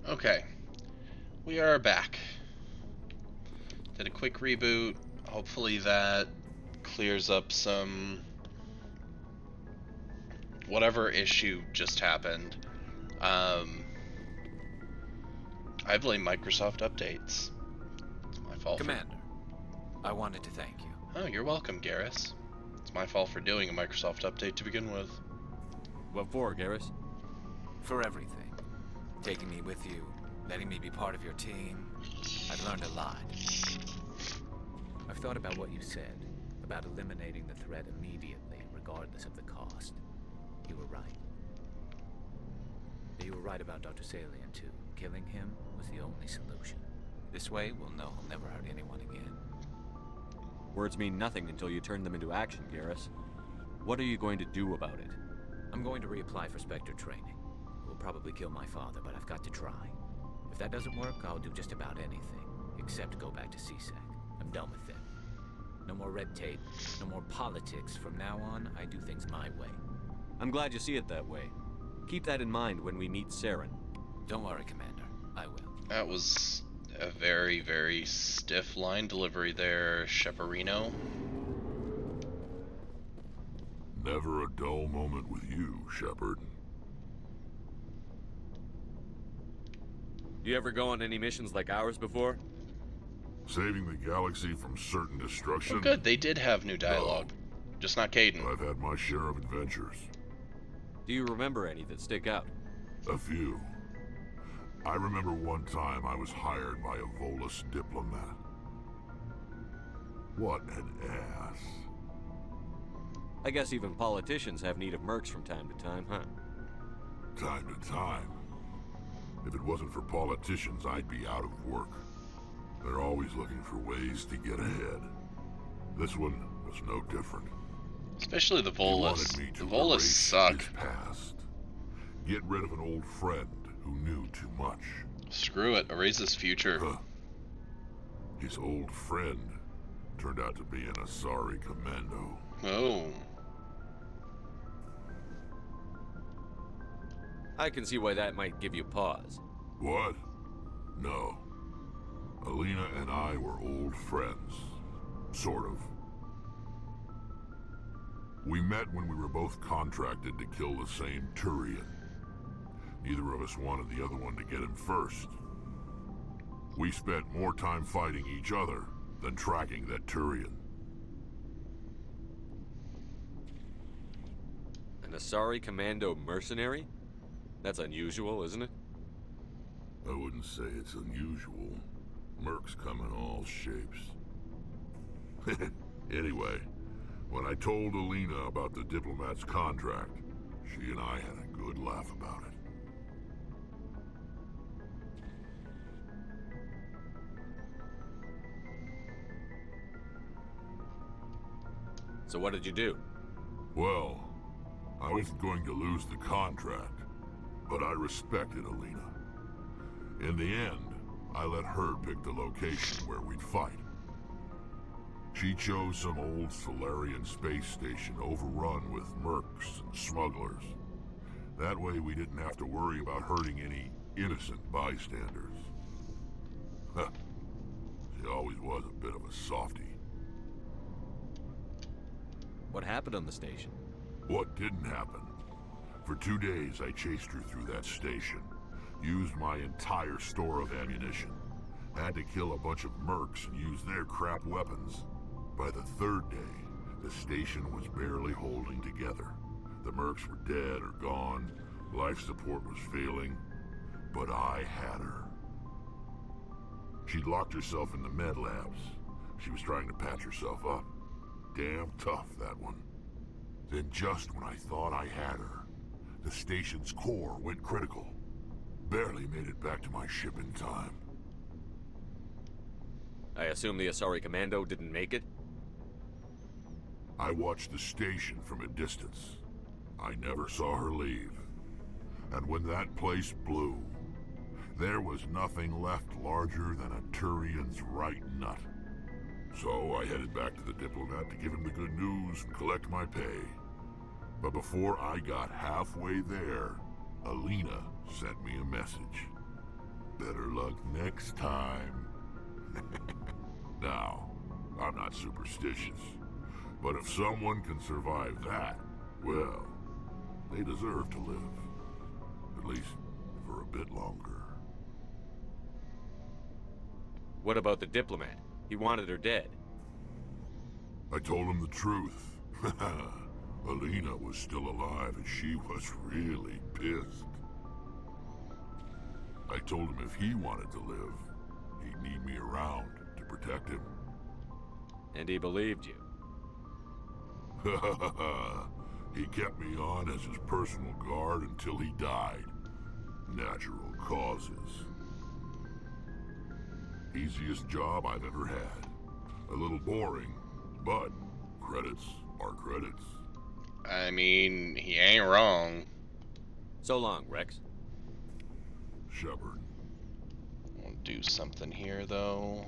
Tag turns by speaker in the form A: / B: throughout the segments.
A: Okay, we are back. Did a quick reboot. Hopefully that clears up some whatever issue just happened. Um, I blame Microsoft updates. It's my fault for.
B: Commander, I wanted to thank you.
A: Oh, you're welcome, Garrus. It's my fault for doing a Microsoft update to begin with.
C: What for, Garrus?
B: For everything. Taking me with you, letting me be part of your team. I've learned a lot. I've thought about what you said, about eliminating the threat immediately, regardless of the cost. You were right. You were right about Dr. Salian, too. Killing him was the only solution. This way, we'll know he'll never hurt anyone again.
C: Words mean nothing until you turn them into action, Garrus. What are you going to do about it?
B: I'm going to reapply for Spectre training. It will probably kill my father, but I've got to try. If that doesn't work, I'll do just about anything, except go back to CSEC. I'm done with them. No more red tape, no more politics. From now on, I do things my way.
C: I'm glad you see it that way. Keep that in mind when we meet Saren.
B: Don't worry, Commander. I will.
A: That was a very, very stiff line delivery there, Sheparino.
D: Never a dull moment with you, Shepard.
C: You ever go on any missions like ours before?
D: Saving the galaxy from certain destruction?
A: Oh, good. They did have new dialogue.
D: No.
A: Just not Caden.
D: I've had my share of adventures.
C: Do you remember any that stick out?
D: A few. I remember one time I was hired by a Volus diplomat. What an ass.
C: I guess even politicians have need of mercs from time to time, huh?
D: Time to time. If it wasn't for politicians, I'd be out of work. They're always looking for ways to get ahead. This one was no different.
A: Especially the Volus.
D: He wanted me to
A: The Volus
D: erase
A: suck.
D: his past. Get rid of an old friend who knew too much.
A: Screw it. Erase his future.
D: Huh. His old friend turned out to be an Asari commando.
A: Oh.
C: I can see why that might give you pause.
D: What? No. Alina and I were old friends. Sort of. We met when we were both contracted to kill the same Turian. Neither of us wanted the other one to get him first. We spent more time fighting each other than tracking that Turian.
C: An Asari commando mercenary? That's unusual, isn't it?
D: I wouldn't say it's unusual. Mercs come in all shapes. Anyway, when I told Alina about the diplomat's contract, she and I had a good laugh about it.
C: So what did you do?
D: Well, I wasn't going to lose the contract, but I respected Alina. In the end, I let her pick the location where we'd fight. She chose some old Solarian space station overrun with mercs and smugglers. That way we didn't have to worry about hurting any innocent bystanders. Huh. She always was a bit of a softie.
C: What happened on the station?
D: What didn't happen? For 2 days I chased her through that station. Used my entire store of ammunition. Had to kill a bunch of mercs and use their crap weapons. By the 3rd day, the station was barely holding together. The mercs were dead or gone, life support was failing, but I had her. She'd locked herself in the med labs. She was trying to patch herself up. Damn tough, that one. Then just when I thought I had her, the station's core went critical. Barely made it back to my ship in time.
C: I assume the Asari commando didn't make it?
D: I watched the station from a distance. I never saw her leave. And when that place blew, there was nothing left larger than a Turian's right nut. So I headed back to the diplomat to give him the good news and collect my pay. But before I got halfway there, Alina sent me a message. Better luck next time. Now, I'm not superstitious, but if someone can survive that, well, they deserve to live. At least for a bit longer.
C: What about the diplomat? He wanted her dead.
D: I told him the truth. Alina was still alive and she was really pissed. I told him if he wanted to live, he'd need me around to protect him.
C: And he believed you.
D: He kept me on as his personal guard until he died. Natural causes. Easiest job I've ever had. A little boring, but credits are credits.
A: I mean, he ain't wrong.
C: So long, Rex.
D: Shepard.
A: I'll do something here, though.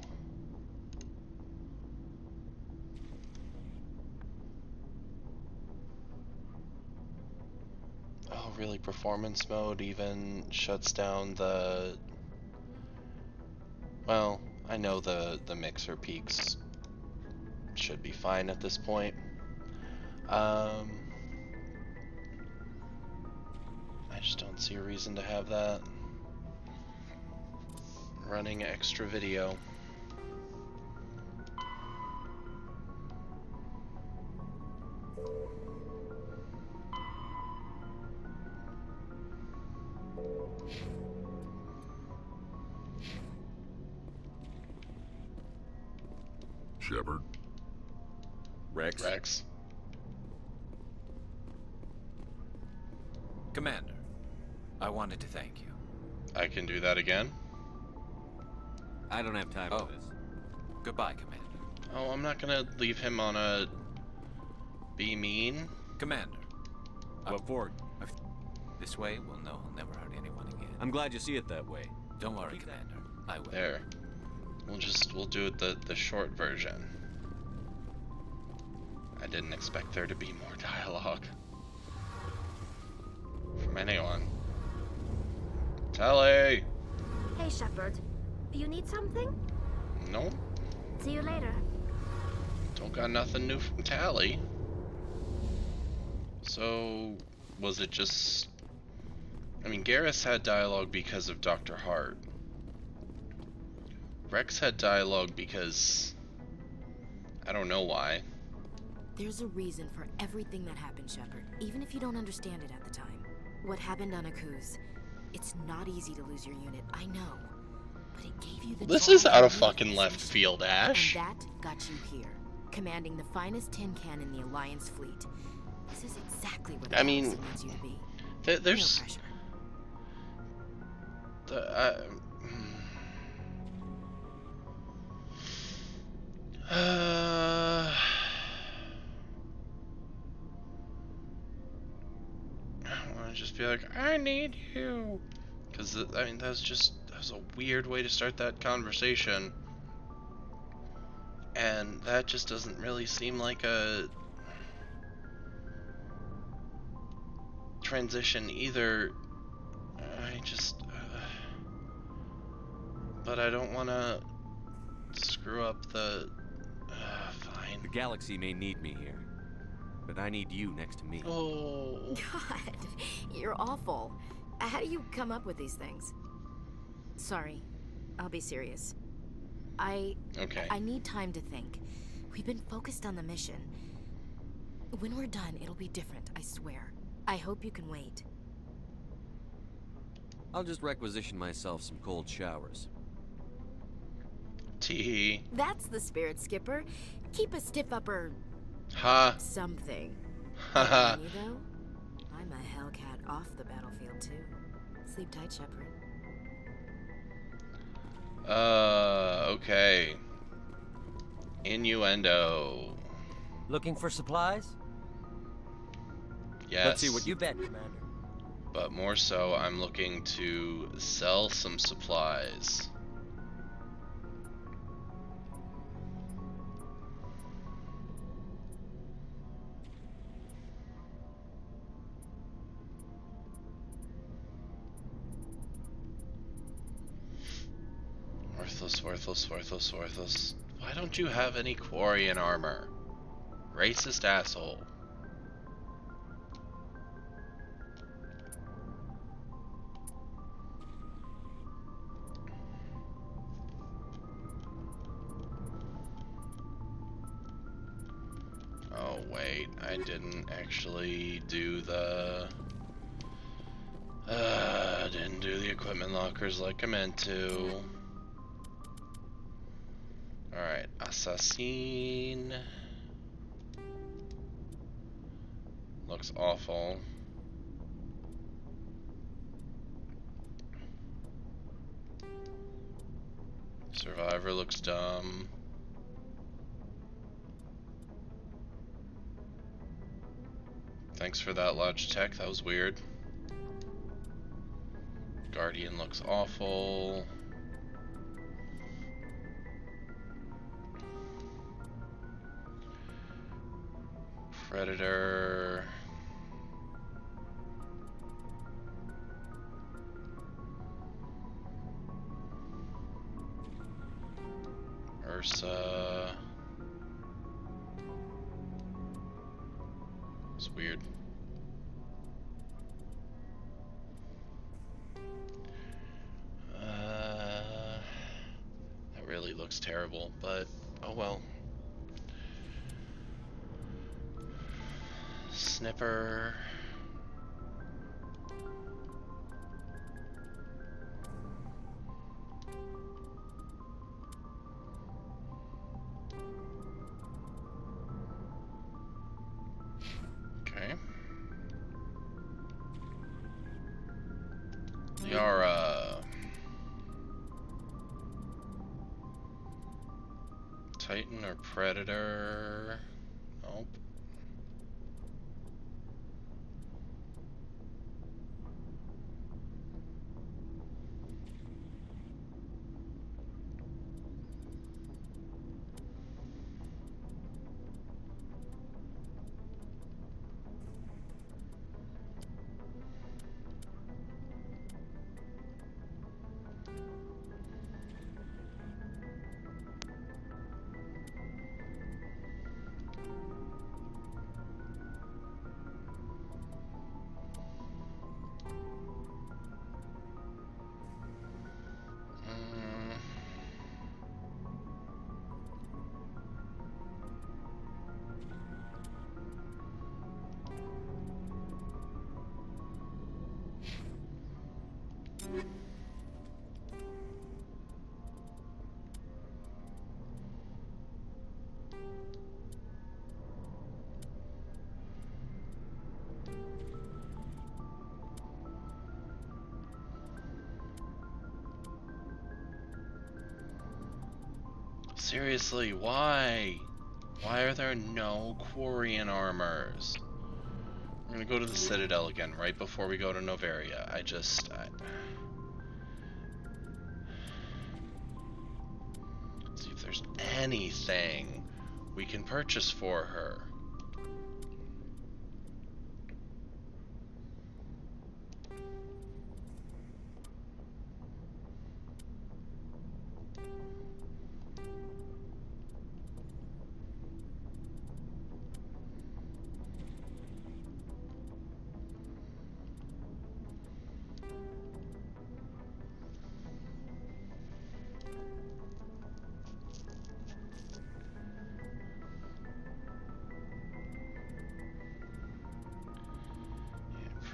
A: Oh, really? Performance mode even shuts down the... Well, I know the mixer peaks should be fine at this point. I just don't see a reason to have that running extra video.
D: Shepard.
A: Rex.
B: Commander, I wanted to thank you.
A: I can do that again?
C: I don't have time for this.
B: Goodbye, Commander.
A: Oh, I'm not gonna leave him on a... be mean?
B: Commander,
C: What for?
B: this way we'll know he'll never hurt anyone again.
C: I'm glad you see it that way.
B: Don't worry, Commander. I will.
A: There. We'll do it the short version. I didn't expect there to be more dialogue from anyone. Tally!
E: Hey, Shepard. You need something?
A: No,
E: See you later.
A: don't got nothing new from Tally. So, was it just... I mean, Garrus had dialogue because of Dr. Hart. Rex had dialogue because... I don't know why.
F: There's a reason for everything that happened, Shepard, even if you don't understand it at the time. What happened on Akuz, it's not easy to lose your unit, I know. But it gave you the
A: This
F: drive
A: is out of
F: you
A: fucking
F: needed,
A: left
F: essentially.
A: field, Ash.
F: And that got you here, commanding the finest tin can in the Alliance fleet. This is exactly what the
A: I mean,
F: Galaxy needs you to be.
A: There's...
F: No pressure.
A: I want to just be like, I need you. Because, I mean, that was a weird way to start that conversation. And that just doesn't really seem like a transition either. I just... but I don't want to screw up the... fine.
C: The Galaxy may need me here, but I need you next to me.
A: Oh.
F: God, you're awful. How do you come up with these things? Sorry, I'll be serious.
A: Okay.
F: I need time to think. We've been focused on the mission. When we're done, it'll be different, I swear. I hope you can wait.
C: I'll just requisition myself some cold showers.
A: Tee.
F: That's the spirit, Skipper. Keep a stiff upper...
A: Ha.
F: something.
A: Haha.
F: You though? I'm a Hellcat off the battlefield, too. Sleep tight, Shepard.
A: Okay. Innuendo.
G: Looking for supplies?
A: Yes.
C: Let's see what
G: You bet, Commander.
A: But more so, I'm looking to sell some supplies. Worthless, worthless, worthless, worthless. Why don't you have any Quarian armor? Racist asshole. Oh wait, I didn't actually do the... didn't do the equipment lockers like I meant to. Alright, Assassin. Looks awful. Survivor looks dumb. Thanks for that, Logitech. That was weird. Guardian looks awful. Predator. Ursa. It's weird. That really looks terrible, but oh well. Snipper. Okay. Yara. Titan or Predator? Nope. Seriously, why? Why are there no Quarian armors? We're gonna go to the Citadel again right before we go to Noveria. See if there's anything we can purchase for her.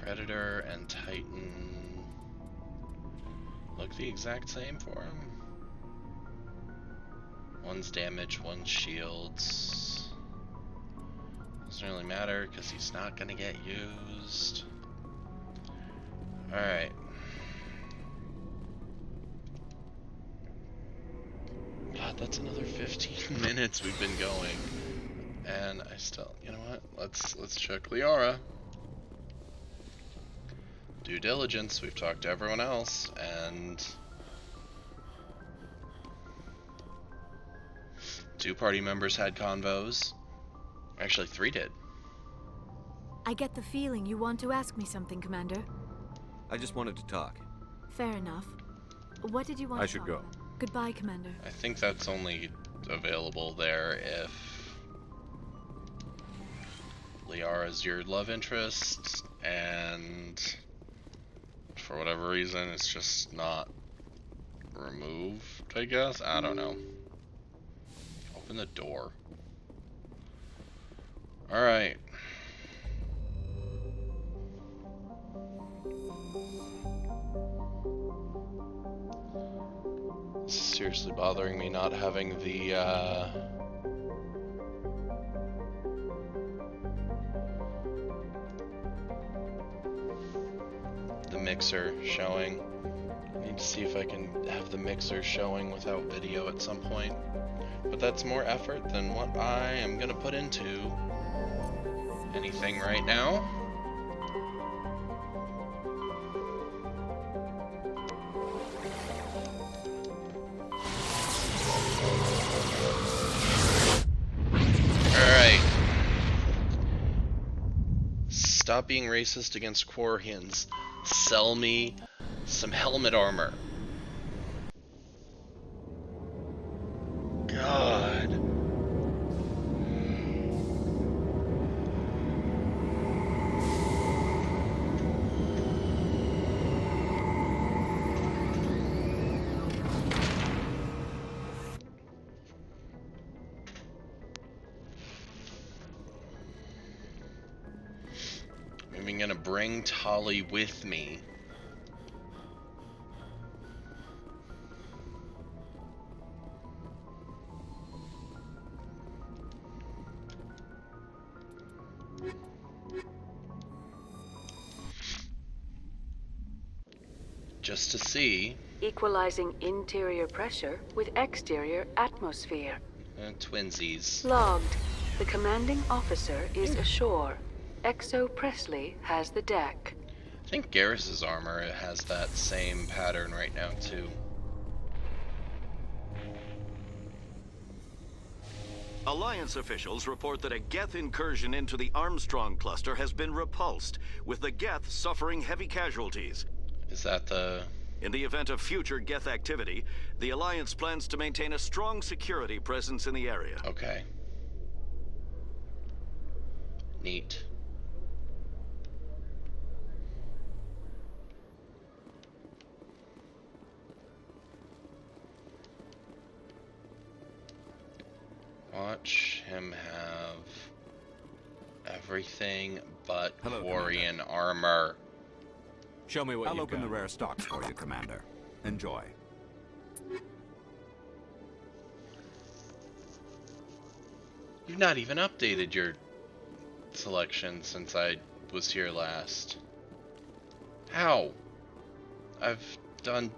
A: Predator and Titan look the exact same for him. One's damage, one's shields. Doesn't really matter because he's not gonna get used. Alright. God, that's another 15 minutes we've been going. And I still, you know what? Let's check Liara. Due diligence, we've talked to everyone else, and 2 party members had convos. Actually, 3 did.
H: I get the feeling you want to ask me something, Commander.
C: I just wanted to talk.
H: Fair enough. What did you want
C: I
H: to
C: should
H: talk
C: go.
H: about? Goodbye, Commander.
A: I think that's only available there if Liara's your love interest, and for whatever reason it's just not removed, I guess? I don't know. Open the door. Alright. It's seriously bothering me not having the mixer showing. I need to see if I can have the mixer showing without video at some point. But that's more effort than what I am gonna put into anything right now. Alright. Stop being racist against Quarians. Sell me some helmet armor. God. I'm even gonna bring Tali with me. Just to see.
I: Equalizing interior pressure with exterior atmosphere.
A: Twinsies.
I: Logged. The commanding officer is ashore. Exo Presley has the deck.
A: I think Garrus's armor has that same pattern right now too.
J: Alliance officials report that a Geth incursion into the Armstrong cluster has been repulsed, with the Geth suffering heavy casualties.
A: Is that the...
J: In the event of future Geth activity, the Alliance plans to maintain a strong security presence in the area.
A: Okay. Neat. Watch him have everything but
K: Hello,
A: Quarian armor.
C: Show me what
K: I'll
C: you've
K: open
C: got.
K: the rare stocks for you, Commander. Enjoy.
A: You've not even updated your selection since I was here last. How? I've done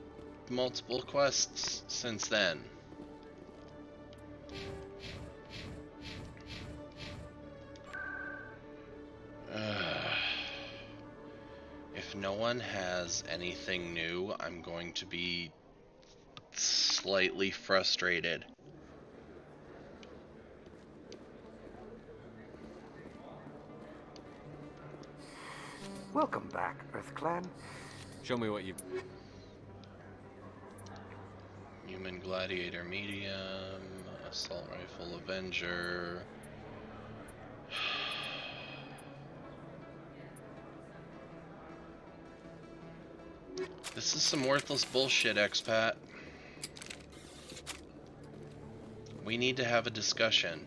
A: multiple quests since then. If no one has anything new, I'm going to be slightly frustrated.
L: Welcome back, EarthClan.
C: Show me what you...
A: Human Gladiator Medium, Assault Rifle Avenger. This is some worthless bullshit, expat. We need to have a discussion.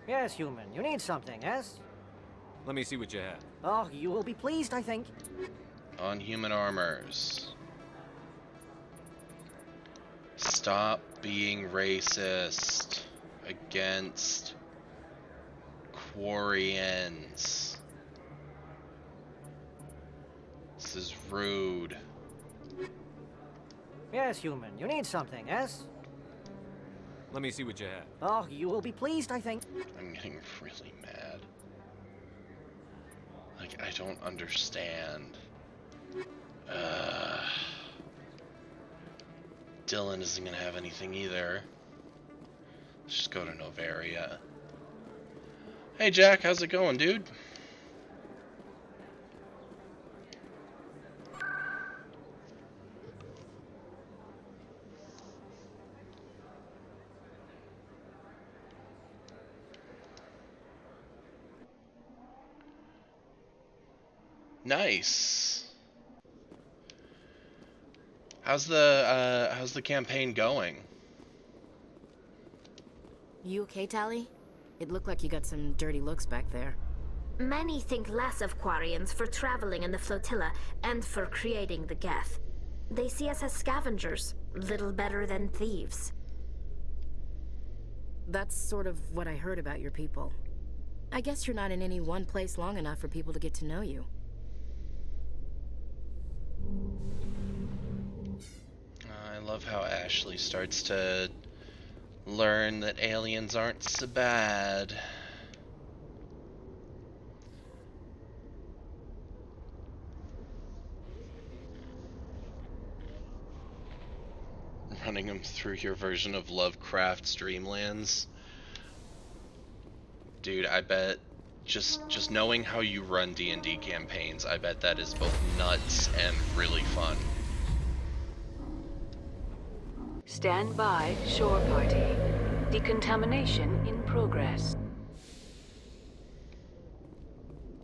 G: Yes, human. You need something, yes?
C: Let me see what you have.
G: Oh, you will be pleased, I think.
A: On human armors. Stop being racist against Quarians. This is rude.
G: Yes, human. You need something, yes?
C: Let me see what you have.
G: Oh, you will be pleased, I think.
A: I'm getting really mad. Like, I don't understand. Dylan isn't gonna have anything either. Let's just go to Noveria. Hey Jack, how's it going, dude? Nice. How's the campaign going?
F: You okay, Tally? It looked like you got some dirty looks back there.
E: Many think less of Quarians for traveling in the flotilla and for creating the Geth. They see us as scavengers, little better than thieves.
F: That's sort of what I heard about your people. I guess you're not in any one place long enough for people to get to know you.
A: I love how Ashley starts to learn that aliens aren't so bad. Running them through your version of Lovecraft's Dreamlands. Dude, I bet just knowing how you run D&D campaigns, I bet that is both nuts and really fun.
I: Stand by, shore party. Decontamination in progress.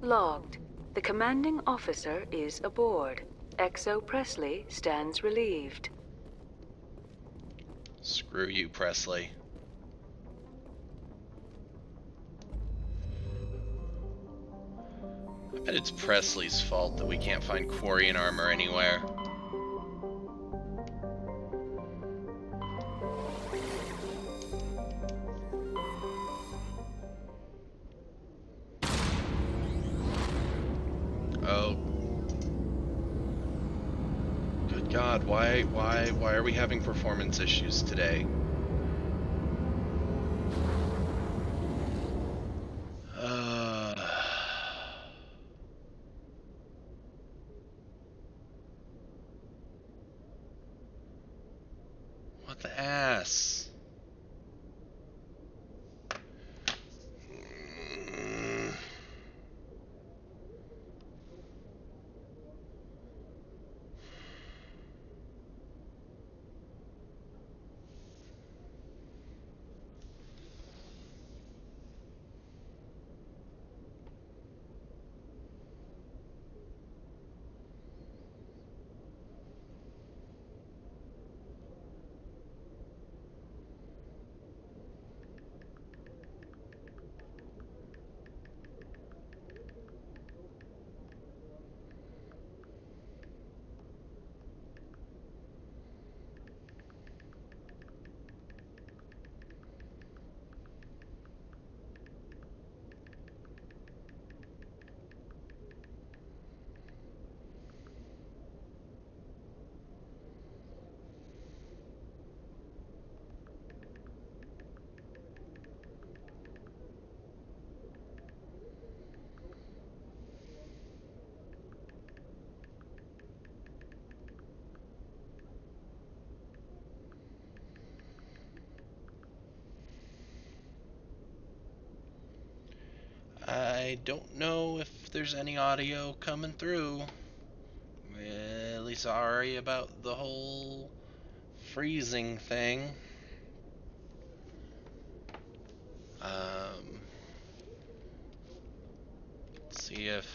I: Logged. The commanding officer is aboard. XO Presley stands relieved.
A: Screw you, Presley. I bet it's Presley's fault that we can't find Quarian armor anywhere. Oh. Good God, why are we having performance issues today? What the ass? I don't know if there's any audio coming through. Really sorry about the whole freezing thing. Let's see if...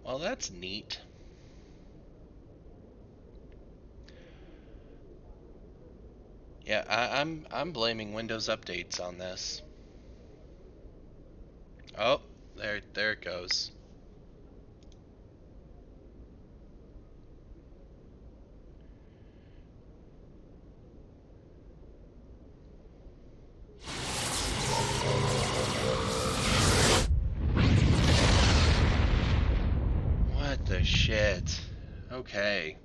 A: Well, that's neat. Yeah, I'm blaming Windows updates on this. Oh, there it goes. What the shit? Okay.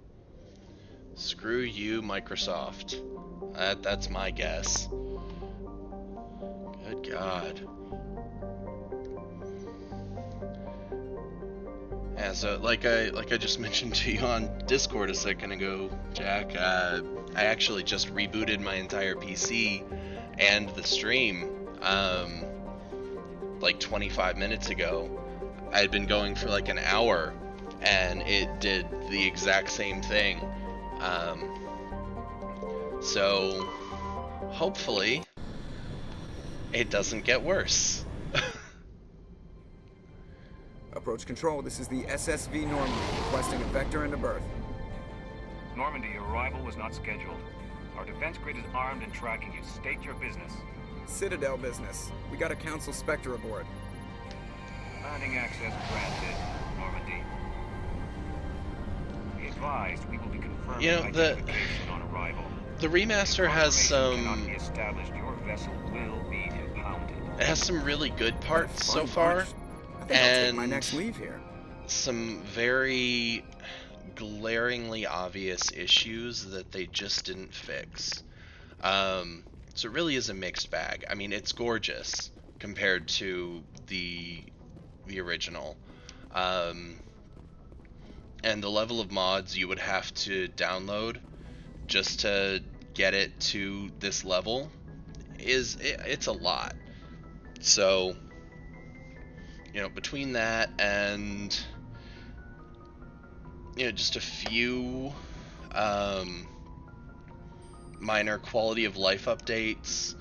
A: Screw you, Microsoft. That's my guess. Good God. Yeah, so like I just mentioned to you on Discord a second ago, Jack, I actually just rebooted my entire PC and the stream like 25 minutes ago, I had been going for like an hour, and it did the exact same thing. So hopefully it doesn't get worse.
M: Approach control, this is the SSV Normandy, requesting a vector into berth.
N: Normandy, your arrival was not scheduled. Our defense grid is armed and tracking you. State your business.
M: Citadel business. We got a Council Spectre aboard.
N: Landing access granted, Normandy. Be advised, we will be confirming identification on arrival.
A: The remaster has some...
N: cannot be established. Your vessel will be impounded.
A: It has some really good parts so far,
M: I think I'll take my next leave here.
A: Some very glaringly obvious issues that they just didn't fix. So it really is a mixed bag. I mean, it's gorgeous compared to the original. And the level of mods you would have to download just to get it to this level it's a lot. So, you know, between that and, you know, just a few minor quality of life updates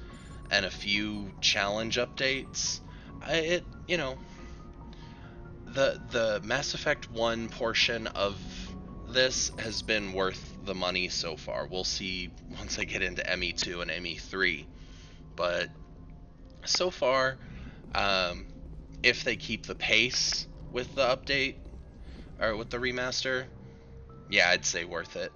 A: and a few challenge updates, you know, the Mass Effect 1 portion of this has been worth the money so far. We'll see once I get into ME2 and ME3, but so far, if they keep the pace with the update or with the remaster, yeah, I'd say worth it.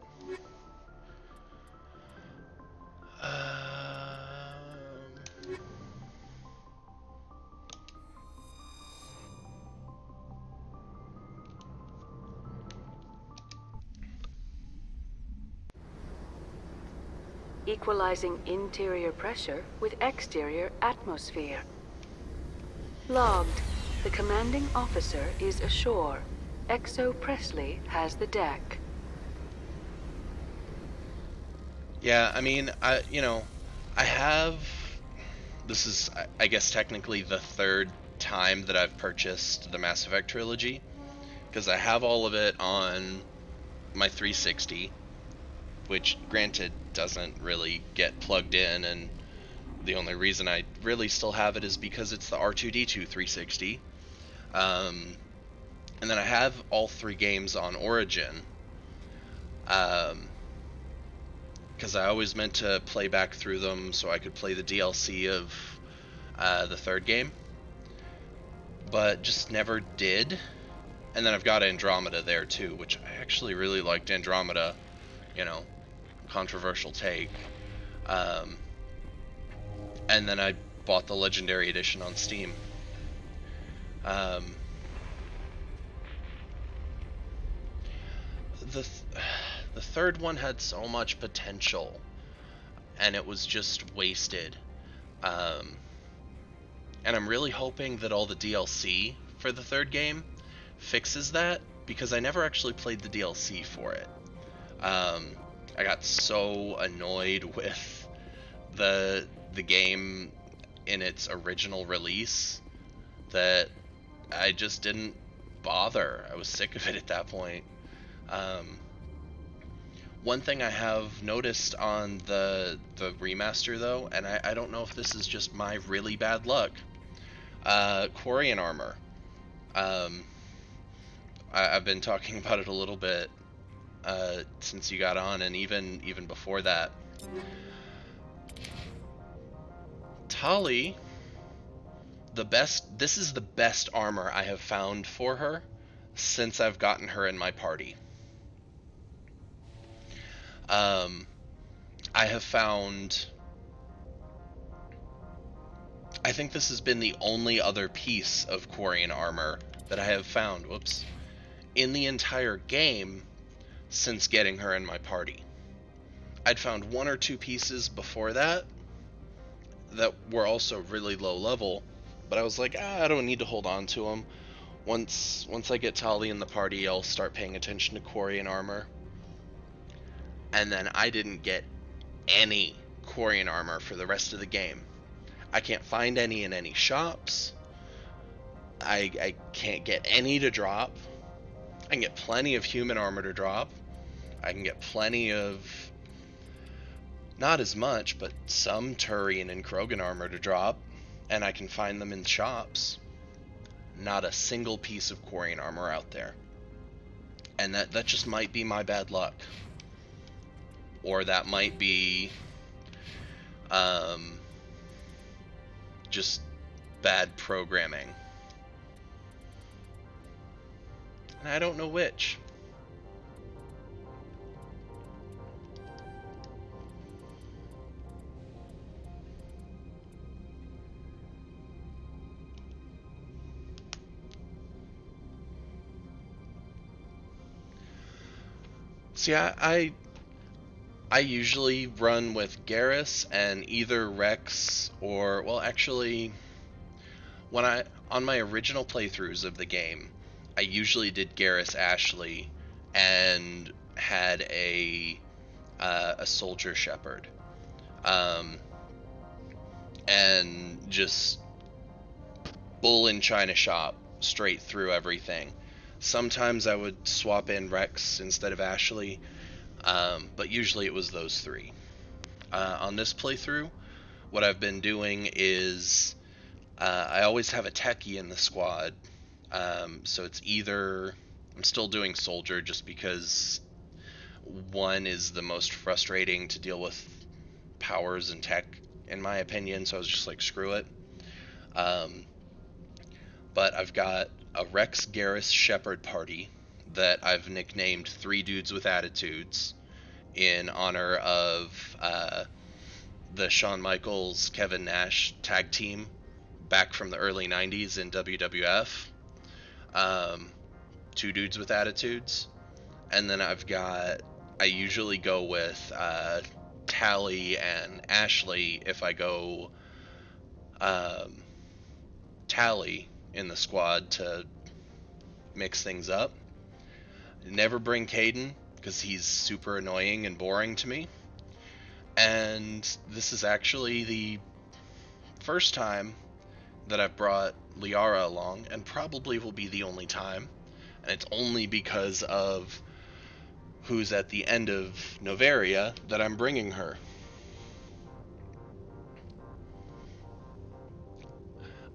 I: Equalizing interior pressure with exterior atmosphere. Logged. The commanding officer is ashore. XO Presley has the deck.
A: Yeah, I mean, this is, I guess, technically the third time that I've purchased the Mass Effect trilogy, because I have all of it on my 360, which, granted, doesn't really get plugged in, and the only reason I really still have it is because it's the R2-D2 360. And then I have all 3 games on Origin, because I always meant to play back through them so I could play the DLC of the 3rd game, but just never did. And then I've got Andromeda there too, which I actually really liked Andromeda, you know, controversial take. And then I bought the Legendary Edition on Steam. The third one had so much potential, and it was just wasted. And I'm really hoping that all the DLC for the 3rd game fixes that, because I never actually played the DLC for it. I got so annoyed with the game in its original release that I just didn't bother. I was sick of it at that point. One thing I have noticed on the remaster, though, and I don't know if this is just my really bad luck, Quarian armor. I've been talking about it a little bit since you got on, and even before that. Tali, this is the best armor I have found for her since I've gotten her in my party. I have found, I think this has been the only other piece of Quarian armor that I have found, in the entire game since getting her in my party. I'd found 1 or 2 pieces before that were also really low level, but I was like, I don't need to hold on to them. Once I get Tali in the party, I'll start paying attention to Quarian armor. And then I didn't get any Quarian armor for the rest of the game. I can't find any in any shops. I can't get any to drop. I can get plenty of human armor to drop. I can get plenty of, not as much, but some Turian and Krogan armor to drop, and I can find them in shops. Not a single piece of Quarian armor out there. And that just might be my bad luck. Or that might be just bad programming. And I don't know which. See, I usually run with Garrus and either Rex or, well, actually, on my original playthroughs of the game, I usually did Garrus Ashley and had a soldier Shepard, and just bull in China shop straight through everything. Sometimes I would swap in Rex instead of Ashley, but usually it was those three. On this playthrough, what I've been doing is I always have a techie in the squad, so it's either I'm still doing soldier just because one is the most frustrating to deal with powers and tech in my opinion, so I was just like, screw it. But I've got a Rex Garrus Shepard party that I've nicknamed Three Dudes with Attitudes in honor of the Shawn Michaels Kevin Nash tag team back from the early 90s in WWF. Two Dudes with Attitudes. And then I usually go with Tally and Ashley if I go Tally in the squad to mix things up. Never bring Caden because he's super annoying and boring to me. And this is actually the first time that I've brought Liara along, and probably will be the only time. And it's only because of who's at the end of Noveria that I'm bringing her.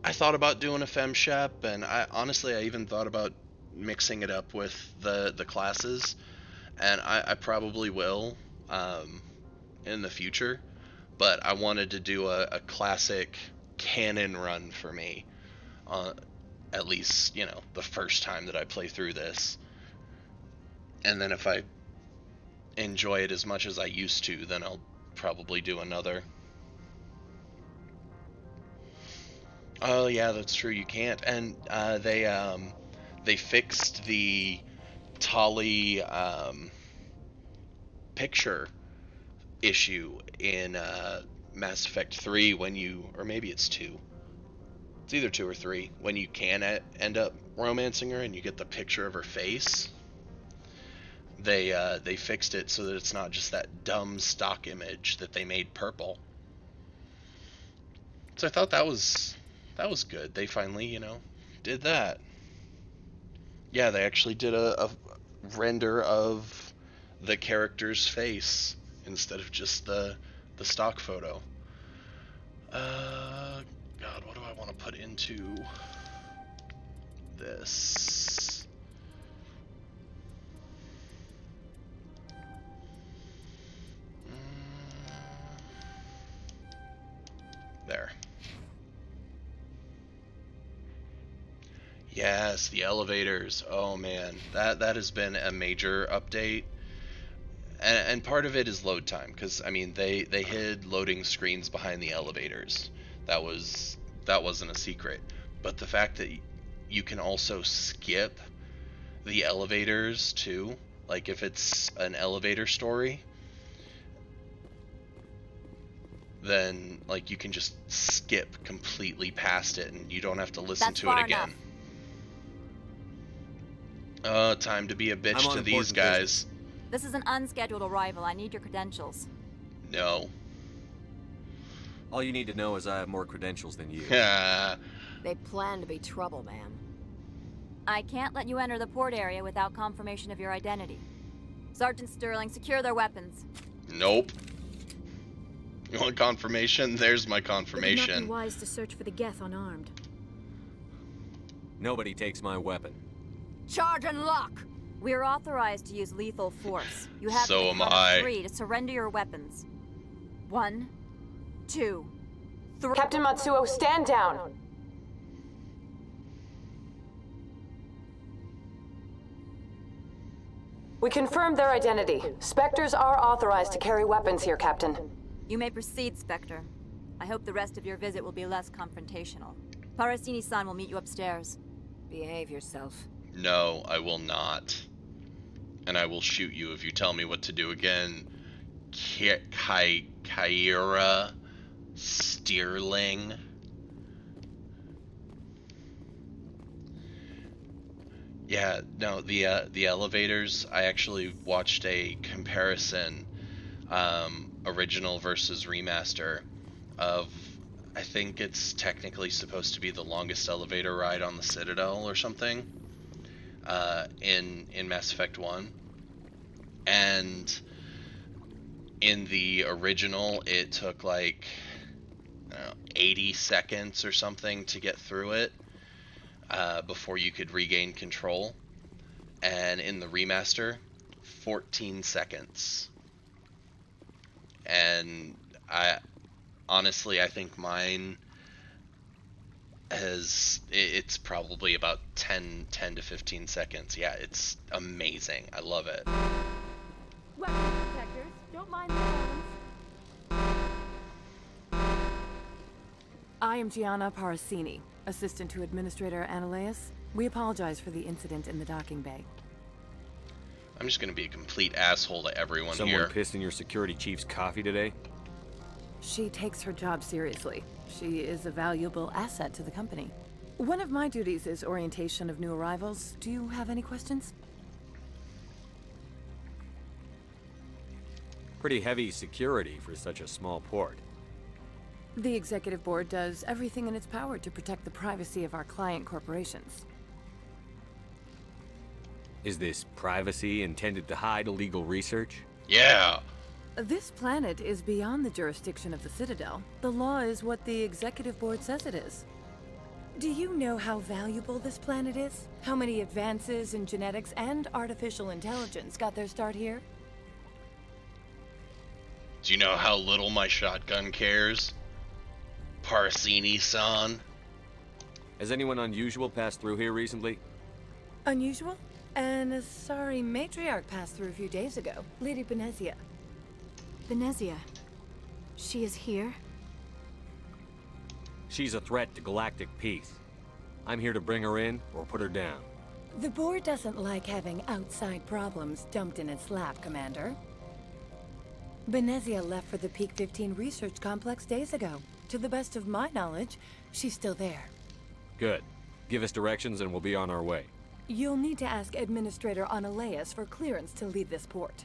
A: I thought about doing a FemShep, and I even thought about mixing it up with the classes, and I probably will in the future, but I wanted to do a classic canon run for me, at least, the first time that I play through this. And then if I enjoy it as much as I used to, then I'll probably do another. Oh yeah, that's true. You can't. And they fixed the Tali picture issue in Mass Effect 3 when you, or maybe it's 2. It's either 2 or 3 when you can end up romancing her and you get the picture of her face. They fixed it so that it's not just that dumb stock image that they made purple. So I thought that was good. They finally, did that. Yeah, they actually did a render of the character's face instead of just the stock photo. God, what do I want to put into this? There. Yes, the elevators. Oh man, that has been a major update, and part of it is load time, because I mean they hid loading screens behind the elevators. That wasn't a secret, but the fact that you can also skip the elevators too, like if it's an elevator story, then like you can just skip completely past it and you don't have to listen to it again. Time to be a bitch to these guys.
O: This is an unscheduled arrival. I need your credentials.
A: No.
C: All you need to know is I have more credentials than you.
P: They plan to be trouble, man.
O: I can't let you enter the port area without confirmation of your identity. Sergeant Sterling, secure their weapons.
A: Nope. You want confirmation? There's my
H: It would not
A: confirmation.
H: be wise to search for the Geth unarmed.
C: Nobody takes my weapon.
O: Charge and lock! We're authorized to use lethal force. You have
A: So
O: to
A: am
O: count
A: I.
O: of 3 to surrender your weapons. 1, 2, 3.
P: Captain Matsuo, stand down! We confirmed their identity. Spectres are authorized to carry weapons here, Captain.
O: You may proceed, Spectre. I hope the rest of your visit will be less confrontational. Parasini-san will meet you upstairs.
F: Behave yourself.
A: No, I will not. And I will shoot you if you tell me what to do again. Kyra Steerling. Yeah, no, the elevators, I actually watched a comparison, original versus remaster of, I think it's technically supposed to be the longest elevator ride on the Citadel or something, in Mass Effect 1. And in the original, it took like, I don't know, 80 seconds or something to get through it. Before you could regain control, and in the remaster, 14 seconds. And I think mine it's probably about 10 to 15 seconds. Yeah, it's amazing. I love it.
O: Weapon protectors, don't mind the phones.
Q: I am Gianna Parasini, assistant to Administrator Ananias. We apologize for the incident in the docking bay.
A: I'm just gonna be a complete asshole to everyone
C: Someone
A: here.
C: pissed in your security chief's coffee today?
Q: She takes her job seriously. She is a valuable asset to the company. One of my duties is orientation of new arrivals. Do you have any questions?
C: Pretty heavy security for such a small port.
Q: The Executive Board does everything in its power to protect the privacy of our client corporations.
C: Is this privacy intended to hide illegal research?
A: Yeah.
Q: This planet is beyond the jurisdiction of the Citadel. The law is what the Executive Board says it is. Do you know how valuable this planet is? How many advances in genetics and artificial intelligence got their start here?
A: Do you know how little my shotgun cares? Parasini-san.
C: Has anyone unusual passed through here recently?
Q: Unusual? An Asari matriarch passed through a few days ago. Lady Benezia.
H: Benezia. She is here?
C: She's a threat to galactic peace. I'm here to bring her in or put her down.
Q: The board doesn't like having outside problems dumped in its lap, Commander. Benezia left for the Peak 15 research complex days ago. To the best of my knowledge, she's still there.
C: Good. Give us directions and we'll be on our way.
Q: You'll need to ask Administrator Ananias for clearance to leave this port.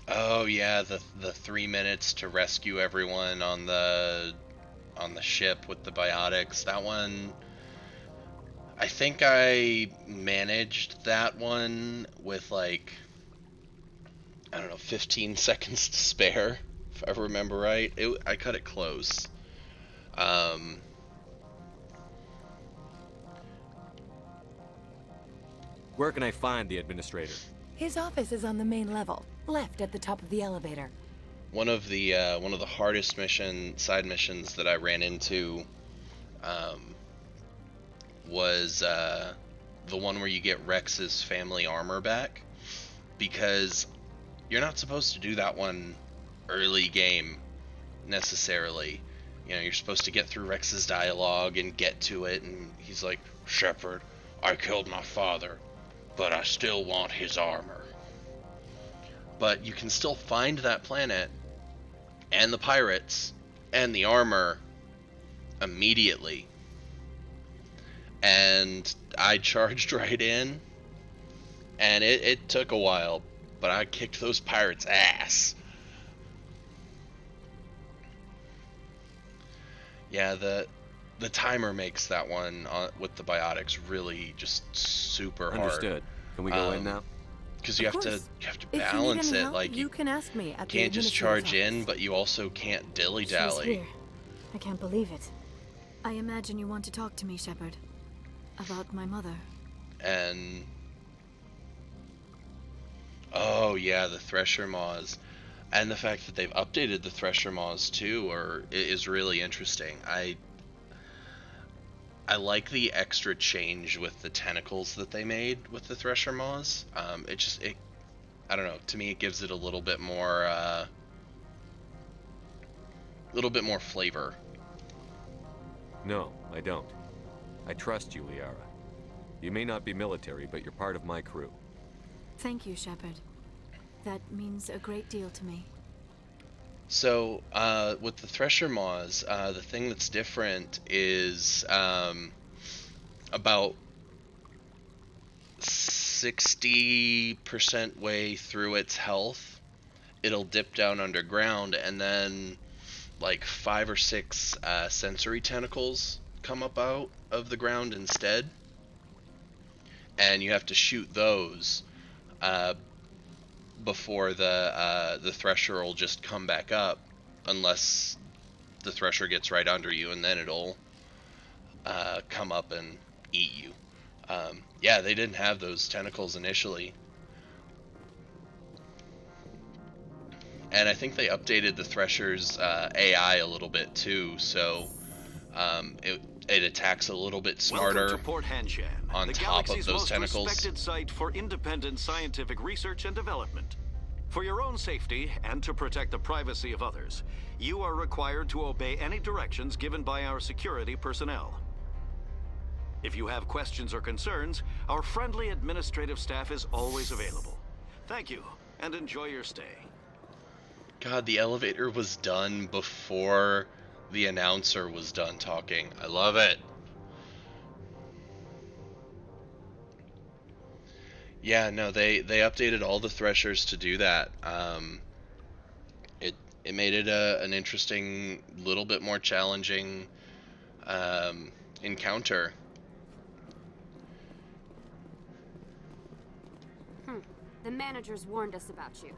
A: Oh yeah, the 3 minutes to rescue everyone on the ship with the biotics. That one, I think I managed that one with like, I don't know, 15 seconds to spare, if I remember right. I cut it close.
C: Where can I find the administrator?
Q: His office is on the main level, left at the top of the elevator.
A: One of the hardest side missions that I ran into was the one where you get Rex's family armor back, because you're not supposed to do that one early game necessarily. You know, you're supposed to get through Rex's dialogue and get to it, and he's like, "Shepard, I killed my father, but I still want his armor." But you can still find that planet and the pirates and the armor immediately. And I charged right in, and it took a while, but I kicked those pirates' ass. Yeah, the timer makes that one with the biotics really just super hard.
C: Understood. Can we go in now?
A: Because you have to balance it. Like
H: you can ask me at the
A: can't just charge
H: administrator's
A: in,
H: office.
A: but you also can't dilly
H: She's
A: dally.
H: here. I can't believe it. I imagine you want to talk to me, Shepard. About my mother.
A: And oh yeah, the Thresher Maws, and the fact that they've updated the Thresher Maws too, is really interesting. I like the extra change with the tentacles that they made with the Thresher Maws. I don't know. To me, it gives it a little bit more flavor.
C: No, I don't. I trust you, Liara. You may not be military, but you're part of my crew.
H: Thank you, Shepard. That means a great deal to me.
A: So, with the Thresher Maws, the thing that's different is about 60% way through its health, it'll dip down underground, and then like 5 or 6 sensory tentacles come up out of the ground instead, and you have to shoot those before the Thresher will just come back up, unless the Thresher gets right under you, and then it'll come up and eat you. Yeah, they didn't have those tentacles initially. And I think they updated the Thresher's AI a little bit too, so it attacks a little bit smarter.
J: Welcome to Port Hanshan,
A: on
J: the
A: top
J: galaxy's
A: of those
J: most
A: tentacles.
J: respected site for independent scientific research and development. For your own safety and to protect the privacy of others, you are required to obey any directions given by our security personnel. If you have questions or concerns, our friendly administrative staff is always available. Thank you, and enjoy your stay.
A: God, the elevator was done before the announcer was done talking. I love it. Yeah, no, they updated all the Threshers to do that. It made it an interesting, little bit more challenging encounter.
R: The managers warned us about you.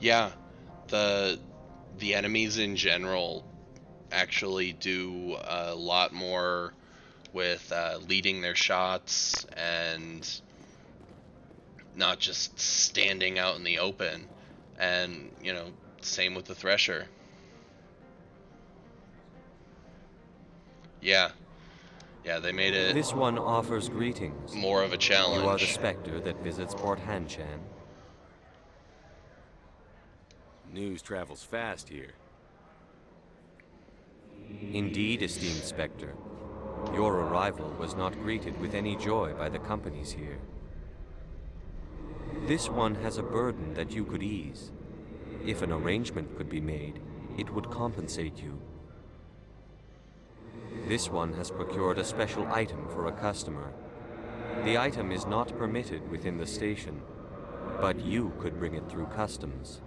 A: Yeah, the enemies in general actually do a lot more with leading their shots and not just standing out in the open. And, you know, same with the Thresher. Yeah, they made it.
C: This one offers greetings.
A: More of a challenge.
C: You are the Spectre that visits Port Hanshan.
B: News travels fast here.
C: Indeed, esteemed Spectre. Your arrival was not greeted with any joy by the companies here. This one has a burden that you could ease. If an arrangement could be made, it would compensate you. This one has procured a special item for a customer. The item is not permitted within the station, but you could bring it through customs.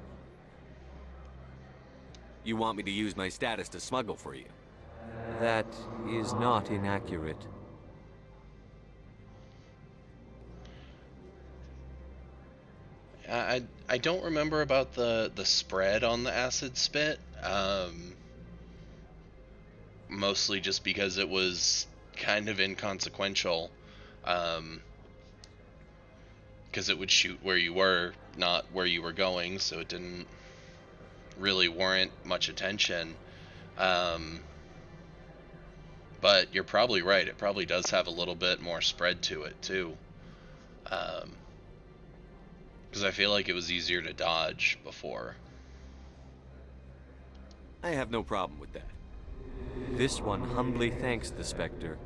B: You want me to use my status to smuggle for you?
C: That is not inaccurate.
A: I don't remember about the spread on the acid spit. Mostly just because it was kind of inconsequential. Because it would shoot where you were, not where you were going, so it didn't really warrant much attention. But you're probably right. It probably does have a little bit more spread to it, too. Because I feel like it was easier to dodge before.
B: I have no problem with that.
C: This one humbly thanks the Spectre.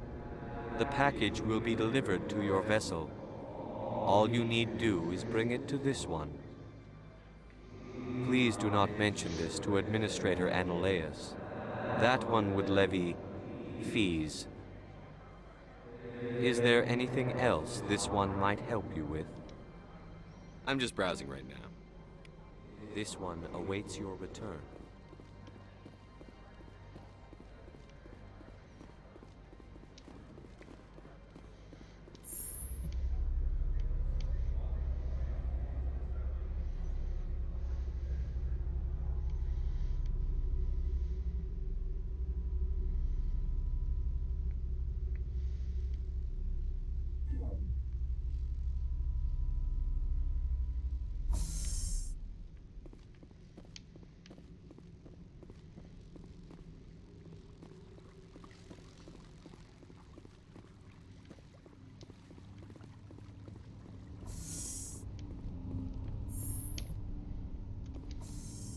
C: The package will be delivered to your vessel. All you need do is bring it to this one. Please do not mention this to Administrator Annaleus. That one would levy fees. Is there anything else this one might help you with?
S: I'm just browsing right now.
C: This one awaits your return.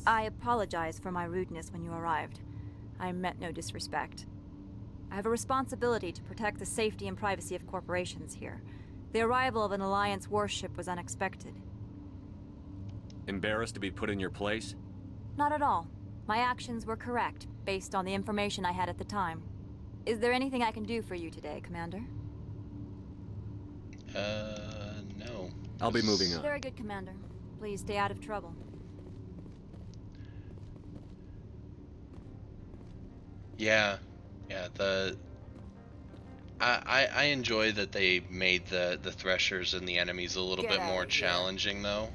O: I apologize for my rudeness when you arrived. I meant no disrespect. I have a responsibility to protect the safety and privacy of corporations here. The arrival of an Alliance warship was unexpected.
S: Embarrassed to be put in your place?
O: Not at all. My actions were correct, based on the information I had at the time. Is there anything I can do for you today, Commander?
A: No.
S: I'll be moving on.
O: Very good, Commander. Please stay out of trouble.
A: Yeah, I enjoy that they made the Threshers and the enemies a little bit more challenging, though.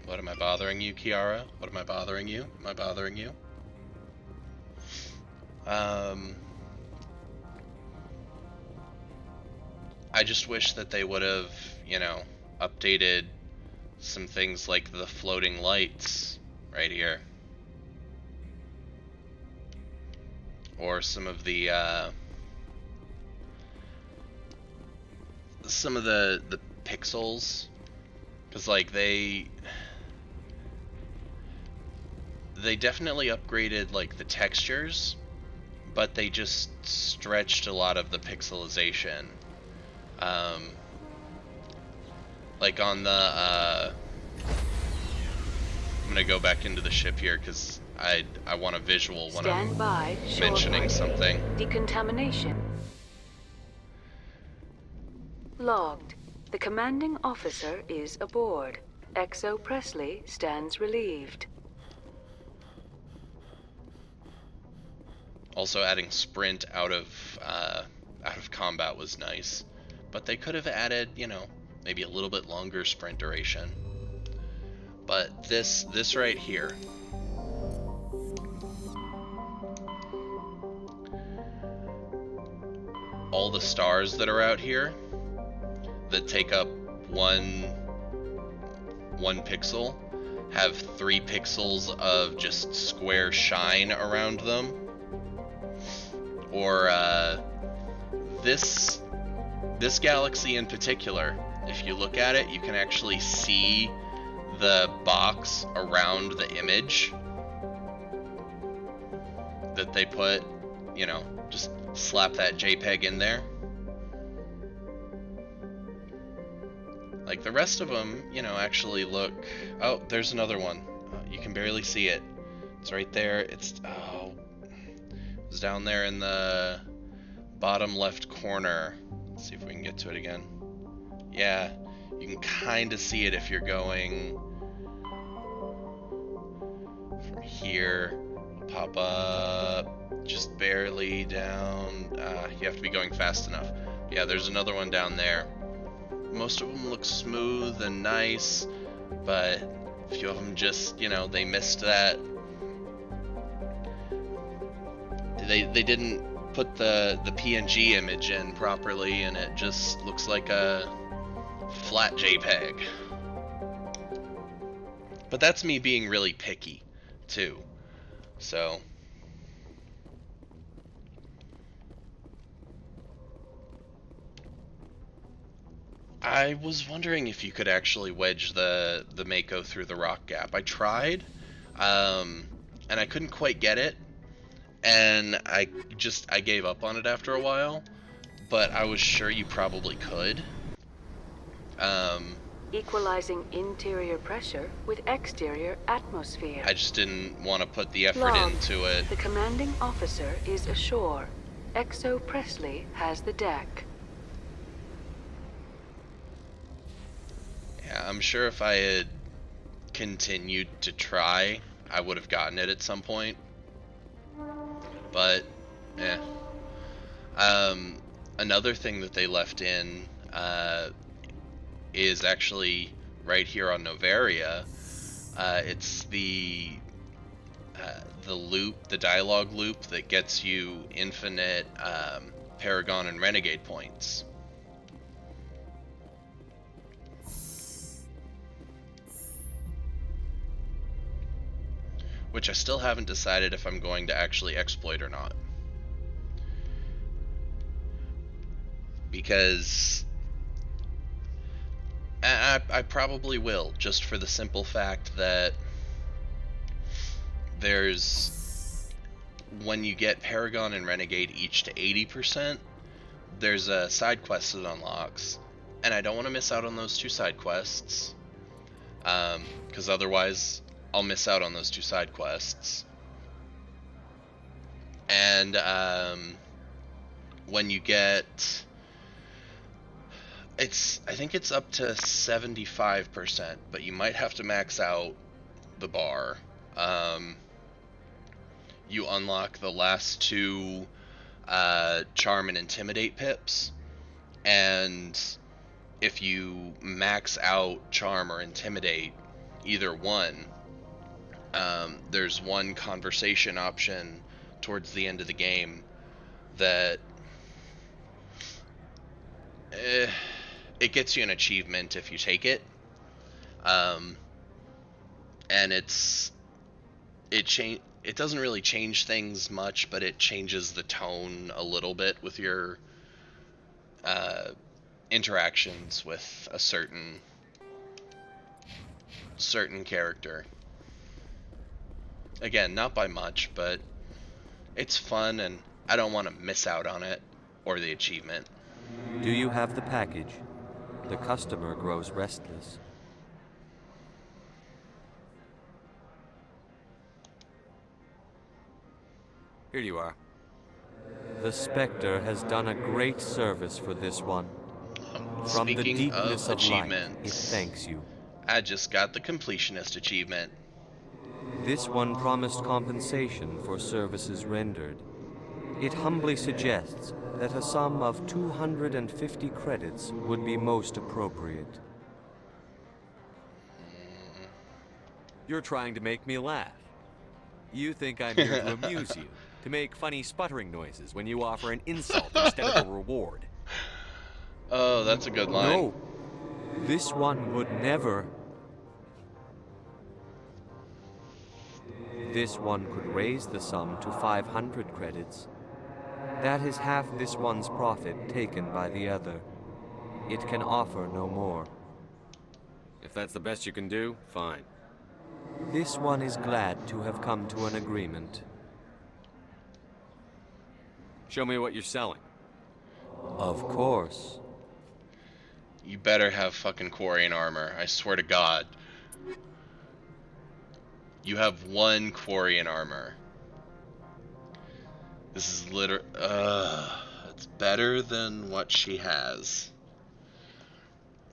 A: What, am I bothering you, Kiara? What am I bothering you? Am I bothering you? I just wish that they would have, you know, updated some things like the floating lights right here. Or some of the pixels, because like they definitely upgraded like the textures, but they just stretched a lot of the pixelization. Like on the I'm gonna go back into the ship here because I want a visual when I'm mentioning something.
I: Decontamination. Logged. The commanding officer is aboard. XO Presley stands relieved.
A: Also, adding sprint out of combat was nice, but they could have added, you know, maybe a little bit longer sprint duration. But this right here. All the stars that are out here that take up one pixel have 3 pixels of just square shine around them. Or this galaxy in particular, if you look at it, you can actually see the box around the image that they put, you know, just slap that JPEG in there. Like the rest of them, you know, actually look... Oh, there's another one. You can barely see it. It's right there. It's down there in the bottom left corner. Let's see if we can get to it again. Yeah, you can kind of see it if you're going from here. Pop up just barely down. You have to be going fast enough. Yeah, there's another one down there. Most of them look smooth and nice, but a few of them just, you know, they missed that. They didn't put the PNG image in properly, and it just looks like a flat JPEG. But that's me being really picky, too. So... I was wondering if you could actually wedge the Mako through the rock gap. I tried, and I couldn't quite get it, and I gave up on it after a while, but I was sure you probably could.
I: Equalizing interior pressure with exterior atmosphere.
A: I just didn't want to put the effort
I: Logged.
A: into it.
I: The commanding officer is ashore. XO Presley has the deck.
A: Yeah, I'm sure if I had continued to try, I would have gotten it at some point. But, another thing that they left in is actually right here on Noveria. It's the loop, the dialogue loop that gets you infinite Paragon and Renegade points. Which I still haven't decided if I'm going to actually exploit or not. Because I probably will, just for the simple fact that when you get Paragon and Renegade each to 80%, there's a side quest that unlocks, and I don't want to miss out on those 2 side quests, because otherwise I'll miss out on those 2 side quests. And when you get, I think it's up to 75%, but you might have to max out the bar. You unlock the last 2 Charm and Intimidate pips, and if you max out Charm or Intimidate, either one, there's one conversation option towards the end of the game that it gets you an achievement if you take it, and it doesn't really change things much, but it changes the tone a little bit with your interactions with a certain character. Again, not by much, but it's fun, and I don't want to miss out on it or the achievement.
C: Do you have the package? The customer grows restless.
S: Here you are.
C: The Spectre has done a great service for this one. From the
A: Speaking
C: deepness
A: of
C: of light,
A: achievements,
C: it thanks you.
A: I just got the completionist achievement.
C: This one promised compensation for services rendered. It humbly suggests that a sum of 250 credits would be most appropriate.
S: You're trying to make me laugh. You think I'm here to amuse you, to make funny sputtering noises when you offer an insult instead of a reward.
A: Oh, that's a good line.
C: No, this one would never. This one could raise the sum to 500 credits. That is half this one's profit taken by the other. It can offer no more.
S: If that's the best you can do, fine.
C: This one is glad to have come to an agreement.
S: Show me what you're selling.
C: Of course.
A: You better have fucking Quarian armor, I swear to God. You have 1 Quarian armor. This is it's better than what she has.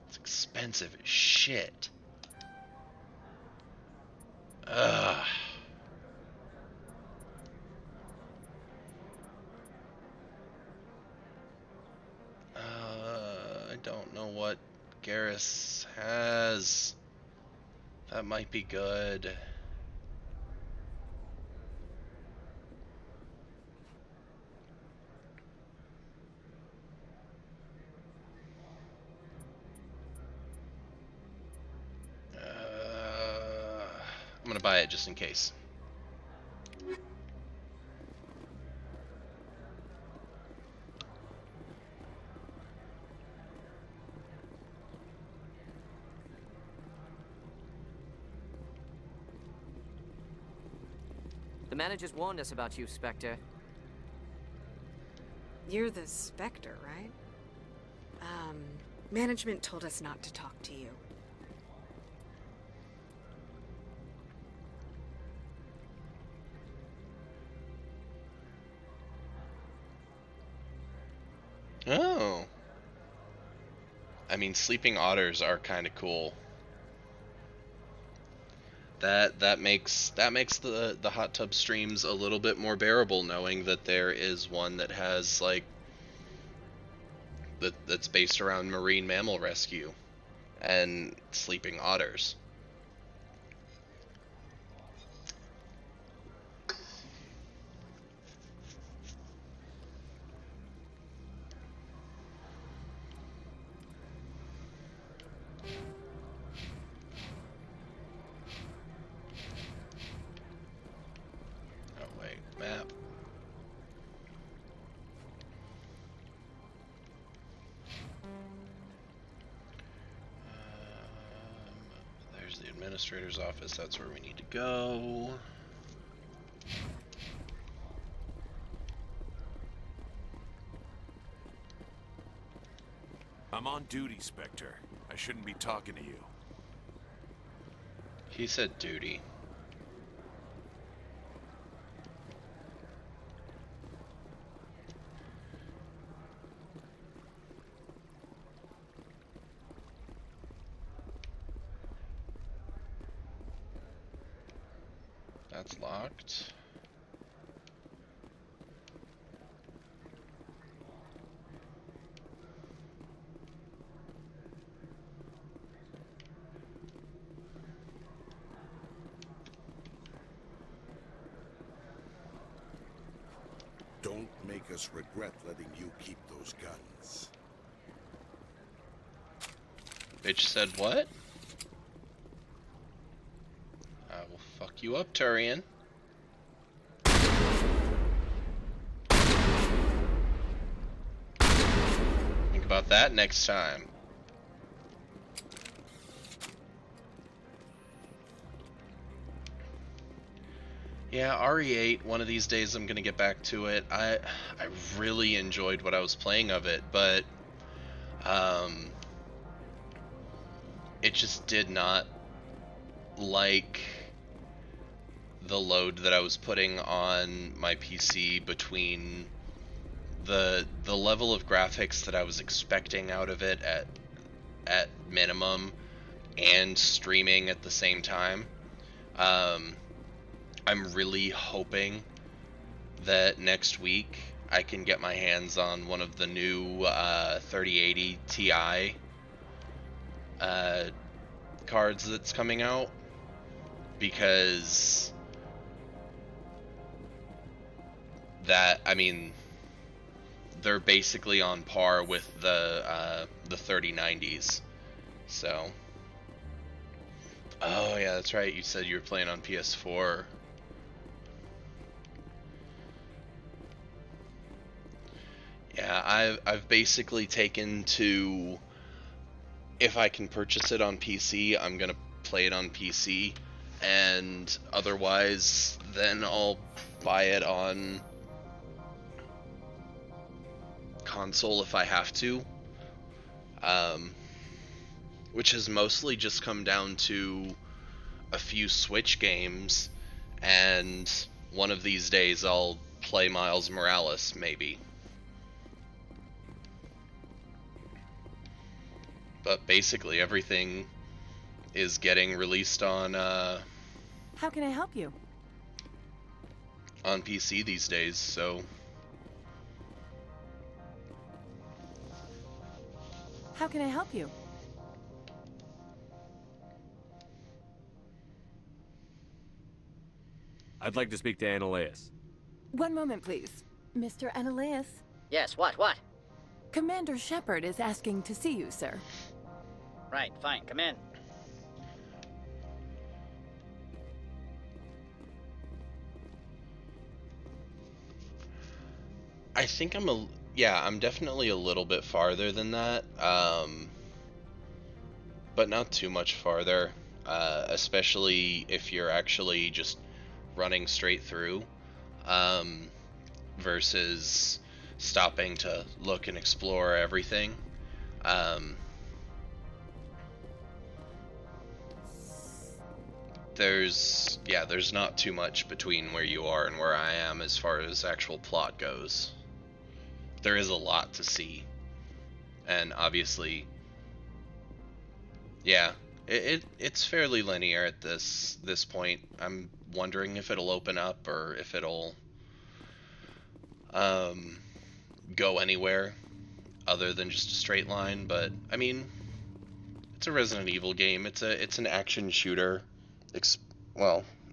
A: It's expensive as shit. I don't know what Garrus has. That might be good. I'm gonna buy it just in case.
T: The managers warned us about you, Spectre.
F: You're the Spectre, right? Management told us not to talk to you.
A: Oh. I mean, sleeping otters are kind of cool. That makes the hot tub streams a little bit more bearable, knowing that there is one that has like that's based around marine mammal rescue and sleeping otters. Map. There's the administrator's office. That's where we need to go.
U: I'm on duty, Spectre. I shouldn't be talking to you.
A: He said duty. That's locked.
V: Don't make us regret letting you keep those guns.
A: Bitch said what? I will fuck you up, Turian. Think about that next time. Yeah, RE8, one of these days I'm gonna get back to it. I really enjoyed what I was playing of it, but it just did not like the load that I was putting on my PC between the level of graphics that I was expecting out of it at minimum and streaming at the same time. I'm really hoping that next week I can get my hands on one of the new 3080 Ti cards that's coming out, because I mean, they're basically on par with the 3090s. So, oh yeah, that's right. You said you were playing on PS4. Yeah, I've basically taken to, if I can purchase it on PC, I'm gonna play it on PC, and otherwise then I'll buy it on console if I have to, which has mostly just come down to a few Switch games, and one of these days I'll play Miles Morales, maybe. But basically everything is getting released on
Q: How can I help you?
A: on PC these days, so
Q: How can I help you?
S: I'd like to speak to Annaleus.
Q: One moment, please. Mr. Annaleus?
T: Yes, what?
Q: Commander Shepard is asking to see you, sir.
T: Right, fine, come in.
A: I think I'm definitely a little bit farther than that, but not too much farther, especially if you're actually just running straight through, versus stopping to look and explore everything. There's not too much between where you are and where I am as far as actual plot goes. There is a lot to see, And obviously, yeah, it's fairly linear at this point. I'm wondering if it'll open up or if it'll go anywhere other than just a straight line. But I mean, it's a Resident Evil game. It's an action shooter,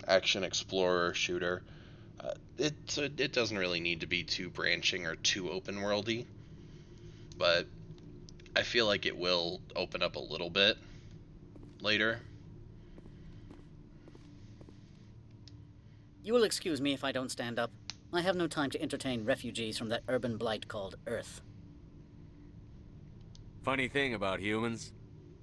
A: action explorer shooter. It doesn't really need to be too branching or too open worldy, but I feel like it will open up a little bit later.
T: You will excuse me if I don't stand up. I have no time to entertain refugees from that urban blight called Earth.
S: Funny thing about humans,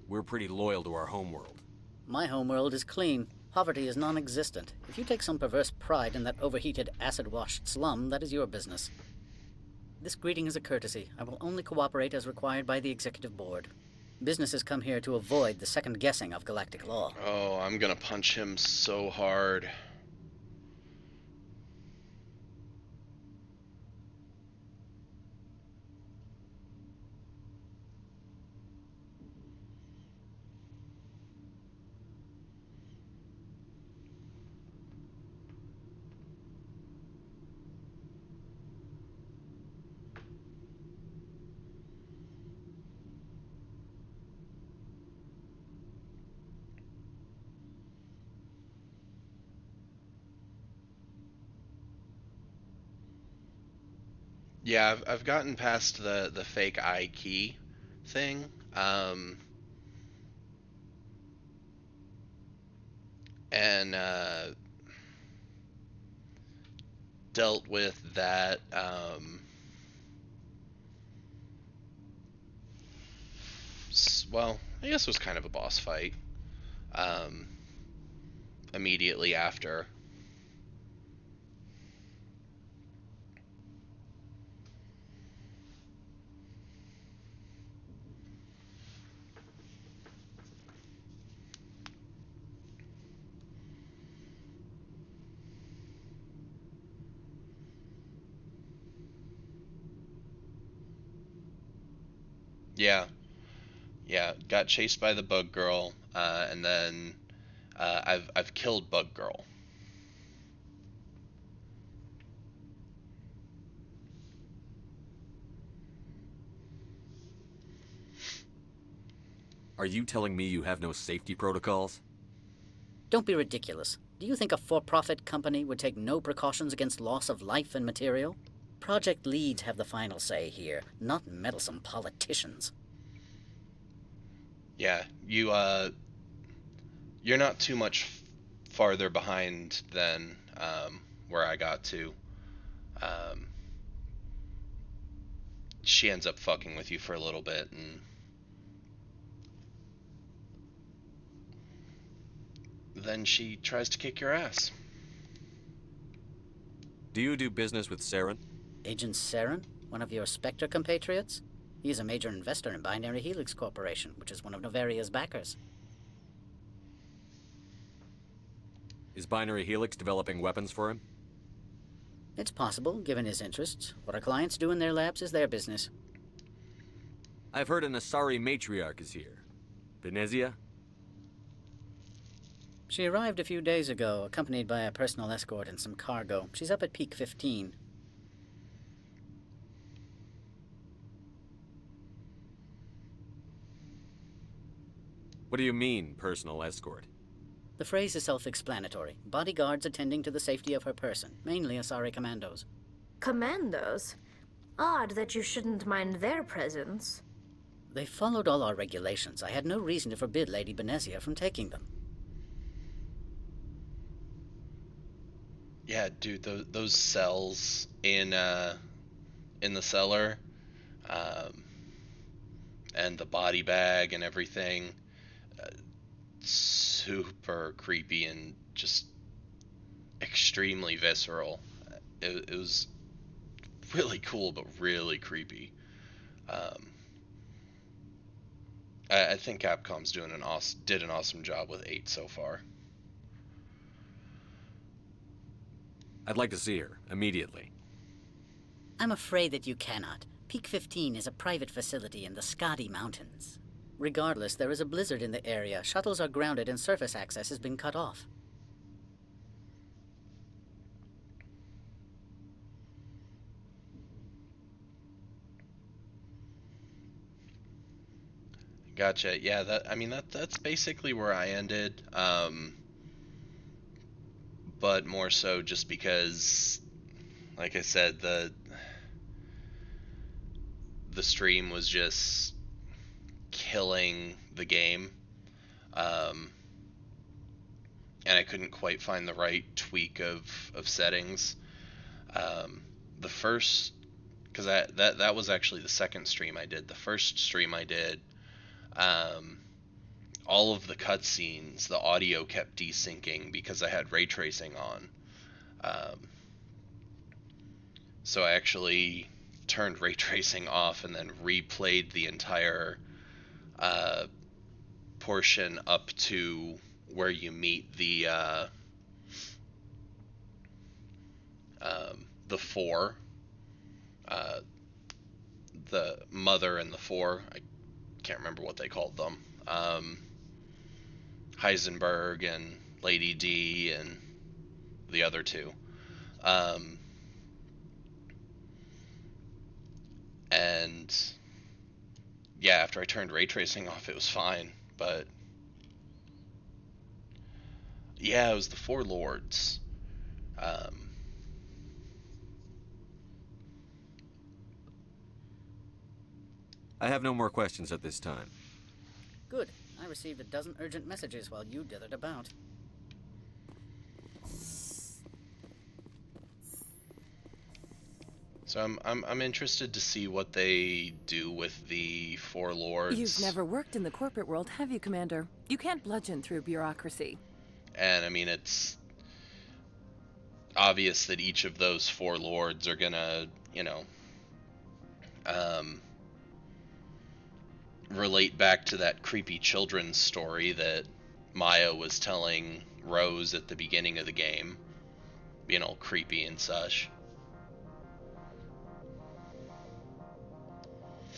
S: we're pretty loyal to our homeworld.
T: My homeworld is clean. Poverty is non-existent. If you take some perverse pride in that overheated, acid-washed slum, that is your business. This greeting is a courtesy. I will only cooperate as required by the Executive Board. Businesses come here to avoid the second guessing of galactic law.
A: Oh, I'm gonna punch him so hard. Yeah, I've gotten past the fake eye key thing. And dealt with that. Well, I guess it was kind of a boss fight. Immediately after. Yeah, got chased by the bug girl, and then I've killed bug girl.
S: Are you telling me you have no safety protocols?
T: Don't be ridiculous. Do you think a for-profit company would take no precautions against loss of life and material? Project leads have the final say here, not meddlesome politicians.
A: Yeah, you're not too much farther behind than where I got to. She ends up fucking with you for a little bit, and then she tries to kick your ass.
S: Do you do business with Saren?
T: Agent Saren? One of your Spectre compatriots? He is a major investor in Binary Helix Corporation, which is one of Noveria's backers.
S: Is Binary Helix developing weapons for him?
T: It's possible, given his interests. What our clients do in their labs is their business.
S: I've heard an Asari matriarch is here. Venezia?
T: She arrived a few days ago, accompanied by a personal escort and some cargo. She's up at Peak 15.
S: What do you mean, personal escort?
T: The phrase is self-explanatory. Bodyguards attending to the safety of her person, mainly Asari commandos.
E: Commandos? Odd that you shouldn't mind their presence.
T: They followed all our regulations. I had no reason to forbid Lady Benezia from taking them.
A: Yeah, dude, those cells in the cellar, and the body bag and everything, super creepy and just extremely visceral. It was really cool, but really creepy. I think Capcom's did an awesome job with 8 so far.
S: I'd like to see her, immediately.
T: I'm afraid that you cannot. Peak 15 is a private facility in the Skadi Mountains. Regardless, there is a blizzard in the area. Shuttles are grounded and surface access has been cut off.
A: Gotcha. Yeah, that's basically where I ended. But more so just because, like I said, the stream was just killing the game. And I couldn't quite find the right tweak of settings. The first, because that was actually the second stream I did. The first stream I did, all of the cutscenes, the audio kept desyncing because I had ray tracing on. So I actually turned ray tracing off and then replayed the entire portion up to where you meet the four, the mother and the four. I can't remember what they called them. Heisenberg and Lady D and the other two. And yeah, after I turned ray tracing off, it was fine. But yeah, it was the Four Lords.
S: I have no more questions at this time.
T: Good. I received a dozen urgent messages while you dithered about.
A: So I'm interested to see what they do with the Four Lords.
Q: You've never worked in the corporate world, have you, Commander? You can't bludgeon through bureaucracy.
A: And I mean, it's obvious that each of those Four Lords are gonna, relate back to that creepy children's story that Maya was telling Rose at the beginning of the game. Creepy and such.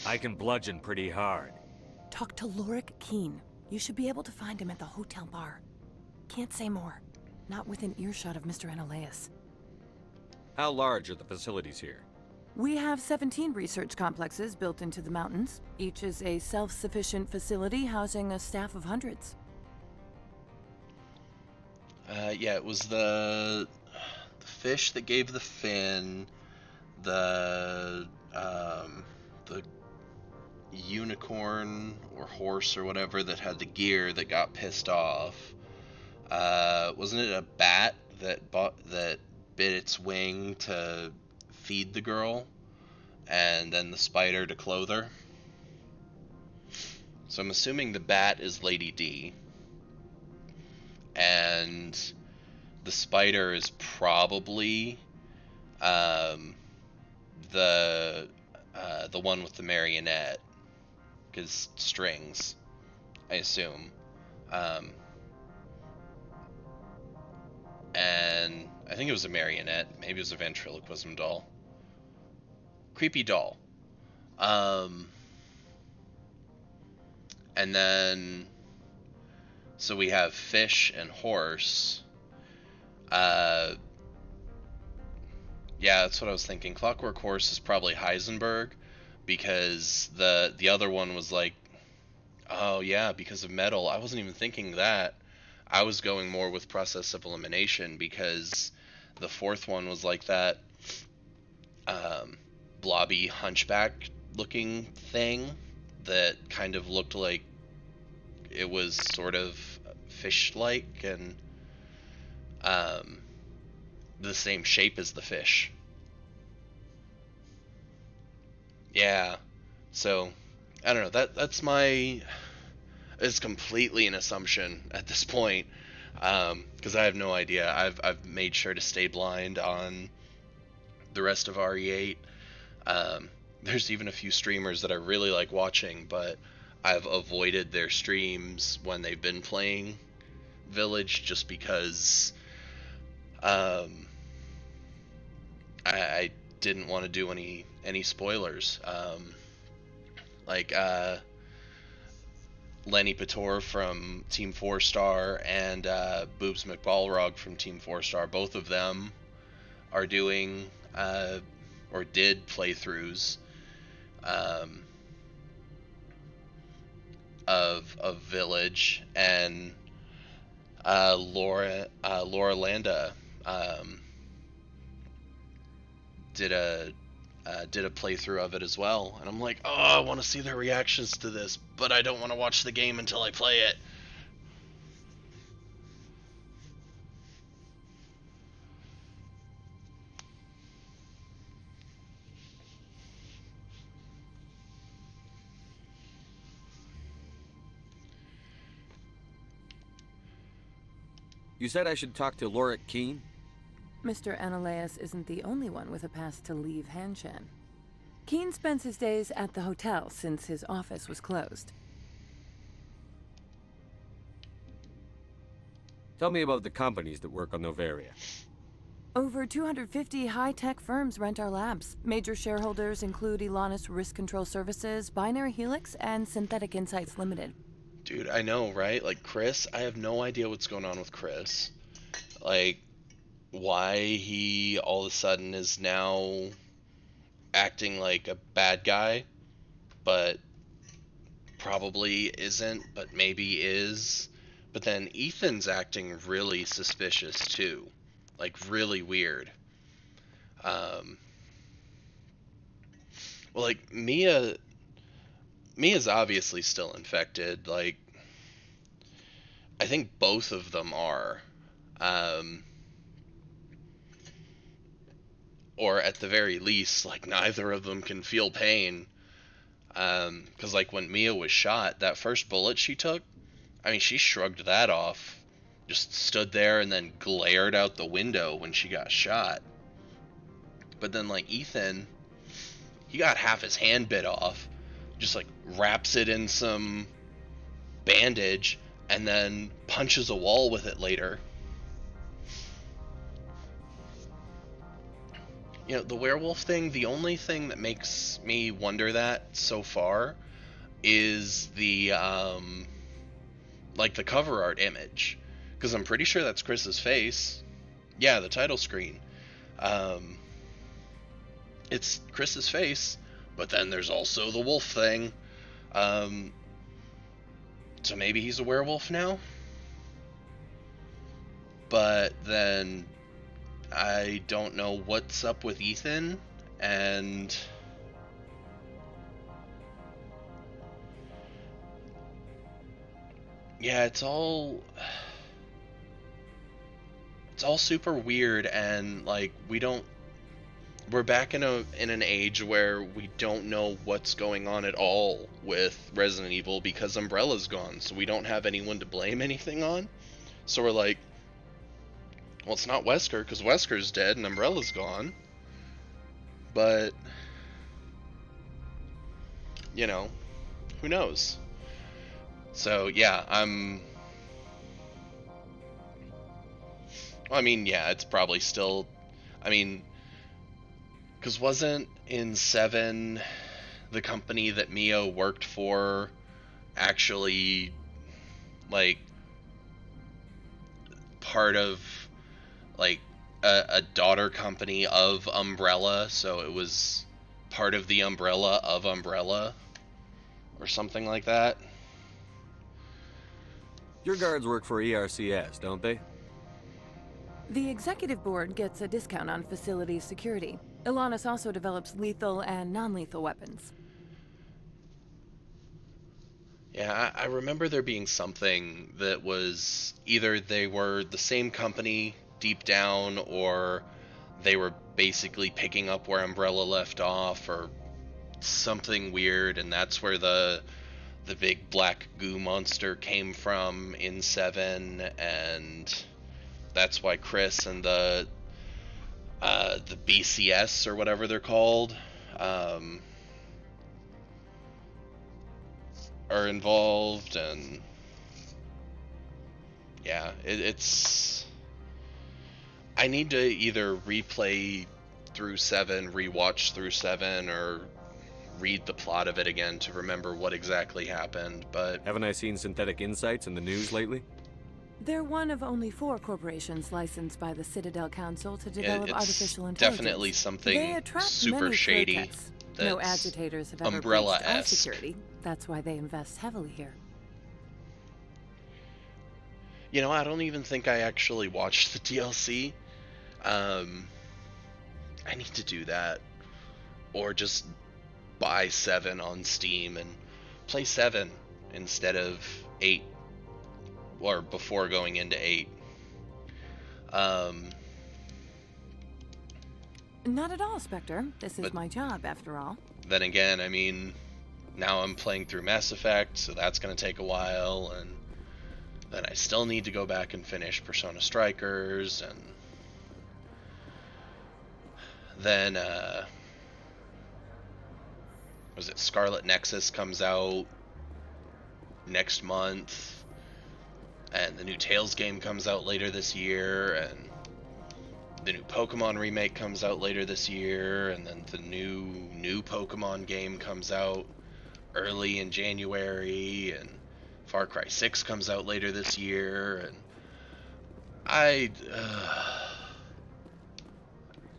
S: I can bludgeon pretty hard.
Q: Talk to Lorik Keen. You should be able to find him at the hotel bar. Can't say more. Not within earshot of Mr. Analaeus.
S: How large are the facilities here?
Q: We have 17 research complexes built into the mountains. Each is a self-sufficient facility housing a staff of hundreds.
A: Yeah, it was the fish that gave the fin, the unicorn or horse or whatever that had the gear that got pissed off. Wasn't it a bat that bit its wing to feed the girl, and then the spider to clothe her? So I'm assuming the bat is Lady D, and the spider is probably the one with the marionette, because strings, I assume. And I think it was a marionette. Maybe it was a ventriloquism doll. Creepy doll. And then, so we have fish and horse. Yeah, that's what I was thinking. Clockwork Horse is probably Heisenberg, because the other one was like, oh yeah, because of metal. I wasn't even thinking that. I was going more with process of elimination, because the fourth one was like that blobby hunchback looking thing that kind of looked like it was sort of fish-like and the same shape as the fish. Yeah, so I don't know, that's my, it's completely an assumption at this point, because I have no idea. I've made sure to stay blind on the rest of RE8. There's even a few streamers that I really like watching, but I've avoided their streams when they've been playing Village, just because I didn't want to do any spoilers. Like Lenny Pator from Team 4 Star and Boobs McBalrog from Team 4 Star, both of them are doing or did playthroughs of Village, and Laura Landa did a playthrough of it as well, and I'm like, oh, I want to see their reactions to this, but I don't want to watch the game until I play it.
S: You said I should talk to Lorik Keene?
Q: Mr. Ananias isn't the only one with a pass to leave Hanshan. Keene spends his days at the hotel since his office was closed.
S: Tell me about the companies that work on Noveria.
Q: Over 250 high-tech firms rent our labs. Major shareholders include Elanis Risk Control Services, Binary Helix, and Synthetic Insights Limited.
A: Dude, I know, right? Like, Chris, I have no idea what's going on with Chris. Like, why he all of a sudden is now acting like a bad guy, but probably isn't, but maybe is. But then Ethan's acting really suspicious too. Like, really weird. Well, like, Mia's obviously still infected. Like, I think both of them are. Or at the very least, like, neither of them can feel pain. Because, like, when Mia was shot, that first bullet she took, I mean, she shrugged that off. Just stood there and then glared out the window when she got shot. But then, like, Ethan, he got half his hand bit off. Just, like, wraps it in some bandage and then punches a wall with it later. You know, the werewolf thing, the only thing that makes me wonder that so far is the, like, the cover art image. Because I'm pretty sure that's Chris's face. Yeah, the title screen. It's Chris's face, but then there's also the wolf thing. So maybe he's a werewolf now? But then I don't know what's up with Ethan, and yeah, it's all super weird, and like we're back in an age where we don't know what's going on at all with Resident Evil because Umbrella's gone, so we don't have anyone to blame anything on. So we're like, well, it's not Wesker, because Wesker's dead and Umbrella's gone. But, you know, who knows? So, yeah, I mean, yeah, it's probably still... I mean, because wasn't in 7 the company that Mio worked for actually, like, part of... like a daughter company of Umbrella, so it was part of the umbrella of Umbrella or something like that.
S: Your guards work for ERCS, don't they?
Q: The executive board gets a discount on facility security. Elanis also develops lethal and non-lethal weapons.
A: Yeah, I remember there being something that was either they were the same company deep down, or they were basically picking up where Umbrella left off, or something weird, and that's where the big black goo monster came from in 7, and that's why Chris and the BCS or whatever they're called are involved, and yeah, it's I need to either replay through 7, rewatch through 7, or read the plot of it again to remember what exactly happened, but...
S: Haven't I seen Synthetic Insights in the news lately?
Q: They're one of only 4 corporations licensed by the Citadel Council to develop artificial intelligence.
A: Definitely something
Q: they attract
A: super
Q: many
A: shady.
Q: protests. No agitators have ever breached our
A: Umbrella-esque.
Q: security. That's why they invest heavily here.
A: You know, I don't even think I actually watched the DLC. I need to do that. Or just buy 7 on Steam and play 7 instead of 8. Or before going into 8.
Q: Not at all, Spectre. This is my job, after all.
A: Then again, I mean, now I'm playing through Mass Effect, so that's going to take a while, and then I still need to go back and finish Persona Strikers, and then, was it Scarlet Nexus comes out next month, and the new Tales game comes out later this year, and the new Pokemon remake comes out later this year, and then the new Pokemon game comes out early in January, and Far Cry 6 comes out later this year, and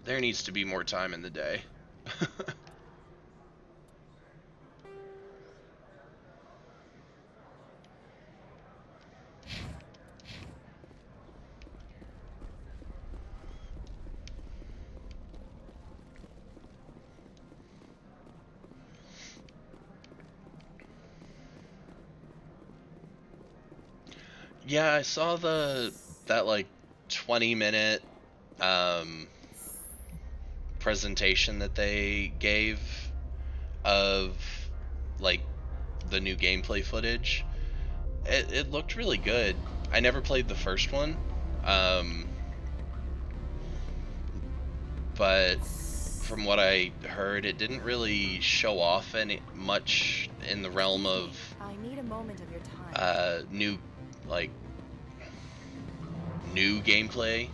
A: there needs to be more time in the day. Yeah, I saw that like 20-minute presentation that they gave of like the new gameplay footage. It looked really good. I never played the first one, but from what I heard, it didn't really show off any much in the realm of
F: I need a moment of your time.
A: new gameplay,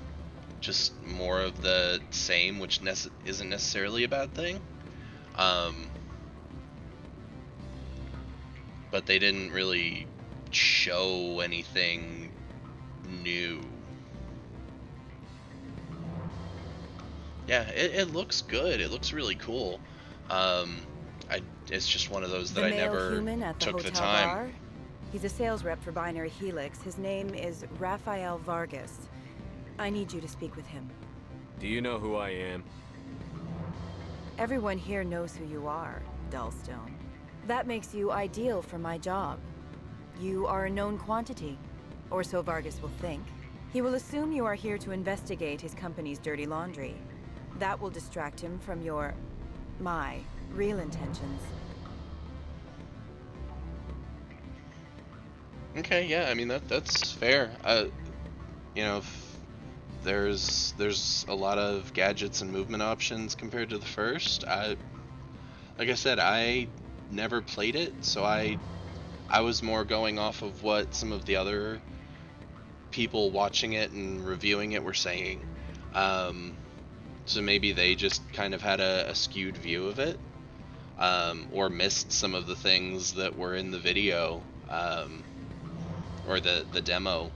A: just more of the same, which isn't necessarily a bad thing. But they didn't really show anything new. Yeah, it looks good. It looks really cool. It's just one of those that I never took the time.
D: Bar? He's a sales rep for Binary Helix. His name is Rafael Vargas. I need you to speak with him.
S: Do you know who I am?
D: Everyone here knows who you are, Dullstone. That makes you ideal for my job. You are a known quantity, or so Vargas will think. He will assume you are here to investigate his company's dirty laundry. That will distract him from my real intentions.
A: Okay, yeah, I mean that's fair. You know, there's a lot of gadgets and movement options compared to the first. Like I said, I never played it, so I was more going off of what some of the other people watching it and reviewing it were saying. So maybe they just kind of had a skewed view of it, or missed some of the things that were in the video, or the demo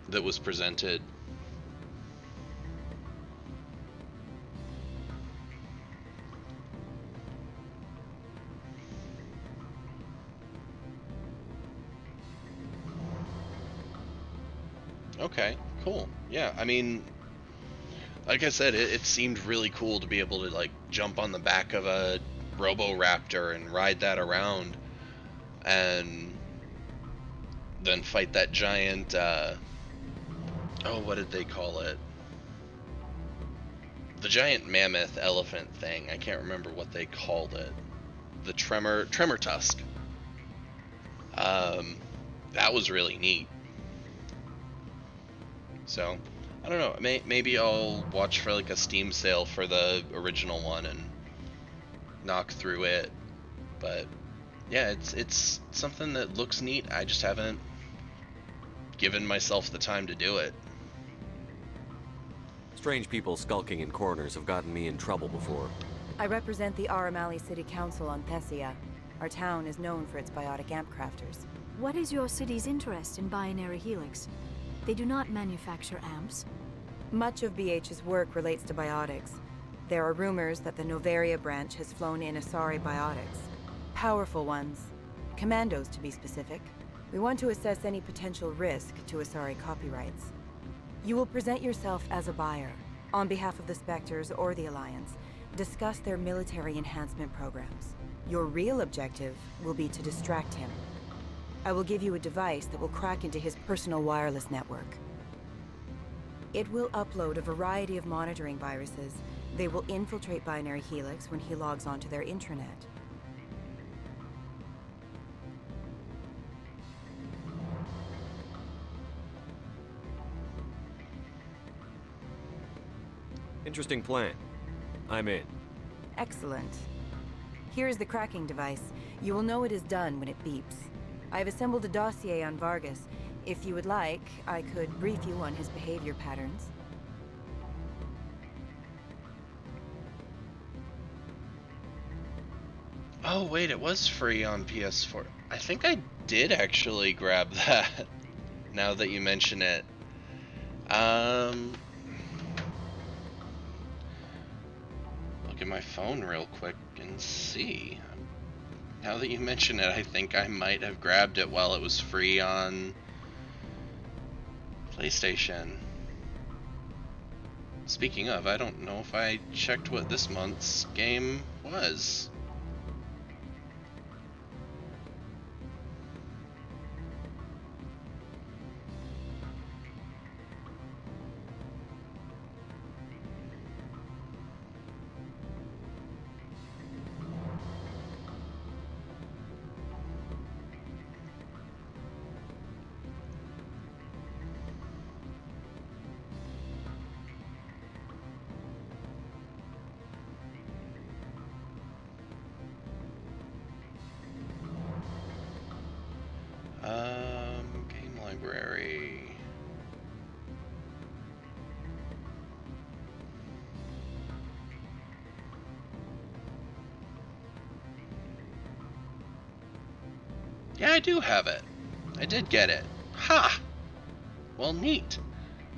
A: that was presented. Okay, cool. Yeah, I mean, like I said, it seemed really cool to be able to like jump on the back of a Roboraptor and ride that around, and then fight that giant, what did they call it? The giant mammoth elephant thing. I can't remember what they called it. The tremor tusk. That was really neat. So, I don't know. Maybe I'll watch for like a Steam sale for the original one and knock through it. But yeah, it's something that looks neat. I just haven't given myself the time to do it.
S: Strange people skulking in corners have gotten me in trouble before.
D: I represent the Aramali City Council on Thessia. Our town is known for its biotic amp crafters.
H: What is your city's interest in binary helix? They do not manufacture amps.
D: Much of BH's work relates to biotics. There are rumors that the Noveria branch has flown in Asari biotics. Powerful ones. Commandos, to be specific. We want to assess any potential risk to Asari copyrights. You will present yourself as a buyer, on behalf of the Spectres or the Alliance. Discuss their military enhancement programs. Your real objective will be to distract him. I will give you a device that will crack into his personal wireless network. It will upload a variety of monitoring viruses. They will infiltrate Binary Helix when he logs onto their intranet.
S: Interesting plan. I'm in.
D: Excellent. Here is the cracking device. You will know it is done when it beeps. I have assembled a dossier on Vargas. If you would like, I could brief you on his behavior patterns.
A: Oh wait, it was free on PS4. I think I did actually grab that, now that you mention it. Look at my phone real quick and see. Now that you mention it, I think I might have grabbed it while it was free on PlayStation. Speaking of, I don't know if I checked what this month's game was. Game library. Yeah, I do have it. I did get it. Ha! Well, neat.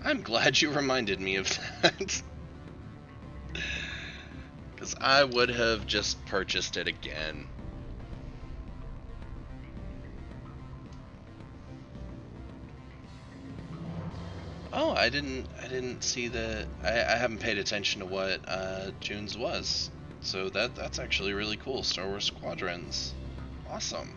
A: I'm glad you reminded me of that. Because I would have just purchased it again. Oh, I didn't see the. I haven't paid attention to what June's was. So that's actually really cool. Star Wars Squadrons. Awesome.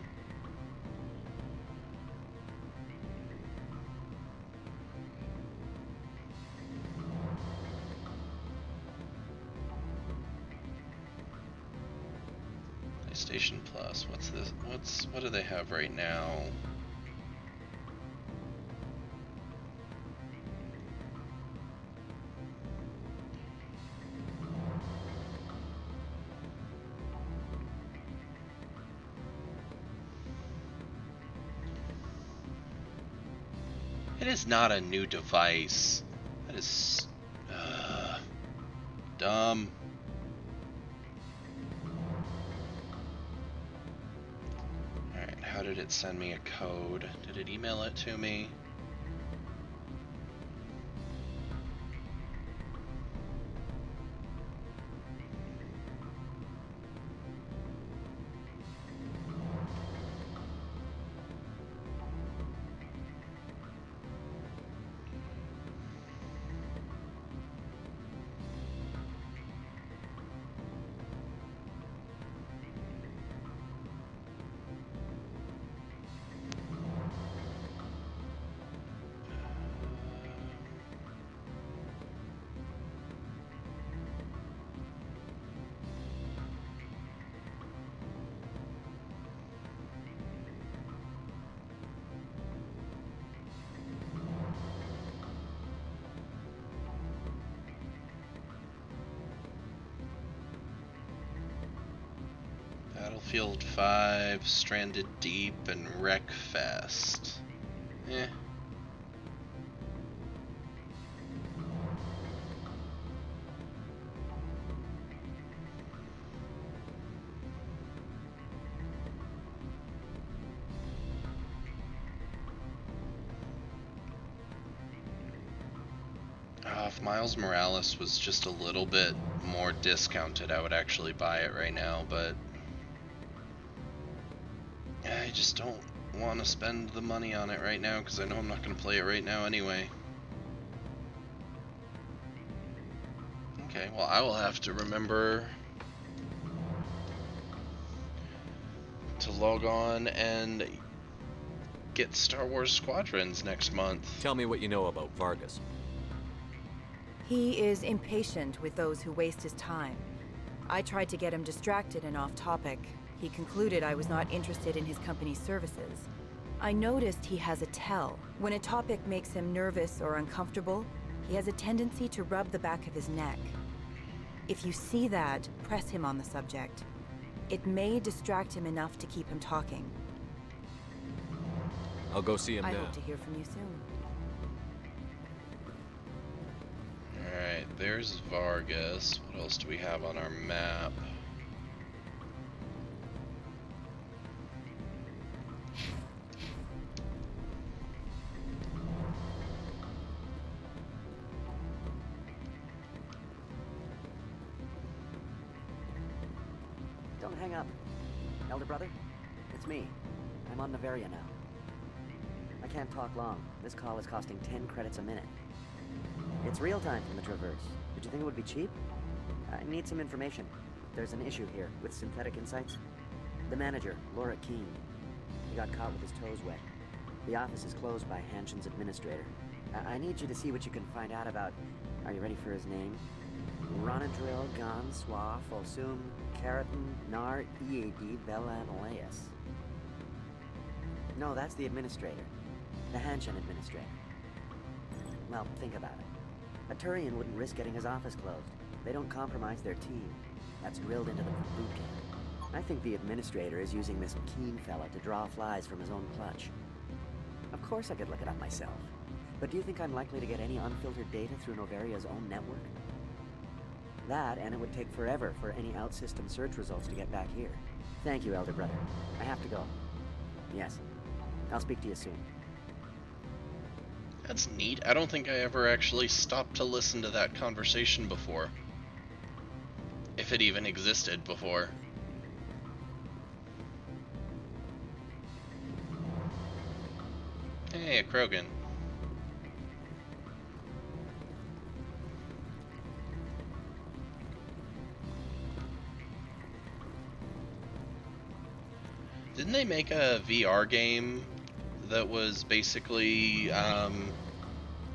A: PlayStation Plus. What's this? What do they have right now? It is not a new device. That is dumb. Alright, how did it send me a code? Did it email it to me? Battlefield 5, Stranded Deep, and Wreckfest. Eh. if Miles Morales was just a little bit more discounted, I would actually buy it right now, but I just don't want to spend the money on it right now because I know I'm not going to play it right now anyway. Okay, well, I will have to remember to log on and get Star Wars Squadrons next month.
S: Tell me what you know about Vargas.
D: He is impatient with those who waste his time. I tried to get him distracted and off topic. He concluded I was not interested in his company's services. I noticed he has a tell. When a topic makes him nervous or uncomfortable, he has a tendency to rub the back of his neck. If you see that, press him on the subject. It may distract him enough to keep him talking.
S: I'll go see him now.
D: I hope to hear from you soon.
A: Alright, there's Vargas. What else do we have on our map?
K: Don't hang up. Elder brother, it's me. I'm on Noveria now. I can't talk long. This call is costing 10 credits a minute. It's real time from the Traverse. Did you think it would be cheap? I need some information. There's an issue here with Synthetic Insights. The manager, Laura Keene. He got caught with his toes wet. The office is closed by Hanshin's administrator. I need you to see what you can find out about... Are you ready for his name? Ronadril Gan Swa Fosum Keratin Nar Ead Belanaleus. No, that's the administrator. The Hanshin administrator. Well, think about it. A Turian wouldn't risk getting his office closed. They don't compromise their team. That's drilled into them from boot camp. I think the administrator is using this Keene fella to draw flies from his own clutch. Of course I could look it up myself. But do you think I'm likely to get any unfiltered data through Noveria's own network? That, and it would take forever for any out-system search results to get back here. Thank you, Elder Brother. I have to go. Yes. I'll speak to you soon.
A: That's neat. I don't think I ever actually stopped to listen to that conversation before. If it even existed before. Hey, a Krogan. Didn't they make a VR game that was basically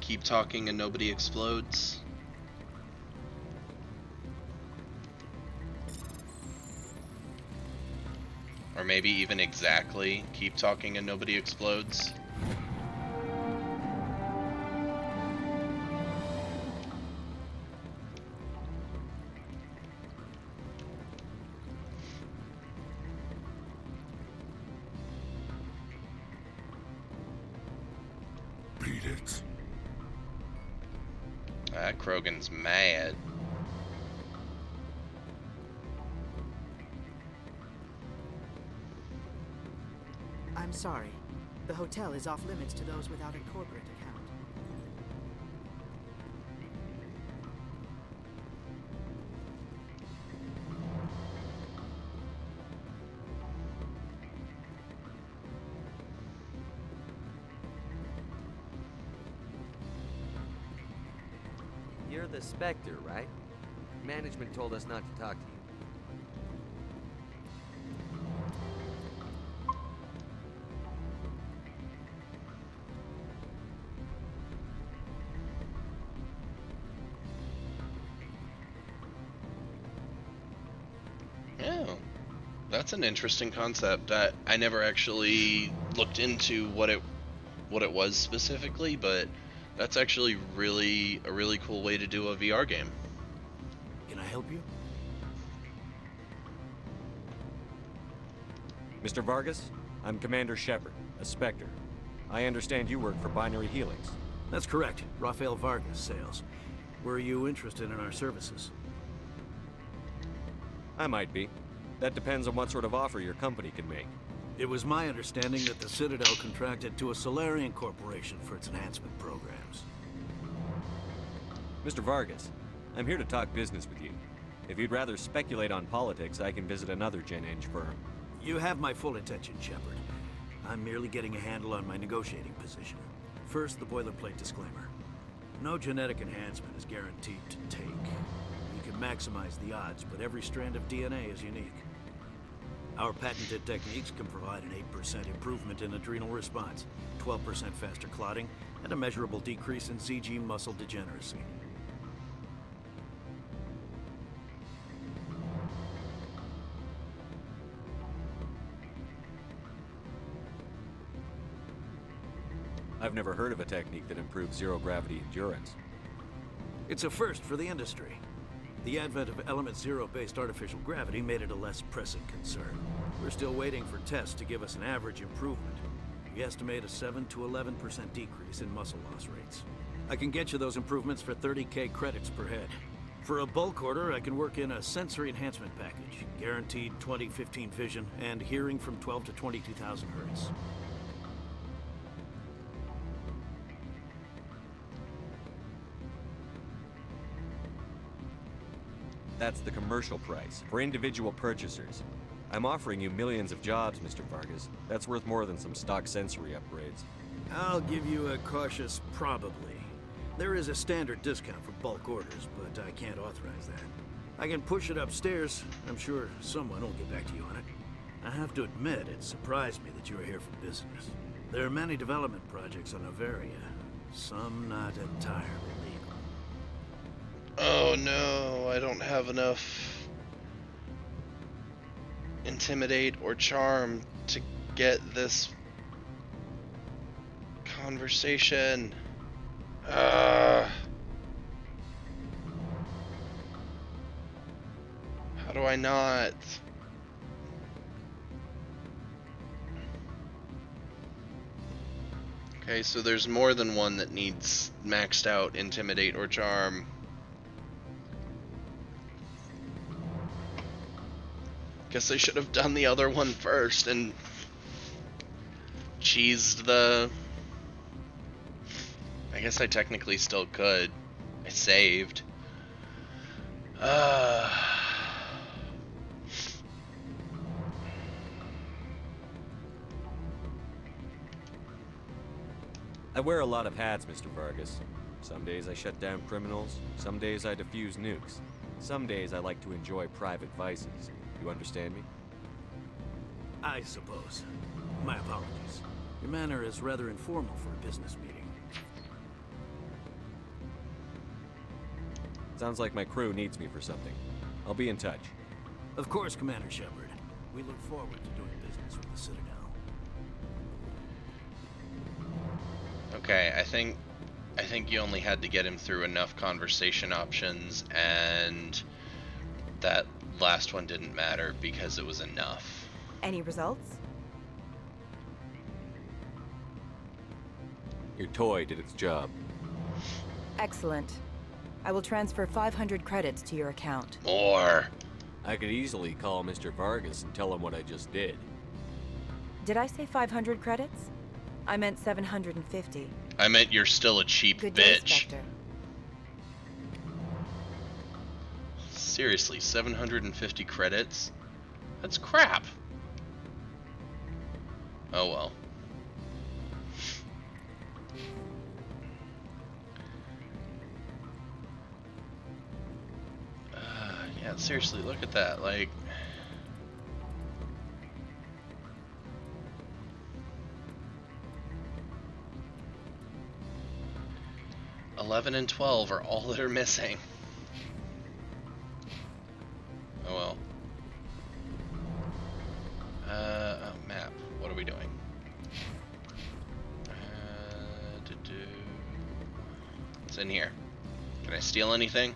A: keep talking and nobody explodes? Or maybe even exactly keep talking and nobody explodes?
V: Beat it.
A: That Krogan's mad.
L: I'm sorry. The hotel is off limits to those without a corporate account.
S: You're the Spectre, right? Management told us not to talk to you.
A: Oh, that's an interesting concept. I never actually looked into what it was specifically, but that's actually a really cool way to do a VR game.
W: Can I help you?
S: Mr. Vargas, I'm Commander Shepard, a Spectre. I understand you work for Binary Helix.
W: That's correct. Rafael Vargas, sales. Were you interested in our services?
S: I might be. That depends on what sort of offer your company can make.
W: It was my understanding that the Citadel contracted to a Solarian corporation for its enhancement programs.
S: Mr. Vargas, I'm here to talk business with you. If you'd rather speculate on politics, I can visit another Gen Eng firm.
W: You have my full attention, Shepard. I'm merely getting a handle on my negotiating position. First, the boilerplate disclaimer. No genetic enhancement is guaranteed to take. You can maximize the odds, but every strand of DNA is unique. Our patented techniques can provide an 8% improvement in adrenal response, 12% faster clotting, and a measurable decrease in ZG muscle degeneracy.
S: I've never heard of a technique that improves zero-gravity endurance.
W: It's a first for the industry. The advent of Element Zero-based artificial gravity made it a less pressing concern. We're still waiting for tests to give us an average improvement. We estimate a 7 to 11% decrease in muscle loss rates. I can get you those improvements for 30K credits per head. For a bulk order, I can work in a sensory enhancement package, guaranteed 20/15 vision, and hearing from 12 to 22,000 hertz.
S: That's the commercial price, for individual purchasers. I'm offering you millions of jobs, Mr. Vargas. That's worth more than some stock sensory upgrades.
W: I'll give you a cautious probably. There is a standard discount for bulk orders, but I can't authorize that. I can push it upstairs. I'm sure someone will get back to you on it. I have to admit, it surprised me that you were here for business. There are many development projects on Noveria, some not entirely legal.
A: Oh no, I don't have enough intimidate or charm to get this conversation. How do I not? Okay, so there's more than one that needs maxed out intimidate or charm. Guess I should have done the other one first and cheesed the... I guess I technically still could. I saved.
S: I wear a lot of hats, Mr. Vargas. Some days I shut down criminals, some days I defuse nukes. Some days I like to enjoy private vices. You understand me?
W: I suppose. My apologies. Your manner is rather informal for a business meeting.
S: Sounds like my crew needs me for something. I'll be in touch.
W: Of course, Commander Shepard. We look forward to doing business with the Citadel.
A: Okay, I think you only had to get him through enough conversation options, and that last one didn't matter because it was enough.
D: Any results?
S: Your toy did its job.
D: Excellent. I will transfer 500 credits to your account.
A: More!
S: I could easily call Mr. Vargas and tell him what I just did.
D: Did I say 500 credits? I meant 750.
A: I meant you're still a cheap
D: Good day,
A: bitch.
D: Spectre.
A: Seriously, 750 credits? That's crap. Oh well. Yeah, seriously, look at that, like... $11 and $12 are all that are missing. Oh well. Oh, map. What are we doing? What's in here? Can I steal anything?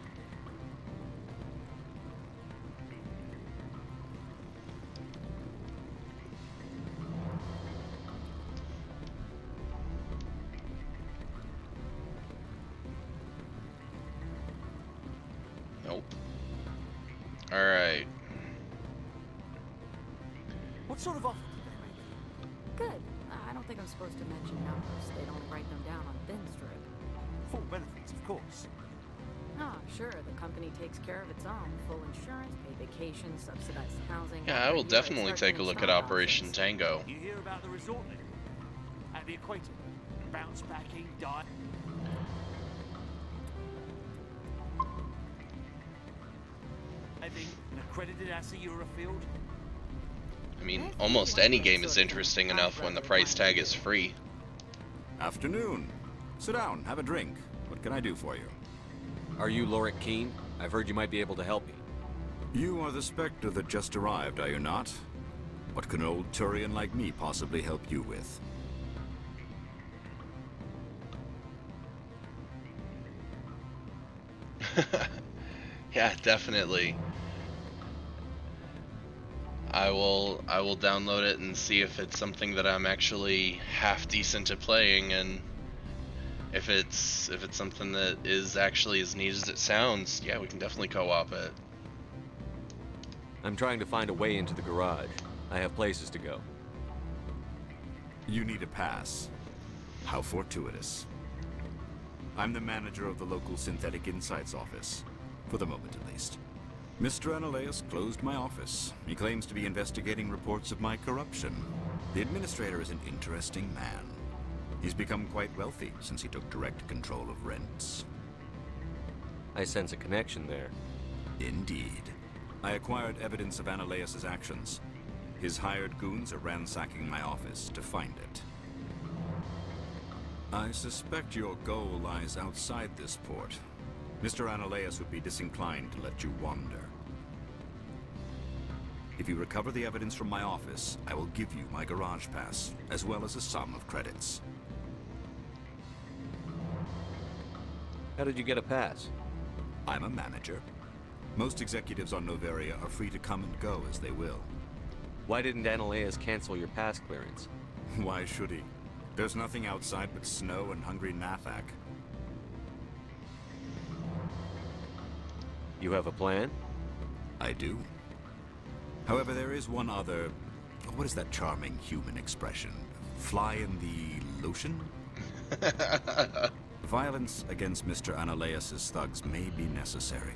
A: Nope. Alright.
L: What sort of offer did they make?
F: Good. I don't think I'm supposed to mention numbers. They'd only write them down on thin strip.
L: Full benefits, of course.
F: Ah, sure, the company takes care of its own. Full insurance, paid vacations, subsidized housing.
A: Yeah, I will definitely take a look at Operation Tango.
G: You hear about the resort living? At the equator? Bounce backing, die. Having an accredited asset Eurofield?
A: I mean, almost any game is interesting enough when the price tag is free.
M: Afternoon. Sit down, have a drink. What can I do for you?
S: Are you Lorik Keene? I've heard you might be able to help me.
M: You are the Spectre that just arrived, are you not? What can an old Turian like me possibly help you with?
A: Yeah, definitely. I will download it and see if it's something that I'm actually half decent at playing, and if it's something that is actually as neat as it sounds, yeah, we can definitely co-op it.
S: I'm trying to find a way into the garage. I have places to go.
M: You need a pass. How fortuitous. I'm the manager of the local Synthetic Insights office. For the moment, at least. Mr. Analeus closed my office. He claims to be investigating reports of my corruption. The administrator is an interesting man. He's become quite wealthy since he took direct control of rents.
S: I sense a connection there.
M: Indeed. I acquired evidence of Analeus' actions. His hired goons are ransacking my office to find it. I suspect your goal lies outside this port. Mr. Analeus would be disinclined to let you wander. If you recover the evidence from my office, I will give you my garage pass, as well as a sum of credits.
S: How did you get a pass?
M: I'm a manager. Most executives on Noveria are free to come and go as they will.
S: Why didn't Analeus cancel your pass clearance?
M: Why should he? There's nothing outside but snow and hungry Nathak.
S: You have a plan?
M: I do. However, there is one other... What is that charming human expression? Fly in the lotion? Violence against Mr. Analeus' thugs may be necessary.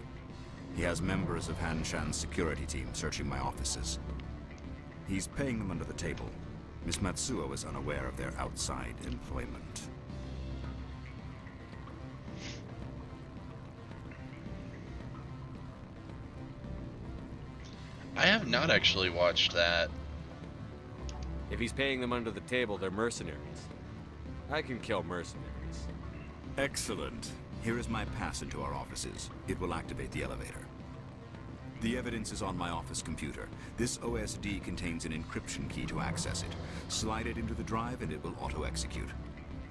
M: He has members of Han Shan's security team searching my offices. He's paying them under the table. Miss Matsuo is unaware of their outside employment.
A: I have not actually watched that.
S: If he's paying them under the table, they're mercenaries. I can kill mercenaries.
M: Excellent. Here is my pass into our offices. It will activate the elevator. The evidence is on my office computer. This OSD contains an encryption key to access it. Slide it into the drive and it will auto-execute.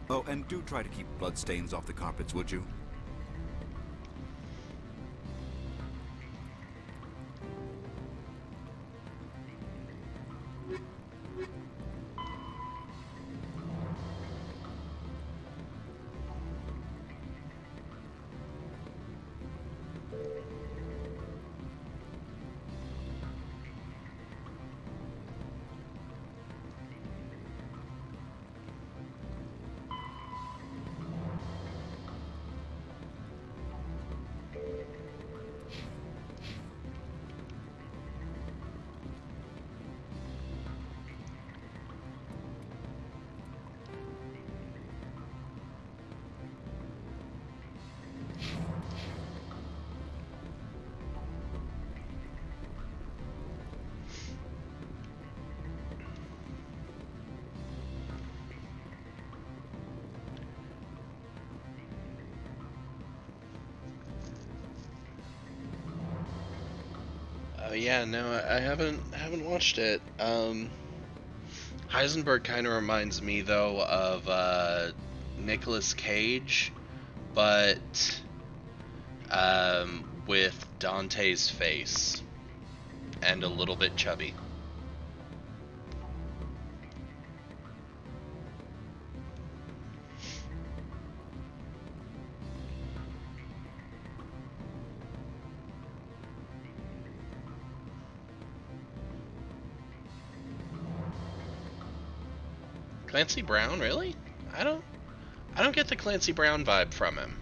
M: Oh, and do try to keep bloodstains off the carpets, would you?
A: Yeah, no, I haven't watched it. Heisenberg kind of reminds me though of Nicolas Cage, but with Dante's face and a little bit chubby. Clancy Brown, really? I don't get the Clancy Brown vibe from him.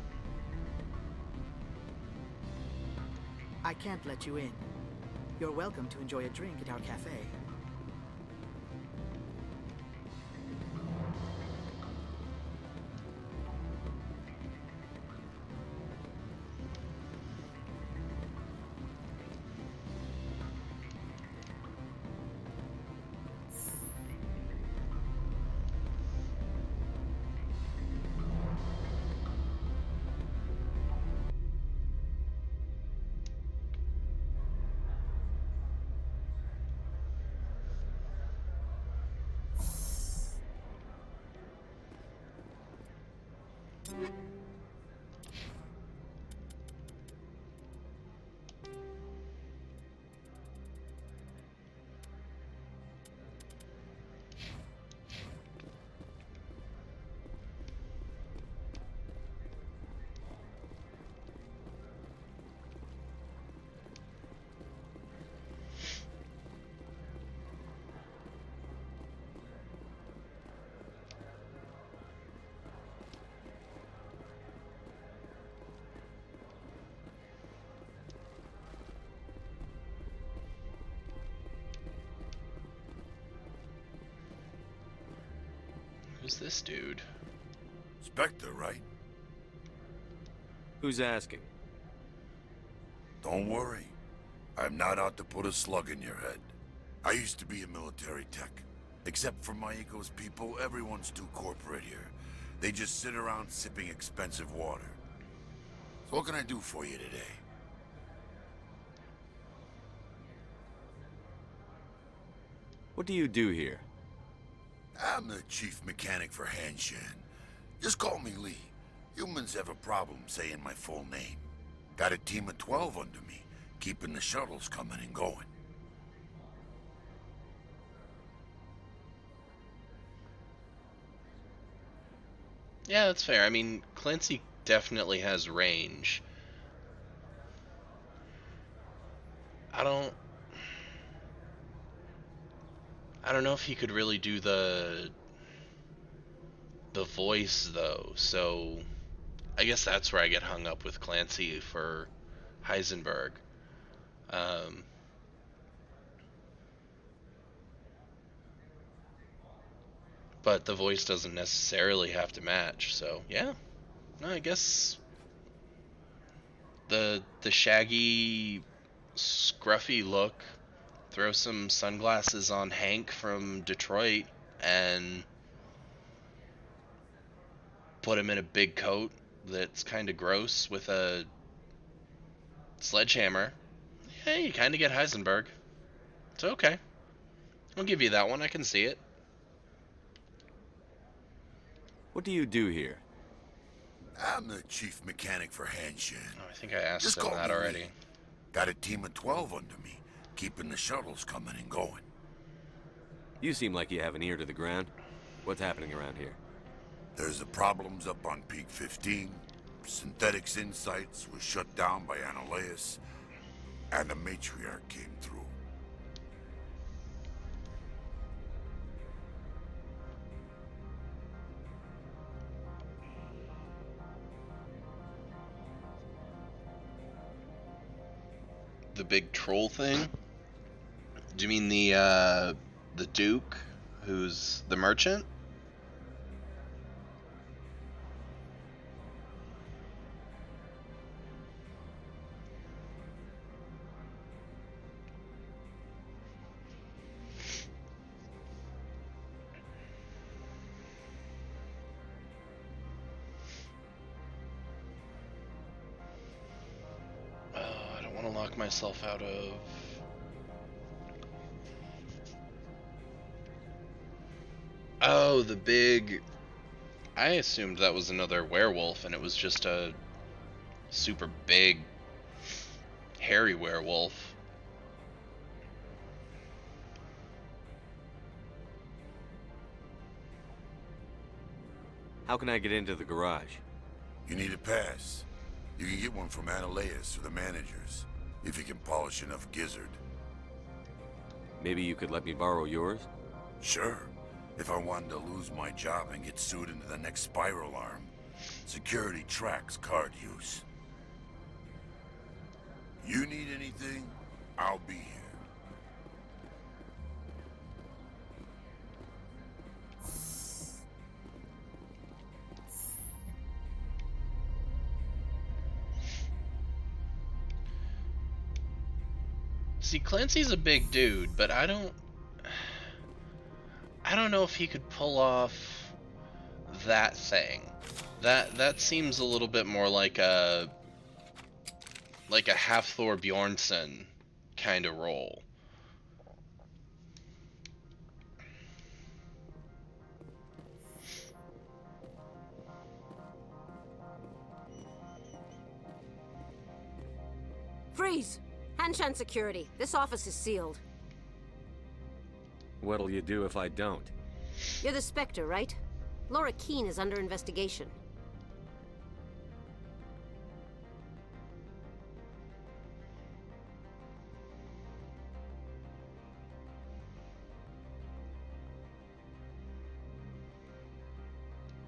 L: I can't let you in. You're welcome to enjoy a drink at our cafe.
A: Who's this dude?
V: Spectre, right?
S: Who's asking?
V: Don't worry. I'm not out to put a slug in your head. I used to be a military tech. Except for my eco's people, everyone's too corporate here. They just sit around sipping expensive water. So what can I do for you today?
S: What do you do here?
V: I'm the chief mechanic for Hanshan. Just call me Lee. Humans have a problem saying my full name. Got a team of 12 under me, keeping the shuttles coming and going.
A: Yeah, that's fair. I mean, Clancy definitely has range. I don't know if he could really do the voice though, so I guess that's where I get hung up with Clancy for Heisenberg. But the voice doesn't necessarily have to match, so yeah. No, I guess the shaggy, scruffy look, throw some sunglasses on Hank from Detroit, and put him in a big coat that's kind of gross with a sledgehammer. Yeah, you kind of get Heisenberg. It's okay. I'll give you that one. I can see it.
S: What do you do here?
V: I'm the chief mechanic for Hanshan.
A: Oh, I think I asked
V: Just
A: him
V: call
A: that
V: me
A: already.
V: Lee. Got a team of 12 under me, keeping the shuttles coming and going.
S: You seem like you have an ear to the ground. What's happening around here?
V: There's the problems up on Peak 15. Synthetics Insights was shut down by Anoleus, and the Matriarch came through.
A: The big troll thing? Do you mean the Duke, who's the merchant? Lock myself out of. Oh, the big. I assumed that was another werewolf, and it was just a super big, hairy werewolf.
S: How can I get into the garage?
V: You need a pass. You can get one from Anoleus or the managers, if you can polish enough gizzard.
S: Maybe you could let me borrow yours?
V: Sure. If I wanted to lose my job and get sued into the next spiral arm. Security tracks card use. You need anything, I'll be here.
A: See, Clancy's a big dude, but I don't know if he could pull off that thing. That seems a little bit more like a half Thor Bjornsson kind of role.
R: Freeze! Hanshan security. This office is sealed.
S: What'll you do if I don't?
R: You're the Spectre, right? Laura Keene is under investigation.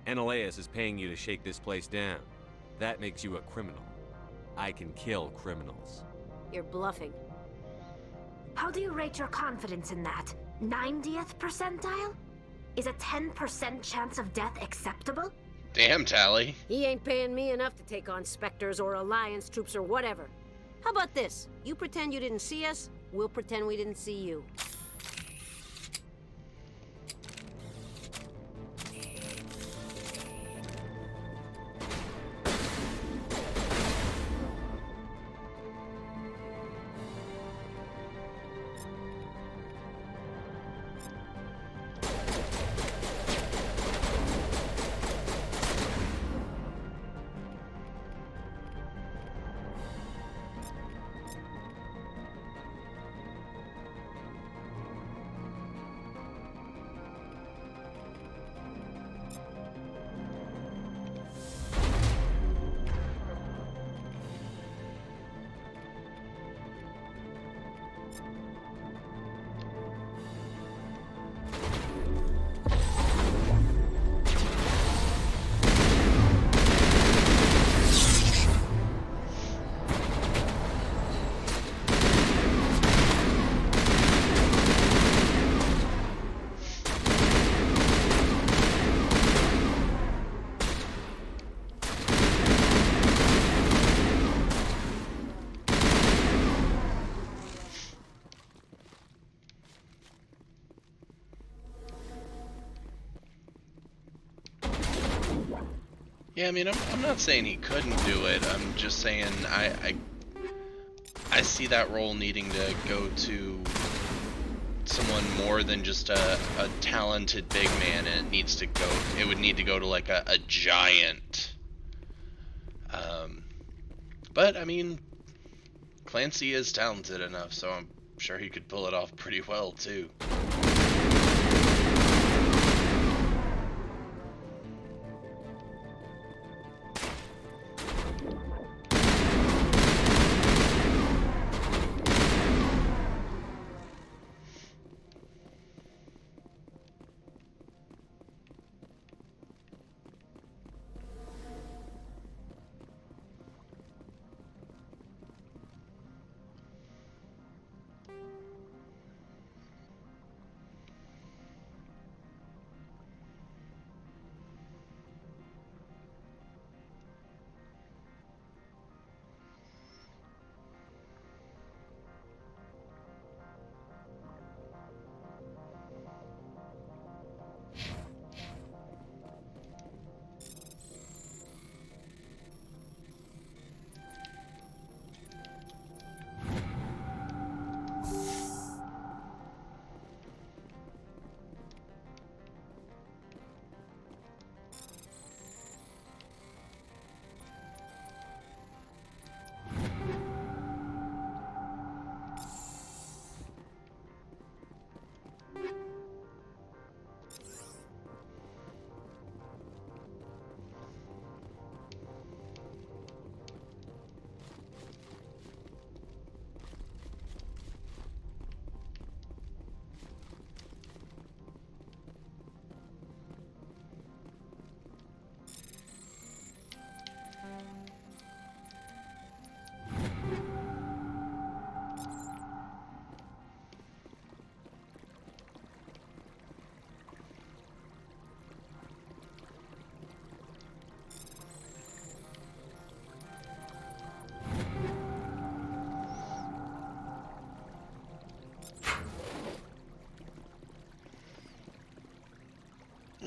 S: Ananias is paying you to shake this place down. That makes you a criminal. I can kill criminals.
R: You're bluffing.
E: How do you rate your confidence in that? 90th percentile? Is a 10% chance of death acceptable?
A: Damn, Tally.
R: He ain't paying me enough to take on Spectres or Alliance troops or whatever. How about this? You pretend you didn't see us, we'll pretend we didn't see you.
A: Yeah, I mean, I'm not saying he couldn't do it. I'm just saying I see that role needing to go to someone more than just a talented big man, and it would need to go to like a giant. But I mean, Clancy is talented enough, so I'm sure he could pull it off pretty well too.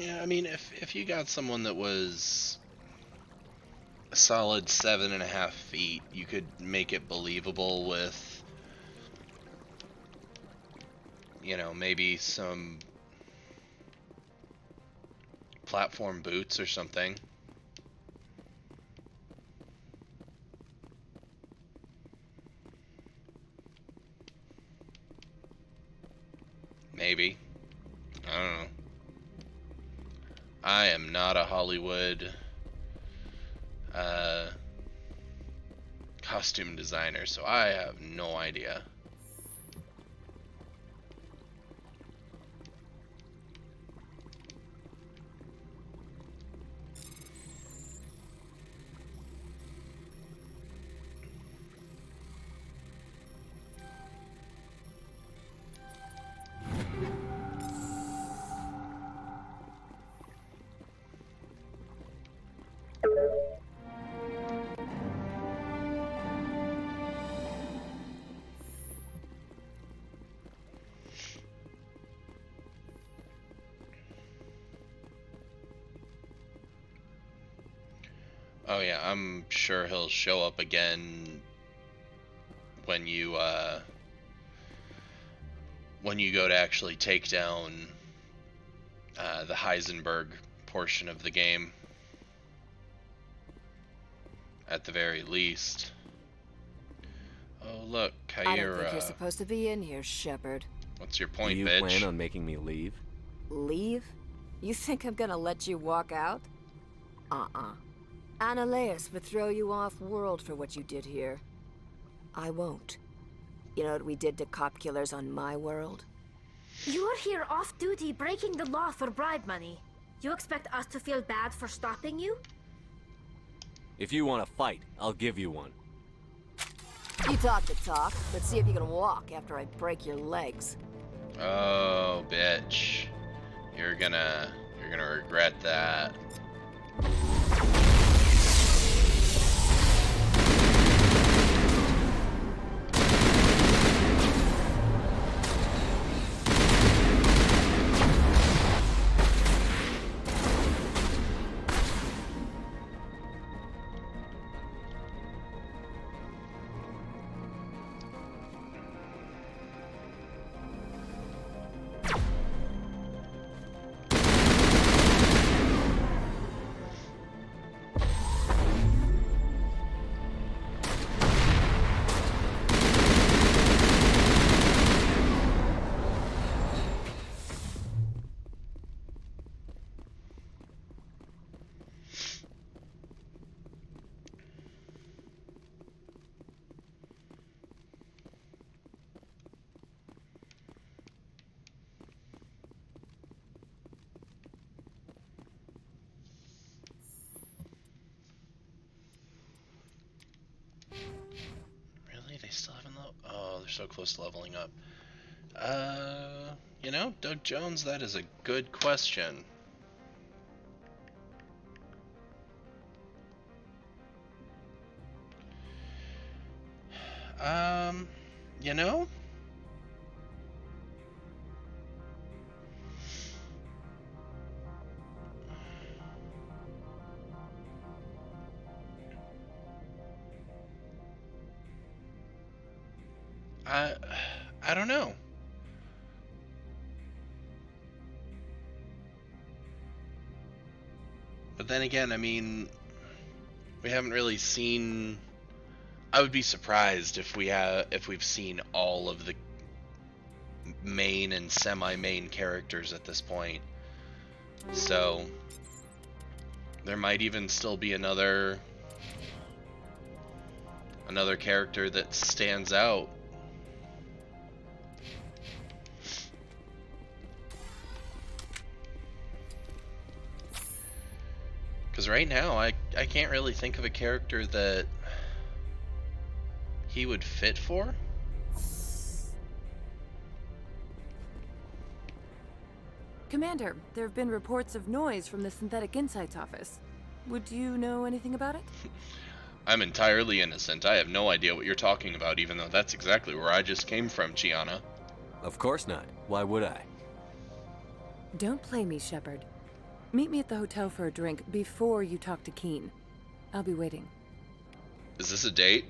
A: Yeah, I mean, if you got someone that was a solid 7.5 feet, you could make it believable with, you know, maybe some platform boots or something. Maybe. I don't know. I am not a Hollywood costume designer, so I have no idea. Oh yeah, I'm sure he'll show up again when you go to actually take down the Heisenberg portion of the game, at the very least. Oh look, Kyra.
J: I don't think you're supposed to be in here, Shepard.
A: What's your point,
S: Do you
A: bitch?
S: plan on making me leave?
J: Leave? You think I'm gonna let you walk out? Annaleus would throw you off-world for what you did here. I won't. You know what we did to cop killers on my world?
E: You're here off-duty breaking the law for bribe money. You expect us to feel bad for stopping you?
S: If you want to fight, I'll give you one.
J: You talk the talk, but see if you can walk after I break your legs.
A: Oh, bitch. You're gonna regret that. They still haven't oh, they're so close to leveling up. You know, Doug Jones, that is a good question. You know? I don't know. But then again, I mean, we haven't really seen. I would be surprised if we've seen all of the main and semi-main characters at this point. So there might even still be another character that stands out. Because right now, I can't really think of a character that he would fit for.
Q: Commander, there have been reports of noise from the Synthetic Insights office. Would you know anything about it?
A: I'm entirely innocent. I have no idea what you're talking about, even though that's exactly where I just came from, Gianna.
S: Of course not. Why would I?
Q: Don't play me, Shepard. Meet me at the hotel for a drink before you talk to Keen. I'll be waiting.
A: Is this a date?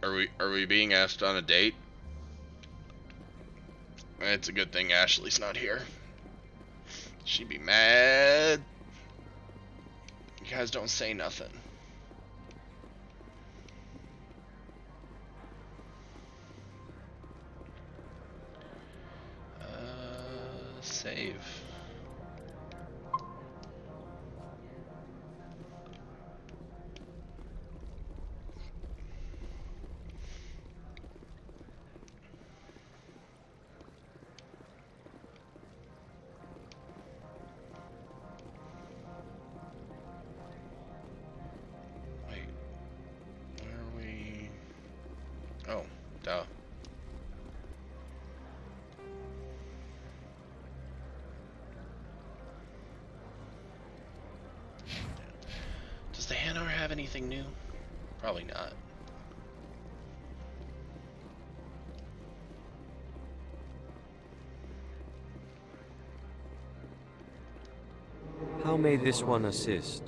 A: Are we being asked on a date? It's a good thing Ashley's not here. She'd be mad. You guys don't say nothing. Save. Wait, where are we? Oh, duh. Does the Hanar have anything new? Probably not.
C: How may this one assist?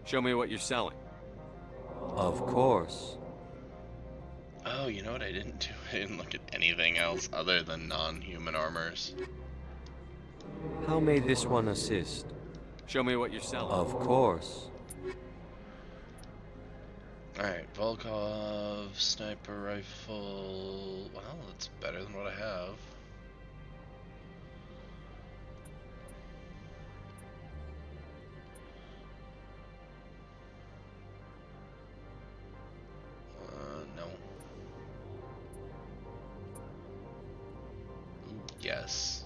S: Show me what you're selling.
C: Of course.
A: Oh, you know what I didn't do? I didn't look at anything else other than non-human armors.
C: How may this one assist?
S: Show me what you're selling.
C: Of course.
A: Alright, Volkov, sniper rifle. Well, that's better than what I have. No. Ooh, yes.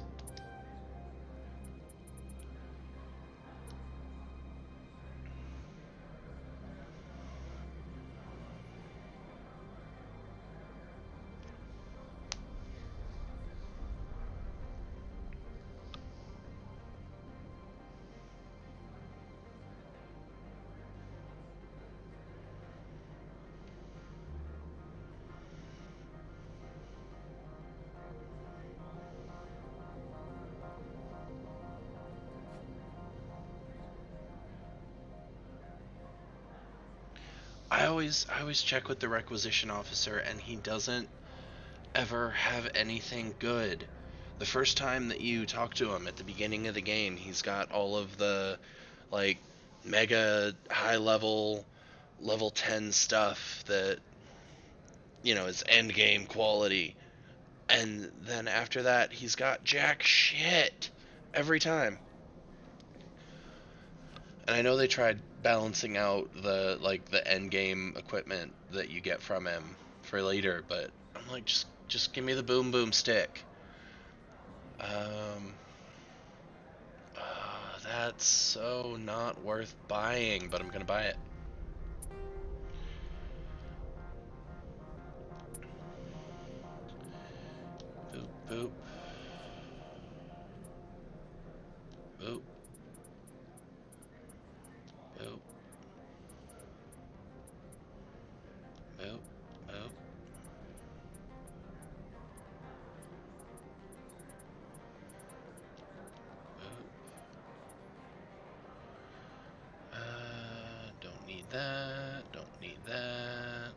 A: I always check with the requisition officer, and he doesn't ever have anything good. The first time that you talk to him at the beginning of the game, he's got all of the like mega high level 10 stuff that, you know, is end game quality. And then after that, he's got jack shit every time. And I know they tried balancing out the end game equipment that you get from him for later, but I'm like, just give me the boom boom stick. That's so not worth buying, but I'm gonna buy it. Boop boop. Boop. Boop. Boop. Boop. Don't need that. Don't need that.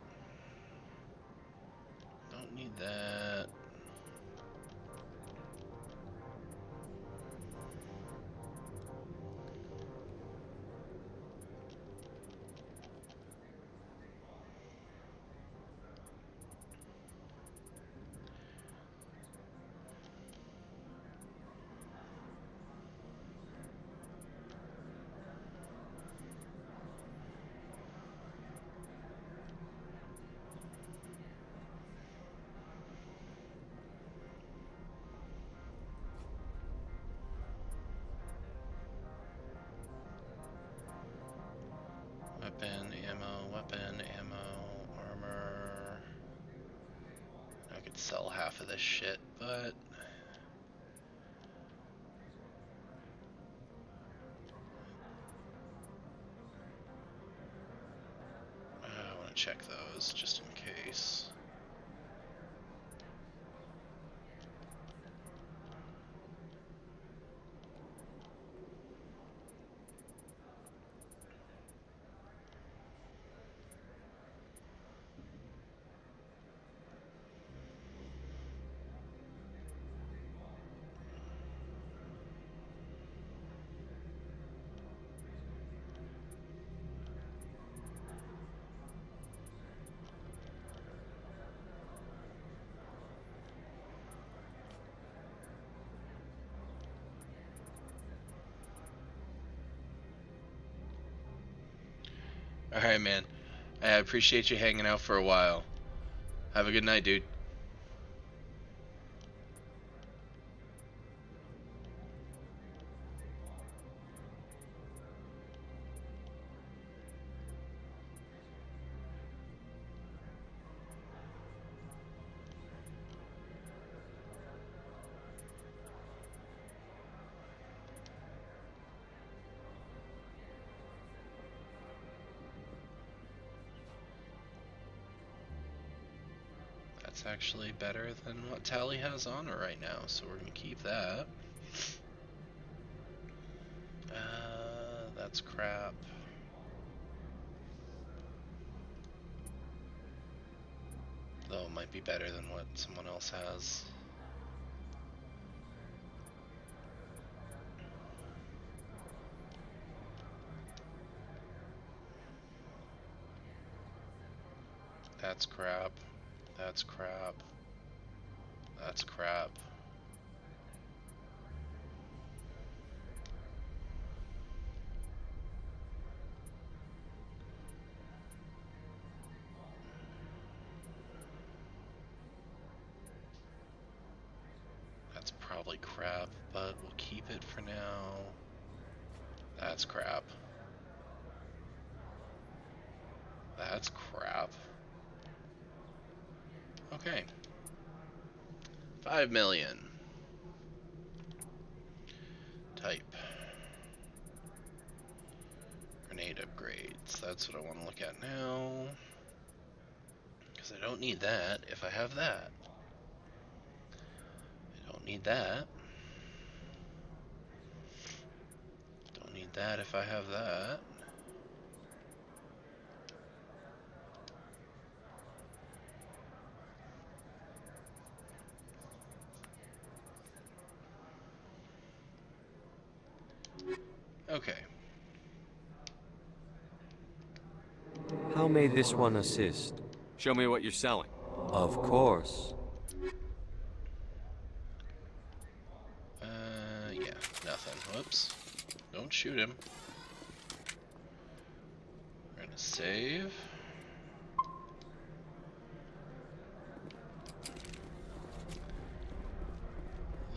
A: Don't need that. Weapon, ammo, armor. I could sell half of this shit, but I want to check those just in case. Alright, man. I appreciate you hanging out for a while. Have a good night, dude. That's actually better than what Tally has on her right now, so we're gonna keep that. That's crap. Though it might be better than what someone else has. That's crap. That's crap. That's crap. That's probably crap, but we'll keep it for now. That's crap. That's crap. Okay. 5 million. Type. Grenade upgrades. That's what I want to look at now. Because I don't need that if I have that. I don't need that. Don't need that if I have that. Okay.
C: How may this one assist?
S: Show me what you're selling.
C: Of course.
A: Yeah, nothing. Whoops. Don't shoot him. We're gonna save.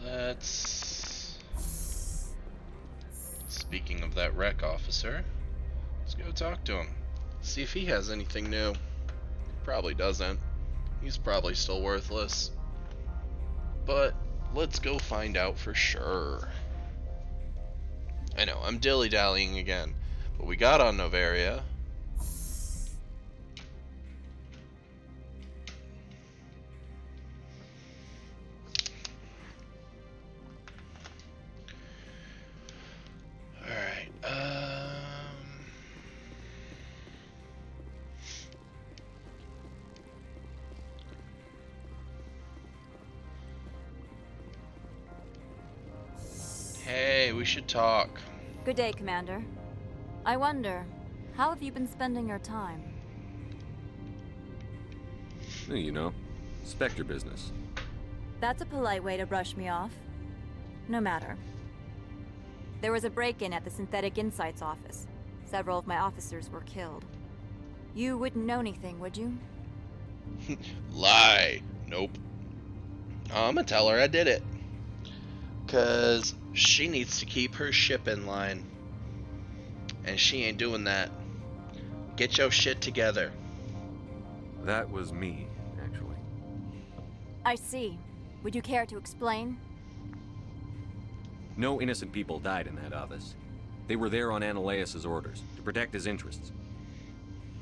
A: Let's... Speaking of that rec officer, let's go talk to him. See if he has anything new. Probably doesn't. He's probably still worthless. But let's go find out for sure. I know, I'm dilly-dallying again. But we got on Noveria. Hey, we should talk.
O: Good day, Commander. I wonder, how have you been spending your time?
S: You know, Spectre business.
O: That's a polite way to brush me off. No matter. There was a break-in at the Synthetic Insights office. Several of my officers were killed. You wouldn't know anything, would you?
A: Lie. Nope. I'm gonna tell her I did it. 'Cause she needs to keep her ship in line. And she ain't doing that. Get your shit together.
S: That was me, actually.
O: I see. Would you care to explain?
S: No innocent people died in that office. They were there on Ananias' orders, to protect his interests.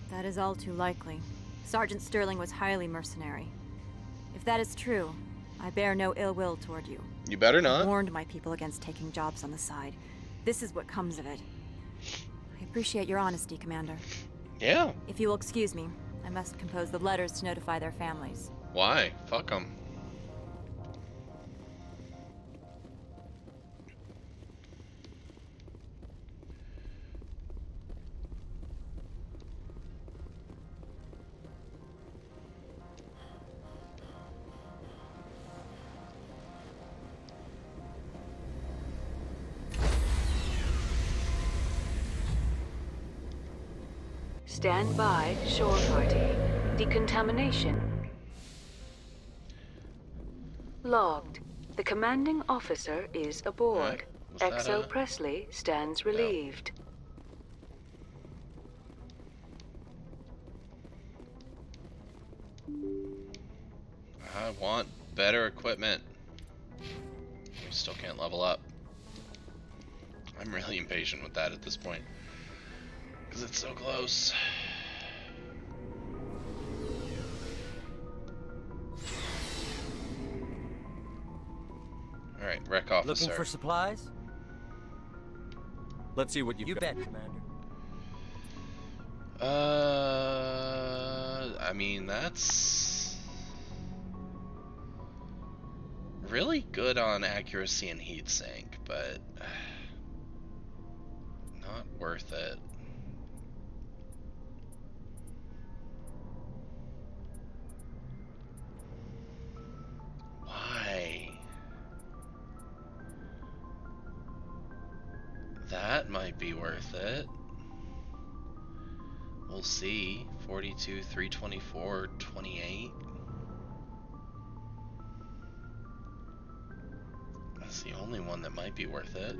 O: That is all too likely. Sergeant Sterling was highly mercenary. If that is true, I bear no ill will toward you.
A: You better not.
O: I warned my people against taking jobs on the side. This is what comes of it. I appreciate your honesty, Commander.
A: Yeah.
O: If you will excuse me, I must compose the letters to notify their families.
A: Why? Fuck them.
I: Stand by, shore party. Decontamination. Logged. The commanding officer is aboard.
A: Was that
I: XO Presley stands relieved.
A: I want better equipment. We still can't level up. I'm really impatient with that at this point. Because it's so close. Alright, wreck officer.
B: Looking for supplies?
S: Let's see what you've got.
B: You bet, Commander.
A: I mean, that's really good on accuracy and heat sink, but not worth it. Why? That might be worth it. We'll see. 42, 324, 28. That's the only one that might be worth it.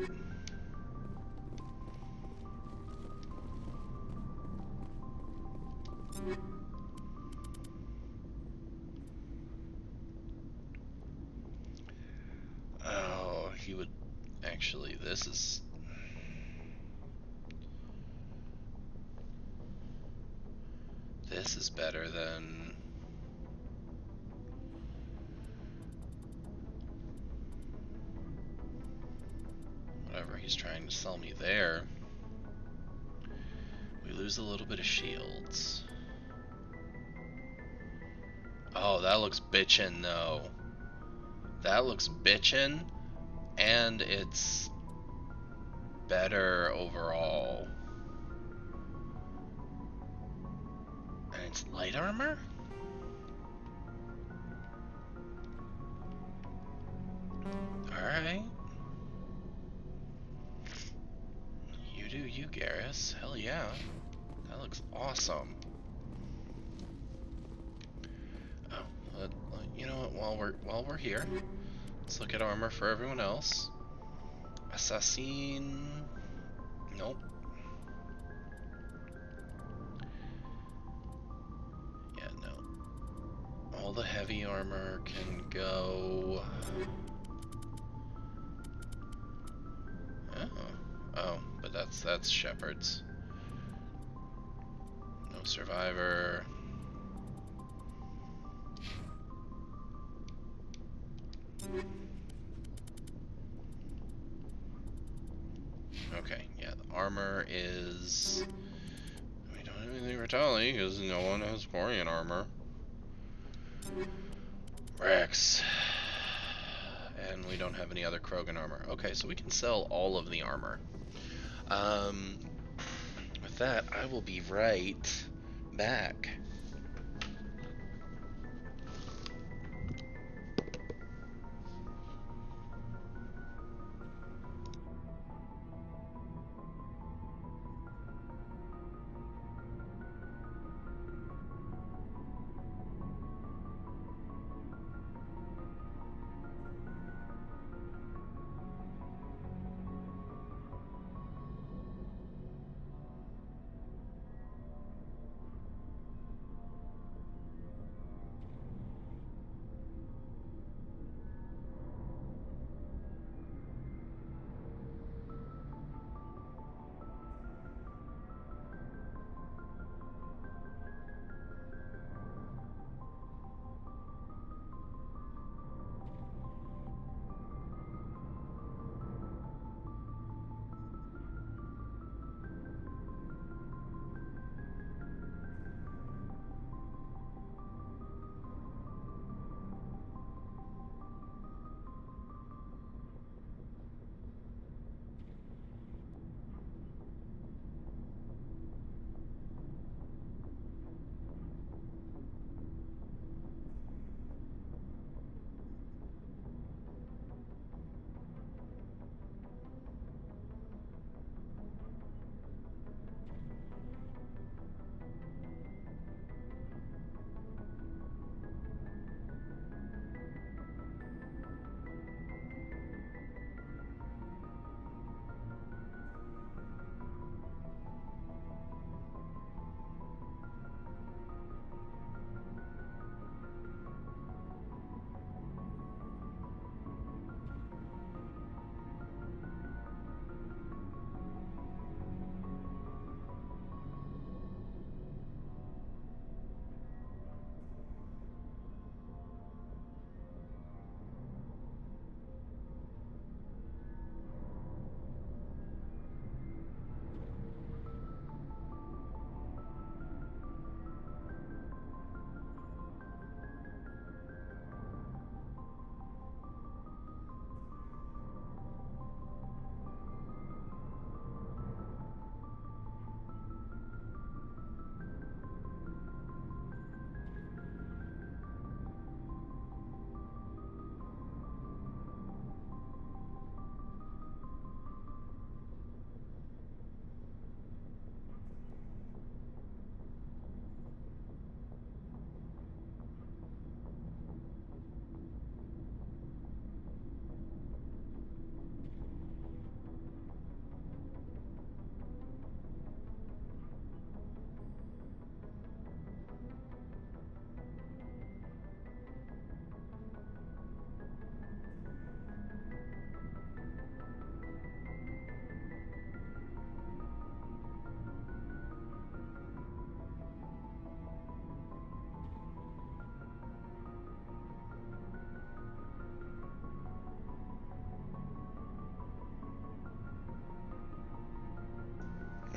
A: Oh, he would actually, this is better than whatever he's trying to sell me there. We lose a little bit of shields. Oh, that looks bitchin' though. That looks bitchin', and it's better overall. And it's light armor? Alright. You do you, Garrus. Hell yeah. That looks awesome. Oh, you know what, while we're here, let's look at armor for everyone else. Assassin. Nope. Yeah, no. All the heavy armor can go. Oh, but that's Shepard's. No survivor. Okay, yeah, the armor is. We don't have anything for Tali because no one has Quarian armor. Rex. And we don't have any other Krogan armor. Okay, so we can sell all of the armor. With that, I will be right back.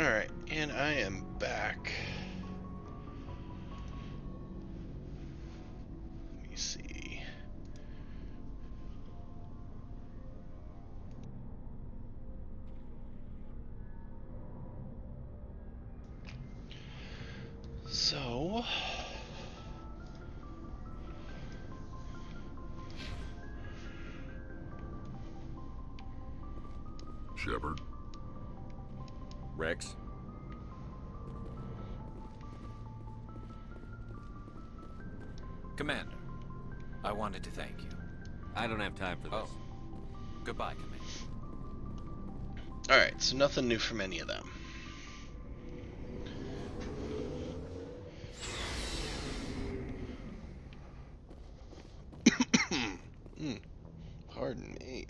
A: Alright, and I am back. Let me see. So...
B: Shepard.
S: Rex?
N: Commander, I wanted to thank you.
S: I don't have time for this.
N: Goodbye, Commander.
A: Alright, so nothing new from any of them. Pardon me.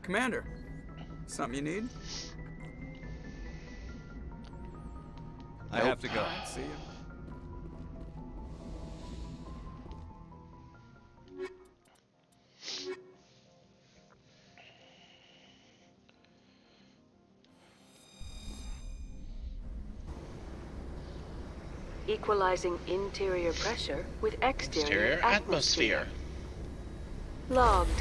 P: Commander, something you need?
S: I have to go.
P: See you.
I: Equalizing interior pressure with exterior
A: atmosphere.
I: Logged.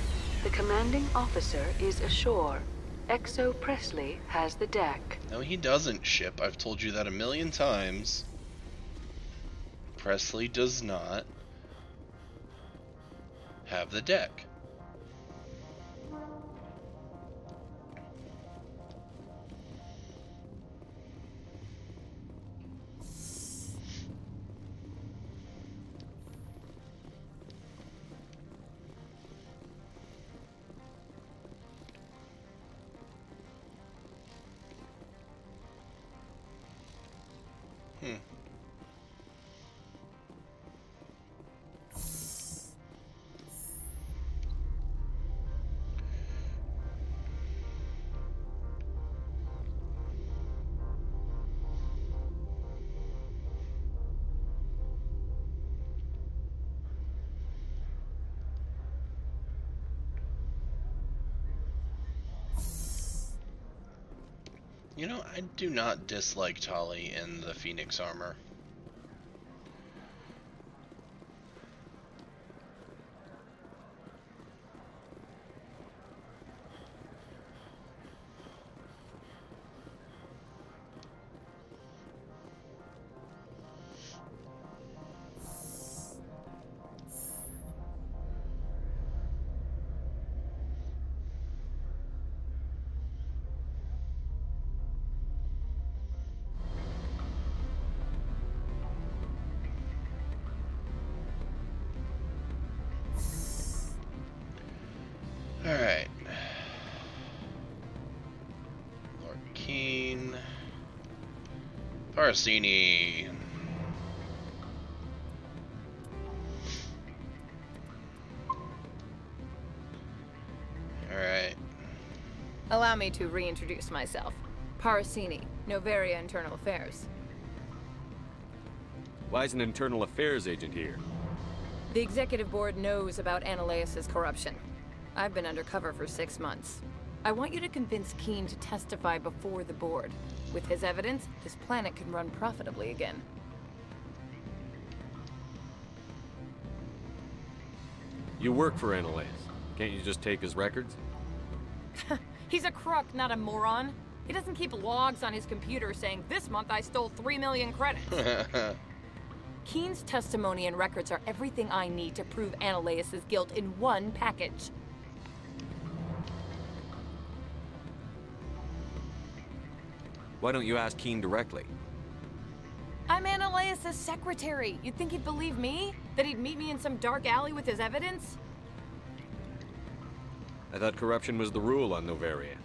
I: The commanding officer is ashore. XO Presley has the deck.
A: No, he doesn't, Ship. I've told you that a million times. Presley does not have the deck. You know, I do not dislike Tali in the Phoenix armor. Alright. Lord Keen. Parsini. Alright.
Q: Allow me to reintroduce myself. Parsini, Noveria Internal Affairs.
S: Why is an internal affairs agent here?
Q: The executive board knows about Ananias's corruption. I've been undercover for 6 months. I want you to convince Keen to testify before the board. With his evidence, this planet can run profitably again.
S: You work for Ananias. Can't you just take his records?
Q: He's a crook, not a moron. He doesn't keep logs on his computer saying, "This month I stole 3 million credits." Keen's testimony and records are everything I need to prove Ananias's guilt in one package.
S: Why don't you ask Keen directly?
Q: I'm Ananias's secretary. You'd think he'd believe me? That he'd meet me in some dark alley with his evidence?
S: I thought corruption was the rule on Noveria.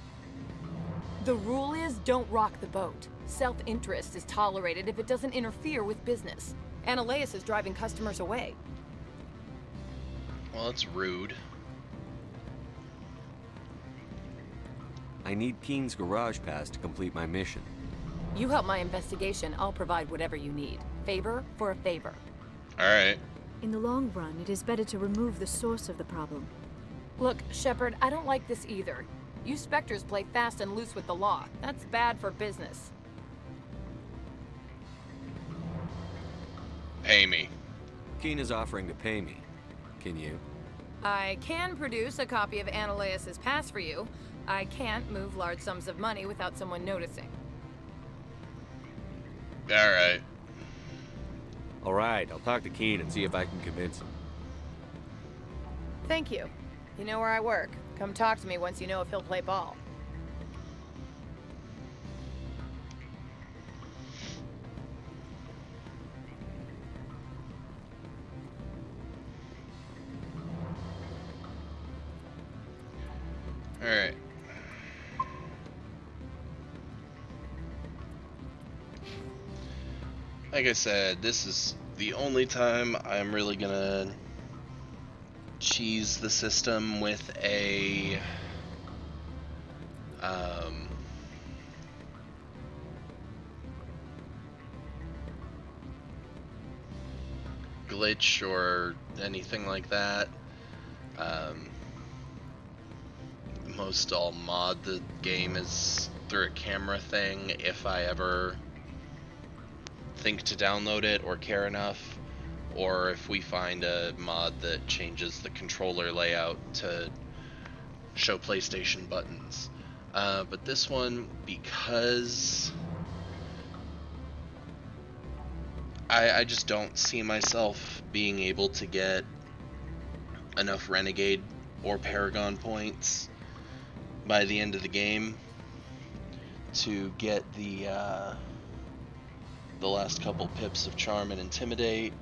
Q: The rule is, don't rock the boat. Self-interest is tolerated if it doesn't interfere with business. Ananias is driving customers away.
A: Well, it's rude.
S: I need Keen's garage pass to complete my mission.
Q: You help my investigation, I'll provide whatever you need. Favor for a favor.
A: Alright.
H: In the long run, it is better to remove the source of the problem.
Q: Look, Shepard, I don't like this either. You Spectres play fast and loose with the law. That's bad for business.
A: Pay me.
S: Keen is offering to pay me. Can you?
Q: I can produce a copy of Ananias's pass for you. I can't move large sums of money without someone noticing.
A: Alright.
S: Alright, I'll talk to Keen and see if I can convince him.
Q: Thank you. You know where I work. Come talk to me once you know if he'll play ball.
A: Alright. Like I said, this is the only time I'm really gonna cheese the system with a glitch or anything like that. Most I'll mod the game is through a camera thing if I ever think to download it or care enough, or if we find a mod that changes the controller layout to show PlayStation buttons. But this one, because I just don't see myself being able to get enough Renegade or Paragon points by the end of the game to get the last couple pips of Charm and Intimidate,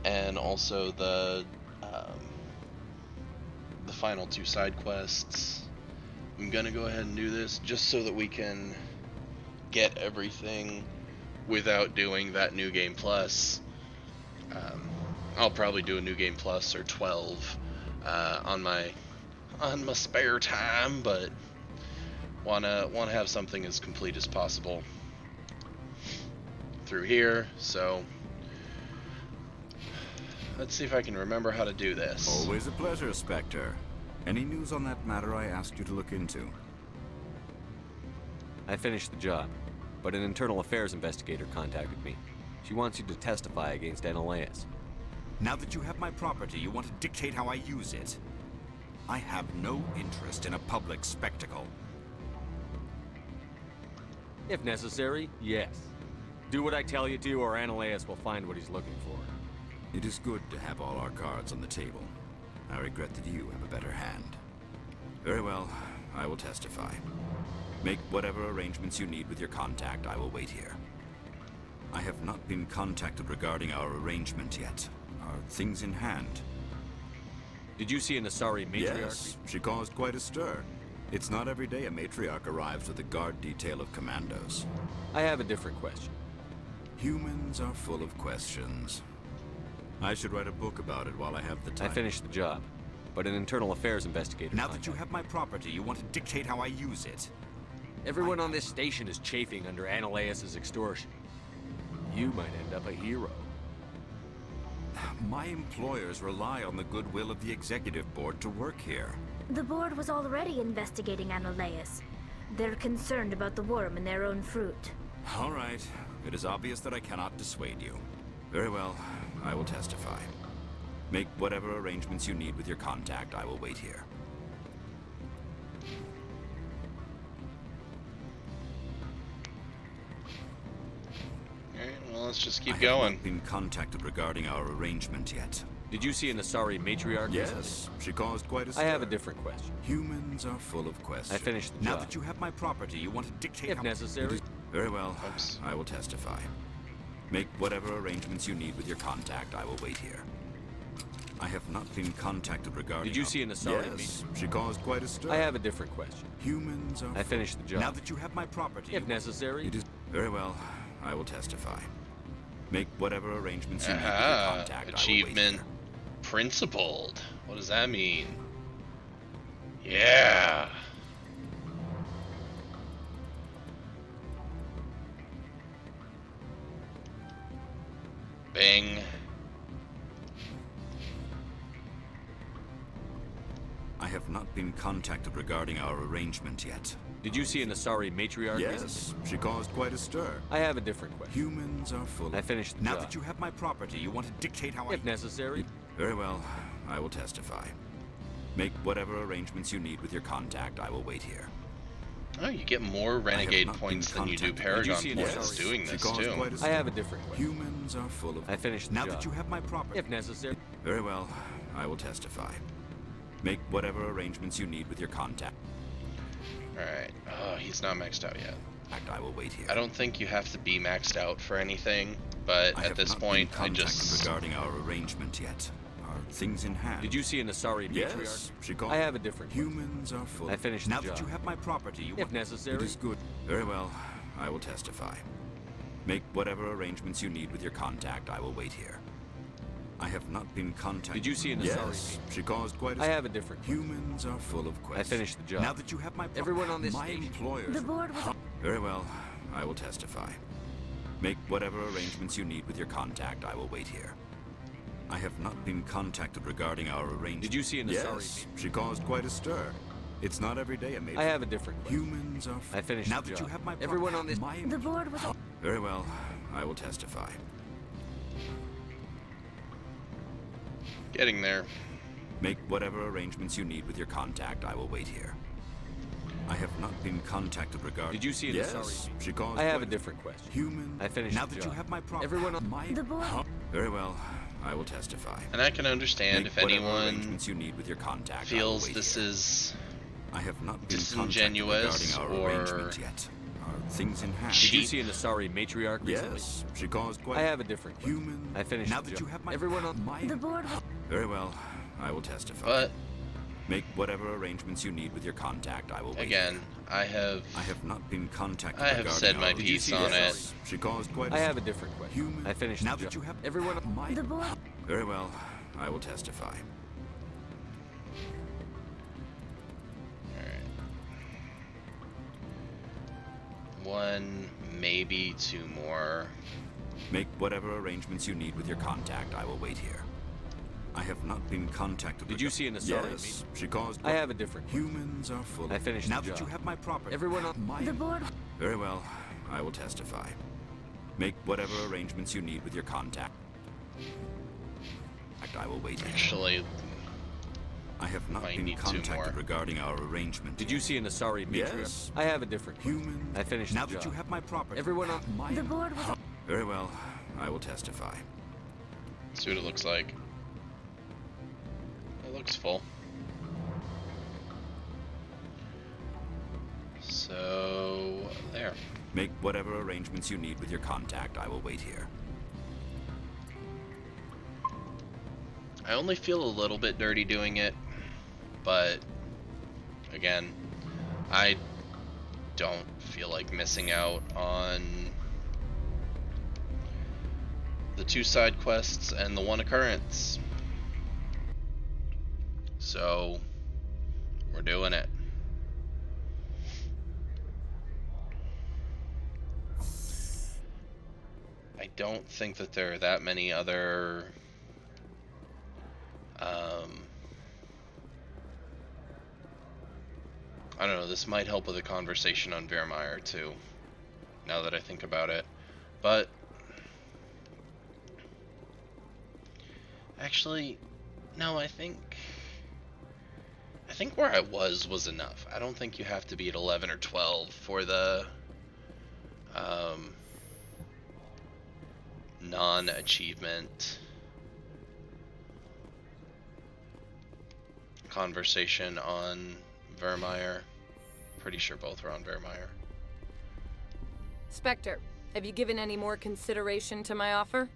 A: and also the final 2 side quests. I'm gonna go ahead and do this just so that we can get everything without doing that New Game Plus. I'll probably do a New Game Plus or 12 on my spare time, but wanna have something as complete as possible through here. So let's see if I can remember how to do this.
M: Always a pleasure, Spectre. Any news on that matter I asked you to look into?
S: I finished the job, but an internal affairs investigator contacted me. She wants you to testify against Ananias.
M: Now that you have my property, you want to dictate how I use it. I have no interest in a public spectacle.
S: If necessary, yes. Do what I tell you to, or Ananias will find what he's looking for.
M: It is good to have all our cards on the table. I regret that you have a better hand. Very well, I will testify. Make whatever arrangements you need with your contact. I will wait here. I have not been contacted regarding our arrangement yet. Are things in hand?
S: Did you see an Asari matriarch?
M: Yes, she caused quite a stir. It's not every day a matriarch arrives with a guard detail of commandos.
S: I have a different question.
M: Humans are full of questions. I should write a book about it while I have the time.
S: I finished the job, but an internal affairs investigator.
M: Now that you have my property, you want to dictate how I use it.
S: Everyone on this station is chafing under Ananias' extortion. You might end up a hero.
M: My employers rely on the goodwill of the executive board to work here.
E: The board was already investigating Ananias. They're concerned about the worm in their own fruit.
M: All right. It is obvious that I cannot dissuade you. Very well, I will testify. Make whatever arrangements you need with your contact. I will wait here.
A: Alright, well, let's just keep
M: I
A: going.
M: have not been contacted regarding our arrangement yet.
S: Did you see an Asari matriarch?
M: Yes, she caused quite a stir.
S: I have a different question.
M: Humans are full of questions.
S: I finished the
M: Now
S: job.
M: that you have my property, you want to dictate
S: If
M: how...
S: necessary.
M: Very well, I will testify. Make whatever arrangements you need with your contact. I will wait here. I have not been contacted regarding...
S: Did you see an Asari
M: Yes, she caused quite a stir.
S: I have a different question.
M: Humans are...
S: I finished the job.
M: Now that you have my property...
S: If necessary.
M: It is... Very well, I will testify. Make whatever arrangements you need with your contact.
A: Achievement principled. What does that mean? Yeah. Bing.
M: I have not been contacted regarding our arrangement yet.
S: Did you see an Asari matriarch
M: Yes,
S: recently?
M: she caused quite a stir.
S: I have a different question.
M: Humans are full
S: I
M: of...
S: finished the
M: Now
S: job.
M: that you have my property, you want to dictate how
S: If necessary.
M: Very well. I will testify. Make whatever arrangements you need with your contact. I will wait here.
A: Oh, you get more renegade points than you do Paragon points doing this, too.
S: I have a different question.
M: Humans are full of...
S: I finished the
M: Now
S: job.
M: that you have my property...
S: If necessary.
M: Very well. I will testify. Make whatever arrangements you need with your contact.
A: Alright. Oh, he's not maxed out yet.
M: I will wait here.
A: I don't think you have to be maxed out for anything, but at this point, I just...
M: regarding our arrangement yet. Are things in hand?
S: Did you see an Asari matriarch?
M: Yes, she called...
S: I have a different
M: Humans are full...
S: I finished
M: Now
S: the
M: that
S: job.
M: you have my property, you
S: If necessary.
M: It is good. Very well. I will testify. Make whatever arrangements you need with your contact. I will wait here. I have not been contacted.
S: Did you see an Asari?
M: Yes, she caused quite a...
S: I have a different
M: Humans are full of questions.
S: I finished the job.
M: Now that you have my...
S: Everyone on this
M: my
S: station.
M: employers...
E: The board was...
M: Very well. I will testify. Make whatever arrangements you need with your contact. I will wait here. I have not been contacted regarding our arrangement.
S: Did you see an Asari?
M: Yes, she caused quite a stir. It's not every day a major...
S: I have a different question.
M: Humans are...
S: I finished
M: now
S: the
M: that
S: job.
M: you have my...
S: Everyone on this...
M: my...
E: The board was...
M: Very well. I will testify.
A: Getting there.
M: Make whatever arrangements you need with your contact. I will wait here. I have not been contacted regarding...
S: Did you see an
M: Yes,
S: Asari?
M: she caused...
S: I have a
M: quite
S: different question.
M: Human...
S: I finished
M: Now
S: the
M: that
S: job.
M: you have my property...
S: Everyone on...
M: my...
E: The board...
M: Very well. I will testify.
A: And I can understand
M: Make
A: if
M: whatever
A: anyone
M: arrangements you need with your contact. I will
A: feels
M: wait
A: this
M: here.
A: is
M: I have not been
A: disingenuous
M: contacted regarding our
A: or
M: arrangement yet. Are things in hand?
S: Did you see an Asari matriarch recently?
M: Yes, she caused quite...
S: I have a different question.
M: Human...
S: I finished
M: Now
S: the
M: that
S: job.
M: you have my...
S: Everyone on...
M: my...
E: The board was...
M: Very well. I will testify.
A: But
M: Make whatever arrangements you need with your contact. I will wait
A: again,
M: here.
A: I have
M: not been contacted
A: I have
M: regarding
A: said my
M: our-
A: piece
M: Did you
A: on
M: see
A: it.
M: this? She caused quite
S: I
M: a...
S: have a different question.
M: Human...
S: I finished
M: Now
S: the
M: that
S: job.
M: you have...
S: Everyone on...
M: my...
E: The board...
M: Very well. I will testify.
A: Alright. One, maybe two more.
M: Make whatever arrangements you need with your contact. I will wait here. I have not been contacted.
S: Did you see an Asari?
M: Yes, she caused...
S: I have a different question.
M: Humans are full...
S: I finished
M: Now
S: the
M: that
S: job.
M: you have my property...
S: Everyone on...
M: my...
E: The board...
M: Very well. I will testify. Make whatever arrangements you need with your contact. I will wait here.
A: Actually,
M: I have not
A: might
M: been
A: need two
M: contacted
A: more.
M: regarding our arrangement.
S: Did you see an Asari matriarch?
M: Yes.
S: I have a different question.
M: Human...
S: I finished
M: Now
S: the
M: that
S: job.
M: you have my property...
S: Everyone on...
M: my...
E: The board was...
M: Very well. I will testify.
A: see what it looks like. It looks full. So, there.
M: Make whatever arrangements you need with your contact. I will wait here.
A: I only feel a little bit dirty doing it, but again, I don't feel like missing out on the 2 side quests and the 1 occurrence. So, we're doing it. I don't think that there are that many other I don't know, this might help with a conversation on Vermeer too, now that I think about it. But actually, no, I think where I was enough. I don't think you have to be at 11 or 12 for the non-achievement conversation on Vermeer. Pretty sure both are on Vermeer.
Q: Spectre, have you given any more consideration to my offer?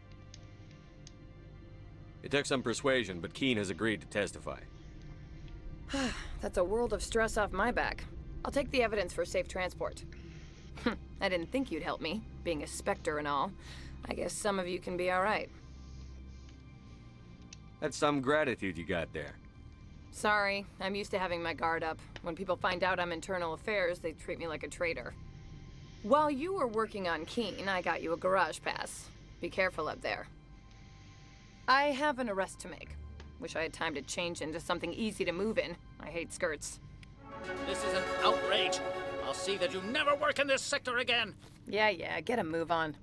S: It took some persuasion, but Keen has agreed to testify.
Q: That's a world of stress off my back. I'll take the evidence for safe transport. I didn't think you'd help me, being a Spectre and all. I guess some of you can be alright.
S: That's some gratitude you got there.
Q: Sorry, I'm used to having my guard up. When people find out I'm internal affairs, they treat me like a traitor. While you were working on Keen, I got you a garage pass. Be careful up there. I have an arrest to make. Wish I had time to change into something easy to move in. I hate skirts.
G: This is an outrage. I'll see that you never work in this sector again.
Q: Yeah, get a move on.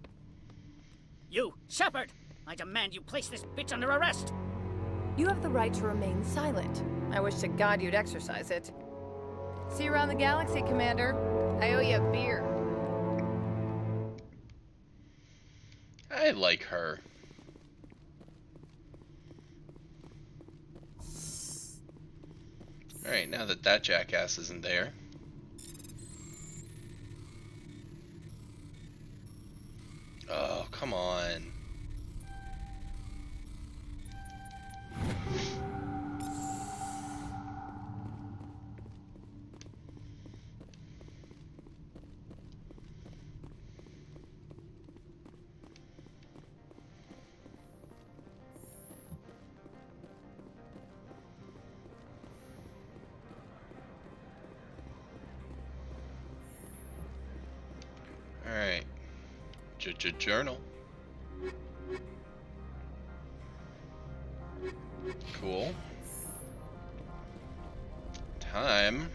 G: You, Shepard! I demand you place this bitch under arrest!
Q: You have the right to remain silent. I wish to God you'd exercise it. See you around the galaxy, Commander. I owe you a beer.
A: I like her. Alright, now that that jackass isn't there. Oh, come on. Alright. Journal. Cool. Time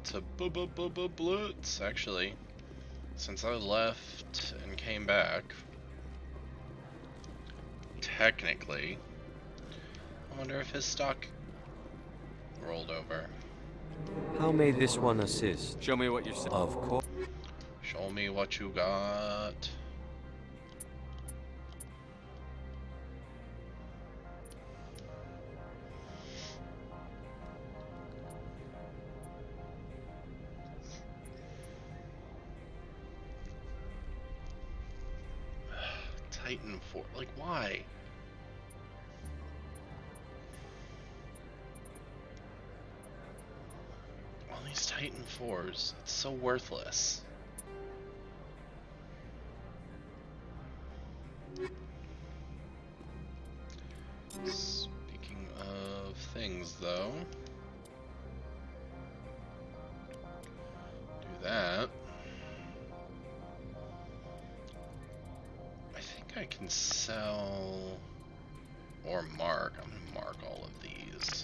A: to blitz, actually. Since I left and came back, technically, I wonder if his stock rolled over.
C: How may this one assist?
S: Show me what you're saying.
C: Of course.
A: Show me what you got. Titan 4, like why? All these Titan 4s, it's so worthless. Speaking of things though, do that. I think I can sell or mark. I'm gonna mark all of these.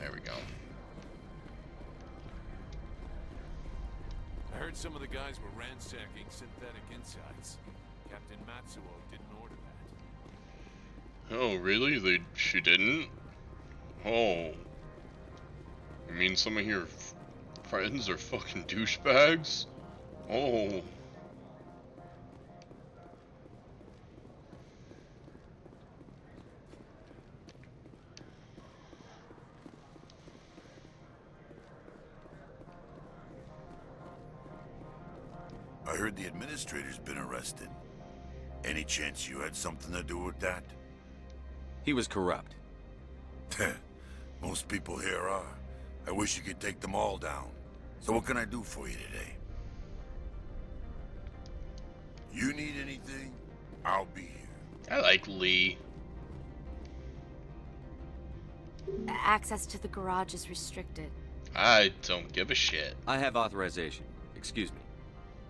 A: There we go.
B: I heard some of the guys were ransacking synthetic insides. Captain Matsuo didn't order that.
A: Oh, really? She didn't? Oh. You mean some of your friends are fucking douchebags? Oh.
V: I heard the administrator's been arrested. Any chance you had something to do with that?
S: He was corrupt.
V: Most people here are. I wish you could take them all down. So what can I do for you today? You need anything? I'll be here.
A: I like Lee.
O: Access to the garage is restricted.
A: I don't give a shit.
S: I have authorization. Excuse me.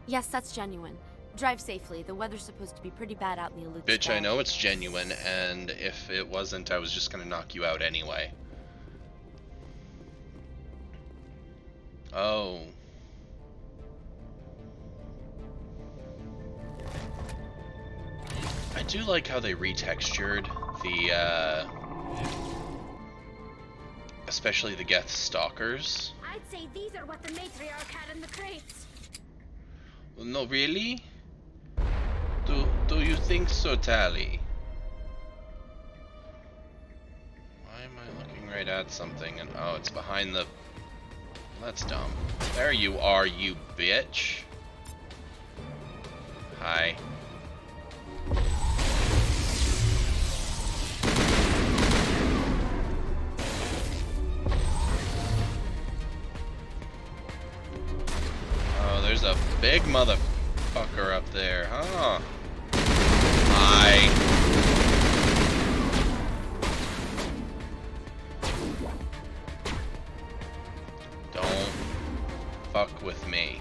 T: Yes, that's genuine. Drive safely. The weather's supposed to be pretty bad out in the Alux.
A: Bitch, I know it's genuine, and if it wasn't, I was just gonna knock you out anyway. Oh. I do like how they retextured the, especially the Geth Stalkers.
E: I'd say these are what the matriarch had in the crates.
A: No, really? Do you think so, Tally? Why am I looking right at something and oh, it's behind the... That's dumb. There you are, you bitch. Hi. Oh, there's a big motherfucker up there, huh? Hi. Don't fuck with me.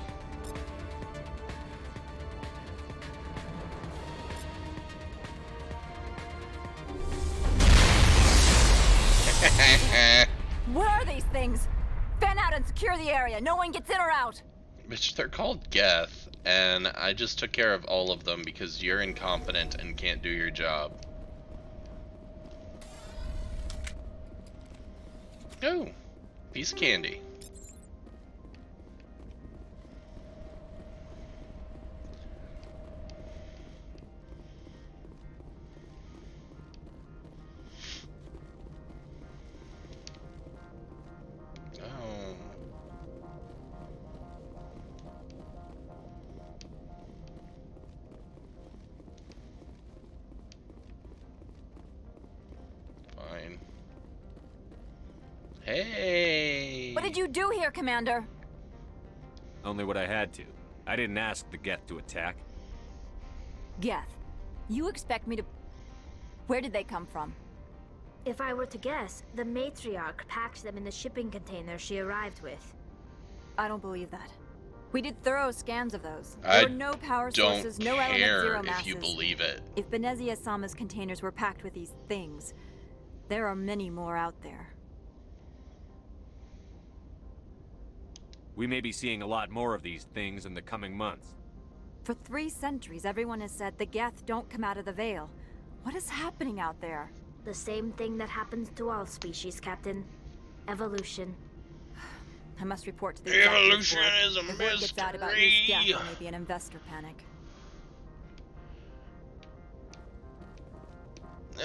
O: What are these things? Fan out and secure the area. No one gets in or out.
A: Bitch, they're called Geth, and I just took care of all of them because you're incompetent and can't do your job. Oh, piece of candy. Hey!
O: What did you do here, Commander?
S: Only what I had to. I didn't ask the Geth to attack.
O: Geth, you expect me to... Where did they come from?
E: If I were to guess, the matriarch packed them in the shipping container she arrived with.
O: I don't believe that. We did thorough scans of those. There were no power sources, no element zero masses.
A: If you believe it.
O: If Benezia-sama's containers were packed with these things, there are many more out there.
S: We may be seeing a lot more of these things in the coming months.
O: For 3 centuries, everyone has said the Geth don't come out of the Veil. What is happening out there?
E: The same thing that happens to all species, Captain. Evolution.
O: I must report to the
A: evolution is a
O: mystery. If word gets out about loose Geth, there may be an investor panic.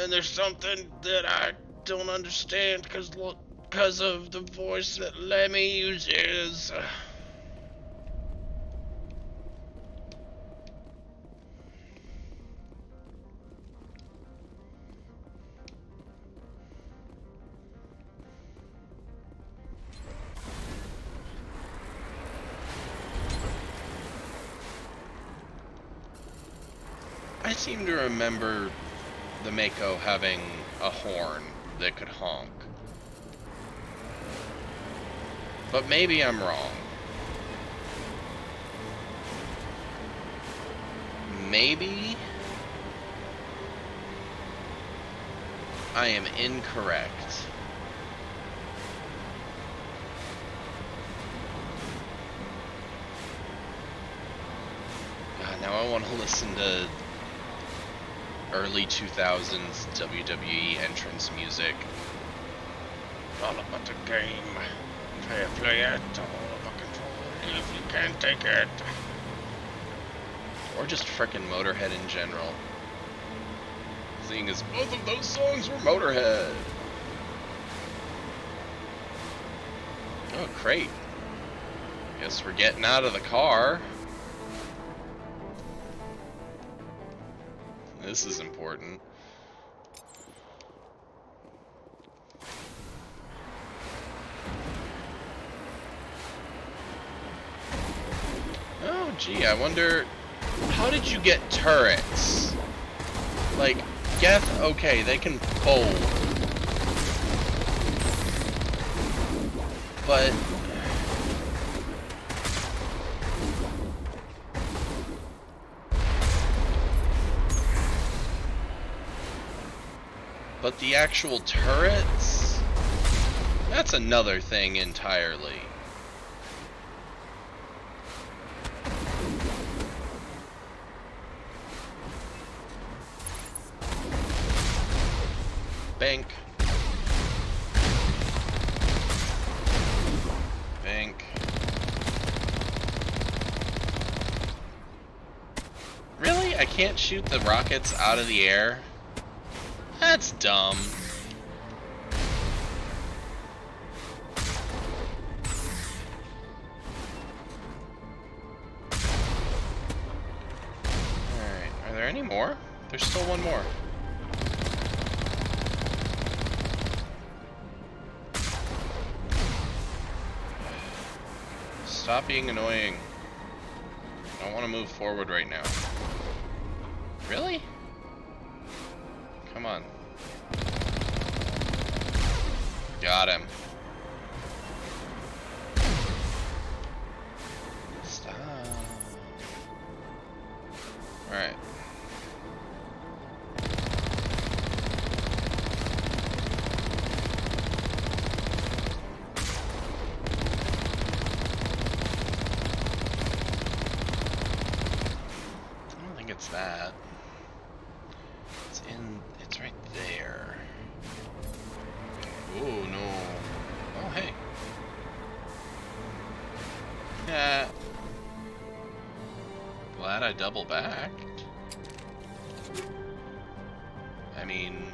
A: And there's something that I don't understand because of the voice that Lemmy uses. I seem to remember the Mako having a horn that could honk. But maybe I'm wrong. Maybe I am incorrect. God, now I want to listen to early 2000s WWE entrance music. All about the game. Play it. All about control. If you can't take it. Or just frickin' Motorhead in general. Seeing as both of those songs were Motorhead. Oh, great. Guess we're getting out of the car. This is important. Oh, gee, I wonder, how did you get turrets? Like, Geth, okay, they can fold. But... But the actual turrets? That's another thing entirely. Bank. Bank. Really? I can't shoot the rockets out of the air? That's dumb. Alright, are there any more? There's still one more. Stop being annoying. I don't want to move forward right now. Really? Come on. Got him. Alright. I don't think it's that. It's right there. Oh no. Oh hey. Yeah. Glad I double back. I mean,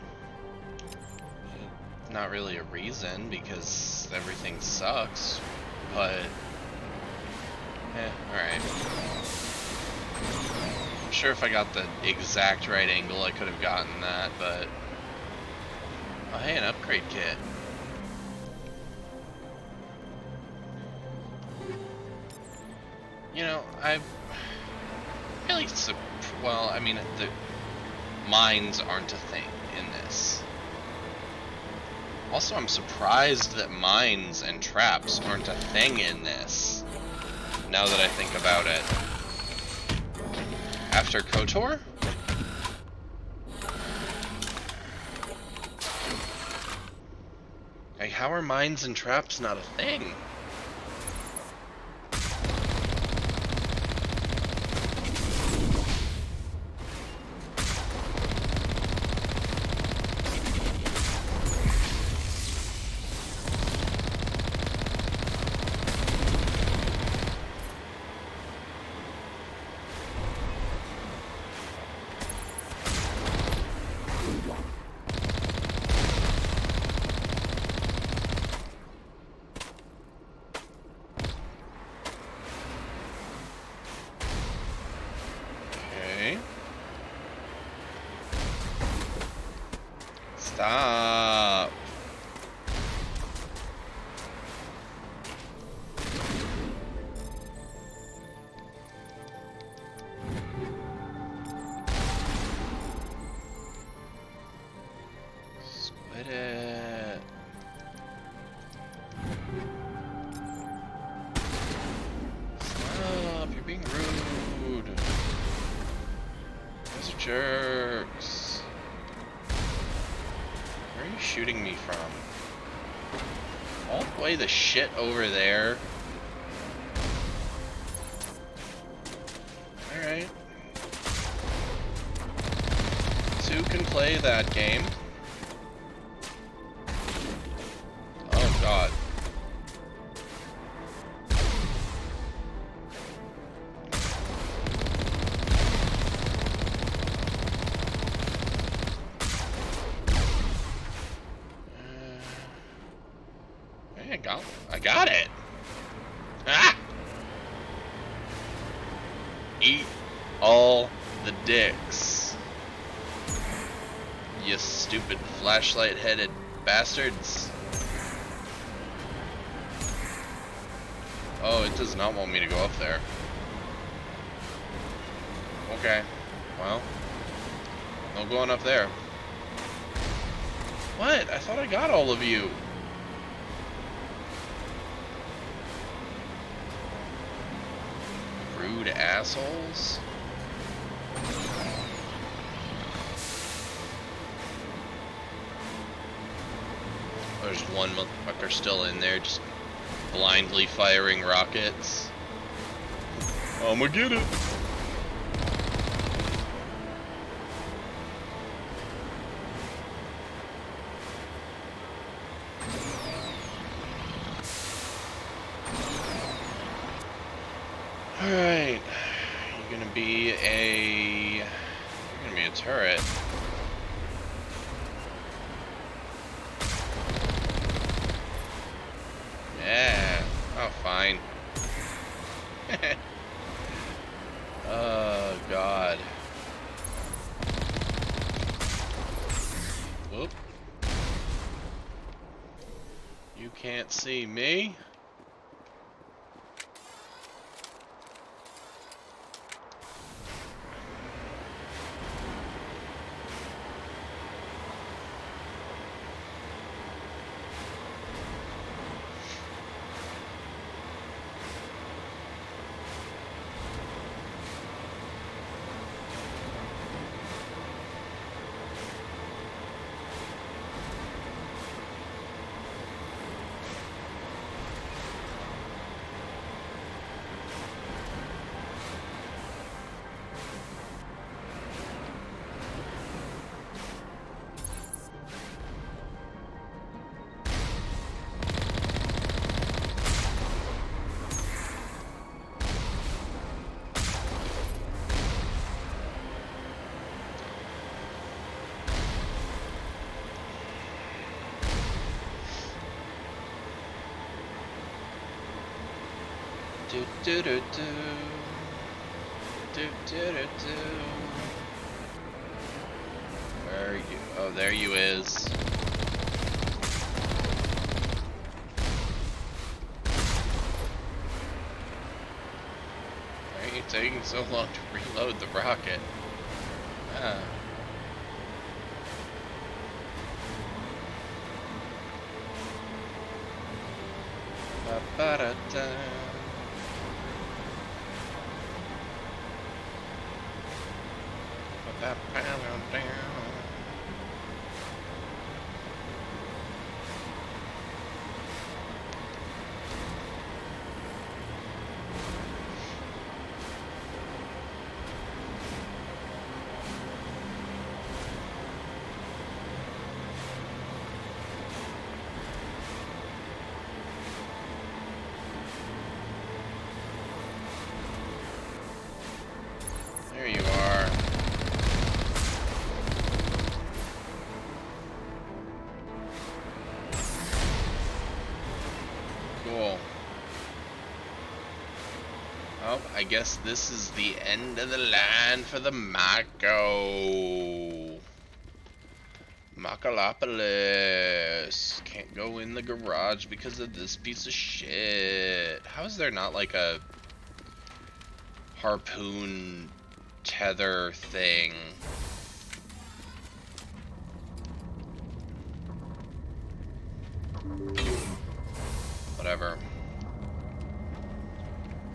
A: not really a reason because everything sucks, but alright. I'm sure if I got the exact right angle I could have gotten that, but oh hey, an upgrade kit. You know, I'm really well, I mean, the mines aren't a thing in this. Also, I'm surprised that mines and traps aren't a thing in this, now that I think about it. After KOTOR? Like, how are mines and traps not a thing? Stop. Split it. Stop, you're being rude. Those are jerks. Where are you shooting me from? All the way the shit over there. Alright. Two can play that game. Oh god. I got it. Ah! Eat all the dicks. You stupid flashlight-headed bastards. Oh, it does not want me to go up there. Okay. Well, no going up there. What? I thought I got all of you. Rude assholes. There's one motherfucker still in there, just blindly firing rockets. I'ma get it. Alright, you're gonna be a turret. Yeah, oh fine. Oh god. Whoop. You can't see me. Do do do do. Do do do do. Where are you? Oh, there you is. Why are you taking so long to reload the rocket? Ah. Ba-ba-da-da. Ba-ba-ba-da-da. There you are. Cool. Oh, I guess this is the end of the line for the Mako. Makalopolis. Can't go in the garage because of this piece of shit. How is there not like a harpoon tether thing? Whatever.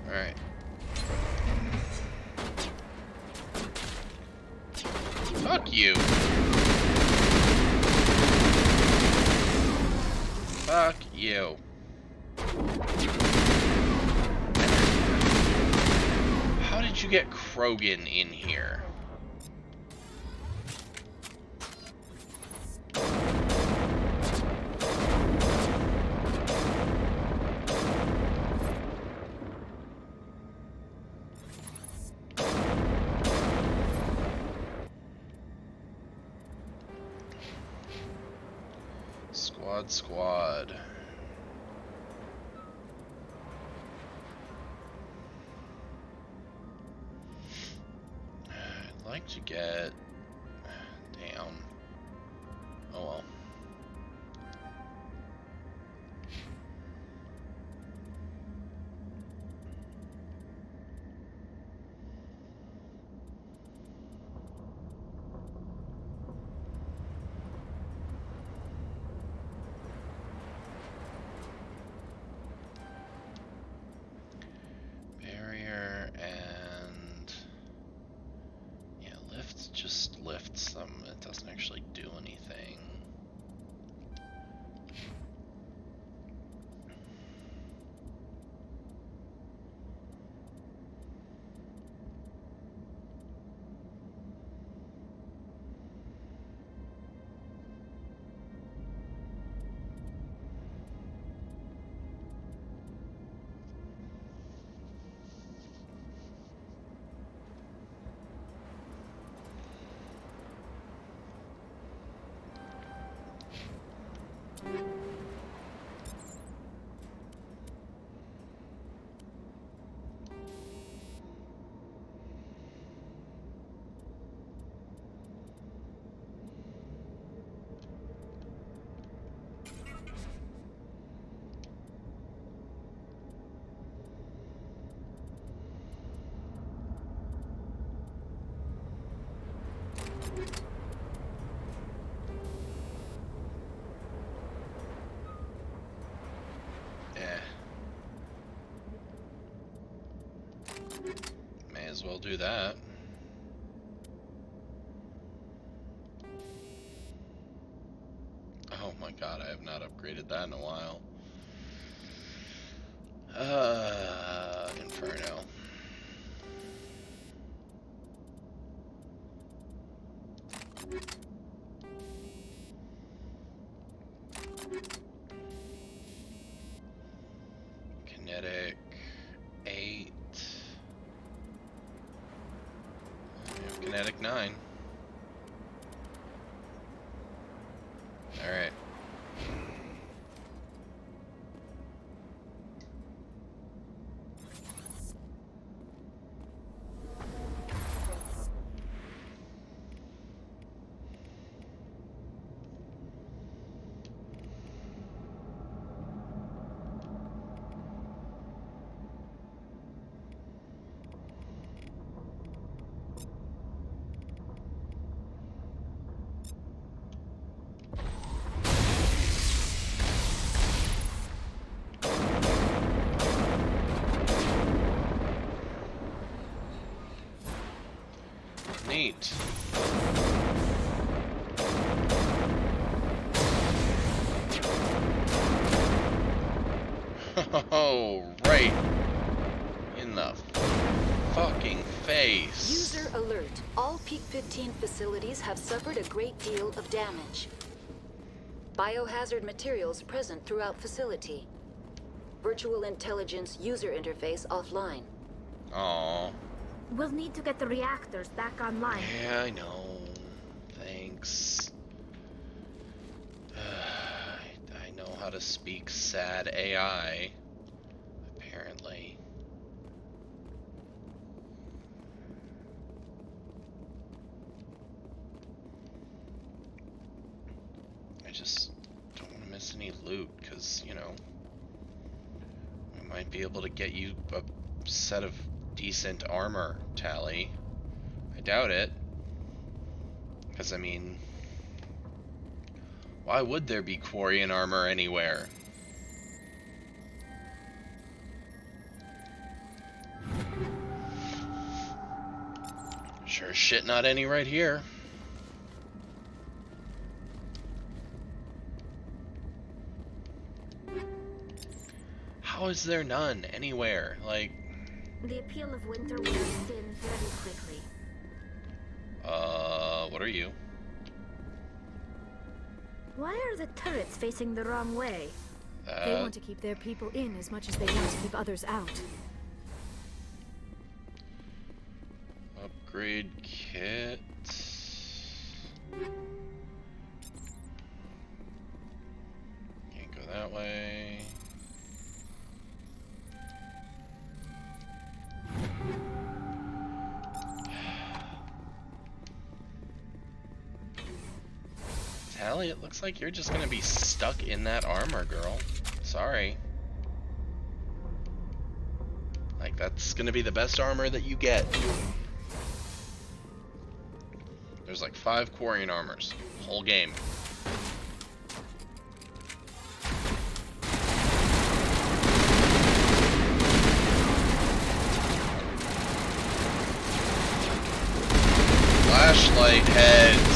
A: Alright. Fuck you. Fuck you. How did you get Krogan in here? Squad. I'd like to get... Damn. Oh well. Just lifts them. It doesn't actually do anything. May as well do that. Oh my god, I have not upgraded that in a while. Inferno. Kinetic 8. We have kinetic 9. Alright. Neat. Oh, right in the fucking face.
I: User alert. All Peak 15 facilities have suffered a great deal of damage. Biohazard materials present throughout facility. Virtual intelligence user interface offline.
A: Aww.
E: We'll need to get the reactors back online.
A: Yeah, I know. Thanks. I know how to speak sad AI. Apparently. I just don't want to miss any loot, because, you know, we might be able to get you a set of decent armor, Tally. I doubt it. Because, I mean, why would there be Quarian armor anywhere? Sure as shit not any right here. How is there none anywhere? Like...
E: The appeal of winter wears thin very quickly.
A: What are you?
E: Why are the turrets facing the wrong way?
H: They want to keep their people in as much as they want to keep others out.
A: Upgrade kit. Can't go that way. Tally, it looks like you're just gonna be stuck in that armor, girl. Sorry. Like, that's gonna be the best armor that you get. There's like 5 Quarian armors. Whole game. Flashlight heads.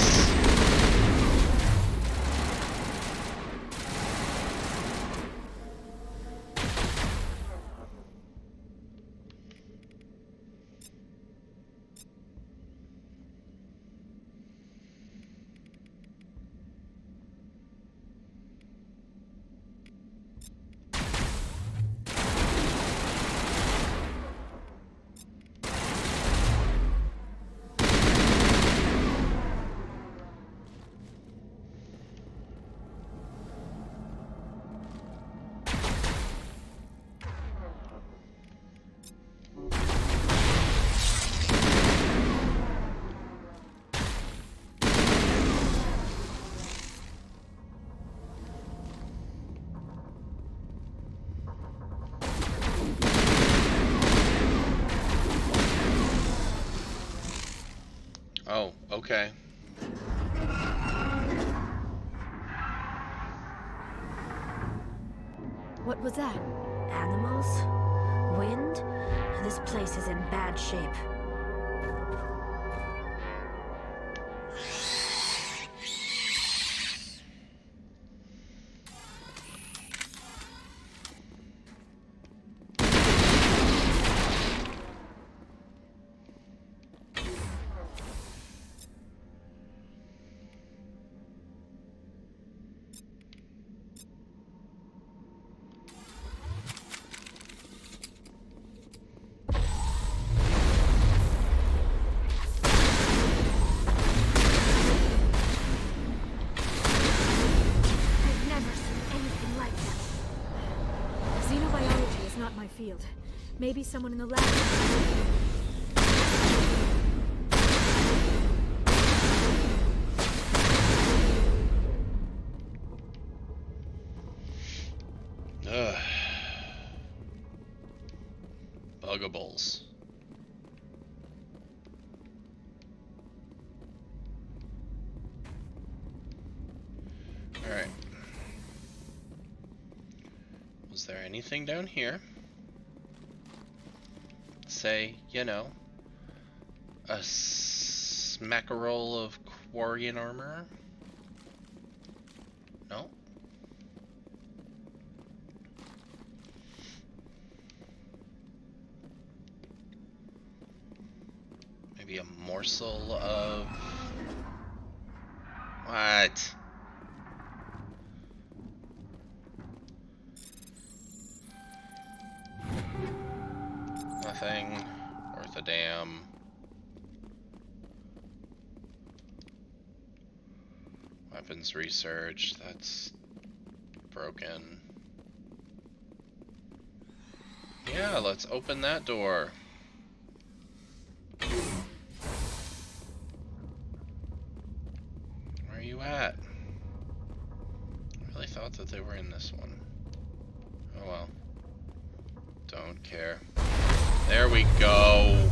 A: Oh, okay.
H: What was that?
E: Animals? Wind? This place is in bad shape.
H: Field. Maybe someone in the lab.
A: Ugh. Buggables. Alright. Was there anything down here? Say, you know, a smackerel of Quarian armor? No? Maybe a morsel of... What? Nothing worth a damn. Weapons research, that's broken. Yeah, let's open that door. Where are you at? I really thought that they were in this one. Oh well. Don't care. There we go.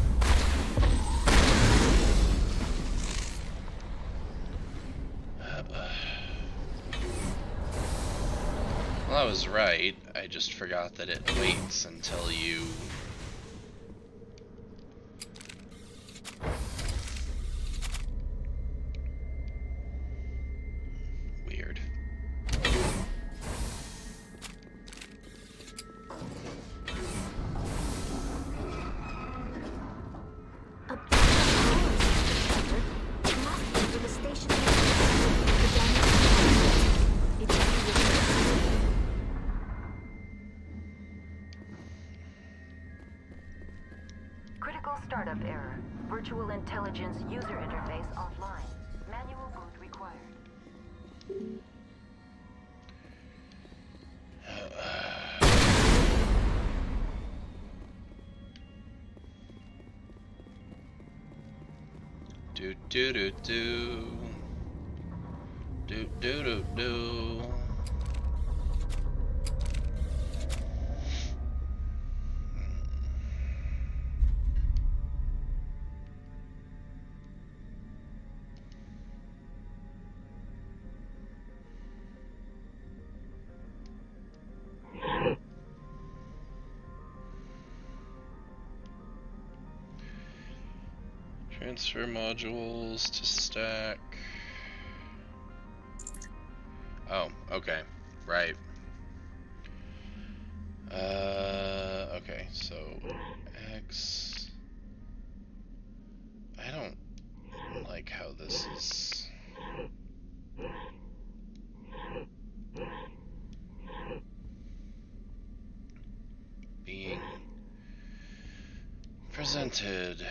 A: Well, I was right. I just forgot that it waits until you... Weird.
I: Critical startup error. Virtual intelligence user interface offline. Manual boot required.
A: Do do do do. Do do do do. Transfer modules to stack. Oh, okay. Right. Okay, so X. I don't like how this is. Being presented.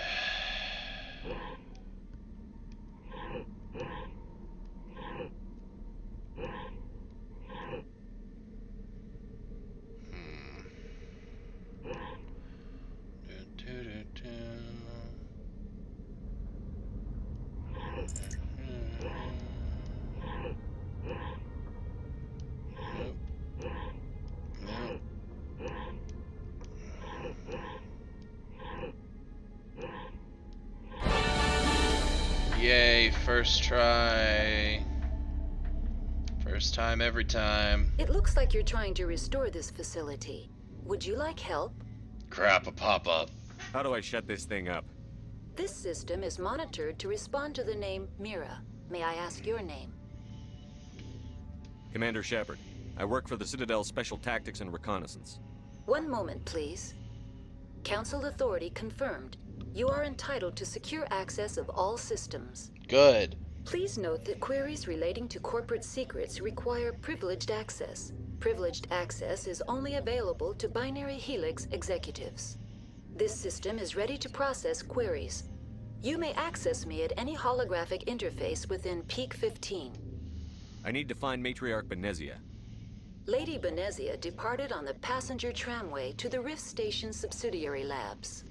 A: Yay, first try. First time, every time.
I: It looks like you're trying to restore this facility. Would you like help?
A: Crap, a pop-up.
S: How do I shut this thing up?
I: This system is monitored to respond to the name Mira. May I ask your name?
S: Commander Shepard. I work for the Citadel Special Tactics and Reconnaissance.
I: One moment, please. Council authority confirmed. You are entitled to secure access of all systems.
A: Good.
I: Please note that queries relating to corporate secrets require privileged access. Privileged access is only available to Binary Helix executives. This system is ready to process queries. You may access me at any holographic interface within Peak 15.
S: I need to find Matriarch Benezia.
I: Lady Benezia departed on the passenger tramway to the Rift Station subsidiary labs.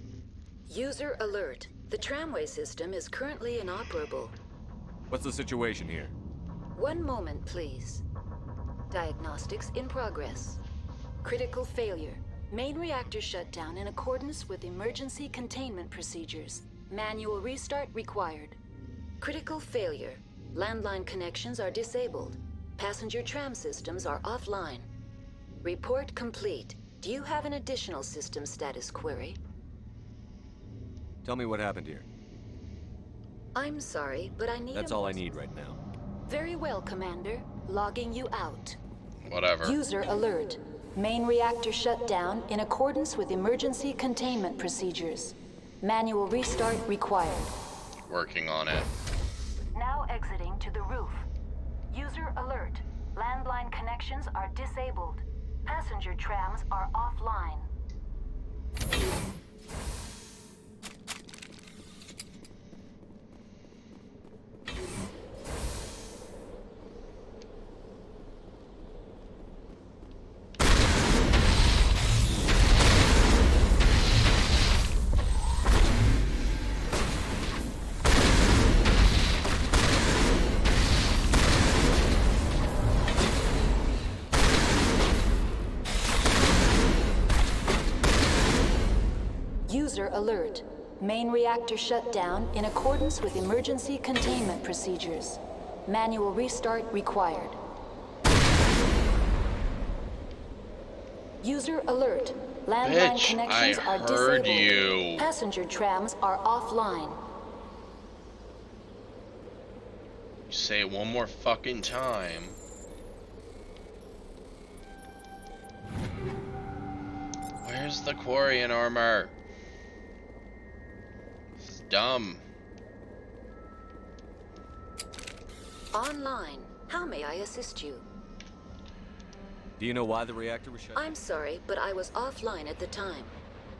I: User alert. The tramway system is currently inoperable.
S: What's the situation here?
I: One moment, please. Diagnostics in progress. Critical failure. Main reactor shut down in accordance with emergency containment procedures. Manual restart required. Critical failure. Landline connections are disabled. Passenger tram systems are offline. Report complete. Do you have an additional system status query?
S: Tell me what happened here.
I: I'm sorry, but I need
S: That's all I need right now.
I: Very well, Commander. Logging you out.
A: Whatever.
I: User alert. Main reactor shut down in accordance with emergency containment procedures. Manual restart required.
A: Working on it.
I: Now exiting to the roof. User alert. Landline connections are disabled. Passenger trams are offline. User alert. Main reactor shut down in accordance with emergency containment procedures. Manual restart required. User alert. Landline
A: Bitch,
I: connections
A: I
I: are
A: heard
I: disabled.
A: you.
I: Passenger trams are offline.
A: Say it one more fucking time. Where's the Quarian armor? This is dumb.
I: Online. How may I assist you?
S: Do you know why the reactor was shut down?
I: I'm sorry, but I was offline at the time.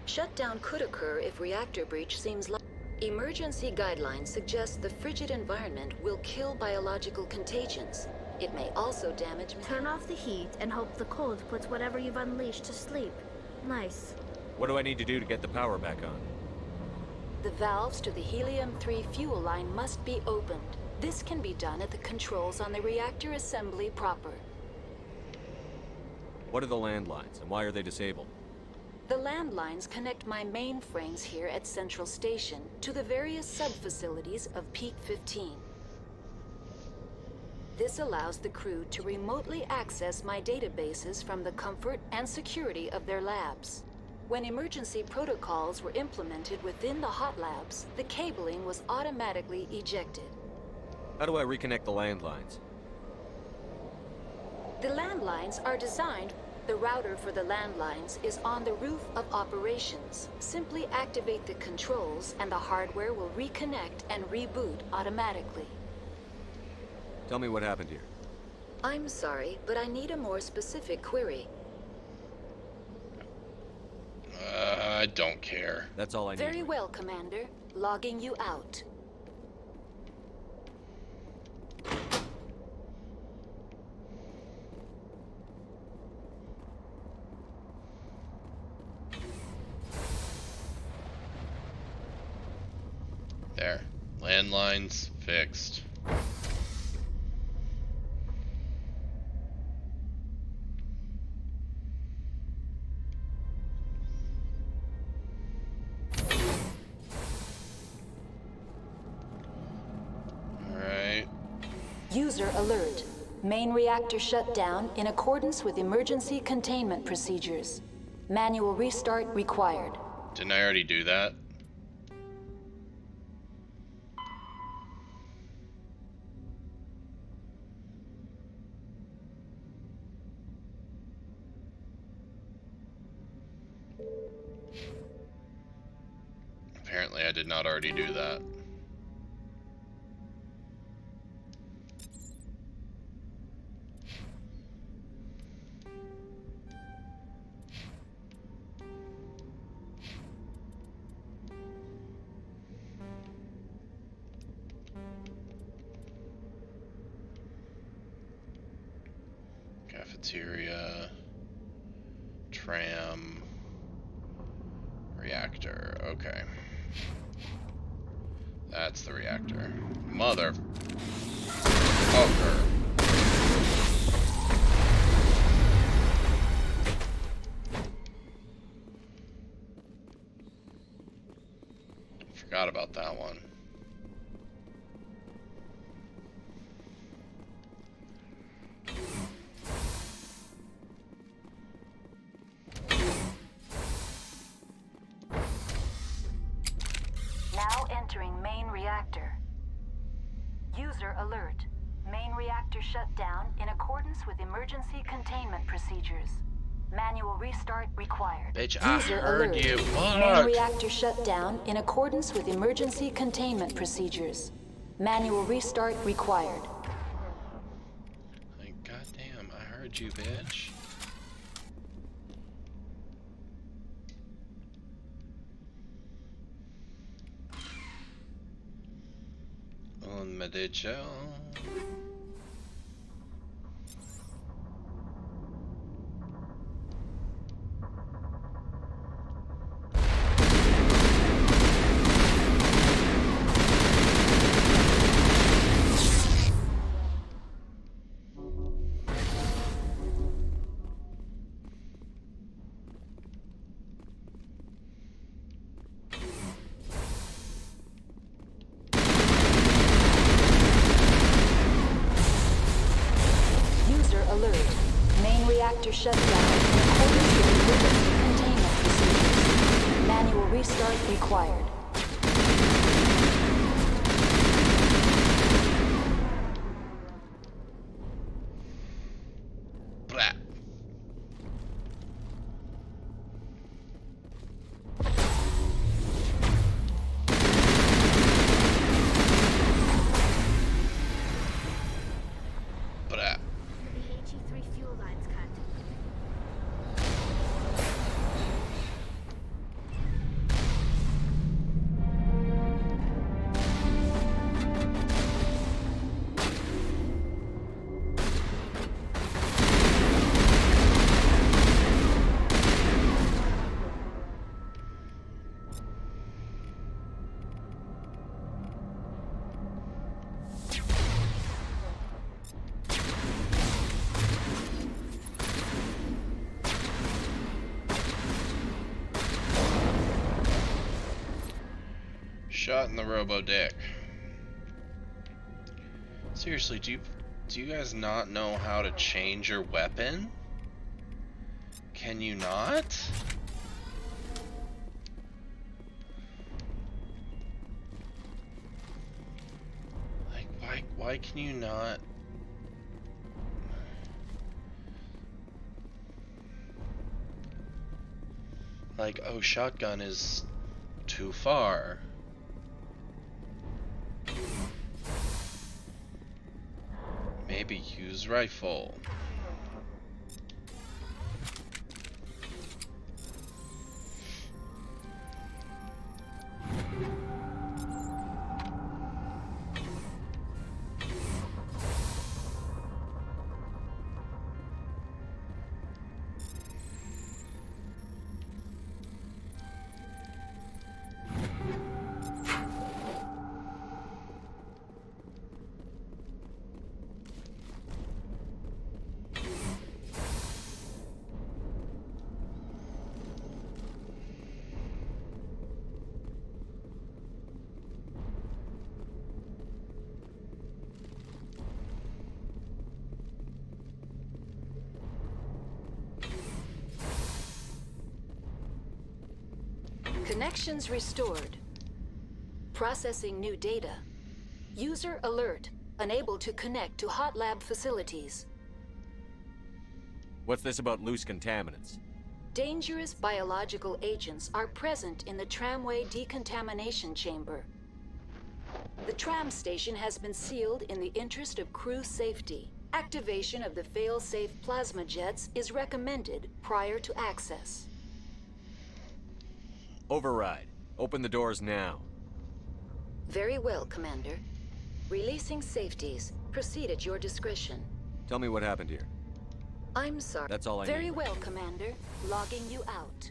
I: Shutdown could occur if reactor breach seems likely. Emergency guidelines suggest the frigid environment will kill biological contagions. It may also damage...
E: Turn off the heat and hope the cold puts whatever you've unleashed to sleep. Nice.
S: What do I need to do to get the power back on?
I: The valves to the helium-3 fuel line must be opened. This can be done at the controls on the reactor assembly proper.
S: What are the landlines, and why are they disabled?
I: The landlines connect my mainframes here at Central Station to the various sub-facilities of Peak 15. This allows the crew to remotely access my databases from the comfort and security of their labs. When emergency protocols were implemented within the hot labs, the cabling was automatically ejected.
S: How do I reconnect the landlines?
I: The landlines are designed. The router for the landlines is on the roof of operations. Simply activate the controls and the hardware will reconnect and reboot automatically.
S: Tell me what happened here.
I: I'm sorry, but I need a more specific query.
A: I don't care.
S: That's all I need.
I: Very well, Commander. Logging you out.
A: There. Landlines fixed. Alright.
I: User alert. Main reactor shut down in accordance with emergency containment procedures. Manual restart required.
A: Didn't I already do that? Apparently I did not already do that. Cafeteria, tram, reactor, okay. That's the reactor. Mother fucker. Forgot about that one.
I: Now entering main reactor. User alert. Main reactor shut down in accordance with emergency containment procedures. Manual restart required.
A: Bitch, I heard you.
I: Main
A: Fuck.
I: reactor shut down in accordance with emergency containment procedures. Manual restart required.
A: Like, goddamn, I heard you, bitch. On my dicho.
I: Reactor shut down in accordance with emergency containment procedures. Manual restart required.
A: Blah. Blah. Shot in the robo dick. Seriously, do you guys not know how to change your weapon? Can you not? Like, why can you not? Like, oh, shotgun is too far. Maybe use rifle.
I: Connections restored. Processing new data. User alert. Unable to connect to hot lab facilities.
S: What's this about loose contaminants?
I: Dangerous biological agents are present in the tramway decontamination chamber. The tram station has been sealed in the interest of crew safety. Activation of the fail-safe plasma jets is recommended prior to access.
S: Override. Open the doors now.
I: Very well, Commander. Releasing safeties. Proceed at your discretion.
S: Tell me what happened here.
I: I'm sorry.
S: That's all I need.
I: Very well, Commander. Logging you out.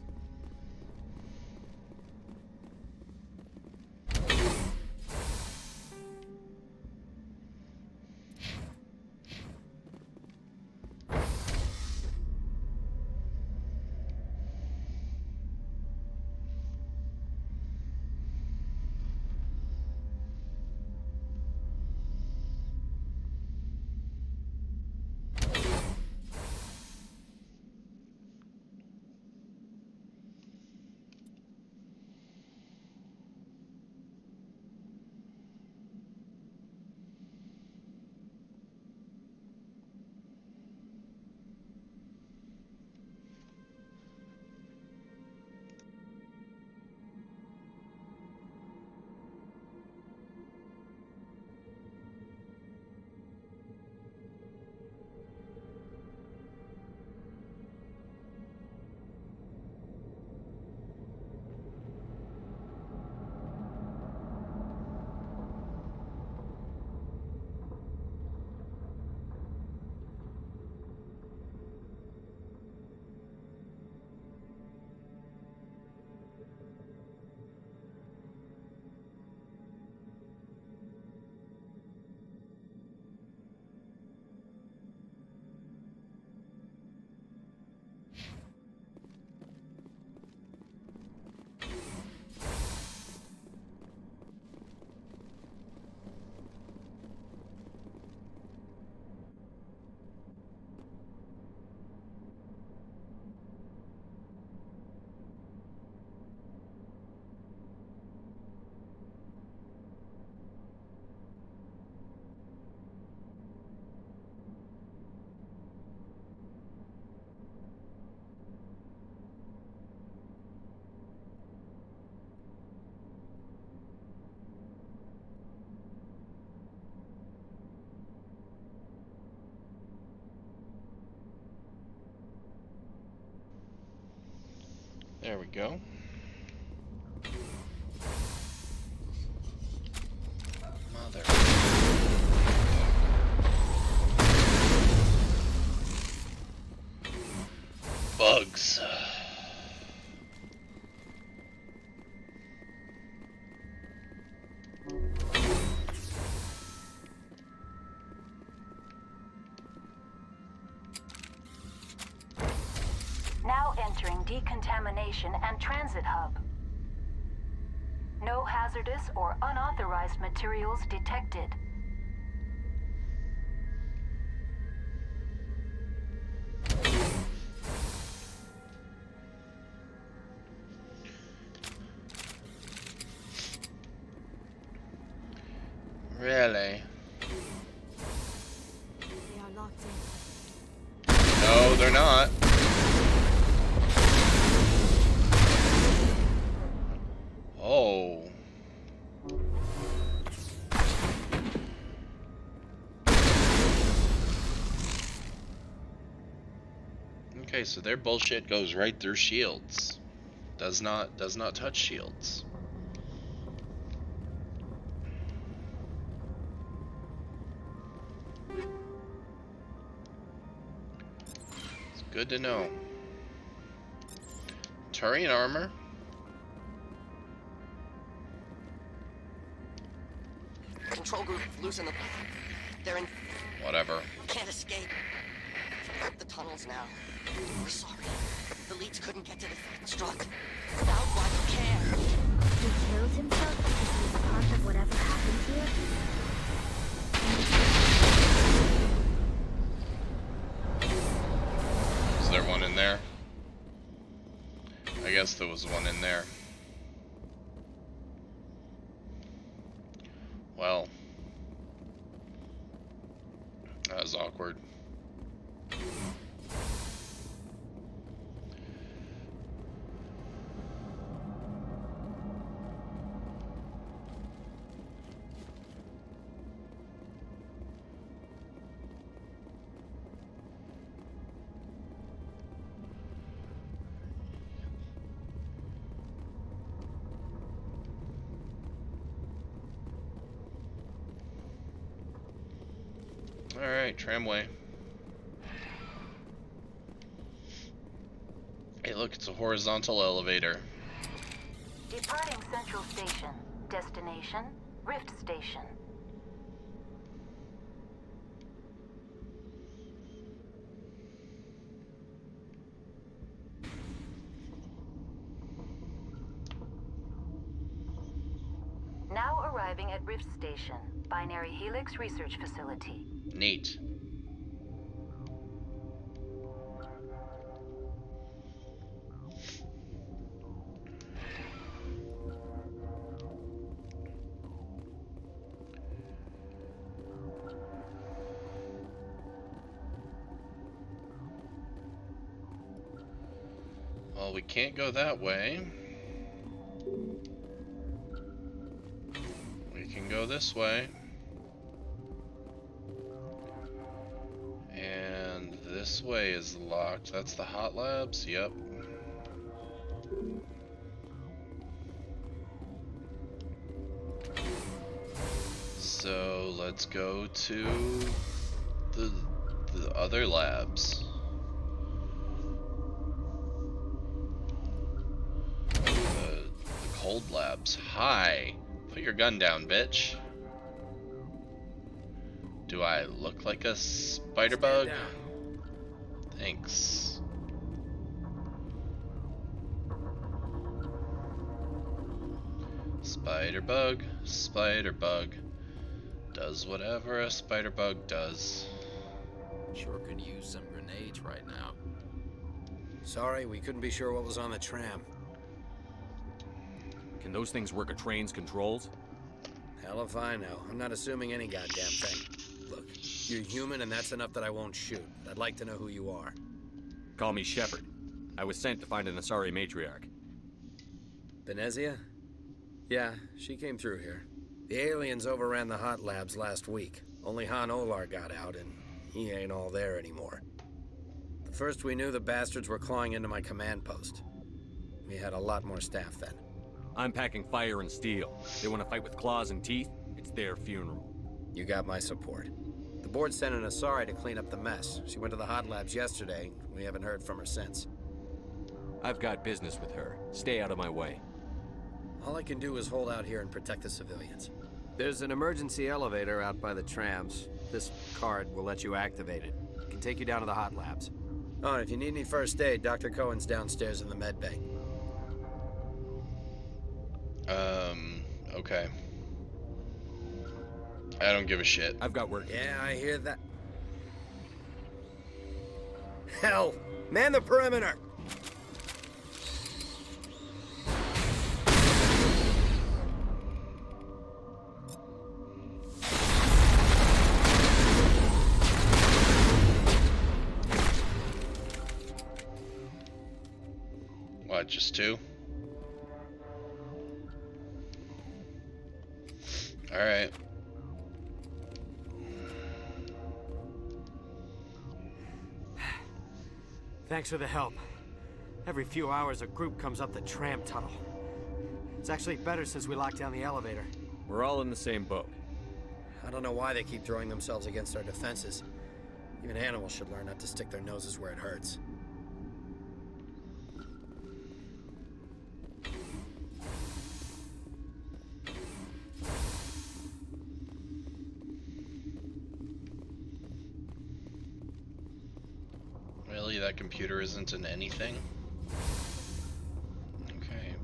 A: There we go. Mother. Bugs.
K: Now entering decontamination and transit hub. No hazardous or unauthorized materials detected.
A: Really?
H: They are locked in.
A: No, they're not. Oh. Okay, so their bullshit goes right through shields. Does not touch shields. It's good to know. Turian armor.
U: Control group, loosen them. They're in.
A: Whatever.
U: Can't escape. The tunnels now. We're sorry. The leads couldn't get to the struck. Now why do you care?
E: He killed himself because he was part of whatever happened here?
A: Is there one in there? I guess there was one in there. Well, that was awkward. Alright, tramway. Hey look, it's a horizontal elevator.
K: Departing Central Station. Destination, Rift Station. Now arriving at Rift Station, Binary Helix Research Facility.
A: Neat. Well, we can't go that way. We can go this way. And this way is locked. That's the hot labs? Yep. So let's go to the other labs. The cold labs. Hi. Put your gun down, bitch. Do I look like a spider bug? Thanks. Spider bug, does whatever a spider bug does.
W: Sure could use some grenades right now.
X: Sorry, we couldn't be sure what was on the tram.
S: Can those things work a train's controls?
X: Hell if I know. I'm not assuming any goddamn thing. Look, you're human and that's enough that I won't shoot. I'd like to know who you are.
S: Call me Shepard. I was sent to find an Asari matriarch.
X: Benezia? Yeah, she came through here. The aliens overran the hot labs last week. Only Han Olar got out, and he ain't all there anymore. The first we knew, the bastards were clawing into my command post. We had a lot more staff then.
S: I'm packing fire and steel. They want to fight with claws and teeth? It's their funeral.
X: You got my support. The board sent an Asari to clean up the mess. She went to the hot labs yesterday. We haven't heard from her since.
S: I've got business with her. Stay out of my way.
X: All I can do is hold out here and protect the civilians. There's an emergency elevator out by the trams. This card will let you activate it. It can take you down to the hot labs. Oh, and if you need any first aid, Dr. Cohen's downstairs in the med bay.
A: Okay. I don't give a shit.
S: I've got work.
X: Yeah, I hear that. Hell! Man the perimeter!
A: What, just 2? Alright.
D: Thanks for the help. Every few hours, a group comes up the tram tunnel. It's actually better since we locked down the elevator.
S: We're all in the same boat.
X: I don't know why they keep throwing themselves against our defenses. Even animals should learn not to stick their noses where it hurts.
A: Really? That computer isn't in anything? Okay.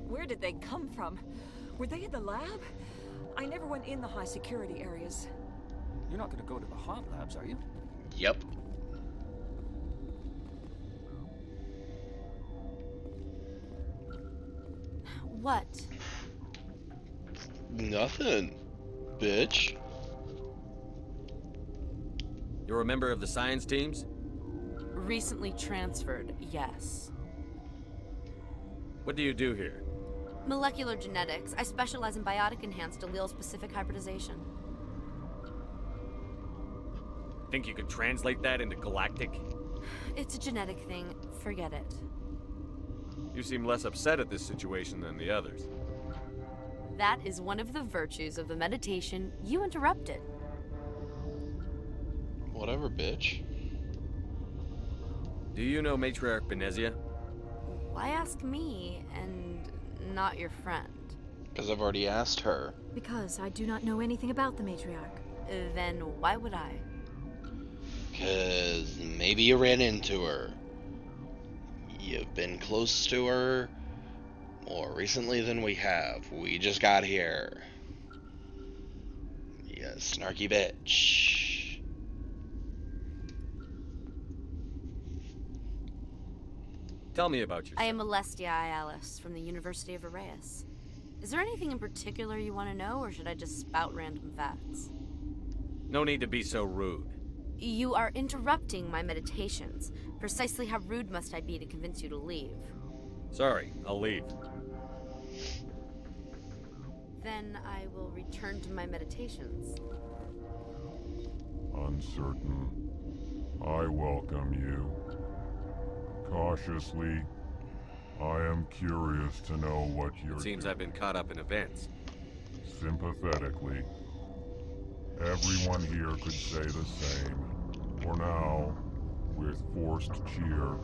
F: Where did they come from? Were they in the lab? I never went in the high security areas.
G: You're not gonna go to the hot labs, are you?
A: Yep.
T: What?
A: Nothing, bitch.
S: You're a member of the science teams?
T: Recently transferred, yes.
S: What do you do here?
T: Molecular genetics. I specialize in biotic-enhanced allele-specific hybridization.
S: Think you could translate that into galactic?
T: It's a genetic thing. Forget it.
S: You seem less upset at this situation than the others.
T: That is one of the virtues of the meditation you interrupted.
A: Whatever, bitch.
S: Do you know Matriarch Benezia?
T: Why ask me and not your friend?
A: Because I've already asked her.
H: Because I do not know anything about the matriarch.
T: Then why would I?
A: Because maybe you ran into her. You've been close to her more recently than we have. We just got here. You snarky bitch.
S: Tell me about yourself.
T: I am Alestia Ialis from the University of Arraeus. Is there anything in particular you want to know, or should I just spout random facts?
S: No need to be so rude.
T: You are interrupting my meditations. Precisely how rude must I be to convince you to leave?
S: Sorry, I'll leave.
T: Then I will return to my meditations.
L: Uncertain. I welcome you. Cautiously, I am curious to know what you're
S: It seems I've been caught up in events.
L: Sympathetically. Everyone here could say the same. For now, with forced cheer,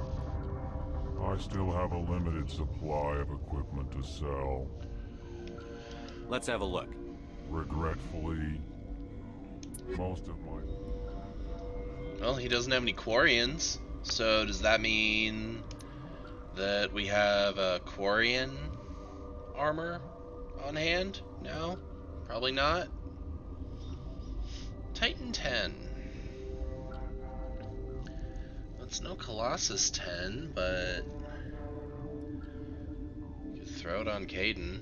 L: I still have a limited supply of equipment to sell.
S: Let's have a look.
L: Regretfully, most of my...
A: Well, he doesn't have any Quarians, so does that mean that we have a Quarian armor on hand? No? Probably not. Titan 10. It's no Colossus 10, but you could throw it on Caden.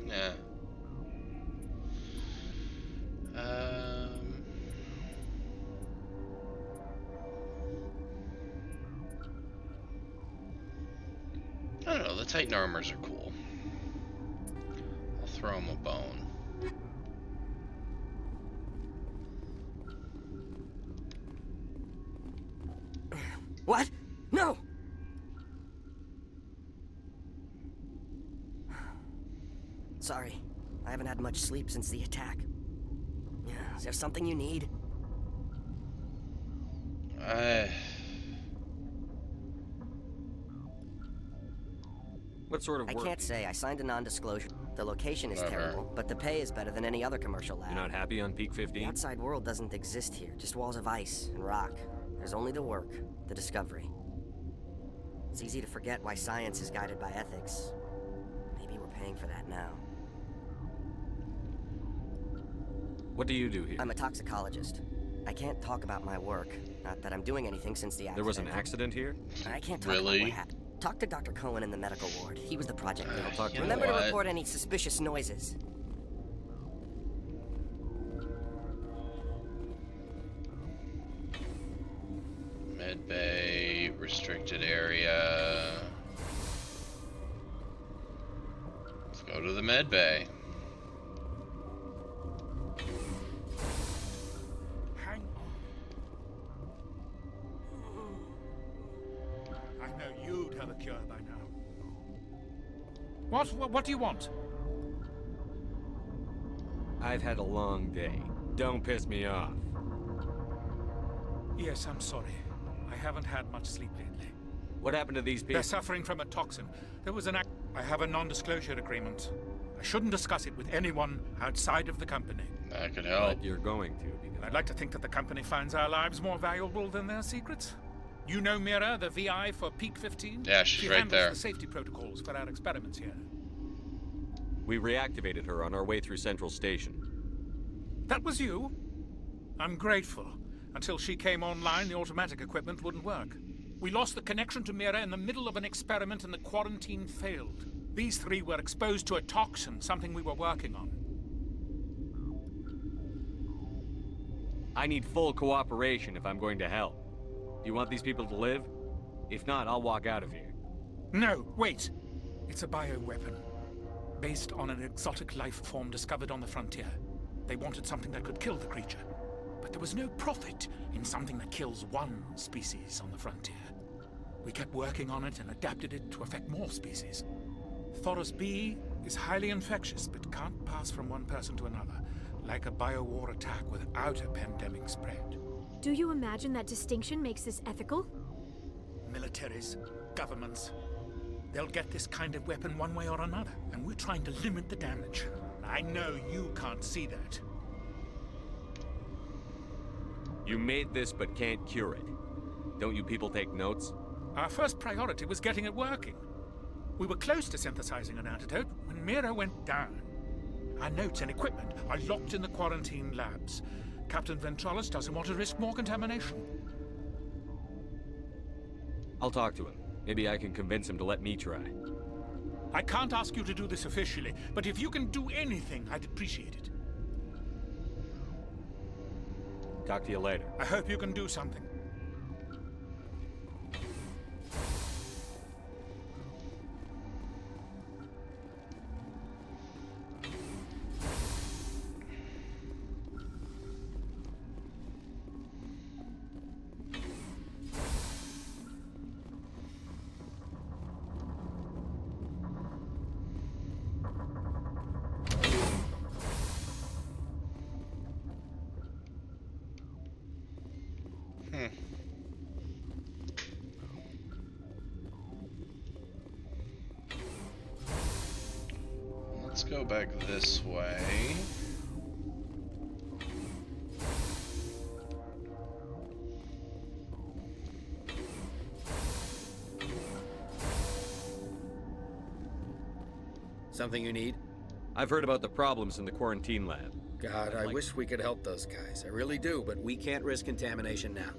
A: Yeah. the Titan armors are cool. I'll throw him a bone.
U: What? No! Sorry, I haven't had much sleep since the attack. Is there something you need?
S: What sort of work?
U: I can't say. I signed a non-disclosure. The location is
S: Whatever.
U: terrible, but the pay is better than any other commercial lab.
S: You're not happy on Peak 15?
U: The outside world doesn't exist here, just walls of ice and rock. There's only the work, the discovery. It's easy to forget why science is guided by ethics. Maybe we're paying for that now.
S: What do you do here?
U: I'm a toxicologist. I can't talk about my work. Not that I'm doing anything since the accident.
S: There was an accident here?
U: I can't talk about what happened. Talk to Dr. Cohen in the medical ward. He was the project lead.
S: I'll talk to
U: Remember
S: him.
U: to report any suspicious noises.
A: Med bay, restricted area. Let's go to the med bay.
G: Hang on. I know you'd have a cure by now. What do you want?
S: I've had a long day. Don't piss me off.
G: Yes, I'm sorry. I haven't had much sleep lately.
S: What happened to these people?
G: They're suffering from a toxin. There was an I have a non-disclosure agreement. I shouldn't discuss it with anyone outside of the company.
A: That could help.
S: But you're going to, because
G: I'd like to think that the company finds our lives more valuable than their secrets. You know Mira, the VI for Peak 15?
A: Yeah, she's
G: she
A: right
G: handles
A: there.
G: the safety protocols for our experiments here.
S: we reactivated her on our way through Central Station.
G: That was you? I'm grateful. Until she came online, the automatic equipment wouldn't work. We lost the connection to Mira in the middle of an experiment and the quarantine failed. These three were exposed to a toxin, something we were working on.
S: I need full cooperation if I'm going to help. Do you want these people to live? If not, I'll walk out of here.
G: No, wait. It's a bioweapon. Based on an exotic life form discovered on the frontier. They wanted something that could kill the creature. But there was no profit in something that kills one species on the frontier. We kept working on it and adapted it to affect more species. Thoros B is highly infectious, but can't pass from one person to another, like a biowar attack without a pandemic spread.
H: Do you imagine that distinction makes this ethical?
G: Militaries, governments, they'll get this kind of weapon one way or another, and we're trying to limit the damage. I know you can't see that.
S: You made this but can't cure it. Don't you people take notes?
G: Our first priority was getting it working. We were close to synthesizing an antidote when Mira went down. Our notes and equipment are locked in the quarantine labs. Captain Ventralis doesn't want to risk more contamination.
S: I'll talk to him. Maybe I can convince him to let me try.
G: I can't ask you to do this officially, but if you can do anything, I'd appreciate it.
S: Talk to you later.
G: I hope you can do something.
A: Let's go back this way.
X: Something you need?
S: I've heard about the problems in the quarantine lab.
X: God, I wish we could help those guys. I really do, but we can't risk contamination now.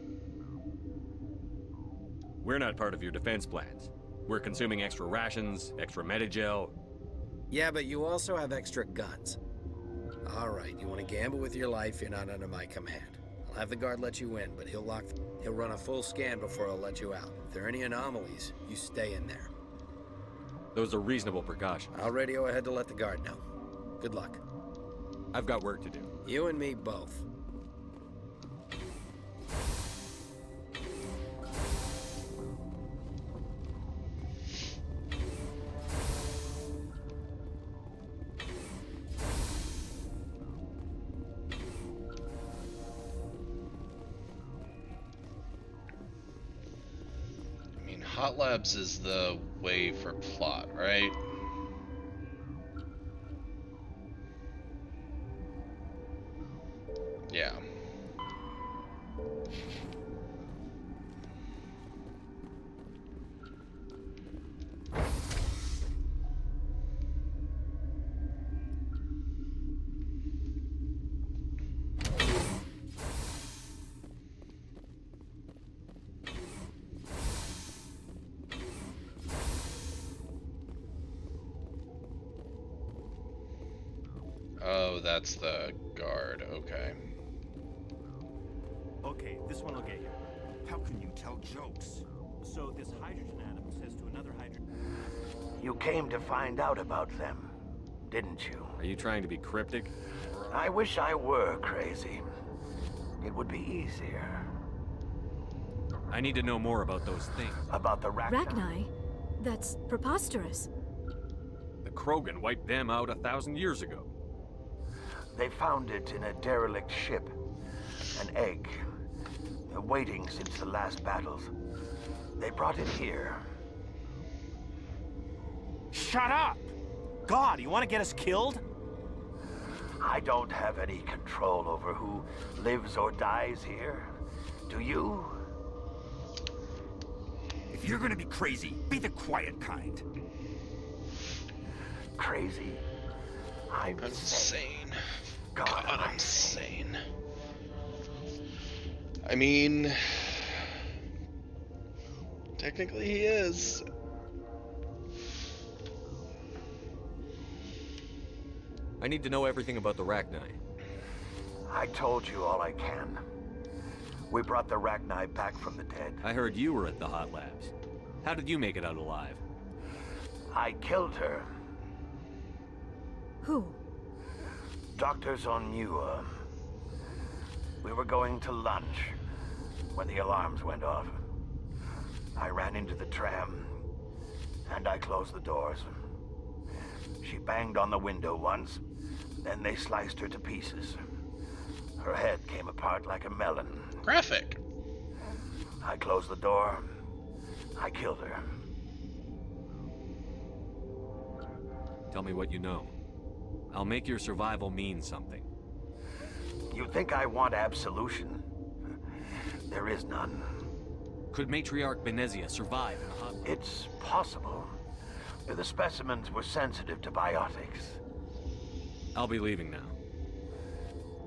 S: We're not part of your defense plans. We're consuming extra rations, extra Medigel.
X: Yeah, but you also have extra guns. All right, you want to gamble with your life, you're not under my command. I'll have the guard let you in, but he'll run a full scan before I'll let you out. If there are any anomalies, you stay in there.
S: Those are reasonable precautions.
X: I'll radio ahead to let the guard know. Good luck.
S: I've got work to do.
X: You and me both.
A: Hot Labs is the way for plot, right? Yeah. Oh, that's the guard, okay.
J: Okay, this one will get you.
N: How can you tell jokes?
J: So this hydrogen atom says to another hydrogen...
P: You came to find out about them, didn't you?
S: Are you trying to be cryptic?
P: I wish I were crazy. It would be easier.
S: I need to know more about those things.
P: About the
H: Rachni? That's preposterous.
S: The Krogan wiped them out 1,000 years ago.
P: They found it in a derelict ship. An egg. Waiting since the last battles. They brought it here.
J: Shut up! God, you want to get us killed?
P: I don't have any control over who lives or dies here. Do you?
N: If you're gonna be crazy, be the quiet kind.
P: Crazy? I'm
A: sane.
P: God,
A: I'm sane. I mean, technically he is.
S: I need to know everything about the Rachni.
P: I told you all I can. We brought the Rachni back from the dead.
S: I heard you were at the Hot Labs. How did you make it out alive?
P: I killed her.
H: Who?
P: Doctors on Muir. We were going to lunch when the alarms went off. I ran into the tram, and I closed the doors. She banged on the window once, then they sliced her to pieces. Her head came apart like a melon.
A: Graphic.
P: I closed the door. I killed her.
S: Tell me what you know. I'll make your survival mean something.
P: You think I want absolution? There is none.
S: Could Matriarch Benezia survive in a hot...
P: It's possible. The specimens were sensitive to biotics.
S: I'll be leaving now.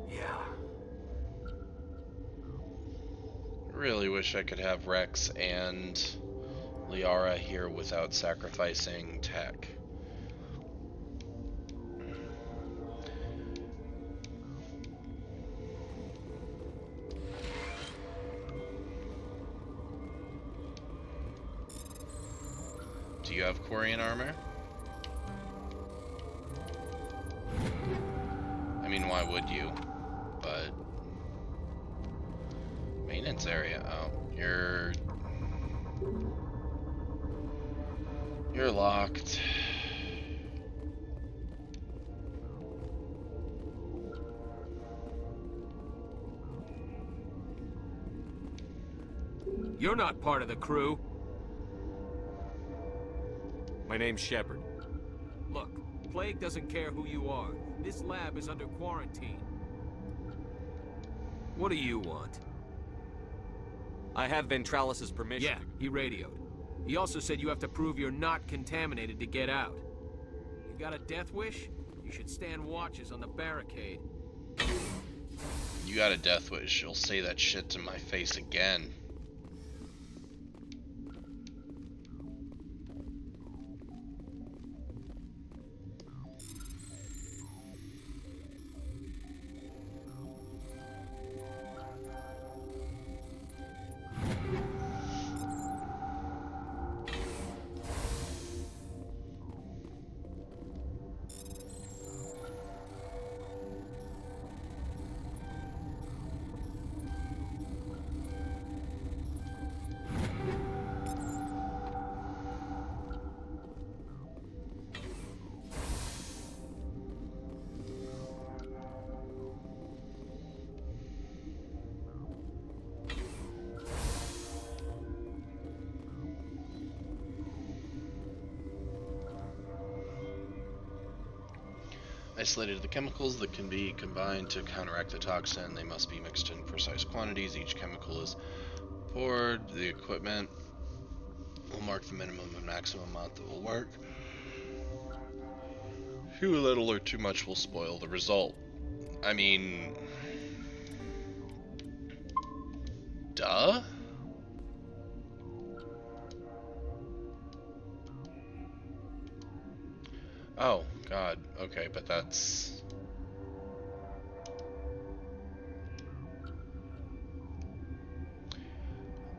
P: Yeah.
A: Really wish I could have Rex and Liara here without sacrificing Tech. Do you have Quarian armor? I mean, why would you? But... Maintenance area. Oh, you're locked.
R: You're not part of the crew.
S: My name's Shepard.
R: Look, Plague doesn't care who you are. This lab is under quarantine. What do you want?
S: I have Ventralis's permission.
R: Yeah, he radioed. He also said you have to prove you're not contaminated to get out. You got a death wish? You should stand watches on the barricade.
A: You got a death wish. You'll say that shit to my face again. isolated the chemicals that can be combined to counteract the toxin. They must be mixed in precise quantities. Each chemical is poured. The equipment will mark the minimum and maximum amount that will work. Too little or too much will spoil the result. I mean, duh? Oh, God. Okay, but that's...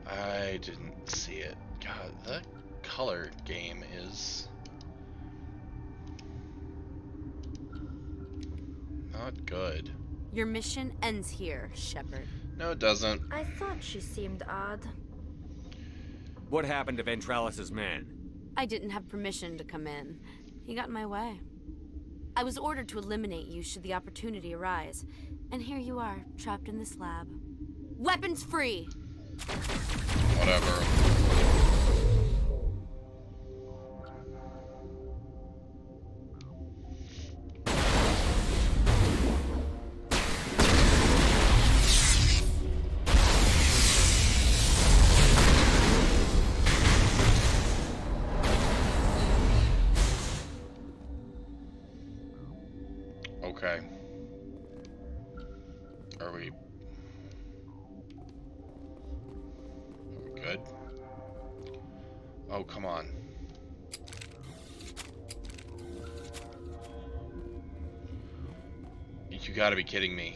A: I didn't see it. God, the color game is... not good.
T: Your mission ends here, Shepard.
A: No, it doesn't.
E: I thought she seemed odd.
S: What happened to Ventralis's man?
T: I didn't have permission to come in. He got in my way. I was ordered to eliminate you should the opportunity arise. And here you are, trapped in this lab. Weapons free!
A: Whatever. Okay. Are we good? Oh, come on. You gotta be kidding me.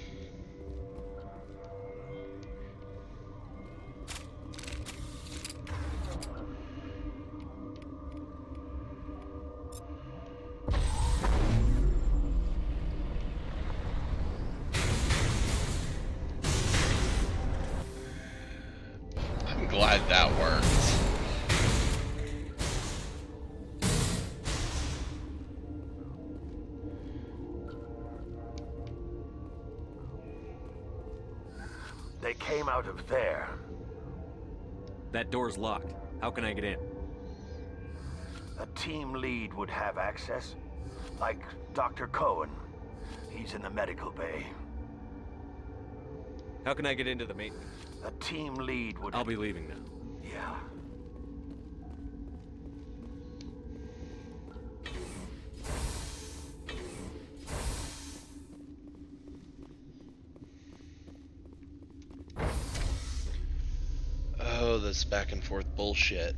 A: I'm glad that worked.
P: They came out of there.
S: That door's locked. How can I get in?
P: A team lead would have access. Like Dr. Cohen. He's in the medical bay.
S: How can I get into the maintenance?
P: A team lead would...
S: I'll be leaving now.
P: Yeah.
A: Oh, this back and forth bullshit.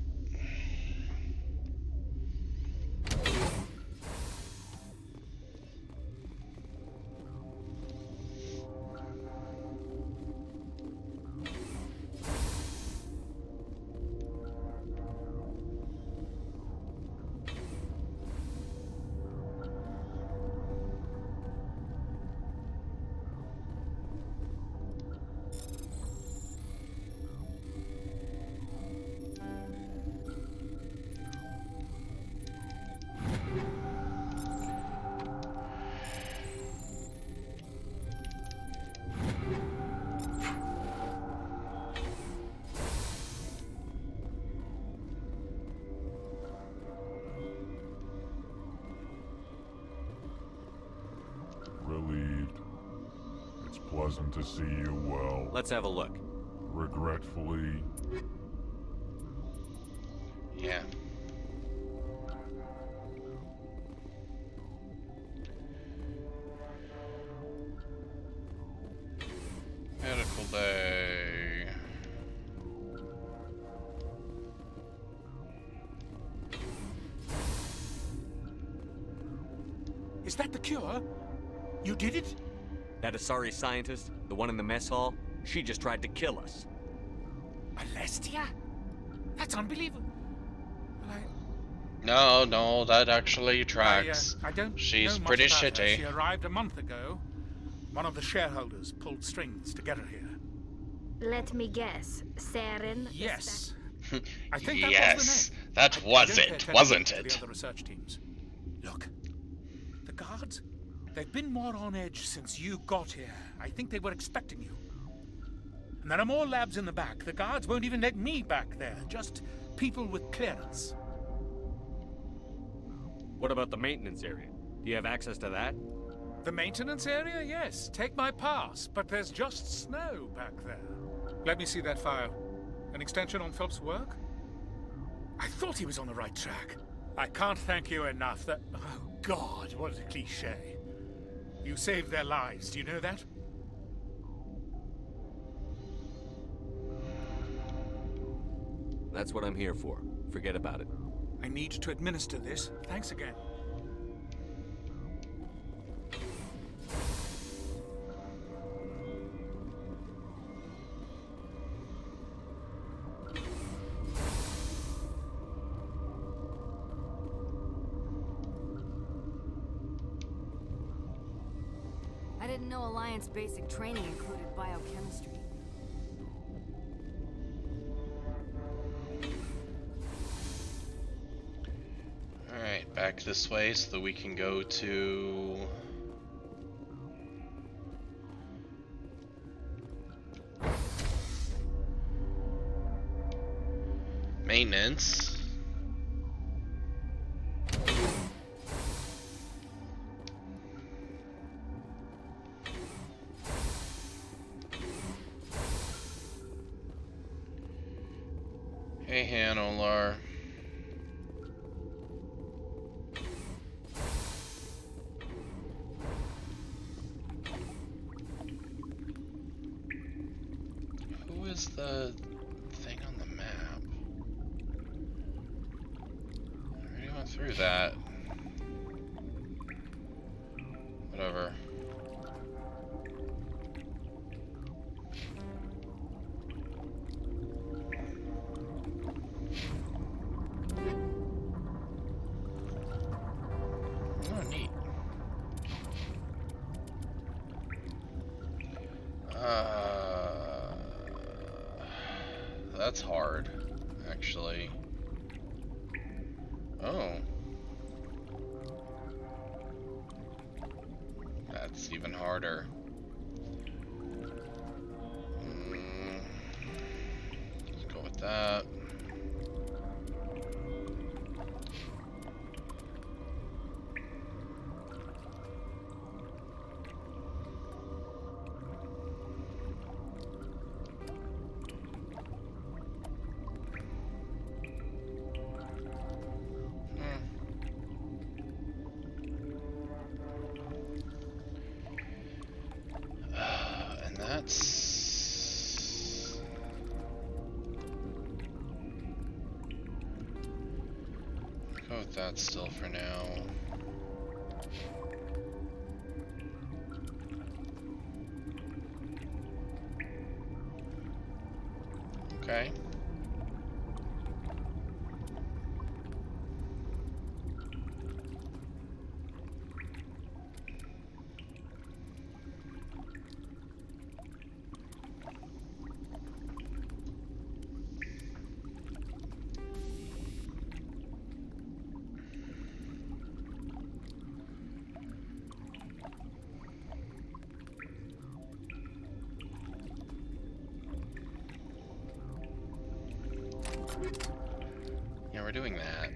L: Relieved. It's pleasant to see you well.
S: Let's have a look.
L: Regretfully.
A: Yeah. Medical bay.
G: Is that the cure? You did it?
S: That Asari scientist, the one in the mess hall, she just tried to kill us.
G: Alestia? That's unbelievable.
A: Well, no, that actually tracks.
G: I don't
A: She's
G: know much
A: pretty
G: about her.
A: shitty.
G: She arrived a month ago. One of the shareholders pulled strings to get her here.
E: Let me guess. Saren?
G: Yes. I think that
A: Yes,
G: was the name.
A: that was it, wasn't it?
G: The other research teams. Look, the guards, they've been more on edge since you got here. I think they were expecting you. And there are more labs in the back. The guards won't even let me back there. Just people with clearance.
S: What about the maintenance area? Do you have access to that?
G: The maintenance area? Yes. Take my pass. But there's just snow back there. Let me see that file. An extension on Phelps' work? I thought he was on the right track. I can't thank you enough that... Oh, God, what a cliché. You saved their lives, do you know that?
S: That's what I'm here for. Forget about it.
G: I need to administer this. Thanks again.
H: I didn't know Alliance basic training included biochemistry.
A: Alright, back this way so that we can go to... maintenance. Hey, Hanolar. Who is the thing on the map? I already went through that. Whatever. Oh, neat. That's hard, actually. Oh. That's even harder. Let's go with that. And that's... go with that still for now. Okay. Yeah, we're doing that.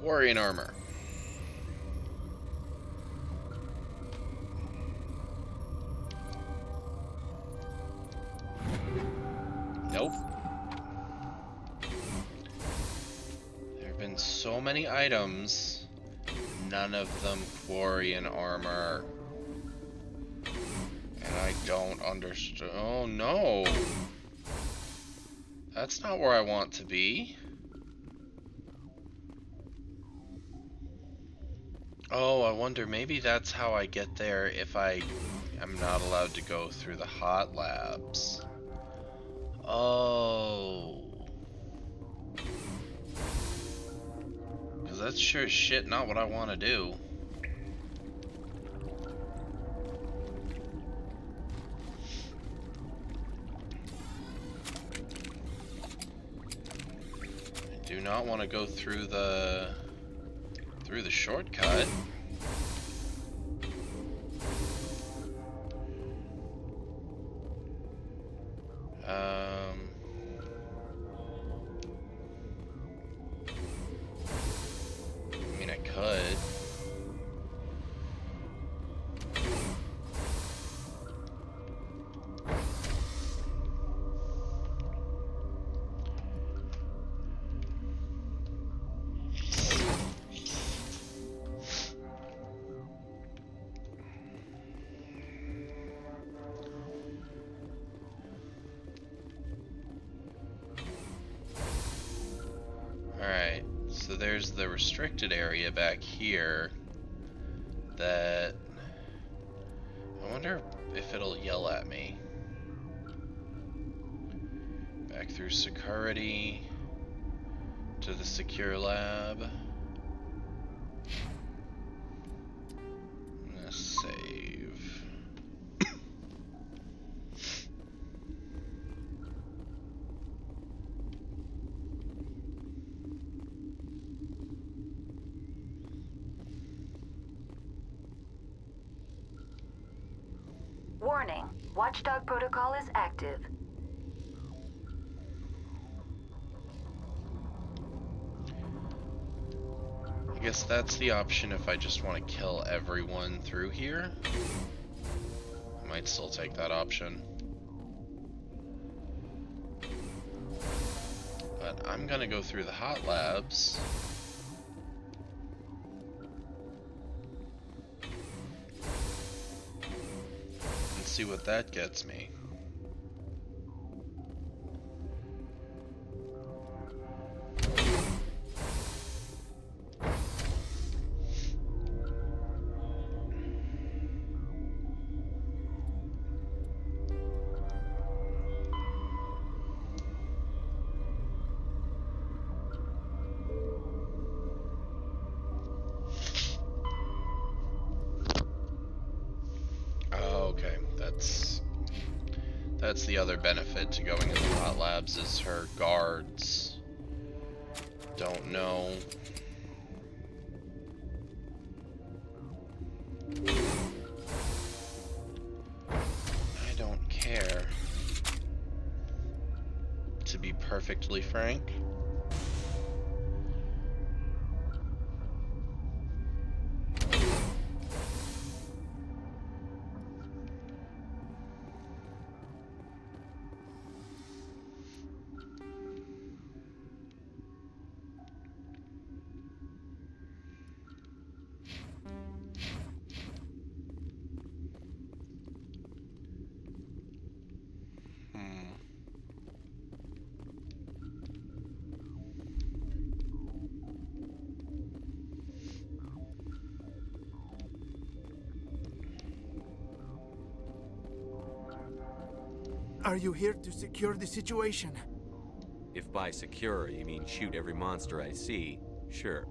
A: Quarian armor. Nope. There have been so many items, none of them Quarian armor. And I don't understand. Oh no! That's not where I want to be. Oh, I wonder, maybe that's how I get there if I am not allowed to go through the hot labs. Oh. that's sure as shit not what I want to do. I do not want to go through the shortcut. I mean, I could. Alright, so there's the restricted area back here that I wonder if it'll yell at me. Back through security to the secure lab. I'm gonna save.
K: Warning, Watchdog protocol is active.
A: I guess that's the option if I just want to kill everyone through here. I might still take that option. But I'm gonna go through the hot labs. And see what that gets me. Okay, that's the other benefit to going into the hot labs is her guards don't know. I don't care, to be perfectly frank.
B: Are you here to secure the situation?
S: If by secure you mean shoot every monster I see, sure.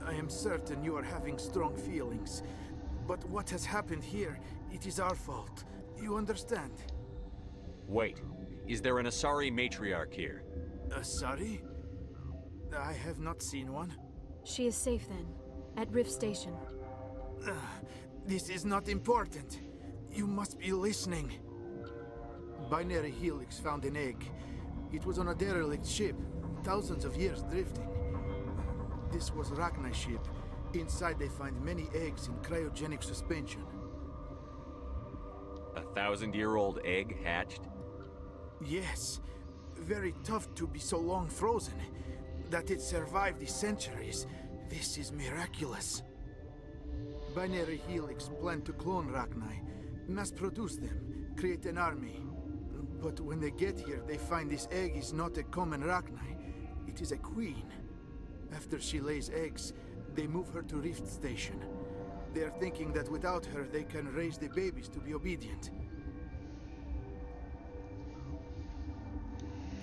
B: I am certain you are having strong feelings. But what has happened here, it is our fault. You understand?
S: Wait, is there an Asari matriarch here?
B: Asari? I have not seen one.
H: She is safe then, at Rift Station.
B: This is not important. You must be listening. Binary Helix found an egg. It was on a derelict ship, thousands of years drifting. This was Rachni's ship. Inside they find many eggs in cryogenic suspension.
S: A 1,000-year-old egg hatched?
B: Yes. Very tough to be so long frozen. That it survived the centuries. This is miraculous. Binary Helix planned to clone Rachni, mass produce them, create an army. But when they get here, they find this egg is not a common Rachni. It is a queen. After she lays eggs, they move her to Rift Station. They are thinking that without her, they can raise the babies to be obedient.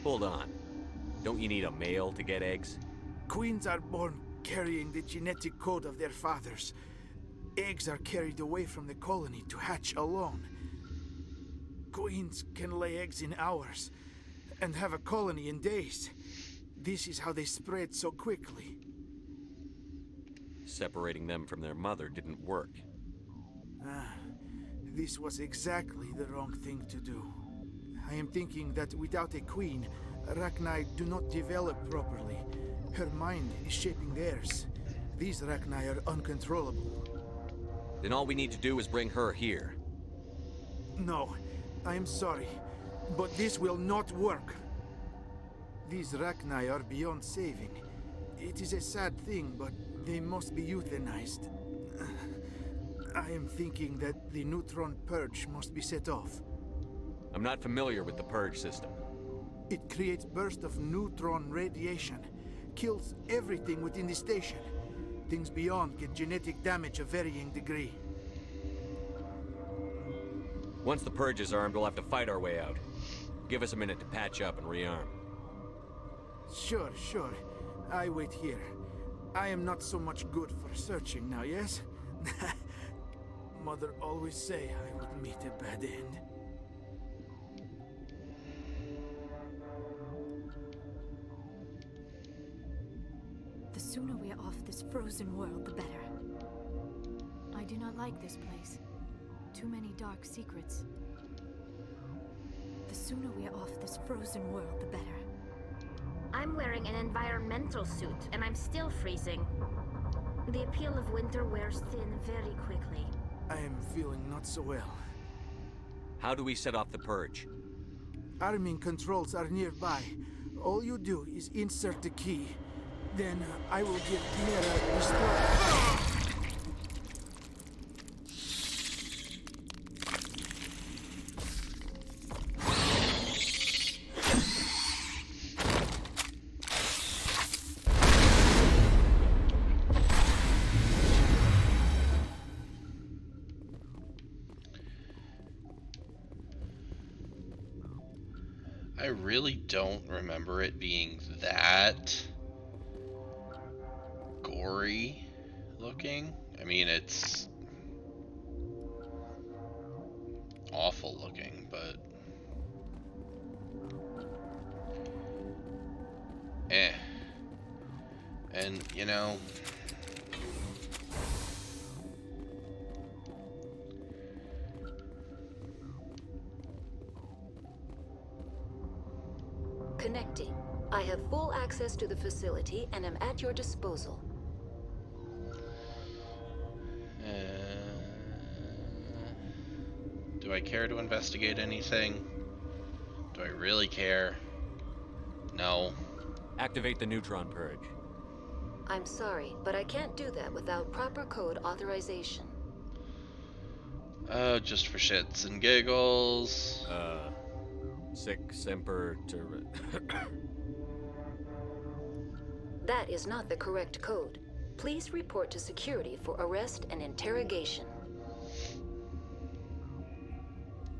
S: Hold on. Don't you need a male to get eggs?
B: Queens are born carrying the genetic code of their fathers. Eggs are carried away from the colony to hatch alone. Queens can lay eggs in hours and have a colony in days. This is how they spread so quickly.
S: Separating them from their mother didn't work.
B: This was exactly the wrong thing to do. I am thinking that without a queen, Rachni do not develop properly. Her mind is shaping theirs. These Rachni are uncontrollable.
S: Then all we need to do is bring her here.
B: No, I am sorry, but this will not work. These Rachni are beyond saving. It is a sad thing, but they must be euthanized. I am thinking that the neutron purge must be set off.
S: I'm not familiar with the purge system.
B: It creates bursts of neutron radiation, kills everything within the station. Things beyond get genetic damage of varying degree.
S: Once the purge is armed, we'll have to fight our way out. Give us a minute to patch up and rearm.
B: Sure. I wait here. I am not so much good for searching now, yes? Mother always say I would meet a bad end.
H: The sooner we are off this frozen world, the better. I do not like this place. Too many dark secrets. The sooner we are off this frozen world, the better.
E: I'm wearing an environmental suit, and I'm still freezing. The appeal of winter wears thin very quickly.
B: I am feeling not so well.
S: How do we set off the purge?
B: Arming controls are nearby. All you do is insert the key. Then I will give Chimera restore.
A: I really don't remember it being that gory looking. I mean, it's awful looking, but and you know,
I: Connecting. I have full access to the facility and am at your disposal.
A: do I care to investigate anything? Do I really care? No.
S: Activate the neutron purge.
I: I'm sorry, but I can't do that without proper code authorization.
A: Just for shits and giggles.
S: Sic semper
I: That is not the correct code. Please report to security for arrest and interrogation.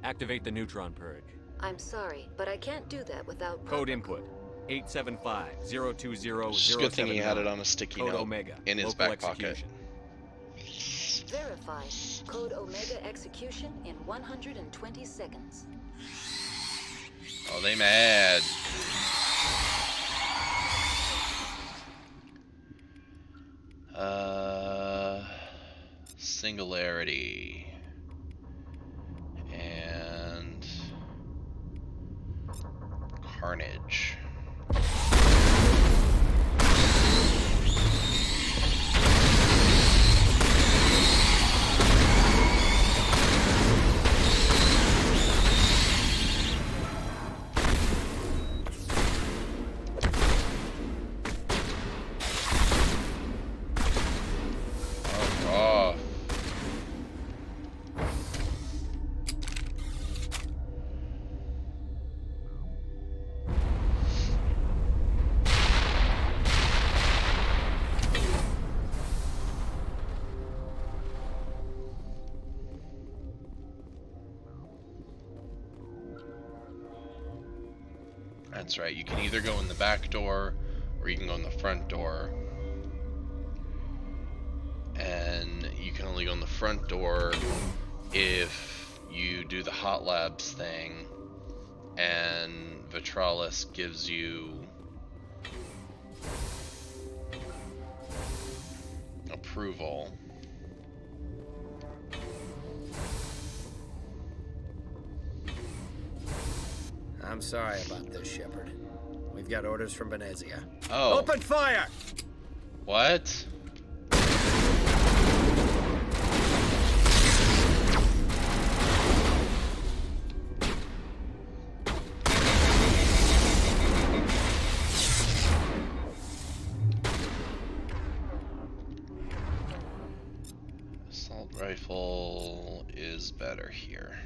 S: Activate the neutron purge.
I: I'm sorry, but I can't do that without
S: Code input 875-020-079.
A: It's a good thing he had it on a sticky
S: Code
A: note
S: Omega,
A: in his
S: local
A: back pocket.
S: execution.
I: Verified. Code Omega execution in 120 seconds.
A: Oh, they mad. Singularity. And Carnage. That's right, you can either go in the back door, or you can go in the front door. And you can only go in the front door if you do the hot labs thing, and Vitralis gives you approval.
X: I'm sorry about this, Shepard. We've got orders from Venezia.
A: Oh.
X: Open fire!
A: What? Assault rifle is better here.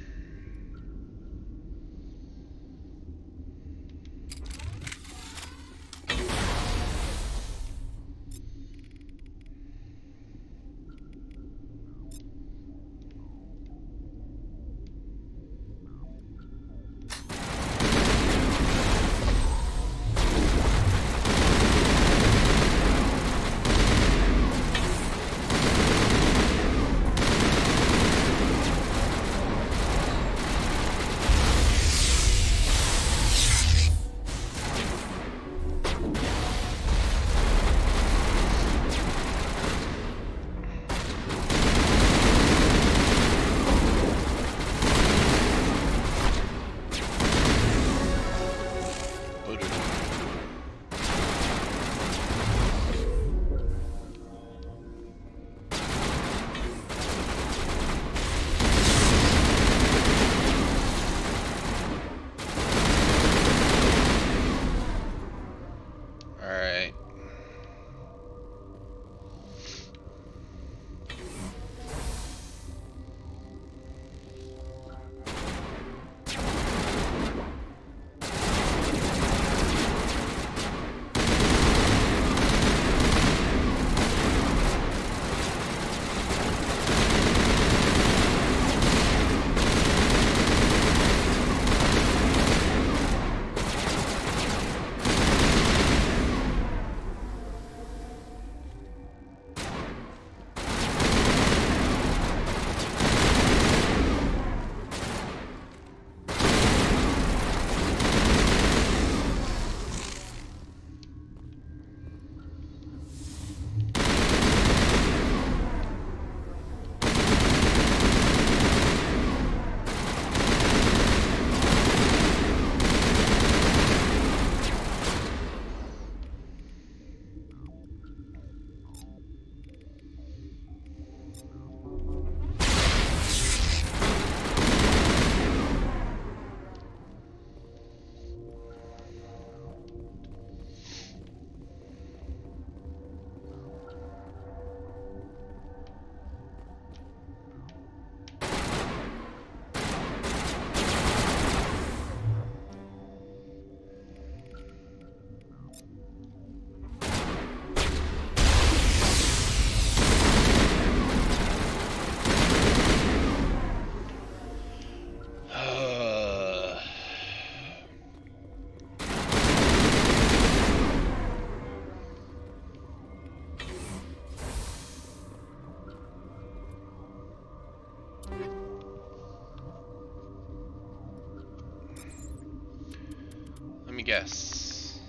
A: Let me guess.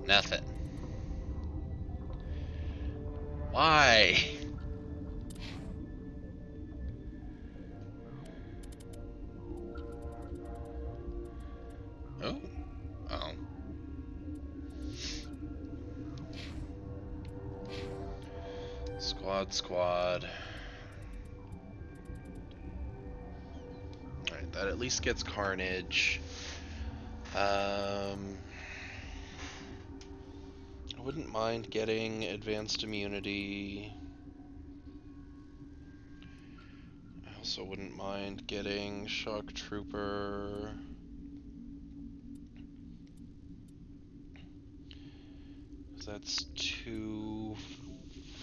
A: Nothing. Why? Oh. Oh. Squad. Alright, that at least gets Carnage. I wouldn't mind getting advanced immunity. I also wouldn't mind getting Shock Trooper. That's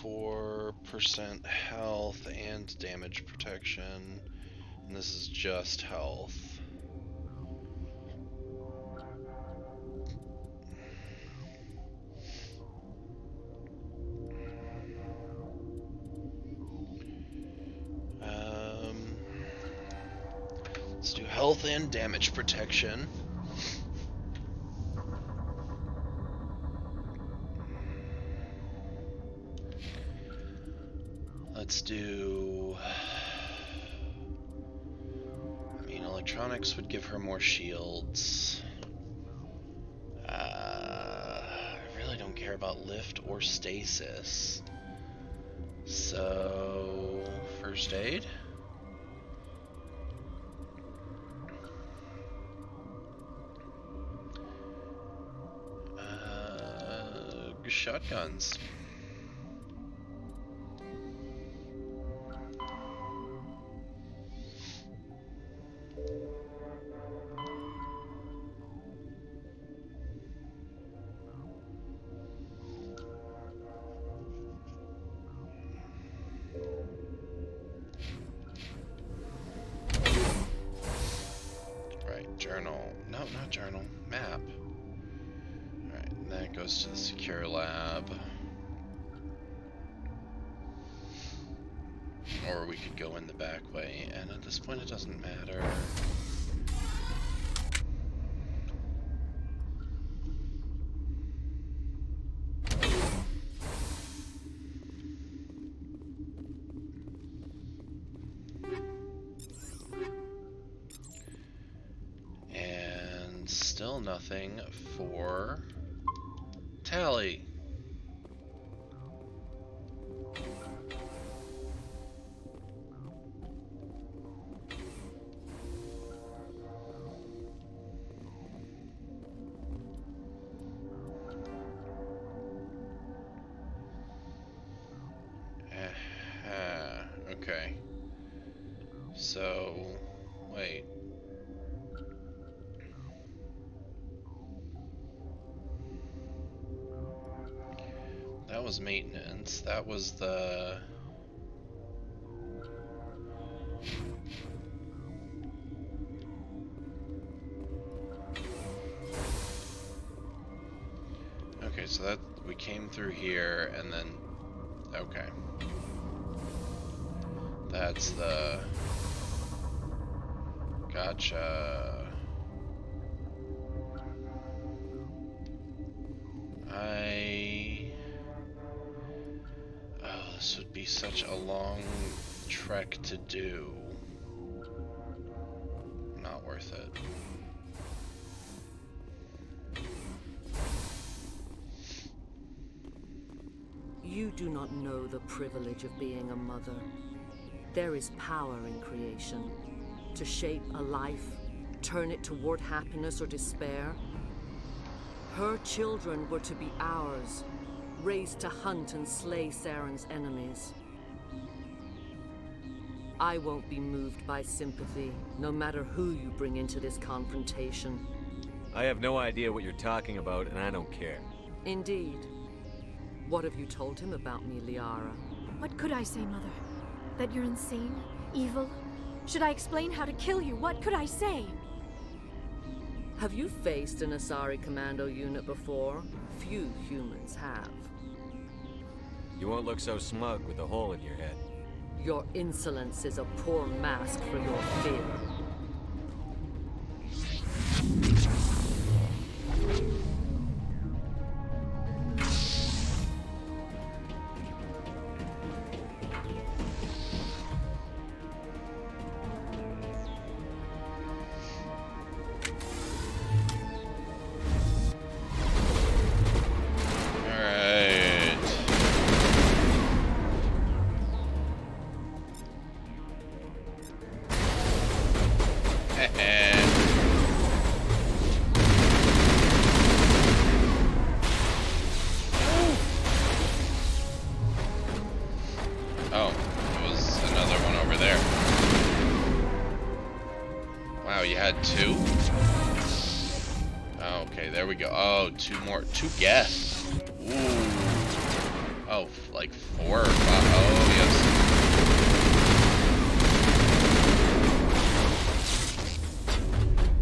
A: 4% health and damage protection. And this is just health. health and damage protection. Let's do... I mean, electronics would give her more shields. I really don't care about lift or stasis. So, first aid? Shotguns. Right, journal. No, not journal. Map. Alright, and that goes to the secure lab. Or we could go in the back way, and at this point it doesn't matter. And still nothing for Tally. Okay. So, wait. That was maintenance. That was the... Okay, so that we came through here and then... Okay. That's the... Gotcha. Oh, this would be such a long trek to do. Not worth it.
C: You do not know the privilege of being a mother. There is power in creation. To shape a life, turn it toward happiness or despair. Her children were to be ours, raised to hunt and slay Saren's enemies. I won't be moved by sympathy, no matter who you bring into this confrontation.
S: I have no idea what you're talking about, and I don't care.
C: Indeed. What have you told him about me, Liara?
H: What could I say, Mother? That you're insane? Evil? Should I explain how to kill you? What could I say?
C: Have you faced an Asari commando unit before? Few humans have.
S: You won't look so smug with a hole in your head.
C: Your insolence is a poor mask for your fear.
A: Two guests. Ooh. Oh, like 4 or 5. Oh, yes.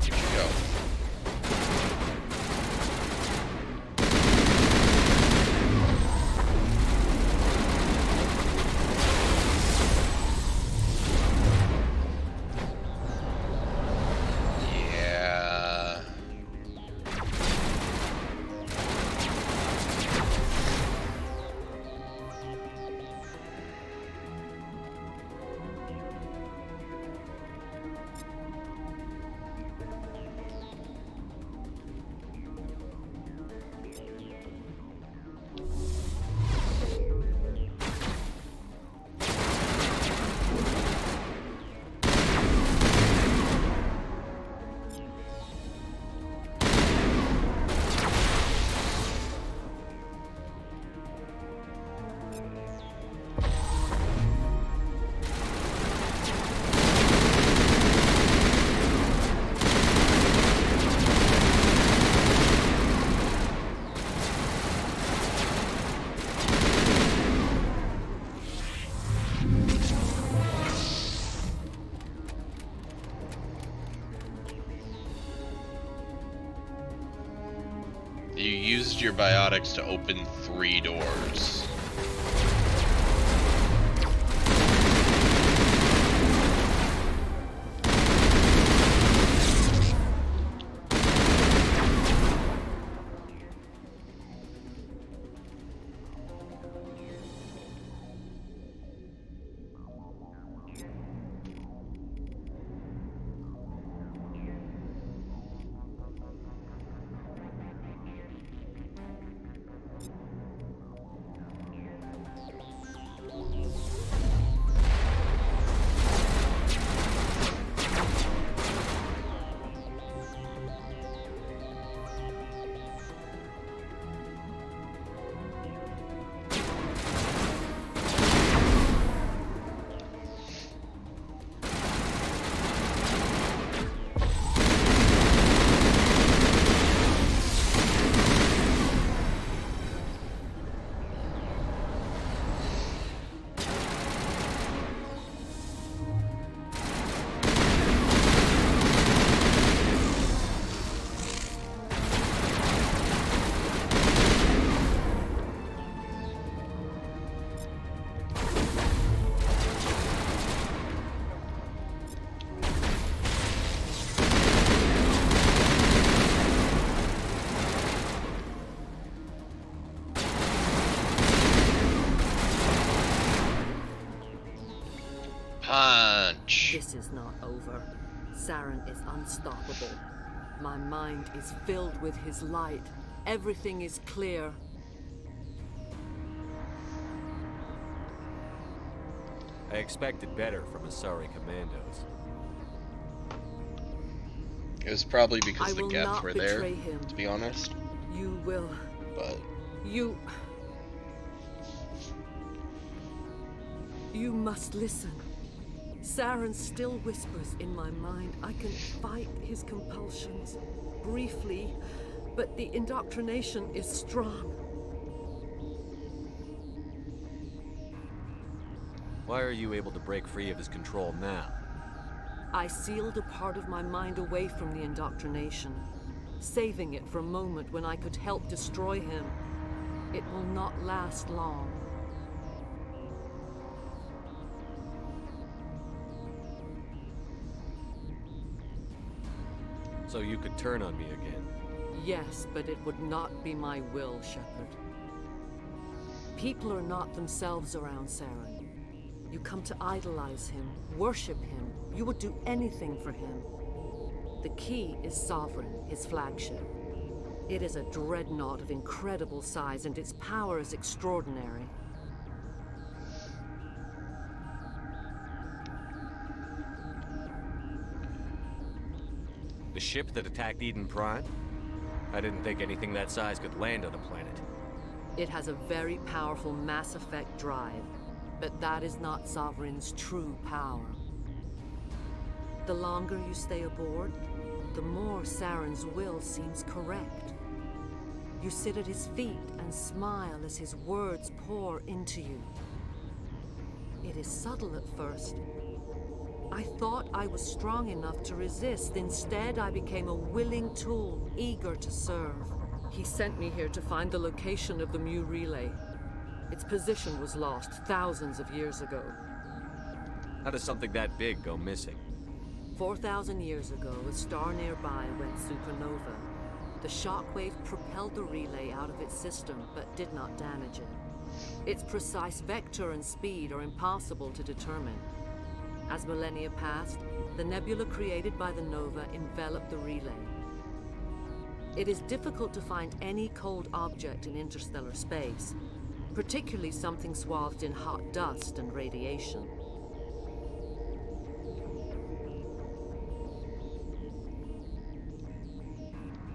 A: You can go. You used your biotics to open 3 doors. Punch.
C: This is not over. Saren is unstoppable. My mind is filled with his light. Everything is clear.
S: I expected better from Asari commandos.
A: It was probably because
C: I
A: the
C: will
A: Geth
C: not
A: were there,
C: betray him.
A: to be honest.
C: You will.
A: But
C: You must listen. Saren still whispers in my mind. I can fight his compulsions, briefly, but the indoctrination is strong.
S: Why are you able to break free of his control now?
C: I sealed a part of my mind away from the indoctrination, saving it for a moment when I could help destroy him. It will not last long.
S: So you could turn on me again?
C: Yes, but it would not be my will, Shepard. People are not themselves around Saren. You come to idolize him, worship him. You would do anything for him. The key is Sovereign, his flagship. It is a dreadnought of incredible size, and its power is extraordinary.
S: The ship that attacked Eden Prime? I didn't think anything that size could land on a planet.
C: It has a very powerful Mass Effect drive, but that is not Sovereign's true power. The longer you stay aboard, the more Saren's will seems correct. You sit at his feet and smile as his words pour into you. It is subtle at first. I thought I was strong enough to resist. Instead, I became a willing tool, eager to serve. He sent me here to find the location of the Mu relay. Its position was lost thousands of years ago.
S: How does something that big go missing?
C: 4,000 years ago, a star nearby went supernova. The shockwave propelled the relay out of its system, but did not damage it. Its precise vector and speed are impossible to determine. As millennia passed, the nebula created by the nova enveloped the relay. It is difficult to find any cold object in interstellar space, particularly something swathed in hot dust and radiation.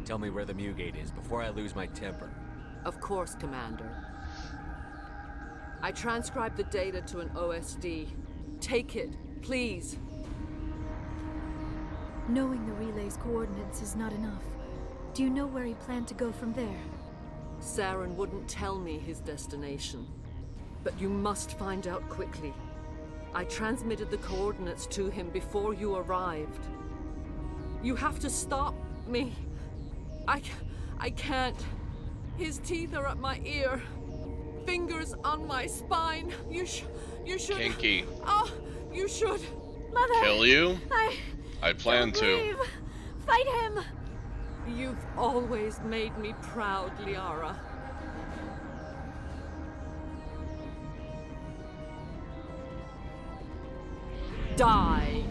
S: Tell me where the Mu gate is before I lose my temper.
C: Of course, Commander. I transcribed the data to an OSD. Take it, please.
H: Knowing the relay's coordinates is not enough. Do you know where he planned to go from there?
C: Saren wouldn't tell me his destination. But you must find out quickly. I transmitted the coordinates to him before you arrived. You have to stop me. I can't. His teeth are at my ear. Fingers on my spine. You should...
A: Kinky.
C: Oh, you should.
H: Mother!
A: Kill you?
H: I
A: plan
H: don't
A: to.
H: leave. Fight him!
C: You've always made me proud, Liara. Die.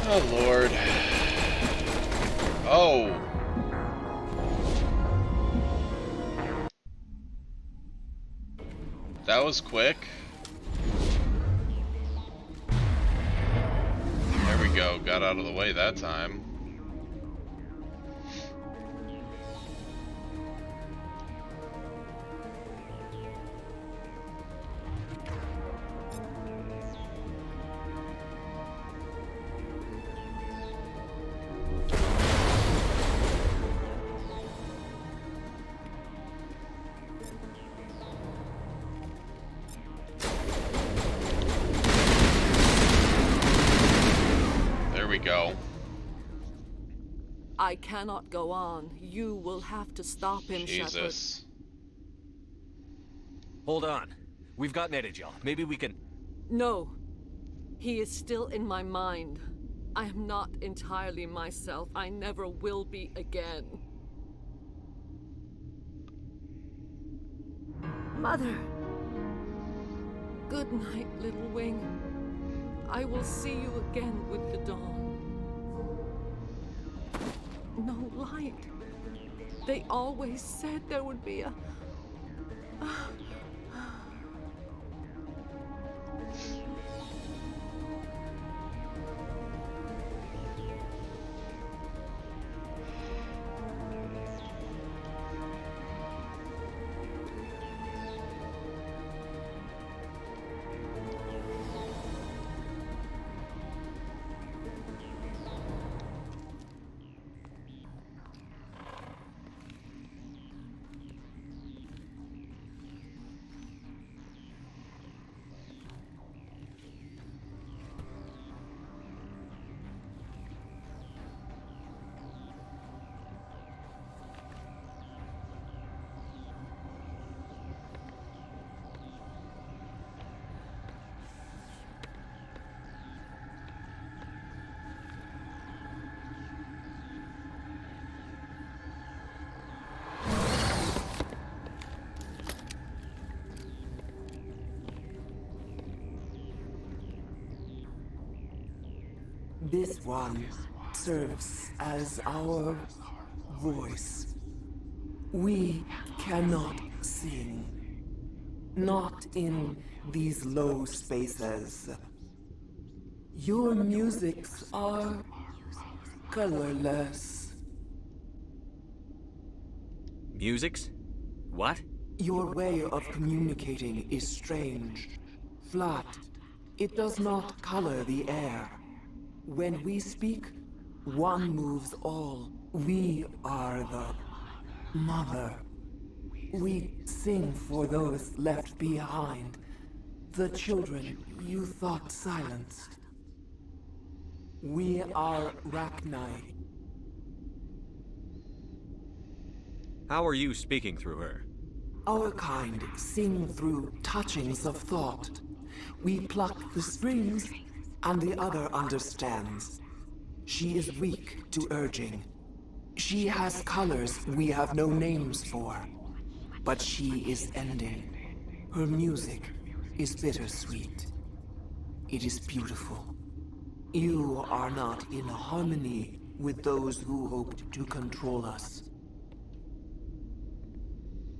A: Oh, Lord. Oh. That was quick. There we go. Got out of the way that time. Go.
C: I cannot go on. You will have to stop him, Shepard.
A: Jesus.
S: Hold on. We've got Metagel. Maybe we can...
C: No. He is still in my mind. I am not entirely myself. I never will be again.
H: Mother.
C: Good night, little wing. I will see you again with the dawn. No light. They always said there would be a...
M: This one serves as our voice. We cannot sing. Not in these low spaces. Your musics are colorless.
S: Musics? What?
M: Your way of communicating is strange. Flat. It does not color the air. When we speak, one moves all. We are the mother. We sing for those left behind. The children you thought silenced. We are Rachni.
S: How are you speaking through her?
M: Our kind sing through touchings of thought. We pluck the strings, and the other understands. She is weak to urging. She has colors we have no names for. But she is ending. Her music is bittersweet. It is beautiful. You are not in harmony with those who hoped to control us.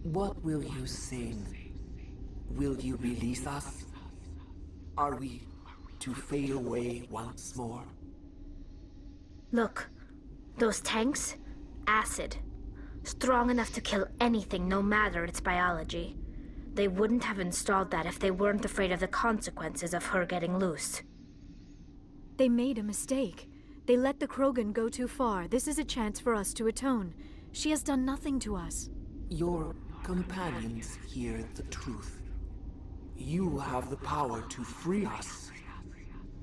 M: What will you sing? Will you release us? Are we to fade away once more?
E: Look, those tanks? Acid. Strong enough to kill anything, no matter its biology. They wouldn't have installed that if they weren't afraid of the consequences of her getting loose.
H: They made a mistake. They let the Krogan go too far. This is a chance for us to atone. She has done nothing to us.
M: Your companions hear the truth. You have the power to free us.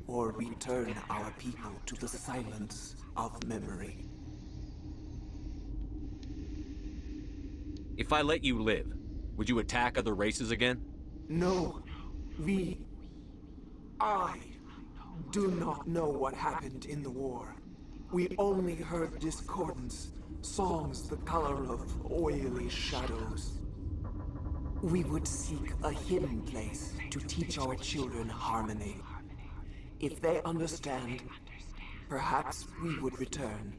M: or return our people to the silence of memory.
S: If I let you live, would you attack other races again?
M: No, I do not know what happened in the war. We only heard discordance, songs the color of oily shadows. We would seek a hidden place to teach our children harmony. If they understand, perhaps we would return.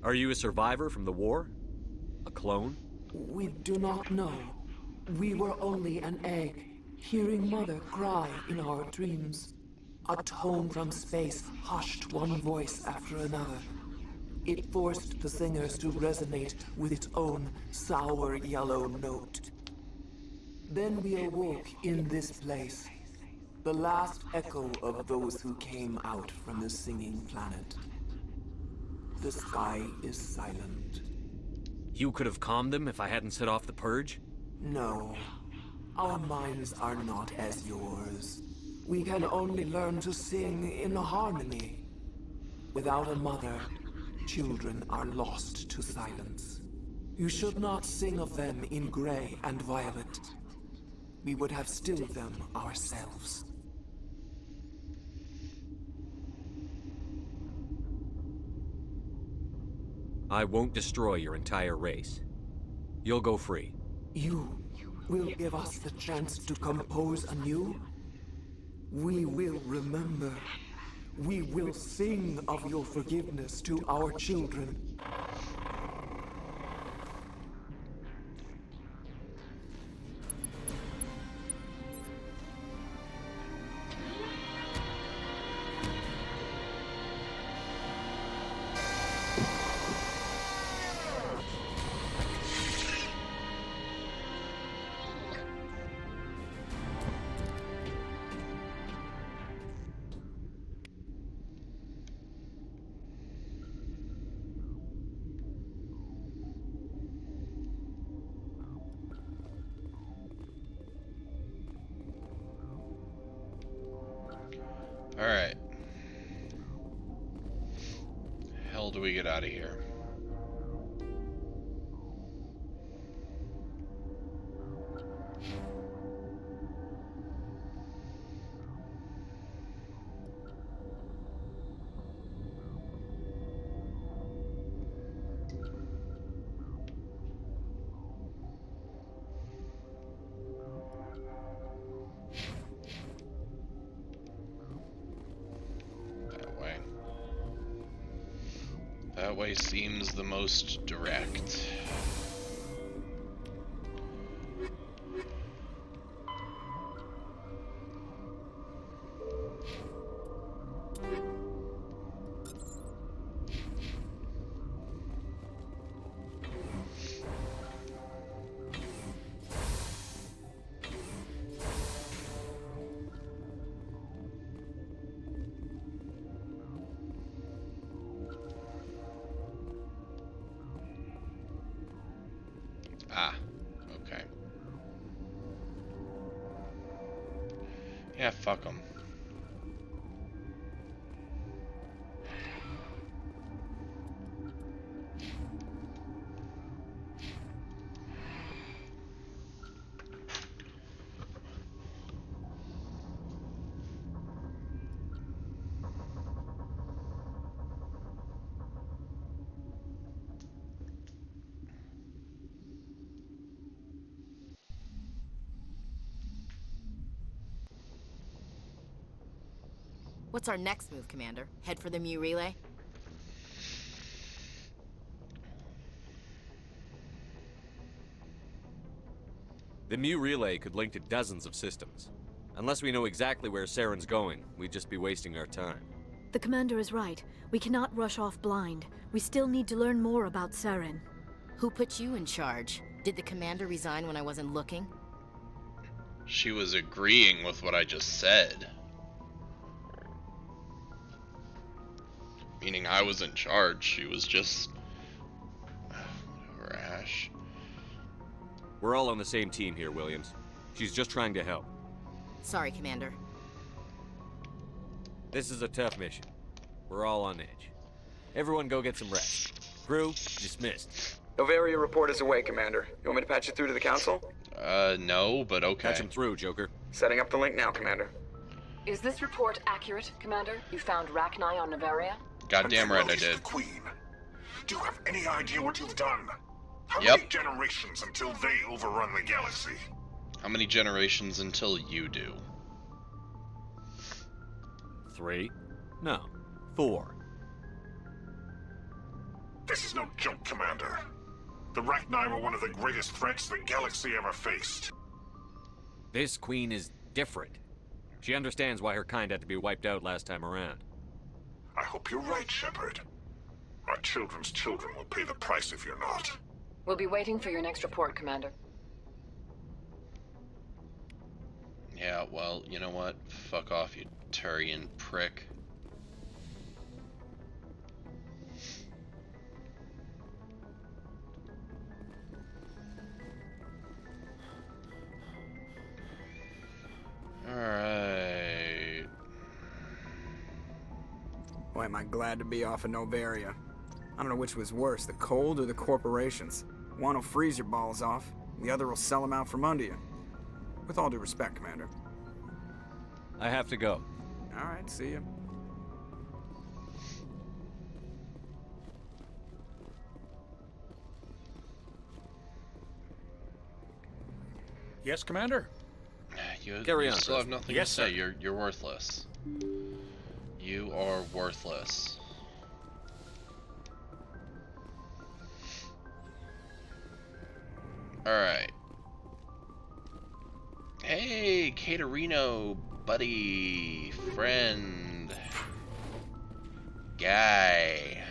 S: Are you a survivor from the war? A clone?
M: We do not know. We were only an egg, hearing Mother cry in our dreams. A tone from space hushed one voice after another. It forced the singers to resonate with its own sour yellow note. Then we awoke in this place, the last echo of those who came out from the singing planet. The sky is silent.
S: You could have calmed them if I hadn't set off the purge?
M: No. Our minds are not as yours. We can only learn to sing in harmony. Without a mother, children are lost to silence. You should not sing of them in gray and violet. We would have stilled them ourselves.
S: I won't destroy your entire race. You'll go free.
M: You will give us the chance to compose anew? We will remember. We will sing of your forgiveness to our children.
A: Alright. Hell do we get out of here? That way seems the most direct. Ah, okay. Yeah, fuck them.
O: What's our next move, Commander? Head for the Mu relay?
S: The Mu relay could link to dozens of systems. Unless we know exactly where Saren's going, we'd just be wasting our time.
H: The Commander is right. We cannot rush off blind. We still need to learn more about Saren.
O: Who put you in charge? Did the Commander resign when I wasn't looking?
A: She was agreeing with what I just said. Meaning I was in charge, she was just... whatever, Ash.
S: We're all on the same team here, Williams. She's just trying to help.
O: Sorry, Commander.
S: This is a tough mission. We're all on edge. Everyone go get some rest. Crew, dismissed.
D: Noveria report is away, Commander. You want me to patch it through to the Council?
A: No, but okay.
S: Patch him through, Joker.
D: Setting up the link now, Commander.
Q: Is this report accurate, Commander? You found Rachni on Noveria?
A: Goddamn right I did.
L: Queen. Do you have any idea what you've done? How
A: Yep.
L: many generations until they overrun the galaxy?
A: How many generations until you do?
S: 3? No, 4.
L: This is no joke, Commander. The Rachni were one of the greatest threats the galaxy ever faced.
S: This queen is different. She understands why her kind had to be wiped out last time around.
L: I hope you're right, Shepard. My children's children will pay the price if you're not.
Q: We'll be waiting for your next report, Commander.
A: Yeah, well, you know what? Fuck off, you Turian prick. Alright.
V: Boy, am I glad to be off of Noveria. I don't know which was worse, the cold or the corporations. One will freeze your balls off, the other will sell them out from under you. With all due respect, Commander.
S: I have to go.
V: All right, see ya.
G: Yes, Commander?
A: You
S: Carry on,
A: still have nothing
G: Yes,
A: to say.
G: sir.
A: You're worthless. You are worthless. Alright. Hey, Caterino, buddy, friend, guy.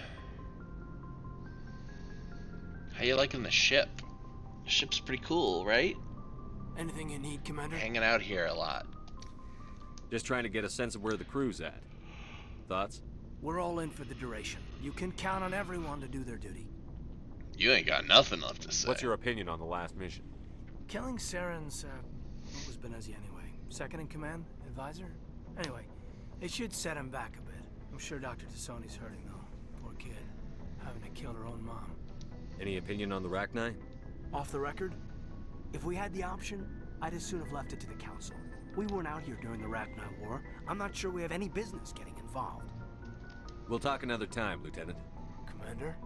A: How you liking the ship? The ship's pretty cool, right?
W: Anything you need, Commander?
A: Hanging out here a lot.
S: Just trying to get a sense of where the crew's at. Thoughts?
W: We're all in for the duration. You can count on everyone to do their duty.
A: You ain't got nothing left to say.
S: What's your opinion on the last mission?
W: Killing Saren's, what was Benezia anyway? Second in command? Advisor? Anyway, it should set him back a bit. I'm sure Dr. Tassoni's hurting, though. Poor kid. Having to kill her own mom.
S: Any opinion on the Rachni?
W: Off the record, if we had the option, I'd as soon have left it to the Council. We weren't out here during the Rachni War. I'm not sure we have any business getting involved.
S: We'll talk another time, Lieutenant.
W: Commander?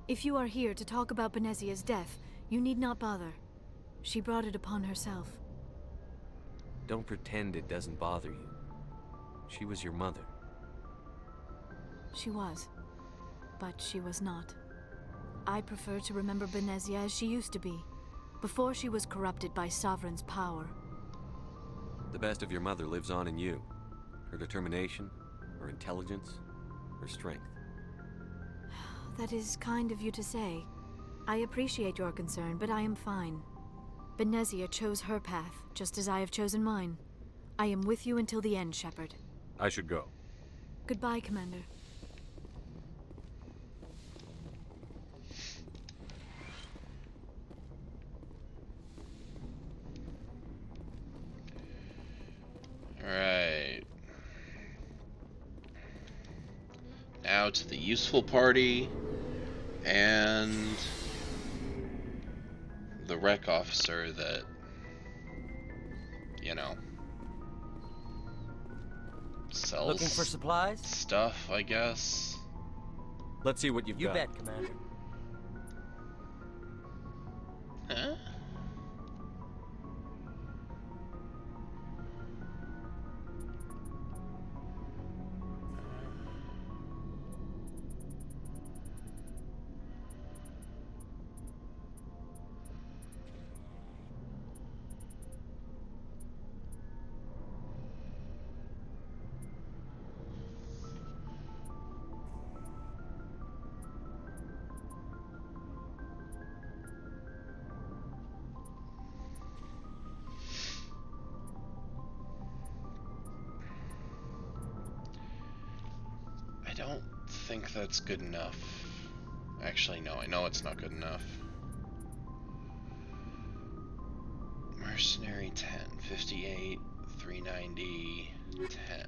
H: If you are here to talk about Benezia's death, you need not bother. She brought it upon herself.
S: Don't pretend it doesn't bother you. She was your mother.
H: She was. But she was not. I prefer to remember Benezia as she used to be, before she was corrupted by Sovereign's power.
S: The best of your mother lives on in you. Her determination, her intelligence, her strength.
H: That is kind of you to say. I appreciate your concern, but I am fine. Benezia chose her path, just as I have chosen mine. I am with you until the end, Shepard.
S: I should go.
H: Goodbye, Commander.
A: Alright. Now to the useful party and the rec officer that, you know, sells
Y: Looking for supplies?
A: stuff, I guess.
S: Let's see what you've got.
Y: You bet, Commander.
A: Huh? think that's good enough. Actually, no, I know it's not good enough. Mercenary 10, 58, 390, 10.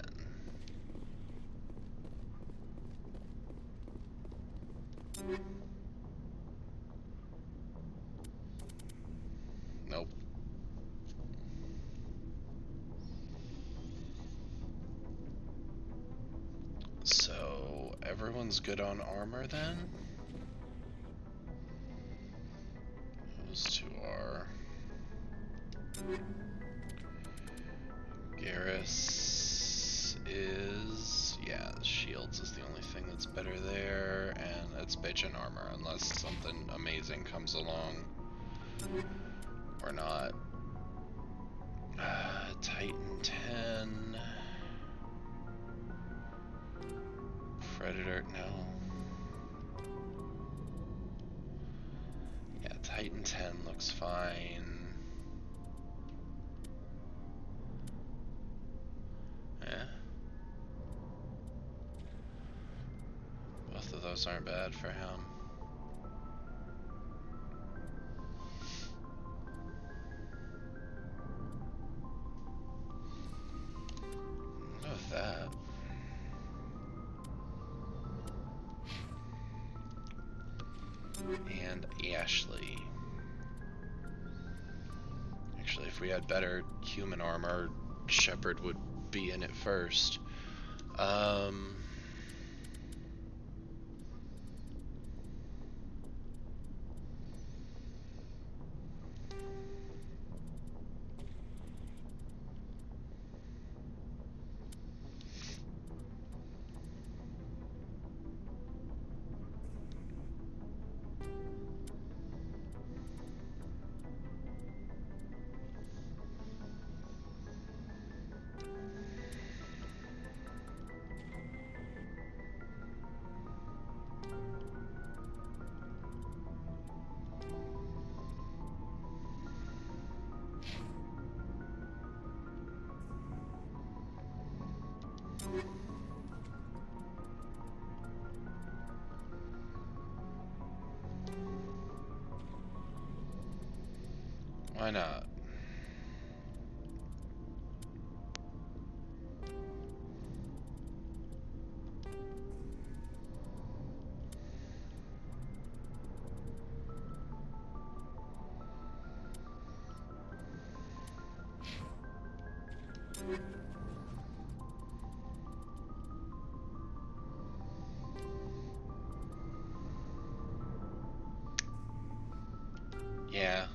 A: Nope. So, everyone's good on armor then? Those two are. Garrus is... yeah, shields is the only thing that's better there, and it's bitch and armor, unless something amazing comes along. Or not. Titan 10... Predator, no. Yeah, Titan 10 looks fine. Yeah. Both of those aren't bad for him. Go with that. And Ashley. Actually, if we had better human armor, Shepard would be in it first. Why not? Yeah.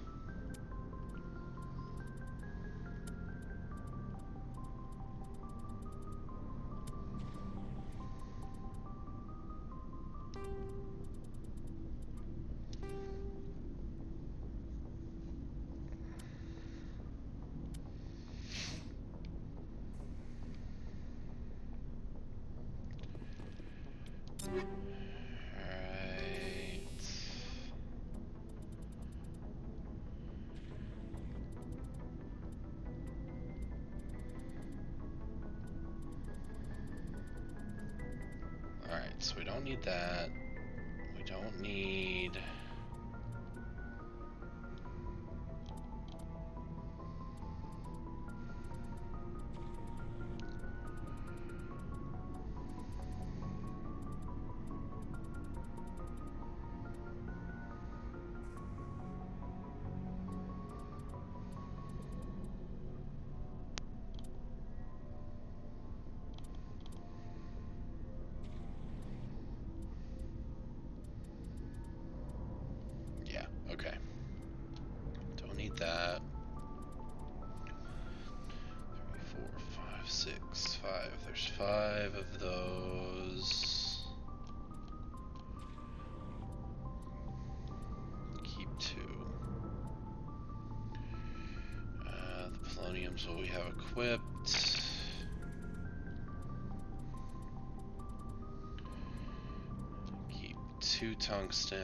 A: Alright, so we don't need that. We don't need... Okay. Don't need that. 3, 4, 5, 6, 5. There's 5 of those. Keep 2. The poloniums what we have equipped. Keep 2 tungsten.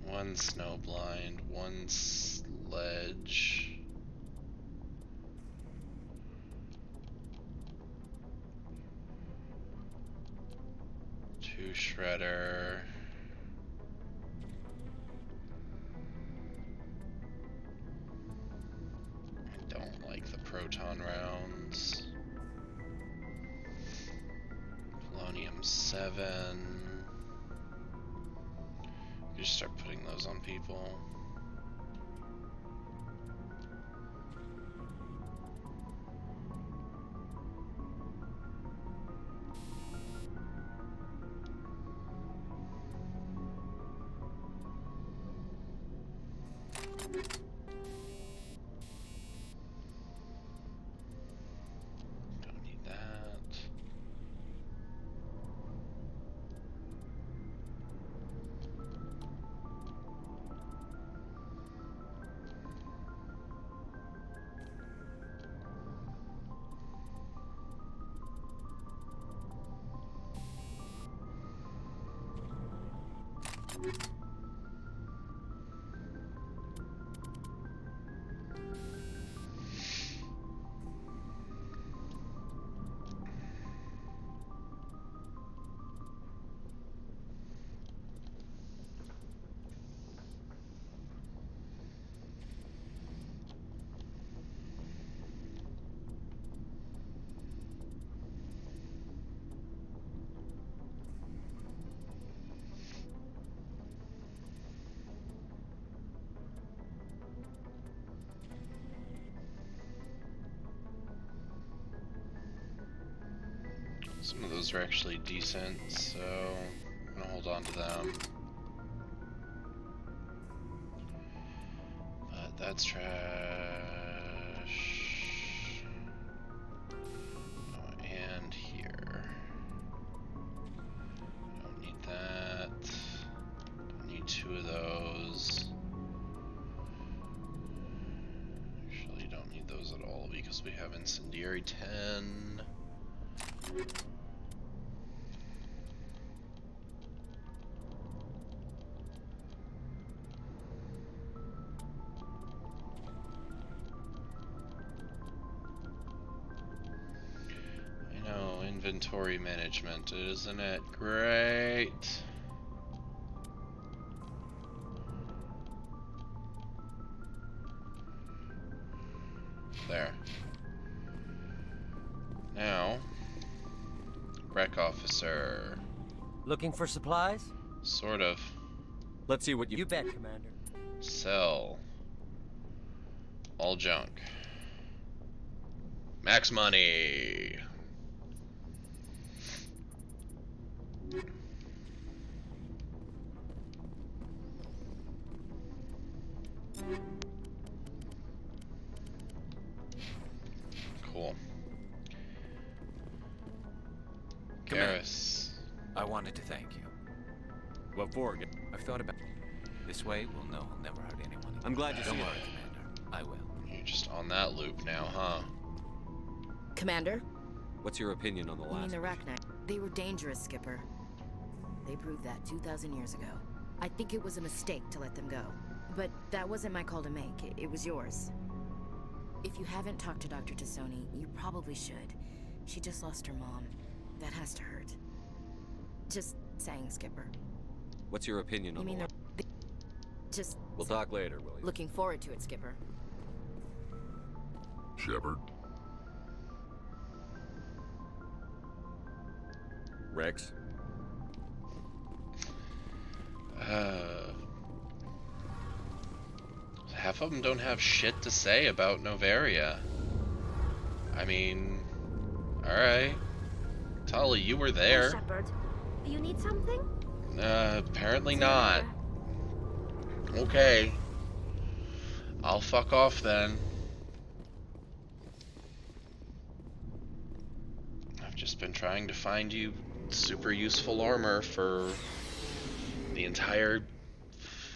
A: 1 snowblind, 1 sledge. 2 shredder. I don't like the proton rounds. Polonium 7. You just start putting those on people. Don't need that. Some of those are actually decent, so I'm gonna hold on to them. But that's trash. Oh, and here. Don't need that. Don't need 2 of those. Actually, don't need those at all because we have Incendiary 10. Inventory management, isn't it great? There. Now, Rec Officer.
F: Looking for supplies?
A: Sort of.
S: Let's see what you...
F: You bet, Commander.
A: Sell. All junk. Max money. Cool. Garrus.
R: I wanted to thank you.
S: What for?
R: I've thought about this way. We'll know he'll never hurt anyone.
S: I'm glad you see
R: Don't worry,
S: that.
R: Commander. I will.
A: You're just on that loop now, huh?
O: Commander?
S: What's your opinion on the
O: You mean
S: last?
O: the Rachni? They were dangerous, Skipper. They proved that 2,000 years ago. I think it was a mistake to let them go. But that wasn't my call to make. It was yours. If you haven't talked to Dr. Tassoni, you probably should. She just lost her mom. That has to hurt. Just saying, Skipper.
S: What's your opinion on
O: You
S: the
O: mean
S: last?
O: just...
S: We'll talk later, will you?
O: Looking forward to it, Skipper.
L: Shepard.
S: Rex?
A: Half of them don't have shit to say about Noveria. I mean, alright. Tully, you were there.
E: Shepard, do you need something?
A: Apparently not. Okay. I'll fuck off then. I've just been trying to find you super useful armor for the entire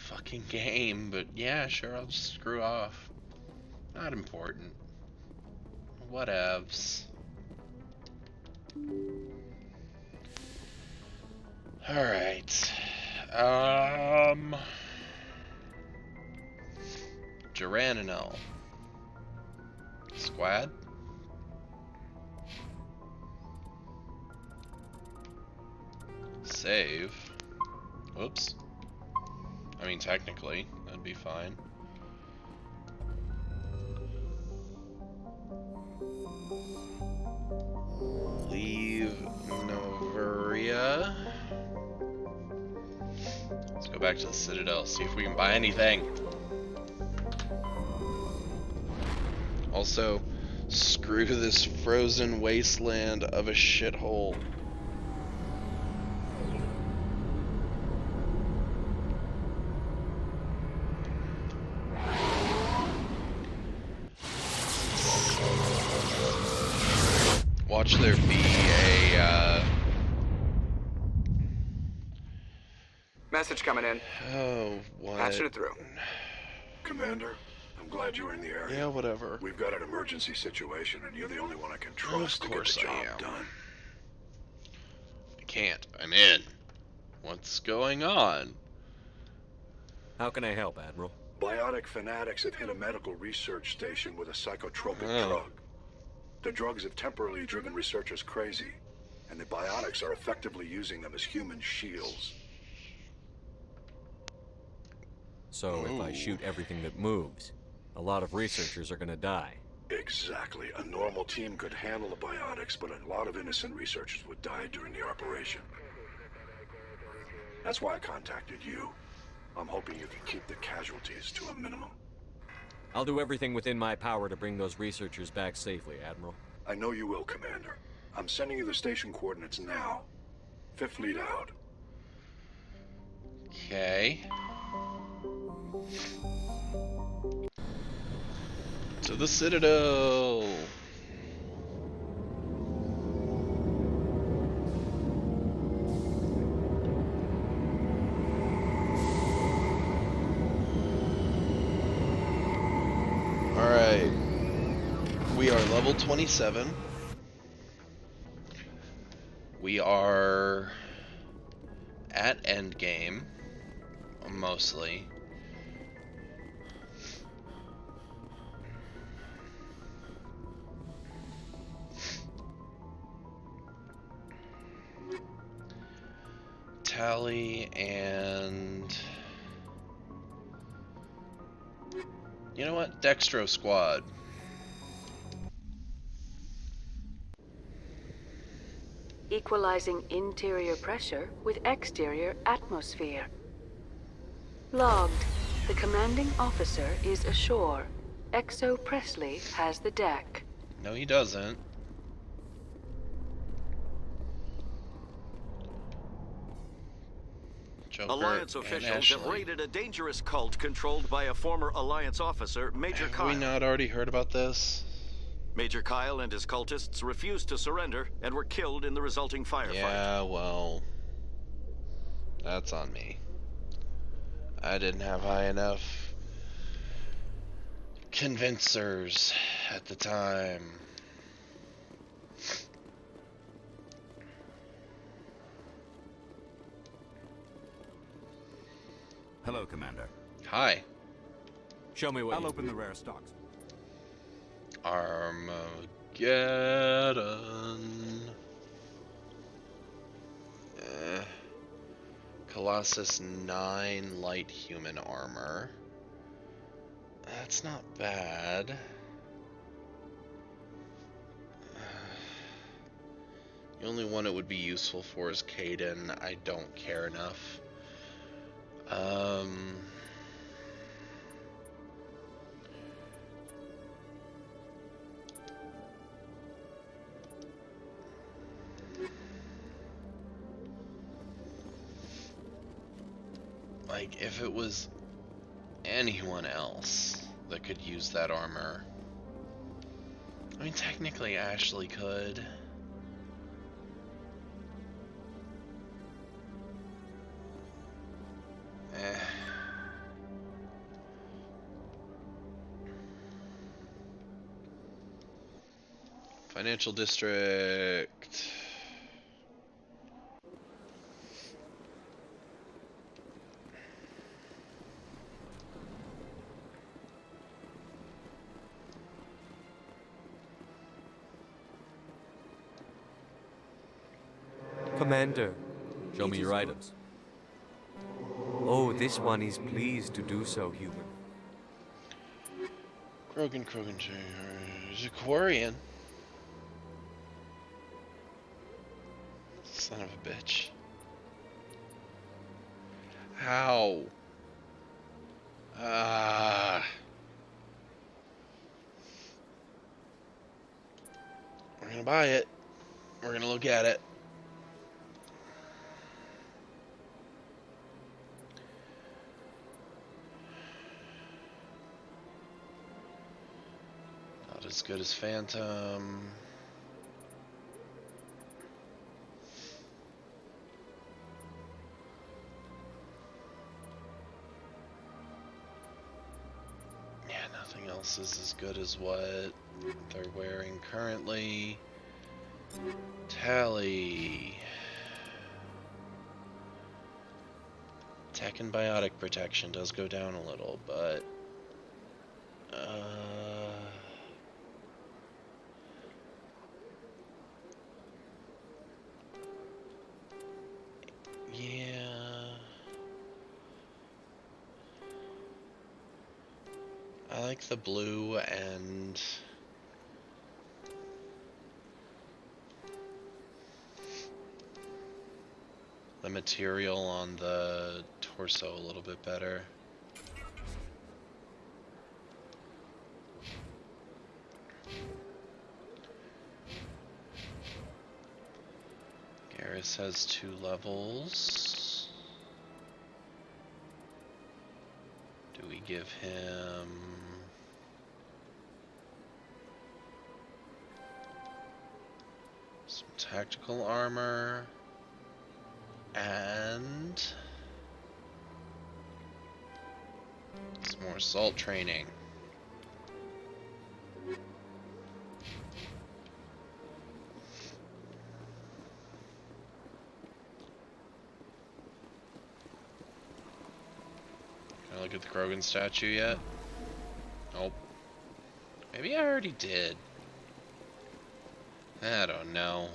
A: fucking game, but yeah, sure, I'll just screw off. Not important. Whatevs. Alright. Geranino. Squad? Save. Whoops. I mean, technically, that'd be fine. Leave Noveria. Let's go back to the Citadel, see if we can buy anything. Also, screw this frozen wasteland of a shithole. Watch there be a,
D: Message coming in.
A: Oh, what?
D: Patching it through.
J: Commander, I'm glad you're in the area.
A: Yeah, whatever.
J: We've got an emergency situation, and you're the only one I can trust to get the job done.
A: I can't. I'm in. What's going on?
S: How can I help, Admiral?
J: Biotic fanatics have hit a medical research station with a psychotropic drug. The drugs have temporarily driven researchers crazy, and the biotics are effectively using them as human shields.
S: So if I shoot everything that moves, a lot of researchers are gonna die.
J: Exactly. A normal team could handle the biotics, but a lot of innocent researchers would die during the operation. That's why I contacted you. I'm hoping you can keep the casualties to a minimum.
S: I'll do everything within my power to bring those researchers back safely, Admiral.
J: I know you will, Commander. I'm sending you the station coordinates now. Fifth Fleet out.
A: Okay. To the Citadel. Alright. We are level 27. We are at endgame, mostly. Tally and... You know what? Dextro Squad.
I: Equalizing interior pressure with exterior atmosphere. Logged. The commanding officer is ashore. Exo Presley has the deck.
A: No, he doesn't. Joker
N: Alliance
A: and
N: officials have
A: Ashley.
N: raided a dangerous cult controlled by a former Alliance officer, Major
A: Have
N: Kyle.
A: we not already heard about this?
N: Major Kyle and his cultists refused to surrender and were killed in the resulting firefight.
A: Yeah, well, that's on me. I didn't have high enough convincers at the time.
T: Hello, Commander.
A: Hi.
S: Show me what
T: I'll open the rare stocks.
A: Armageddon. Colossus 9 light human armor. That's not bad. The only one it would be useful for is Caden. I don't care enough. Like, if it was anyone else that could use that armor. I mean, technically Ashley could. Financial district.
S: Commander, Show me your items. Oh, this one is pleased to do so, human.
A: Krogan, Aquarian. Son of a bitch. How? We're gonna buy it. We're gonna look at it. Not as good as Phantom. Yeah, nothing else is as good as what they're wearing currently. Tally. Tech and biotic protection does go down a little, but yeah, I like the blue and the material on the torso a little bit better. Garrus has 2 levels. Do we give him some tactical armor? And some more assault training. Can I look at the Krogan statue yet? Nope. Maybe I already did. I don't know.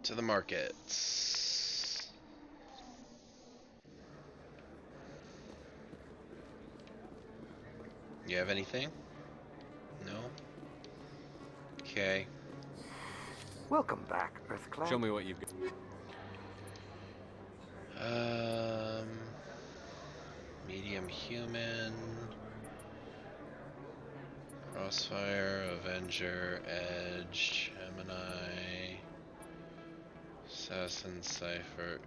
A: To the markets. You have anything? No? Okay.
B: Welcome back, Earthclad.
S: Show me what you've got.
A: Medium human. Crossfire, Avenger, Edge, Gemini. Assassin, Cypher,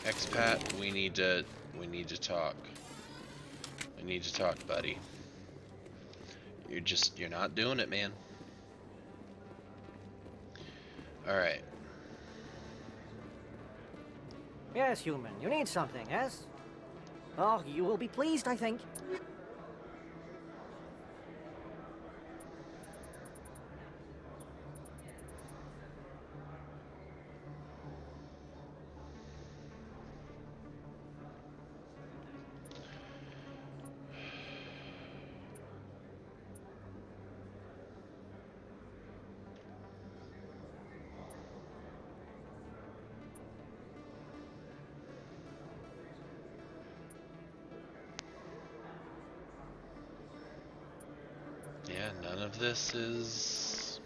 A: Expat. We need to talk. We need to talk, buddy. You're not doing it, man. All right.
K: Yes, human. You need something, yes? Oh, you will be pleased, I think.
A: Yeah, none of this is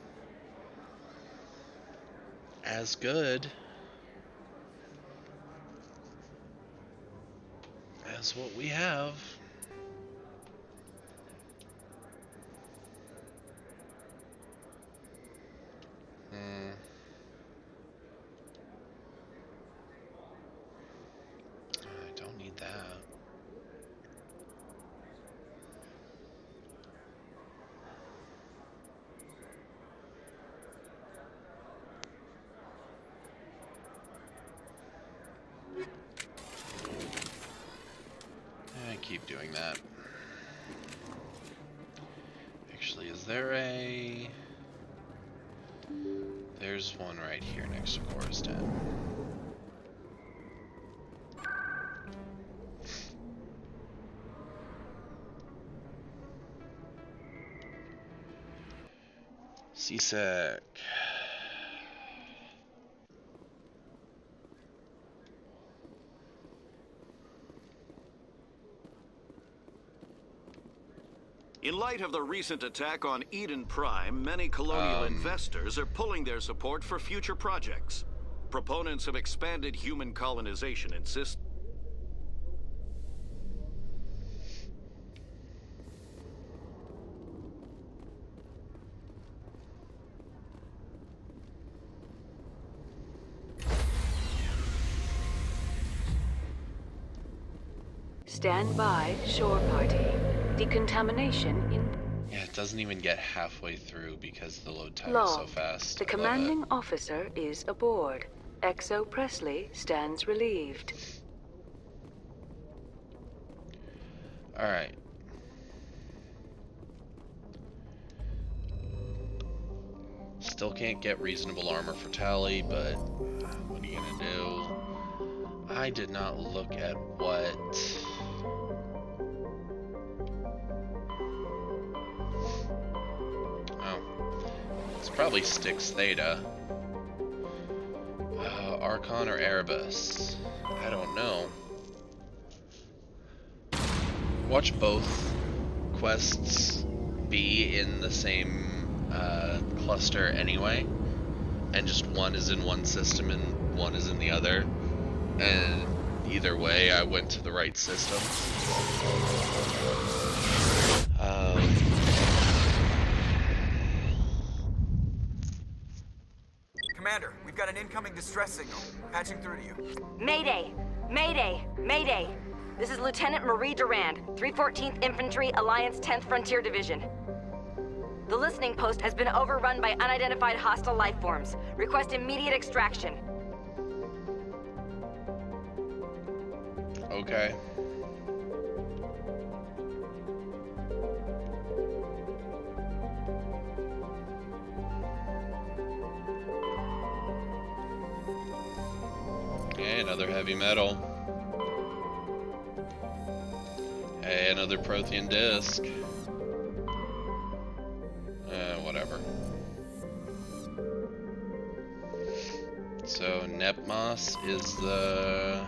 A: as good as what we have. I don't need that. I keep doing that. Actually, is there There's one right here next to Chorus 10. CSEC.
N: In light of the recent attack on Eden Prime, many colonial investors are pulling their support for future projects. Proponents of expanded human colonization insist.
Q: Stand by, shore party. Decontamination in...
A: Yeah, it doesn't even get halfway through because the load time is so
Q: Long.
A: fast.
Q: The commanding officer is aboard. XO Presley stands relieved.
A: Alright. Still can't get reasonable armor for Tally, but what are you gonna do? I did not look at what... It's probably Styx Theta. Archon or Erebus? I don't know. Watch both quests be in the same cluster anyway, and just one is in one system and one is in the other. And either way, I went to the right system.
D: Commander, we've got an incoming distress signal. Patching through to you.
C: Mayday! Mayday! Mayday! This is Lieutenant Marie Durand, 314th Infantry, Alliance 10th Frontier Division. The listening post has been overrun by unidentified hostile life forms. Request immediate extraction.
A: Okay. Okay, another heavy metal. Hey, another Prothean disc. Whatever. So, Nepmos is the...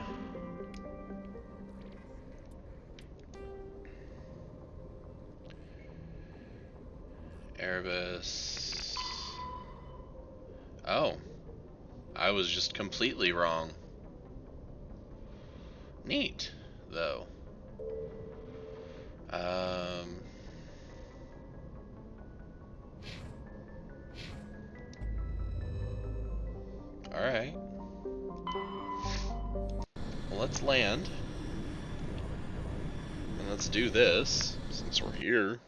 A: Erebus... Oh. I was just completely wrong. Neat, though. Alright. Well, let's land. And let's do this, since we're here.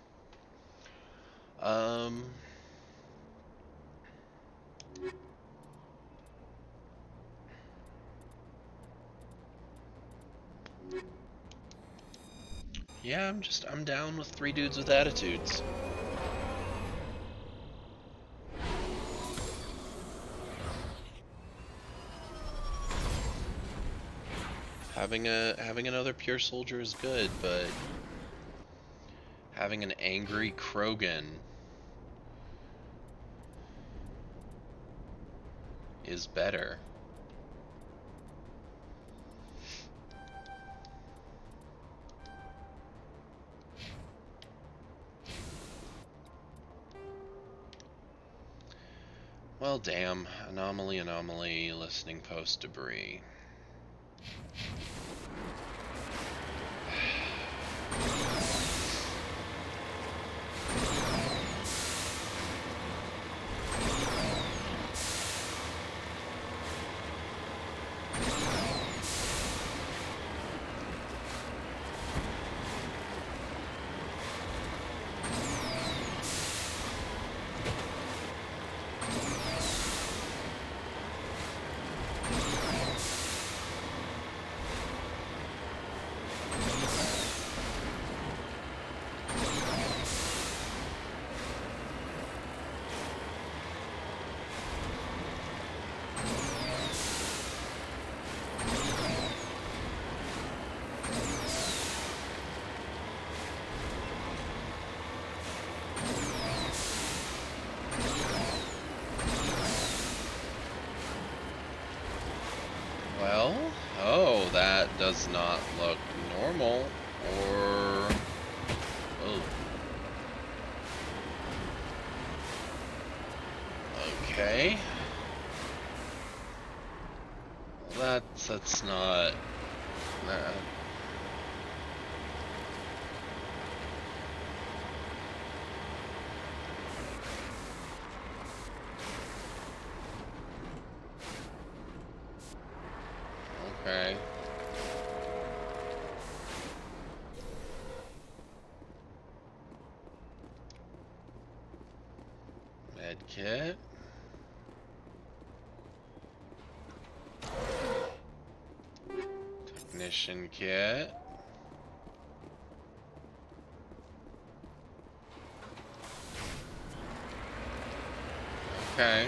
A: Yeah, I'm down with 3 dudes with attitudes. Having another pure soldier is good, but having an angry Krogan is better. Well, damn. Anomaly, listening post debris. Well, oh, that does not look normal, or... Oh. Okay. Well, that's not... Okay. Medkit. Technician kit. Okay.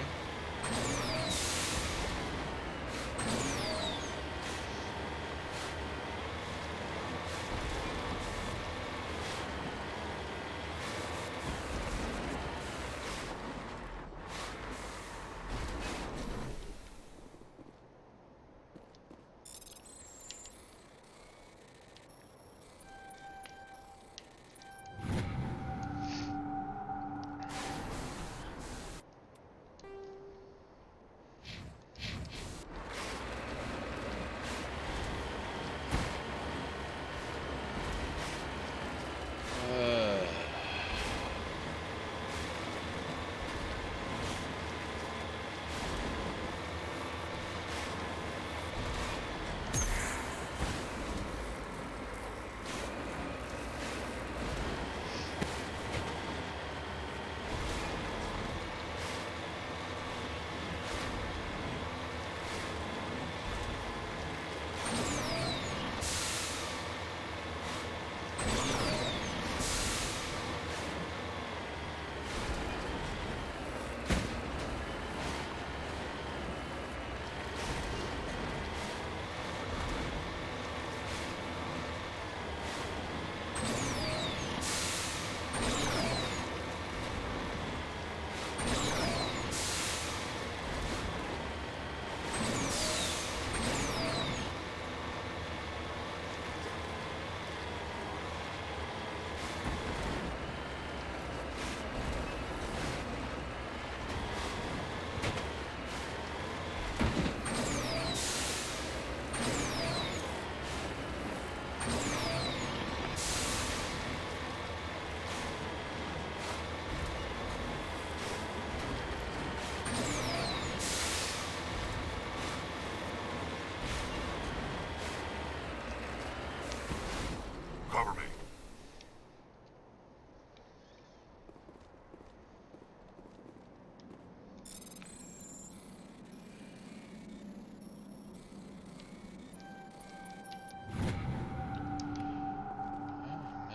J: Cover me.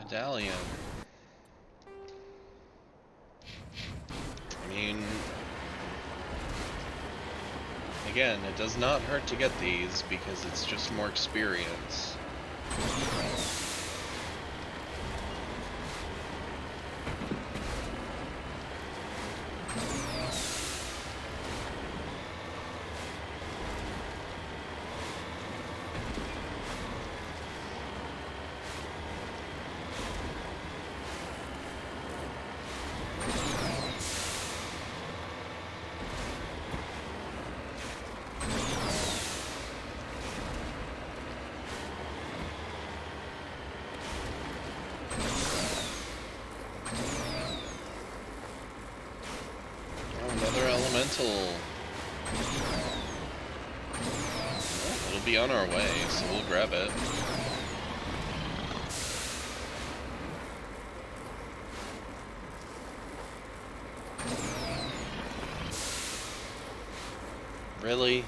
A: Medallion. I mean, again, it does not hurt to get these because it's just more experience. Another elemental. Well, it'll be on our way, so we'll grab it. Really?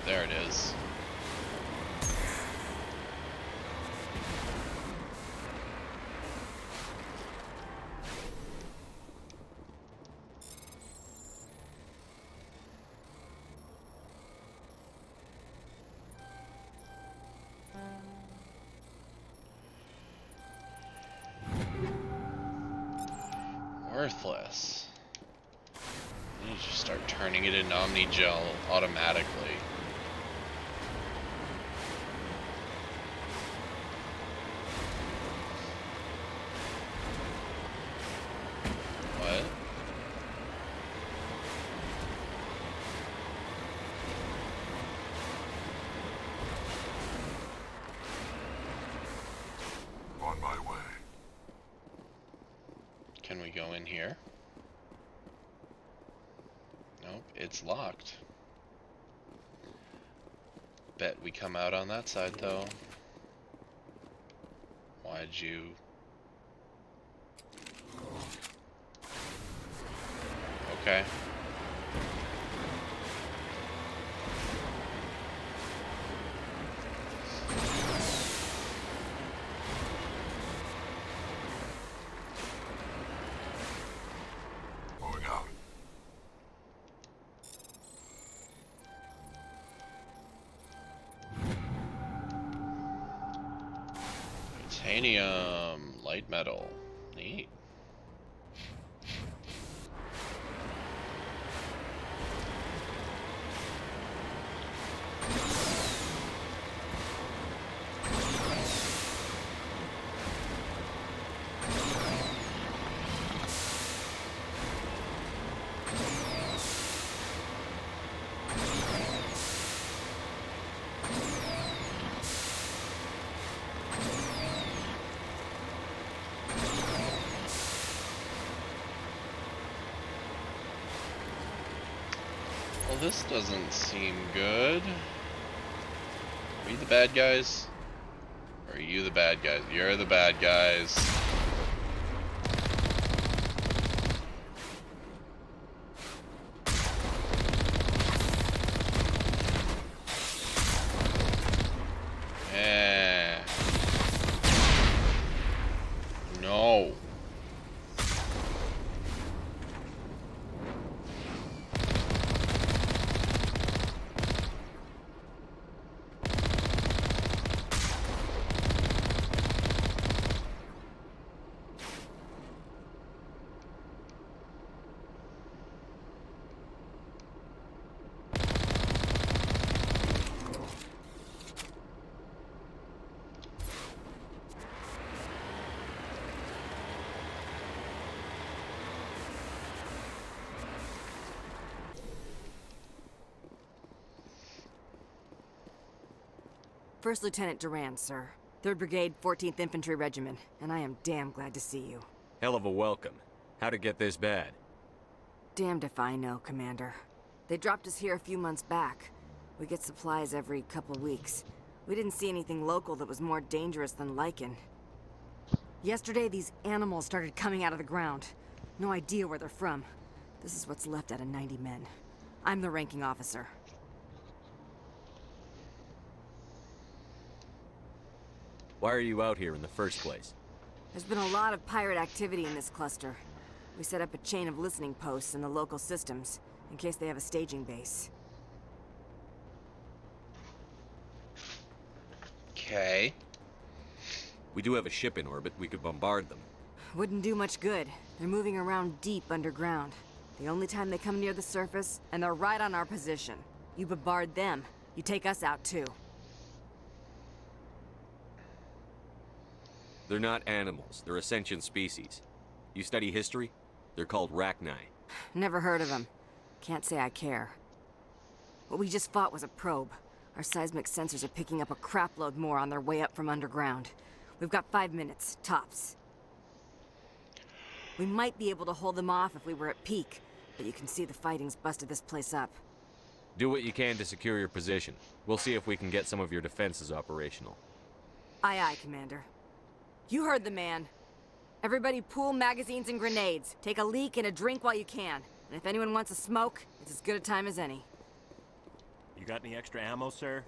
A: There it is. worthless. You just start turning it into Omni-Gel automatically. What?
J: On my way.
A: Can we go in here? Nope, it's locked. Bet we come out on that side though. Why'd you... Okay.
J: Moving out.
A: Titanium, light metal. Neat. Well, this doesn't seem good. Are we the bad guys? Or are you the bad guys? You're the bad guys. No.
C: First Lieutenant Durand, sir. 3rd Brigade, 14th Infantry Regiment, and I am damn glad to see you.
S: Hell of a welcome. How'd it get this bad?
C: Damned if I know, Commander. They dropped us here a few months back. We get supplies every couple weeks. We didn't see anything local that was more dangerous than lichen. Yesterday, these animals started coming out of the ground. No idea where they're from. This is what's left out of 90 men. I'm the ranking officer.
S: Why are you out here in the first place?
C: There's been a lot of pirate activity in this cluster. We set up a chain of listening posts in the local systems, in case they have a staging base.
A: Okay.
S: We do have a ship in orbit. We could bombard them.
C: Wouldn't do much good. They're moving around deep underground. The only time they come near the surface, and they're right on our position. You bombard them, you take us out too.
S: They're not animals. They're a sentient species. You study history? They're called Rachni.
C: Never heard of them. Can't say I care. What we just fought was a probe. Our seismic sensors are picking up a crapload more on their way up from underground. We've got 5 minutes, tops. We might be able to hold them off if we were at peak, but you can see the fighting's busted this place up.
S: Do what you can to secure your position. We'll see if we can get some of your defenses operational.
C: Aye, aye, Commander. You heard the man. Everybody pool magazines and grenades. Take a leak and a drink while you can. And if anyone wants a smoke, it's as good a time as any.
M: You got any extra ammo, sir?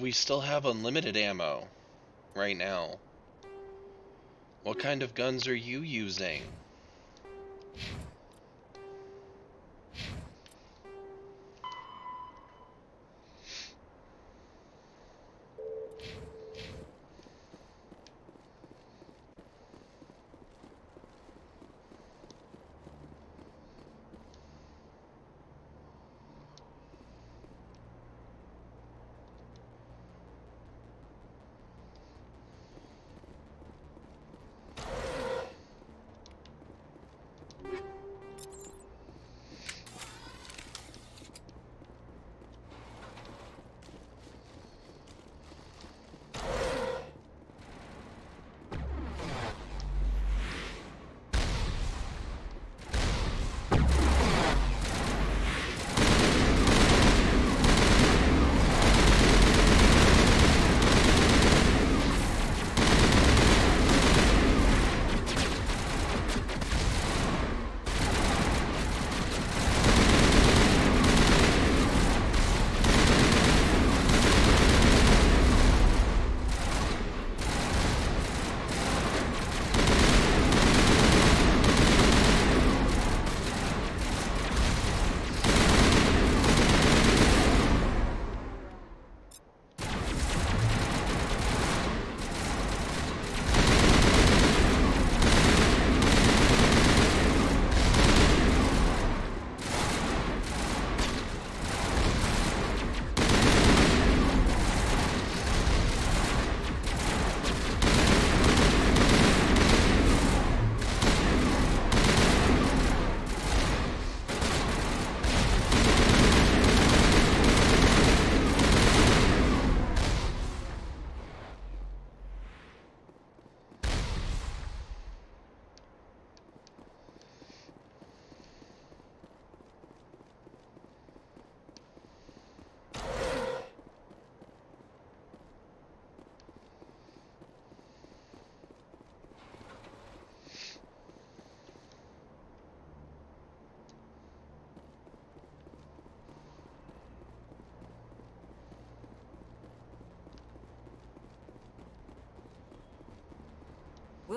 A: We still have unlimited ammo right now. What kind of guns are you using?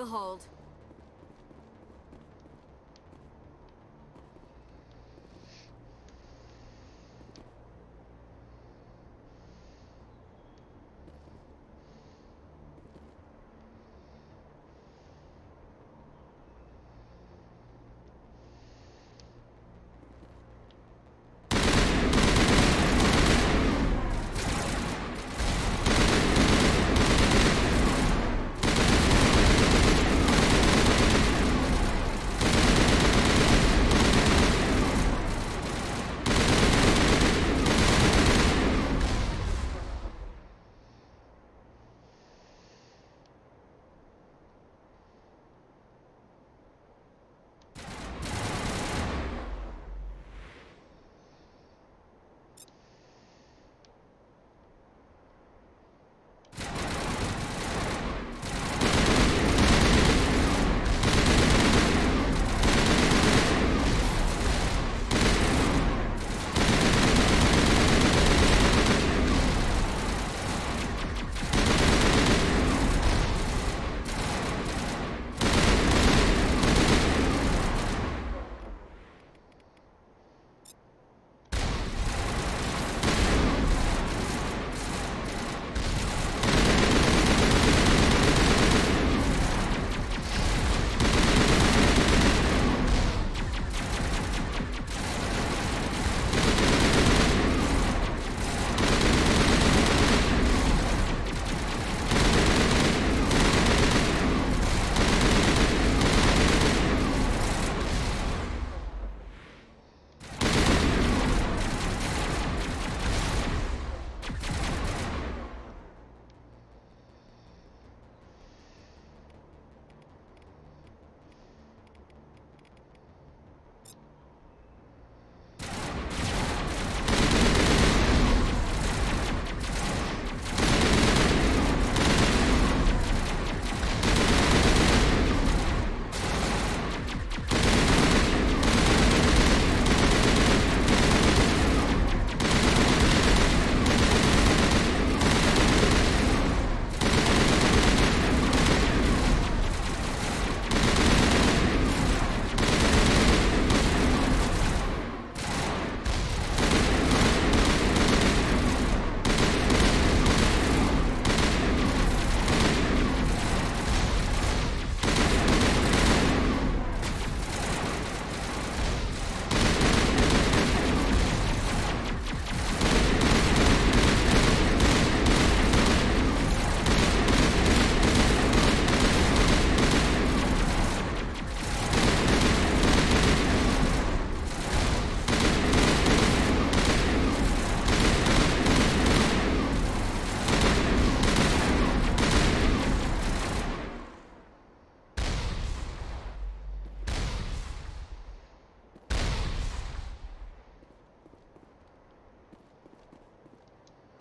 H: We'll hold.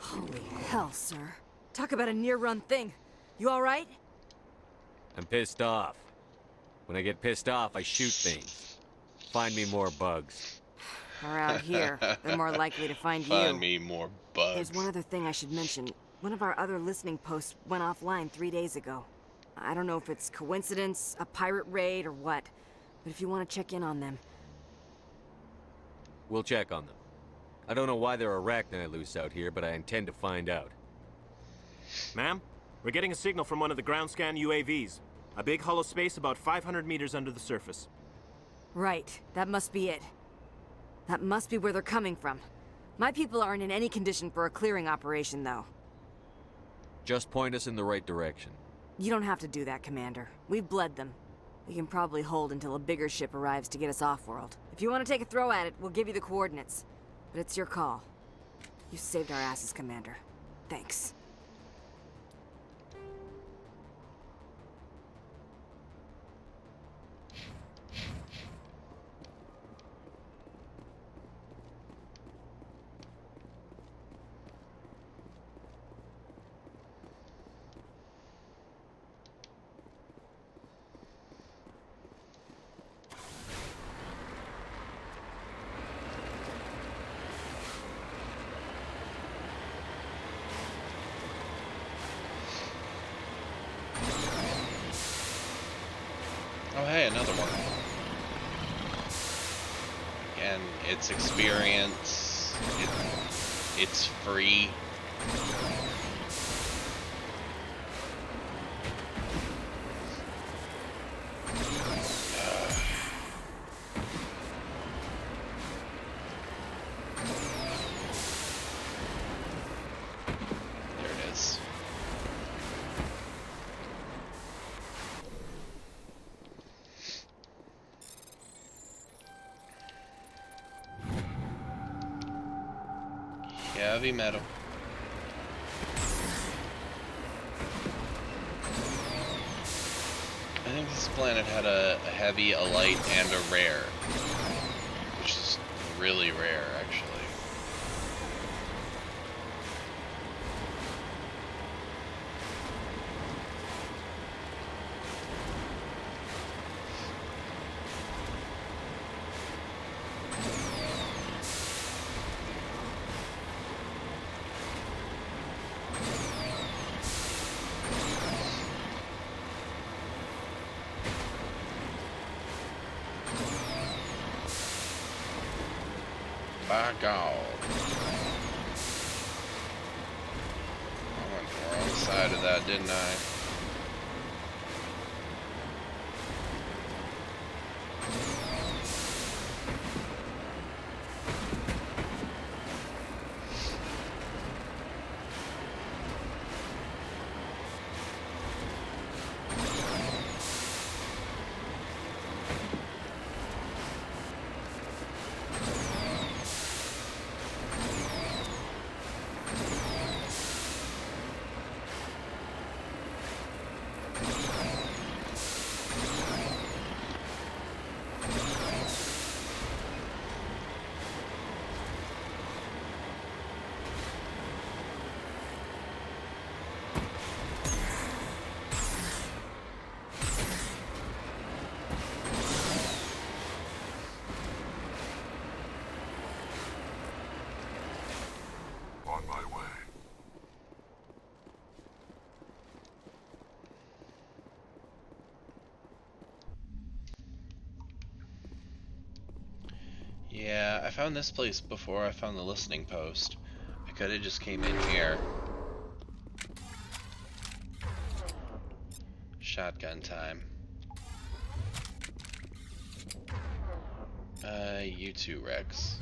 C: Holy hell, sir. Talk about a near-run thing. You all right?
S: I'm pissed off. When I get pissed off, I shoot things. Find me more bugs.
C: Around here, they're more likely to find you.
A: Find me more bugs.
C: There's one other thing I should mention. One of our other listening posts went offline 3 days ago. I don't know if it's coincidence, a pirate raid, or what. But if you want to check in on them...
S: We'll check on them. I don't know why there are arachnid loose out here, but I intend to find out.
M: Ma'am, we're getting a signal from one of the ground scan UAVs. A big hollow space about 500 meters under the surface.
C: Right. That must be it. That must be where they're coming from. My people aren't in any condition for a clearing operation, though.
S: Just point us in the right direction.
C: You don't have to do that, Commander. We've bled them. We can probably hold until a bigger ship arrives to get us off-world. If you want to take a throw at it, we'll give you the coordinates. But it's your call. You saved our asses, Commander. Thanks.
A: another one. Again, it's experience. It's free. Heavy metal. I think this planet had a heavy, a light, and a rare, which is really rare, actually. By God. I went the wrong side of that, didn't I? Yeah, I found this place before I found the listening post. I could have just came in here. Shotgun time. You too, Rex.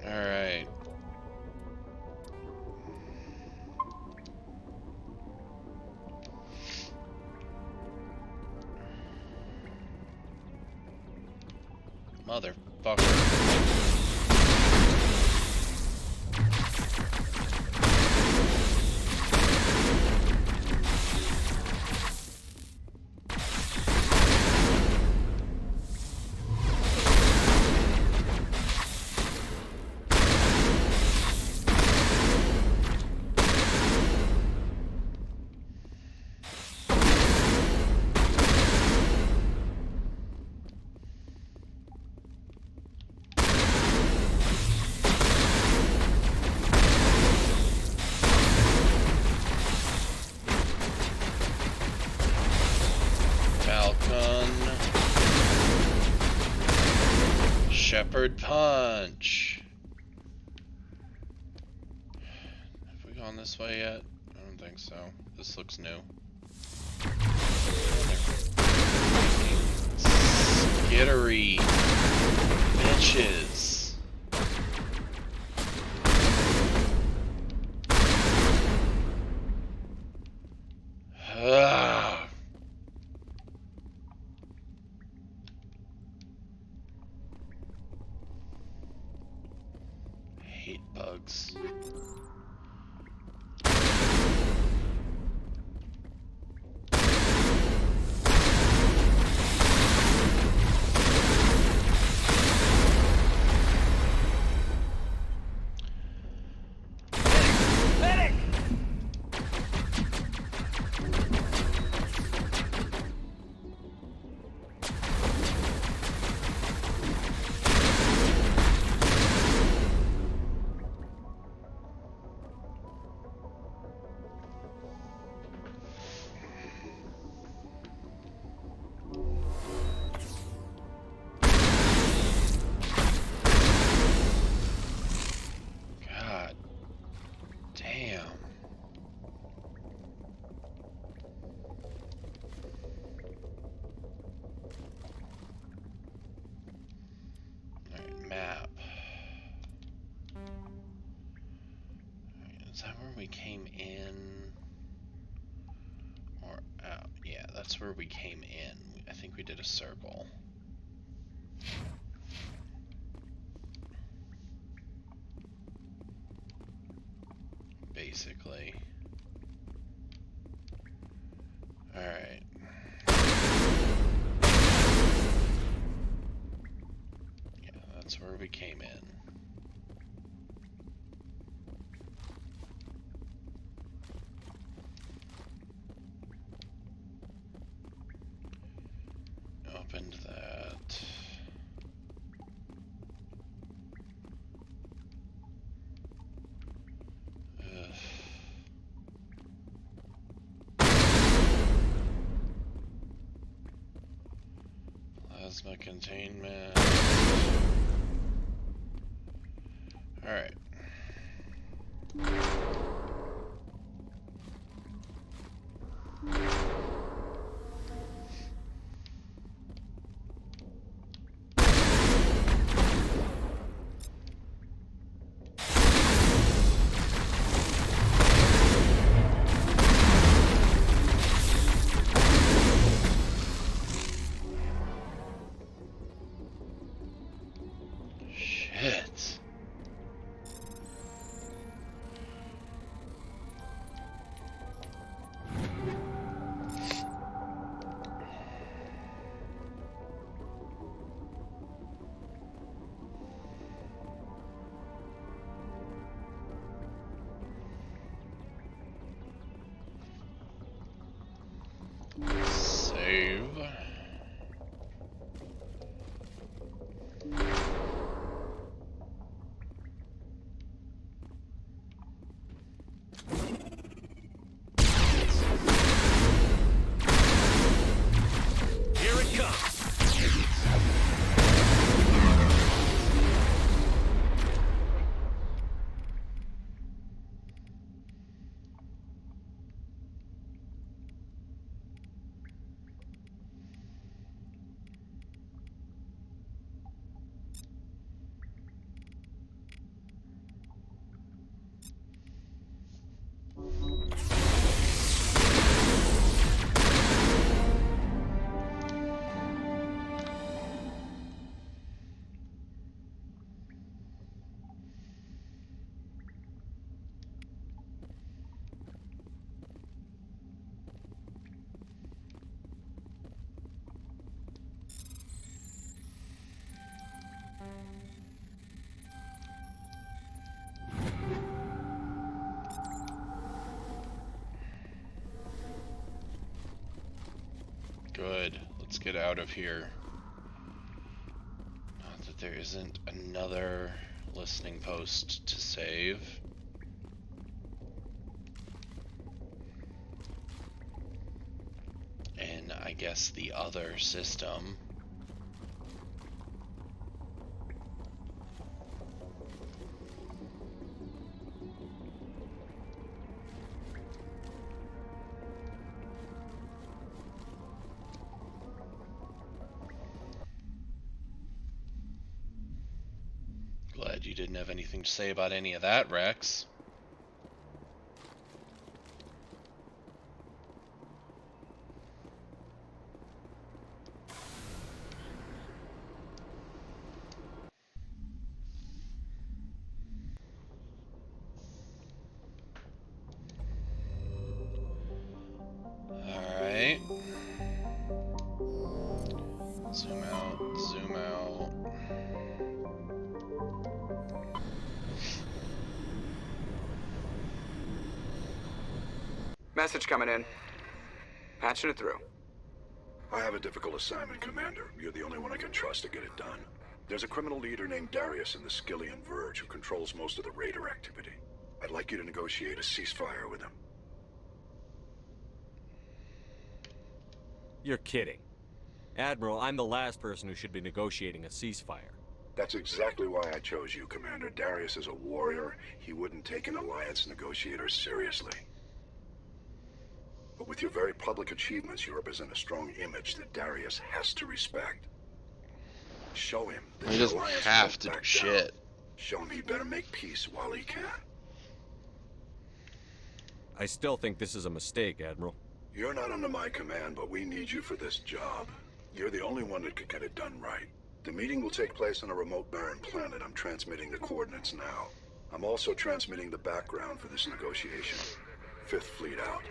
A: Alright. Motherfucker. Shepard punch. Have we gone this way yet? I don't think so. This looks new. Skittery bitches. Hate bugs. map. Is that where we came in? Or out? Yeah, that's where we came in. I think we did a circle. Basically. Alright. Yeah, that's where we came in. Opened that. Ugh. Plasma containment. Alright. Shit. Save.
M: Here it comes. Good. Let's get out of here. Not that there isn't another listening post to save. And I guess the other system. Glad you didn't have anything to say about any of that, Rex. Alright. Zoom out, zoom out.
D: Message coming in. Patching it through.
J: I have a difficult assignment, Commander. You're the only one I can trust to get it done. There's a criminal leader named Darius in the Skillian Verge who controls most of the raider activity. I'd like you to negotiate a ceasefire with him.
S: You're kidding. Admiral, I'm the last person who should be negotiating a ceasefire.
J: That's exactly why I chose you, Commander. Darius is a warrior. He wouldn't take an alliance negotiator seriously. But with your very public achievements, you represent a strong image that Darius has to respect. Show him that
A: He
J: the
A: doesn't
J: Alliance
A: have
J: won't
A: to do
J: back
A: shit.
J: down. Show him he better make peace while he can.
M: I still think this is a mistake, Admiral.
J: You're not under my command, but we need you for this job. You're the only one that could get it done right. The meeting will take place on a remote barren planet. I'm transmitting the coordinates now. I'm also transmitting the background for this negotiation. 5th Fleet out.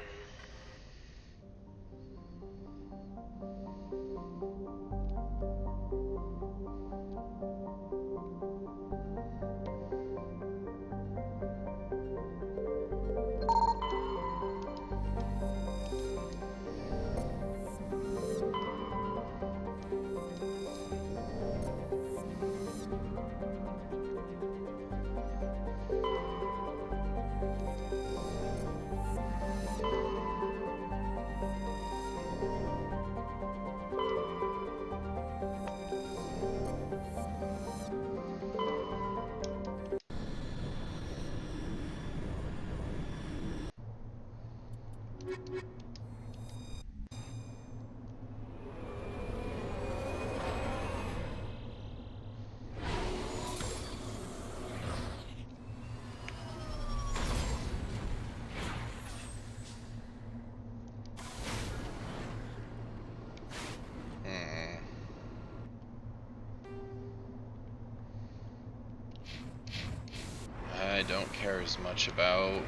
A: I don't care as much about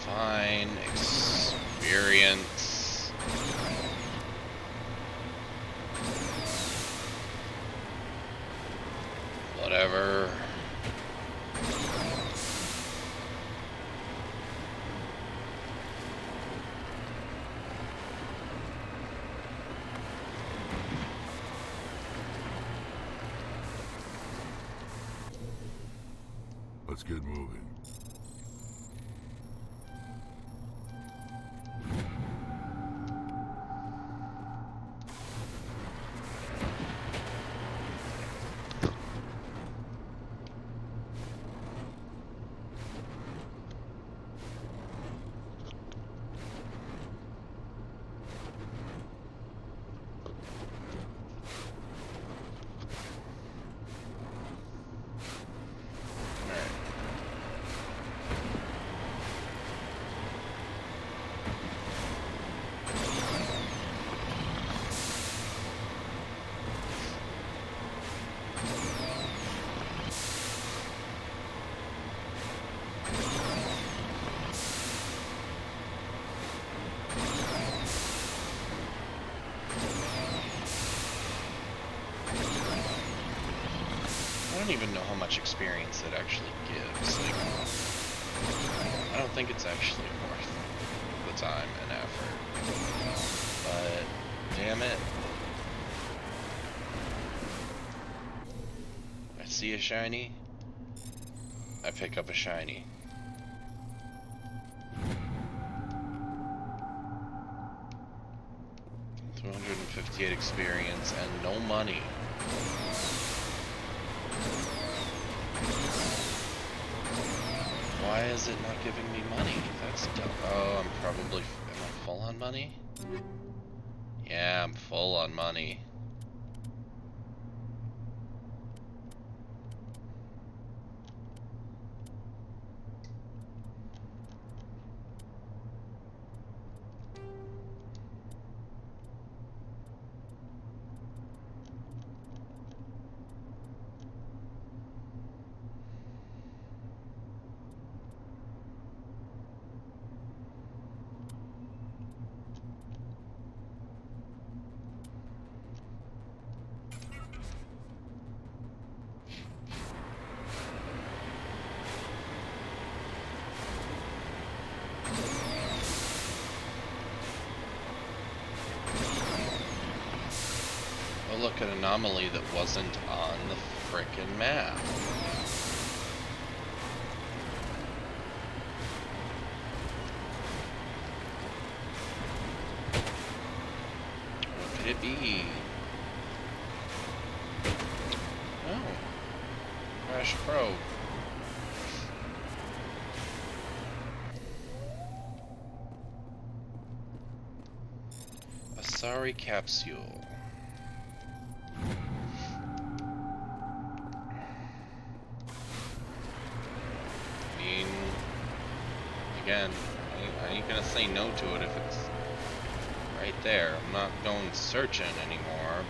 A: fine experience. Whatever.
L: Let's get moving. I don't even know how much experience it actually gives. Like, I don't think it's actually worth the time and effort. But, damn it. I see a shiny. I pick up a shiny. $258 experience and no money. Why is it not giving me money? That's dumb. Oh, am I full on money? Yeah, I'm full on money. Look, an anomaly that wasn't on the frickin' map. What could it be? Oh. Crash probe.
A: Sorry, capsule. I mean, again, I ain't gonna say no to it if it's right there. I'm not going searching anymore,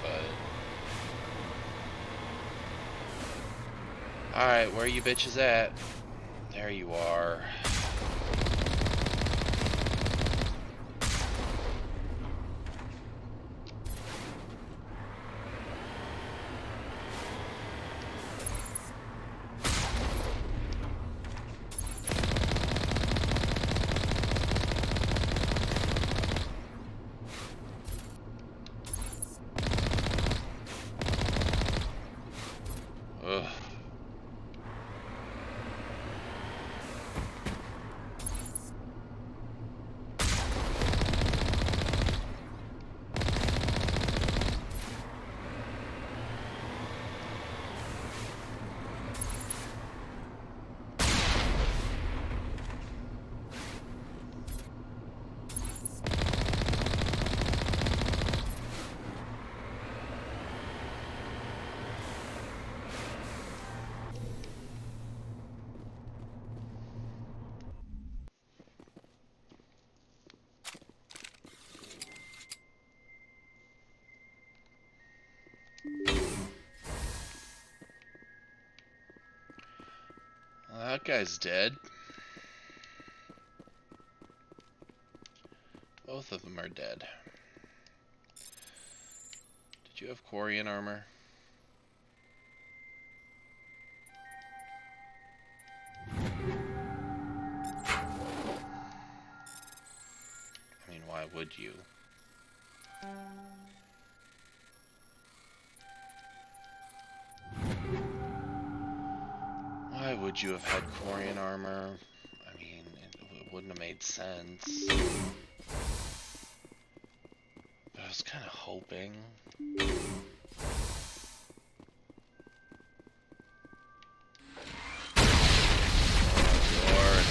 A: but... Alright, where are you bitches at? There you are. Ugh. Well, that guy's dead. Both of them are dead. Did you have Quarian armor? I mean, why would you? Why would you have had Quarian armor? I mean, it wouldn't have made sense. But I was kind of hoping. Oh, Lord.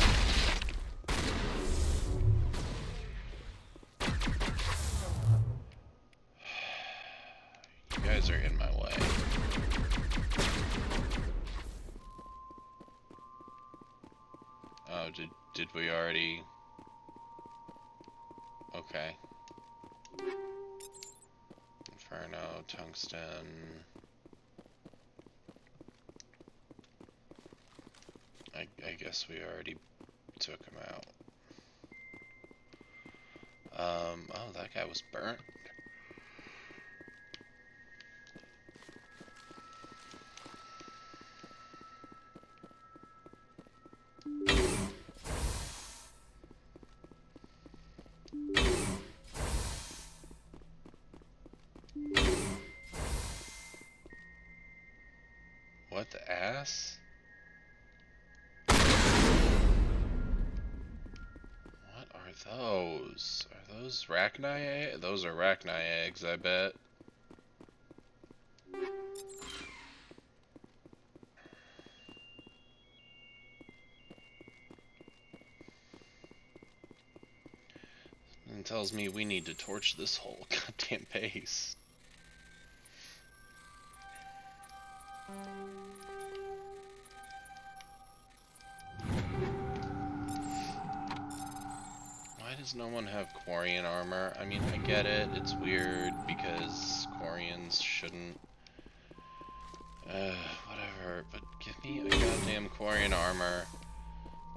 A: You guys are in my way. Oh, did we already? Okay. Inferno, tungsten. I guess we already took him out. Oh, that guy was burnt. What the ass? What are those? Are those Rachni eggs? Those are Rachni eggs, I bet. And tells me we need to torch this whole goddamn base. Why does no one have Quarian armor? I mean, I get it. It's weird because Quarians shouldn't... whatever. But give me a goddamn Quarian armor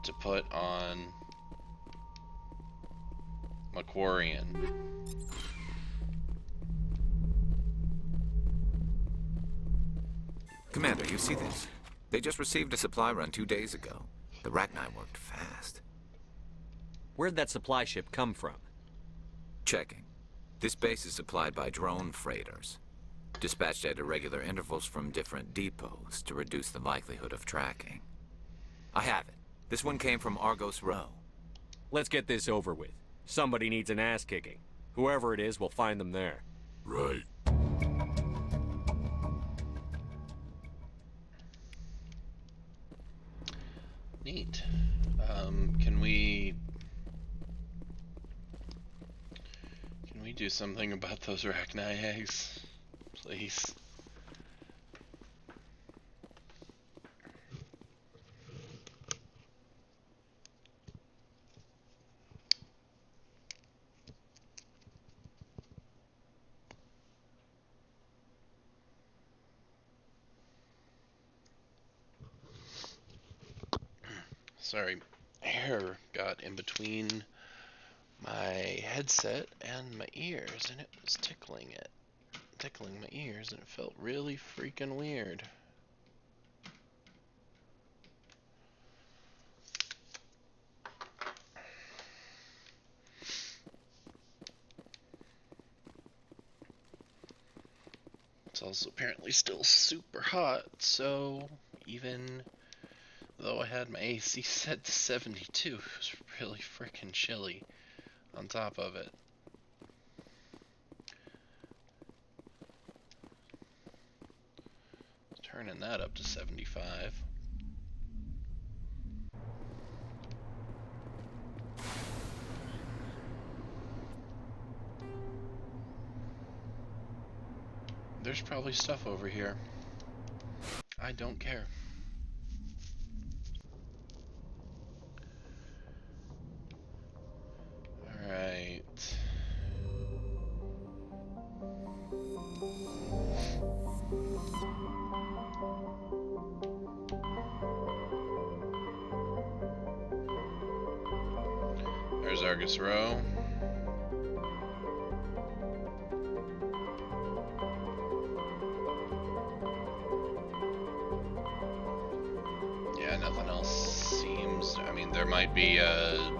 A: to put on my Quarian.
P: Commander, you see this? They just received a supply run 2 days ago. The Rachni worked fast.
S: Where'd that supply ship come from?
P: Checking. This base is supplied by drone freighters, dispatched at irregular intervals from different depots to reduce the likelihood of tracking. I have it. This one came from Argos Row.
S: Let's get this over with. Somebody needs an ass kicking. Whoever it is, we'll find them there.
L: Right.
A: Neat. Can we do something about those arachni eggs? Please. Sorry, hair got in between my headset and my ears, and it was tickling my ears, and it felt really freaking weird. It's also apparently still super hot, so even though I had my AC set to 72, it was really freaking chilly on top of it. Turning that up to 75. There's probably stuff over here. I don't care. Alright. There's Argus Row. Yeah, nothing else seems... I mean, there might be a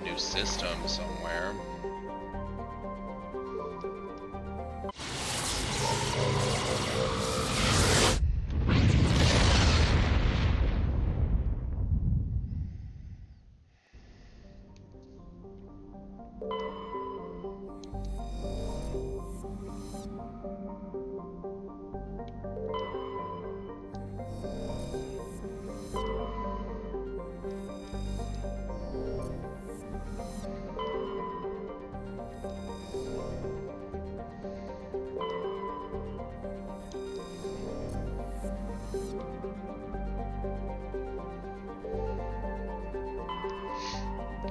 A: new system somewhere.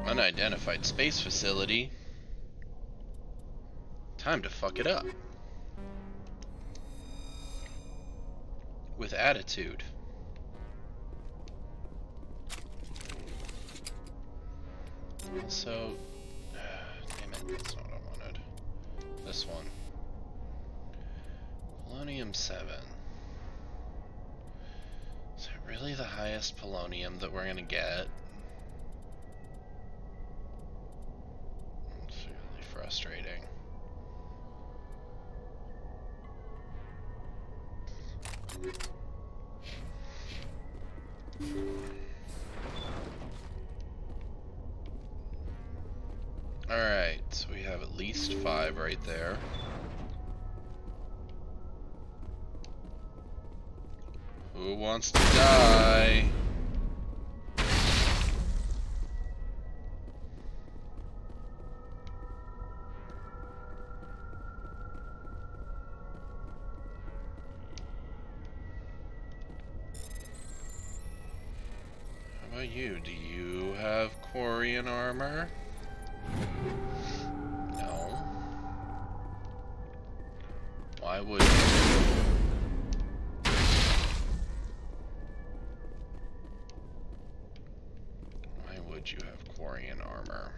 A: Unidentified space facility. Time to fuck it up. With attitude. So, damn it, that's not what I wanted. This one. Polonium 7. Is it really the highest polonium that we're gonna get? It's really frustrating. Alright, so we have at least 5 right there. Who wants to die? How about you? Do you have Quarian armor? No. Why would you? Why would you have Quarian armor?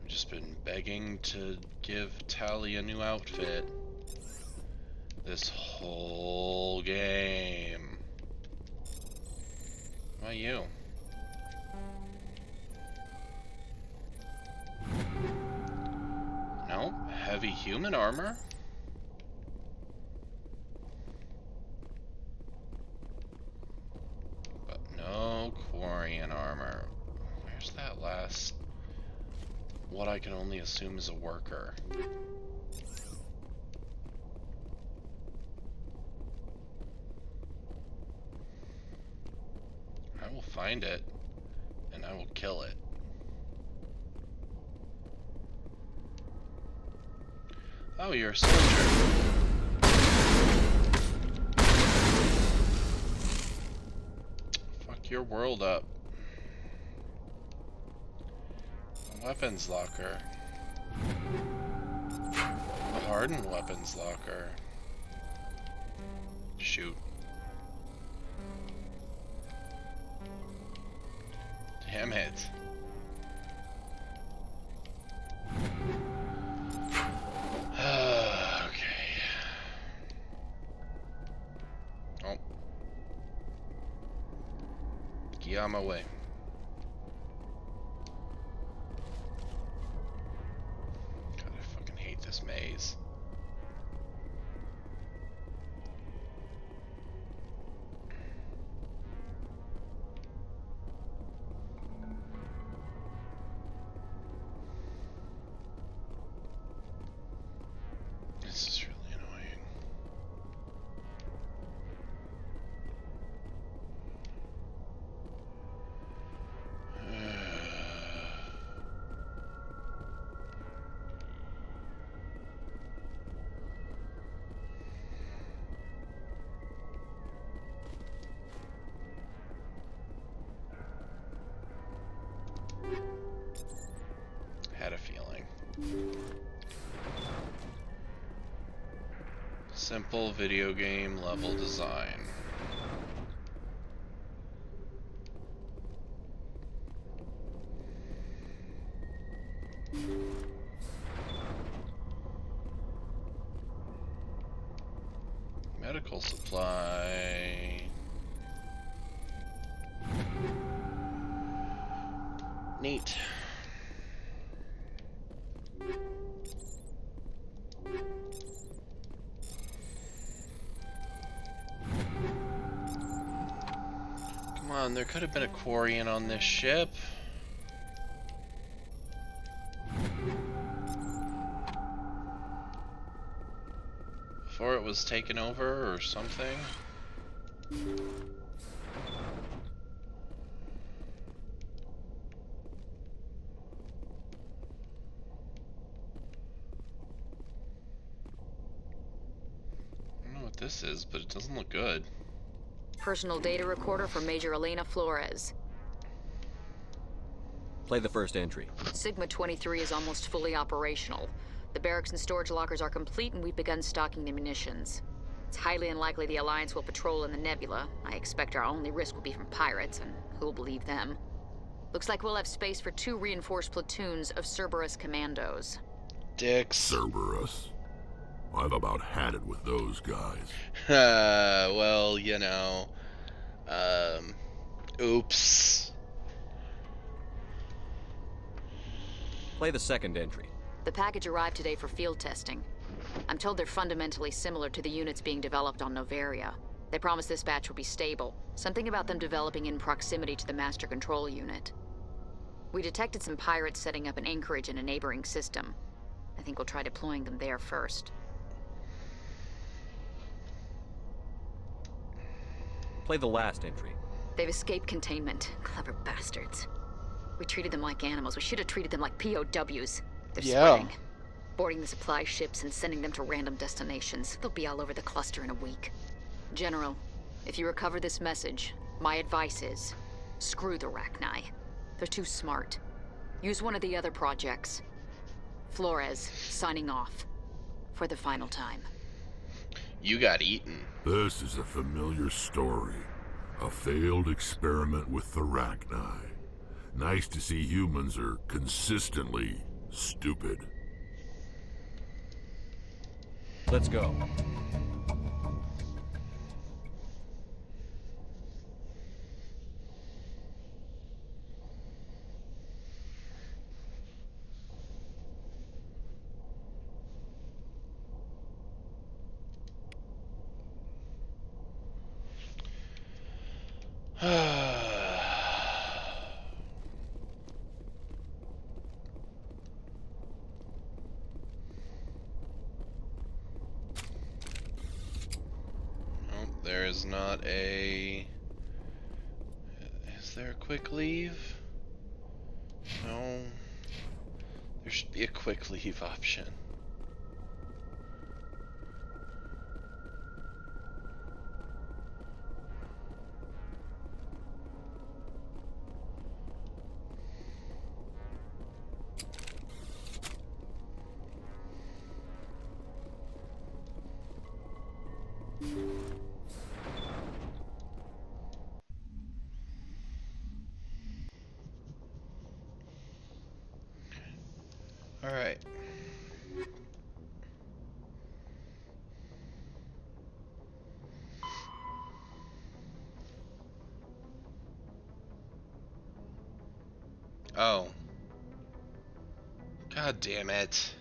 A: I've just been begging to give Tali a new outfit this whole game. Why you? No, heavy human armor. But no Quarian armor. Where's that last... what I can only assume is a worker? I will find it, and I will kill it. Oh, you're a soldier. Fuck your world up. A weapons locker. A hardened weapons locker. Shoot. Damn it. Okay. Oh. Get on my way. God, I fucking hate this maze. This is really annoying. Had a feeling. Simple video game level design. Medical supply. Neat. Come on, there could have been a Quarian on this ship. Before it was taken over or something. I don't know what this is, but it doesn't look good.
I: Personal data recorder for Major Elena Flores.
S: Play the first entry.
I: Sigma 23 is almost fully operational. The barracks and storage lockers are complete, and we've begun stocking the munitions. It's highly unlikely the Alliance will patrol in the nebula. I expect our only risk will be from pirates, and who'll believe them? Looks like we'll have space for 2 reinforced platoons of Cerberus commandos.
A: Dicks.
L: Cerberus. I've about had it with those guys.
A: Well, you know. Oops.
S: Play the second entry.
I: The package arrived today for field testing. I'm told they're fundamentally similar to the units being developed on Noveria. They promise this batch will be stable. Something about them developing in proximity to the master control unit. We detected some pirates setting up an anchorage in a neighboring system. I think we'll try deploying them there first.
S: Play the last entry.
I: They've escaped containment. Clever bastards. We treated them like animals. We should have treated them like POWs. They're spreading. Boarding the supply ships and sending them to random destinations. They'll be all over the cluster in a week. General, if you recover this message, my advice is, screw the Rachni. They're too smart. Use one of the other projects. Flores, signing off. For the final time.
A: You got eaten.
L: This is a familiar story. A failed experiment with the Rachni. Nice to see humans are consistently stupid.
S: Let's go.
A: There is not a... Is there a quick leave? No. There should be a quick leave option. Alright. Oh. God damn it.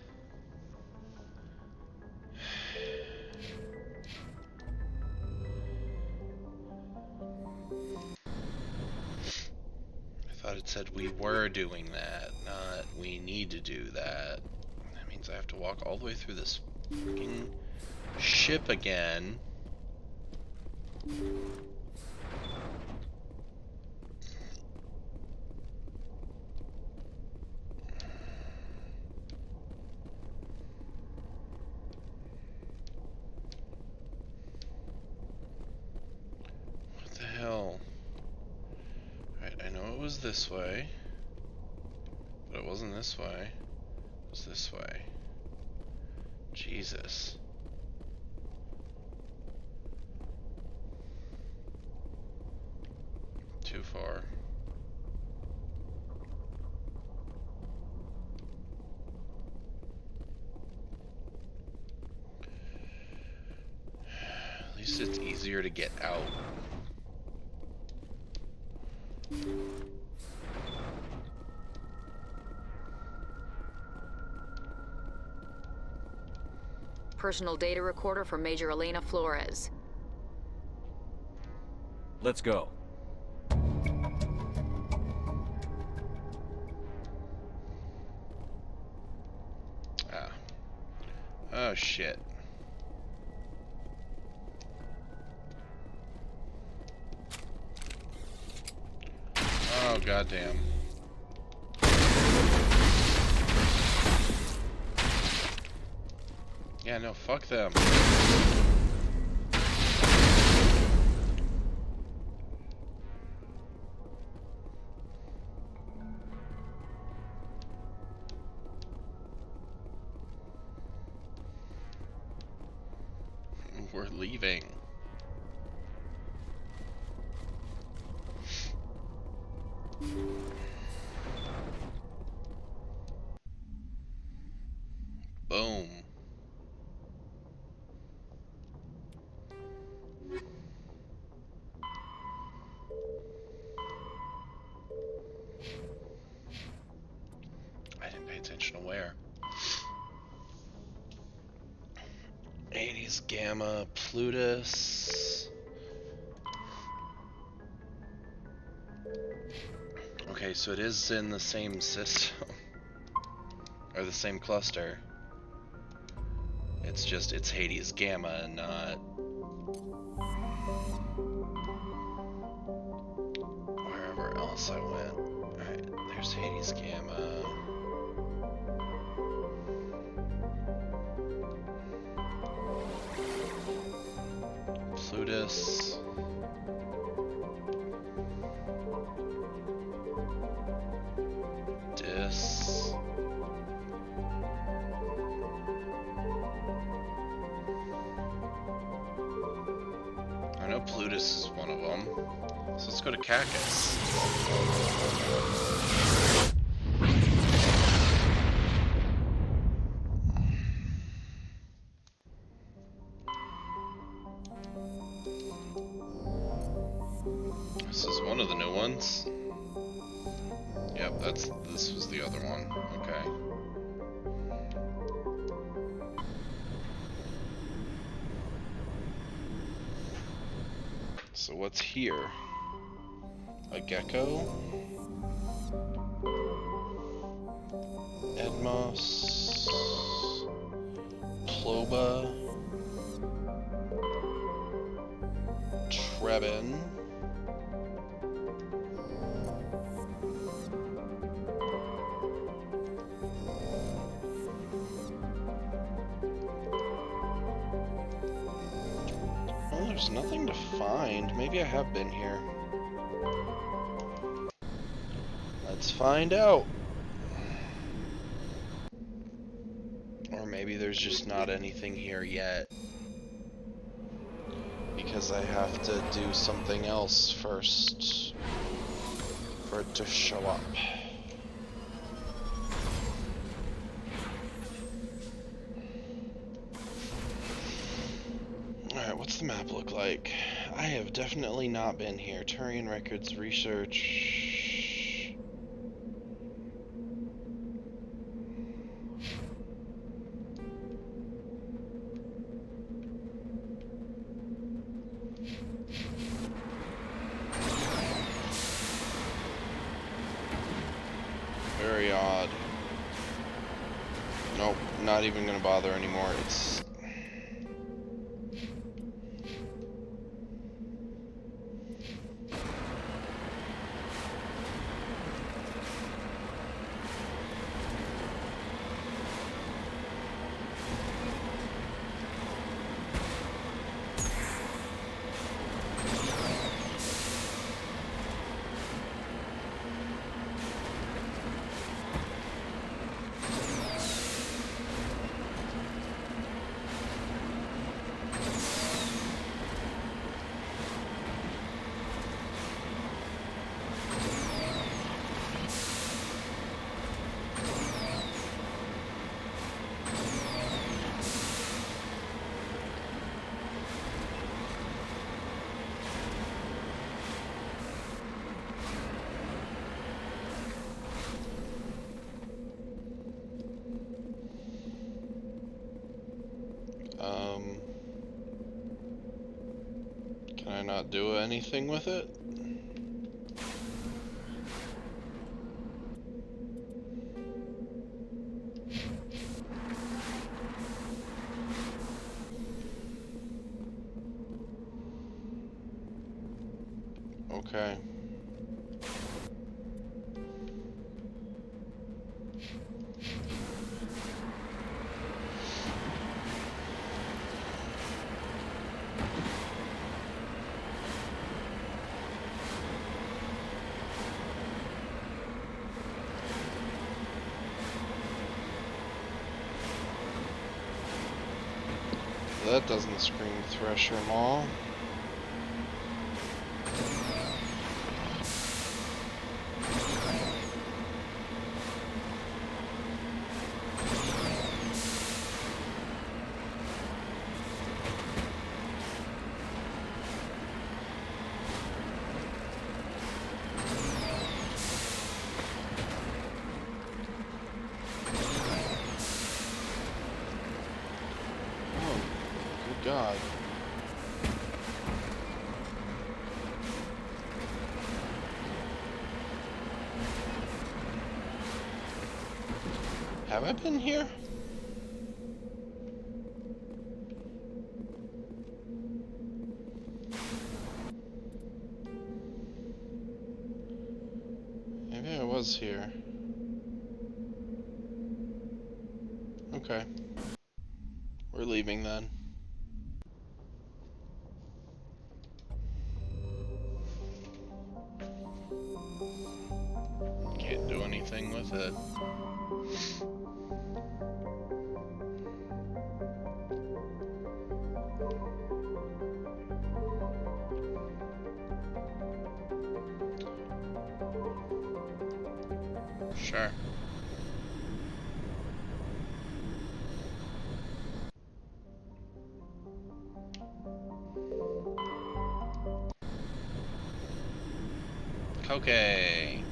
A: I thought it said we were doing that, not we need to do that. That means I have to walk all the way through this freaking ship again. What the hell? Right, I know it was this way, but it wasn't this way. It was this way. Jesus. Too far. At least it's easier to get out.
I: Personal data recorder for Major Elena Flores.
S: Let's go.
A: Ah. Oh shit. Oh goddamn. Yeah, no, fuck them. We're leaving. Boom. I didn't pay attention to where. 80s Gamma, Plutus. Okay, so it is in the same system. Or the same cluster. It's just, it's Hades Gamma and not wherever else I went. Alright, there's Hades Gamma. Plutus. Dis. I know Plutus is one of them. So let's go to Cactus. This is one of the new ones. Yep, this was the other one. Okay. So what's here? A gecko? Edmos? Ploba? Trebin? Well, there's nothing to find. Maybe I have been here. Let's find out. Or maybe there's just not anything here yet. Because I have to do something else first for it to show up. What's the map look like? I have definitely not been here. Turian records, research. Very odd. Nope, not even gonna bother anymore. It's can I not do anything with it? Okay. That doesn't scream Thresher Maw. God. Have I been here? Maybe I was here. Okay. We're leaving then. Can't do anything with it. Sure. Okay.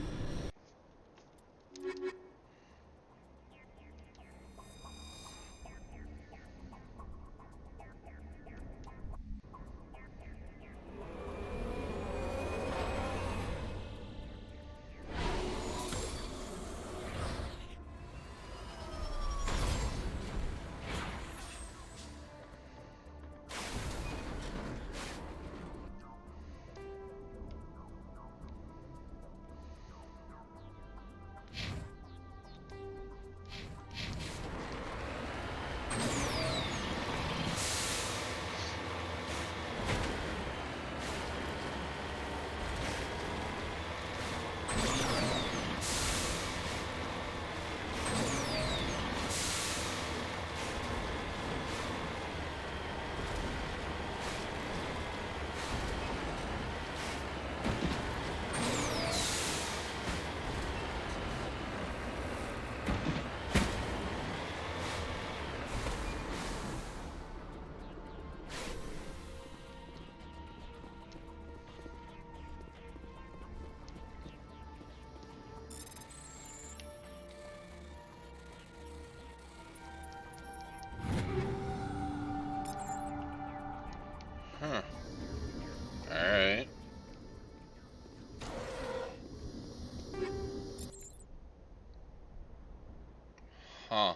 A: Huh.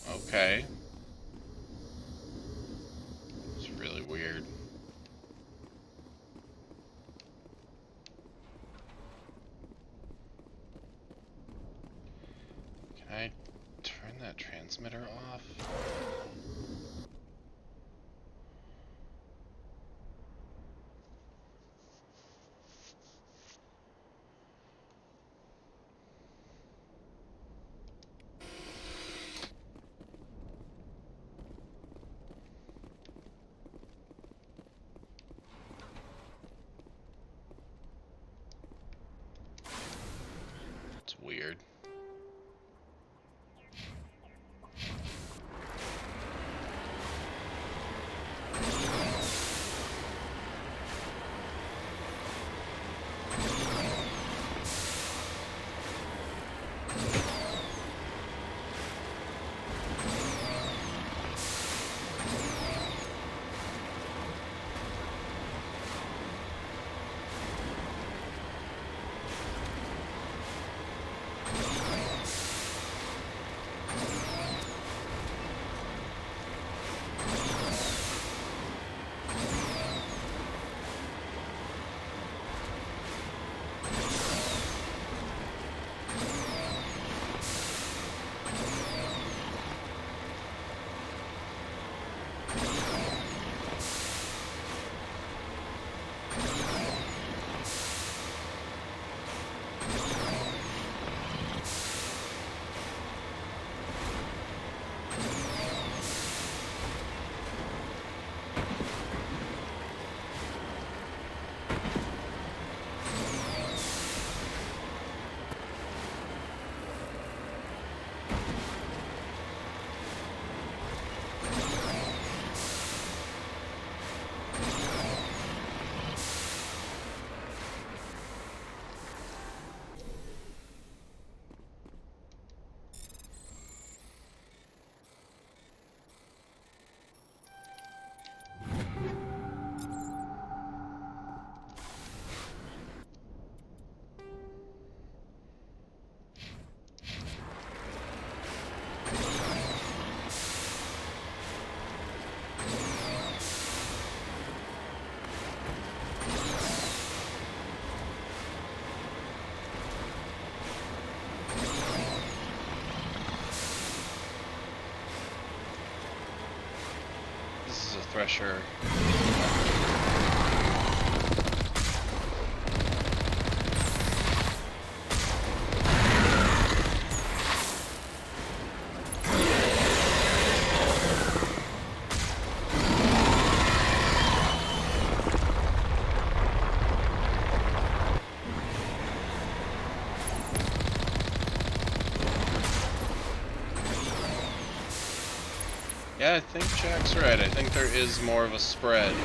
A: Okay. It's really weird. Can I turn that transmitter off? It's weird. Thresher. Yeah, I think Jack's right. I think there is more of a spread.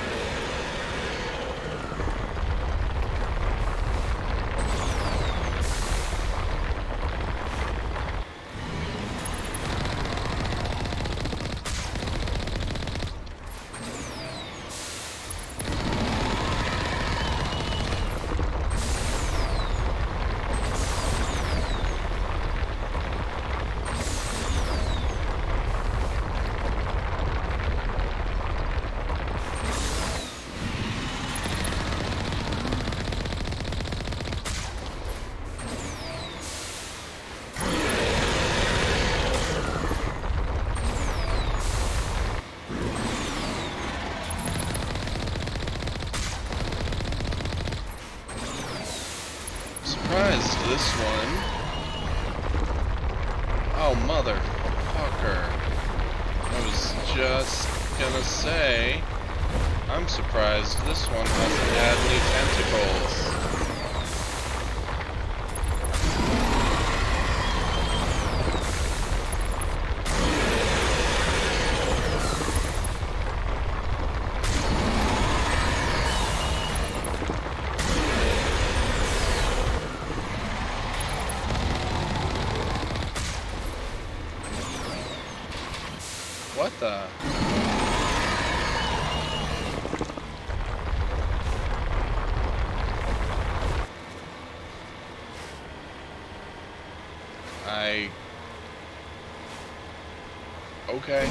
A: This one. Oh, motherfucker. I was just gonna say, I'm surprised this one hasn't had any tentacles. What the? Okay.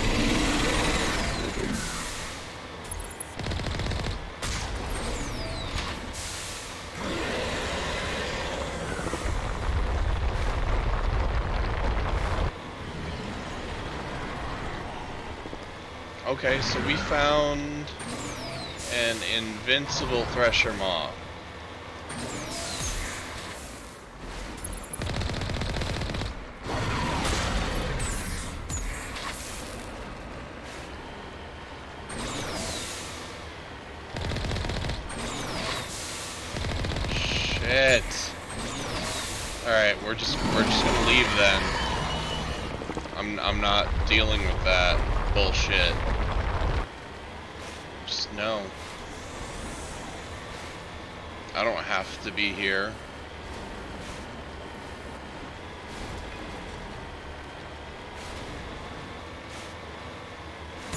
A: Okay, so we found an invincible thresher maw. Shit. Alright, we're just gonna leave then. I'm not dealing with that bullshit. Just no. I don't have to be here.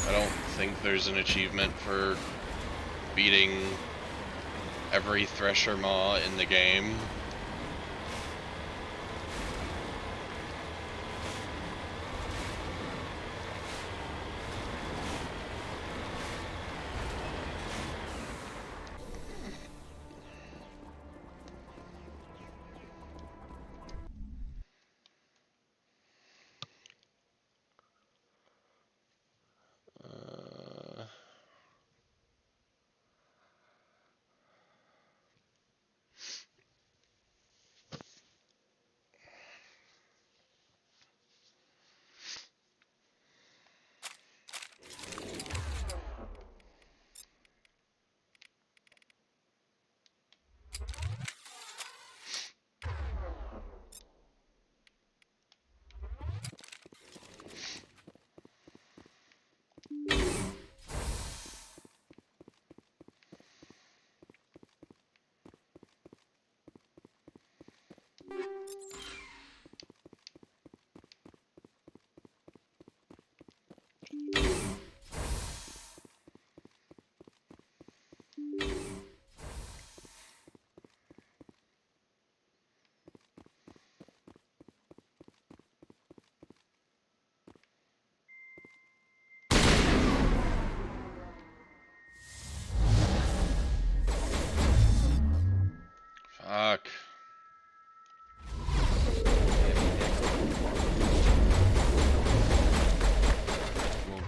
A: I don't think there's an achievement for beating every thresher maw in the game. Fuck.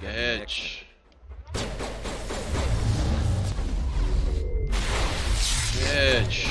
A: Bitch. Bitch.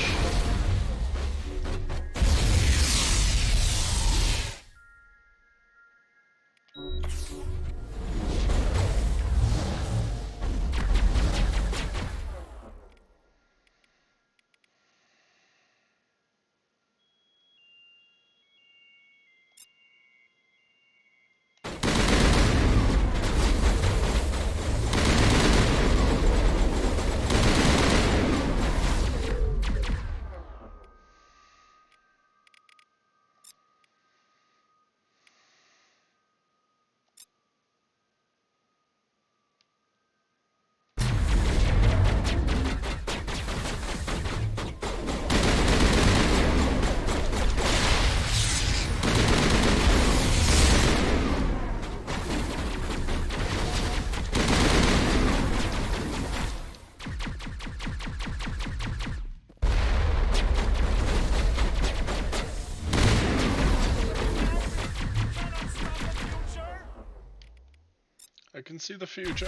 A: I can see the future.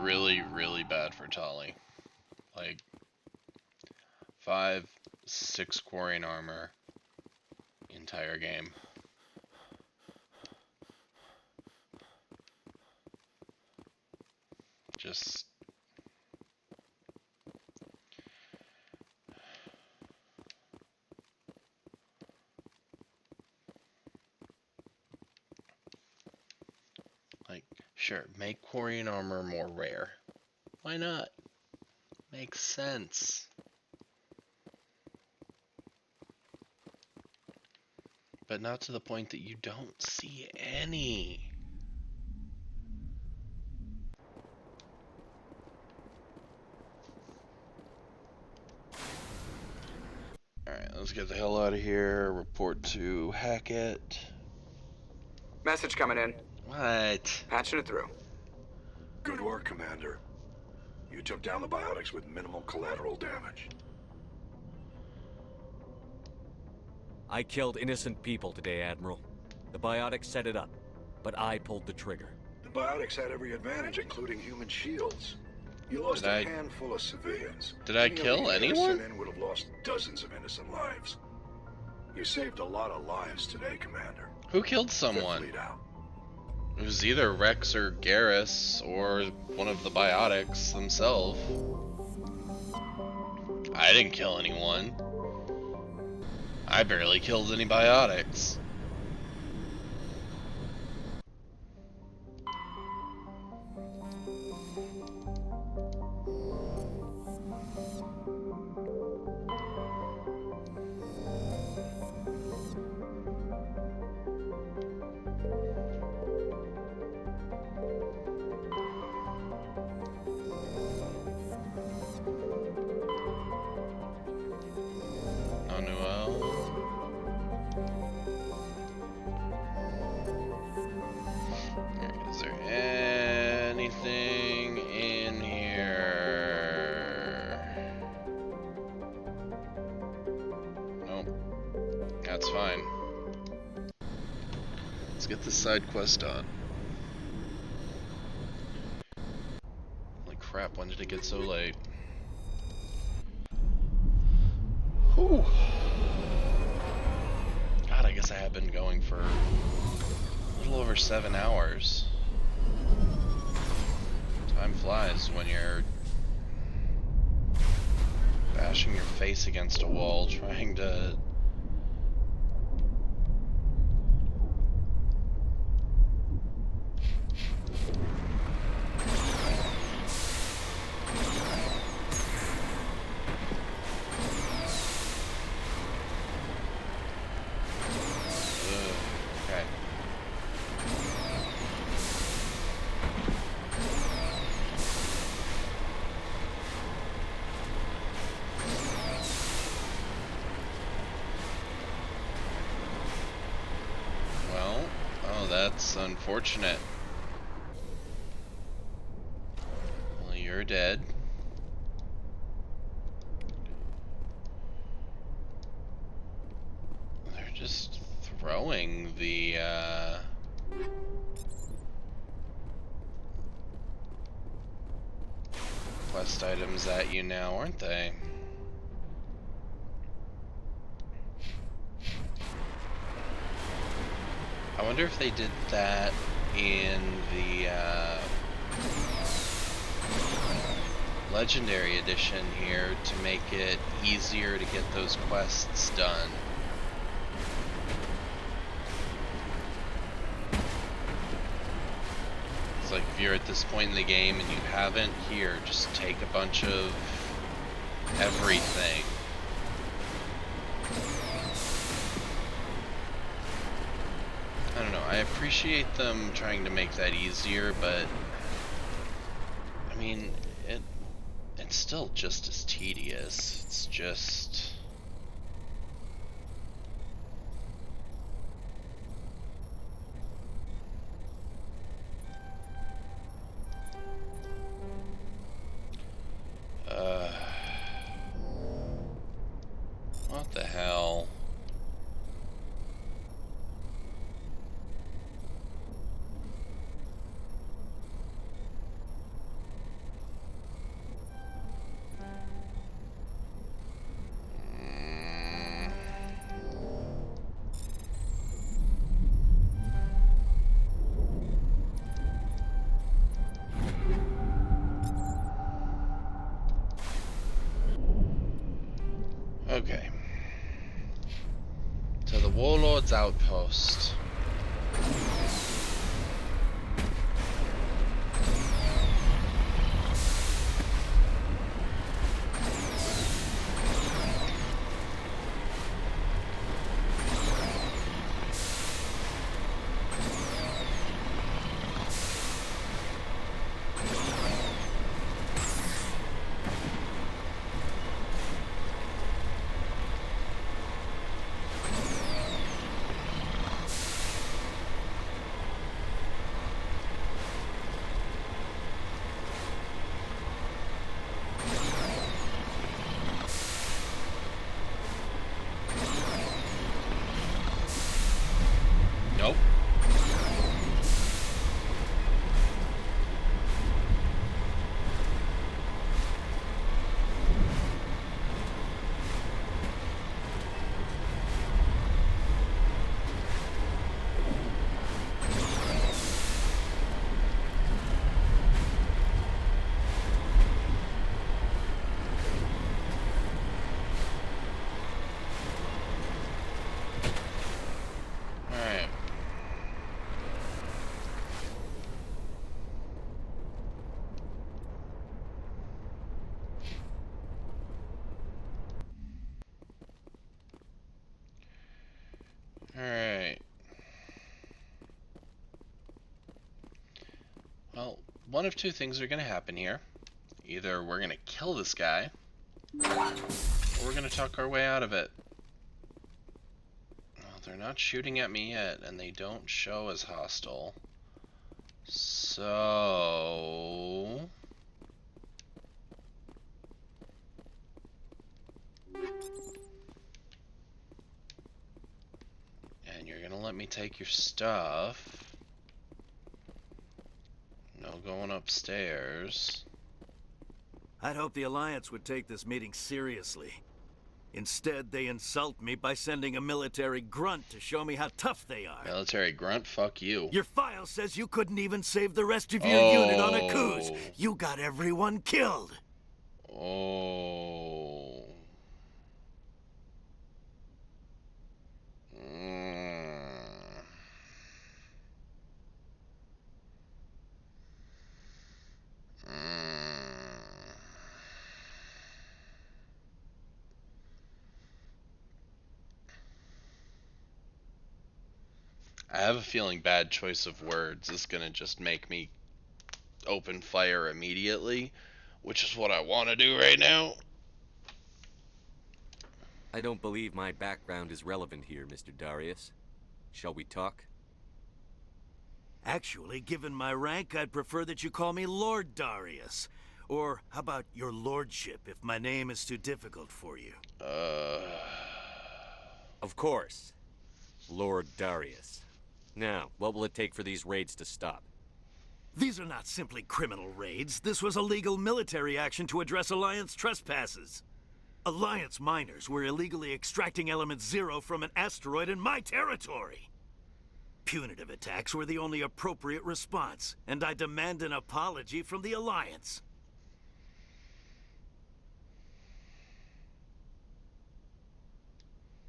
A: really, really bad for Tali. Like 5, 6 quarrying armor entire game. Just like, sure, make quarrying armor more rare. Why not? Makes sense. But not to the point that you don't see any. Alright, let's get the hell out of here. Report to Hackett.
D: Message coming in.
A: What?
D: Patching it through.
J: Good work, Commander. You took down the biotics with minimal collateral damage.
S: I killed innocent people today, Admiral. The biotics set it up, but I pulled the trigger.
J: The biotics had every advantage, including human shields. You lost a handful of civilians.
A: Did I kill anyone?
J: Would have lost dozens of innocent lives. You saved a lot of lives today, Commander.
A: Who killed someone? It was either Rex or Garrus or one of the biotics themselves. I didn't kill anyone. I barely killed any biotics. Is there anything in here? Nope. That's fine. Let's get this side quest done. Holy crap, when did it get so late? Whew. God, I guess I have been going for a little over 7 hours. Time flies when you're bashing your face against a wall trying to that's unfortunate. Well, you're dead. They're just throwing the quest items at you now, aren't they? I wonder if they did that in the Legendary Edition here to make it easier to get those quests done. It's like if you're at this point in the game and you haven't, here, just take a bunch of everything. I don't know, I appreciate them trying to make that easier, but I mean, it's still just as tedious. It's just what the hell? Warlord's outpost. Nope. Alright. Alright. Well, one of two things are going to happen here. Either we're going to kill this guy, or we're going to talk our way out of it. Well, they're not shooting at me yet, and they don't show as hostile. So... and you're gonna let me take your stuff. No going upstairs.
N: I'd hope the Alliance would take this meeting seriously. Instead, they insult me by sending a military grunt to show me how tough they are.
A: Military grunt? Fuck you.
N: Your file says you couldn't even save the rest of your unit on a cruise. You got everyone killed.
A: Oh. I have a feeling bad choice of words is gonna just make me open fire immediately, which is what I want to do right now.
S: I don't believe my background is relevant here, Mr. Darius. Shall we talk?
N: Actually, given my rank, I'd prefer that you call me Lord Darius. Or how about your lordship, if my name is too difficult for you?
S: Of course. Lord Darius. Now, what will it take for these raids to stop?
N: These are not simply criminal raids. This was a legal military action to address Alliance trespasses. Alliance miners were illegally extracting Element Zero from an asteroid in my territory. Punitive attacks were the only appropriate response, and I demand an apology from the Alliance.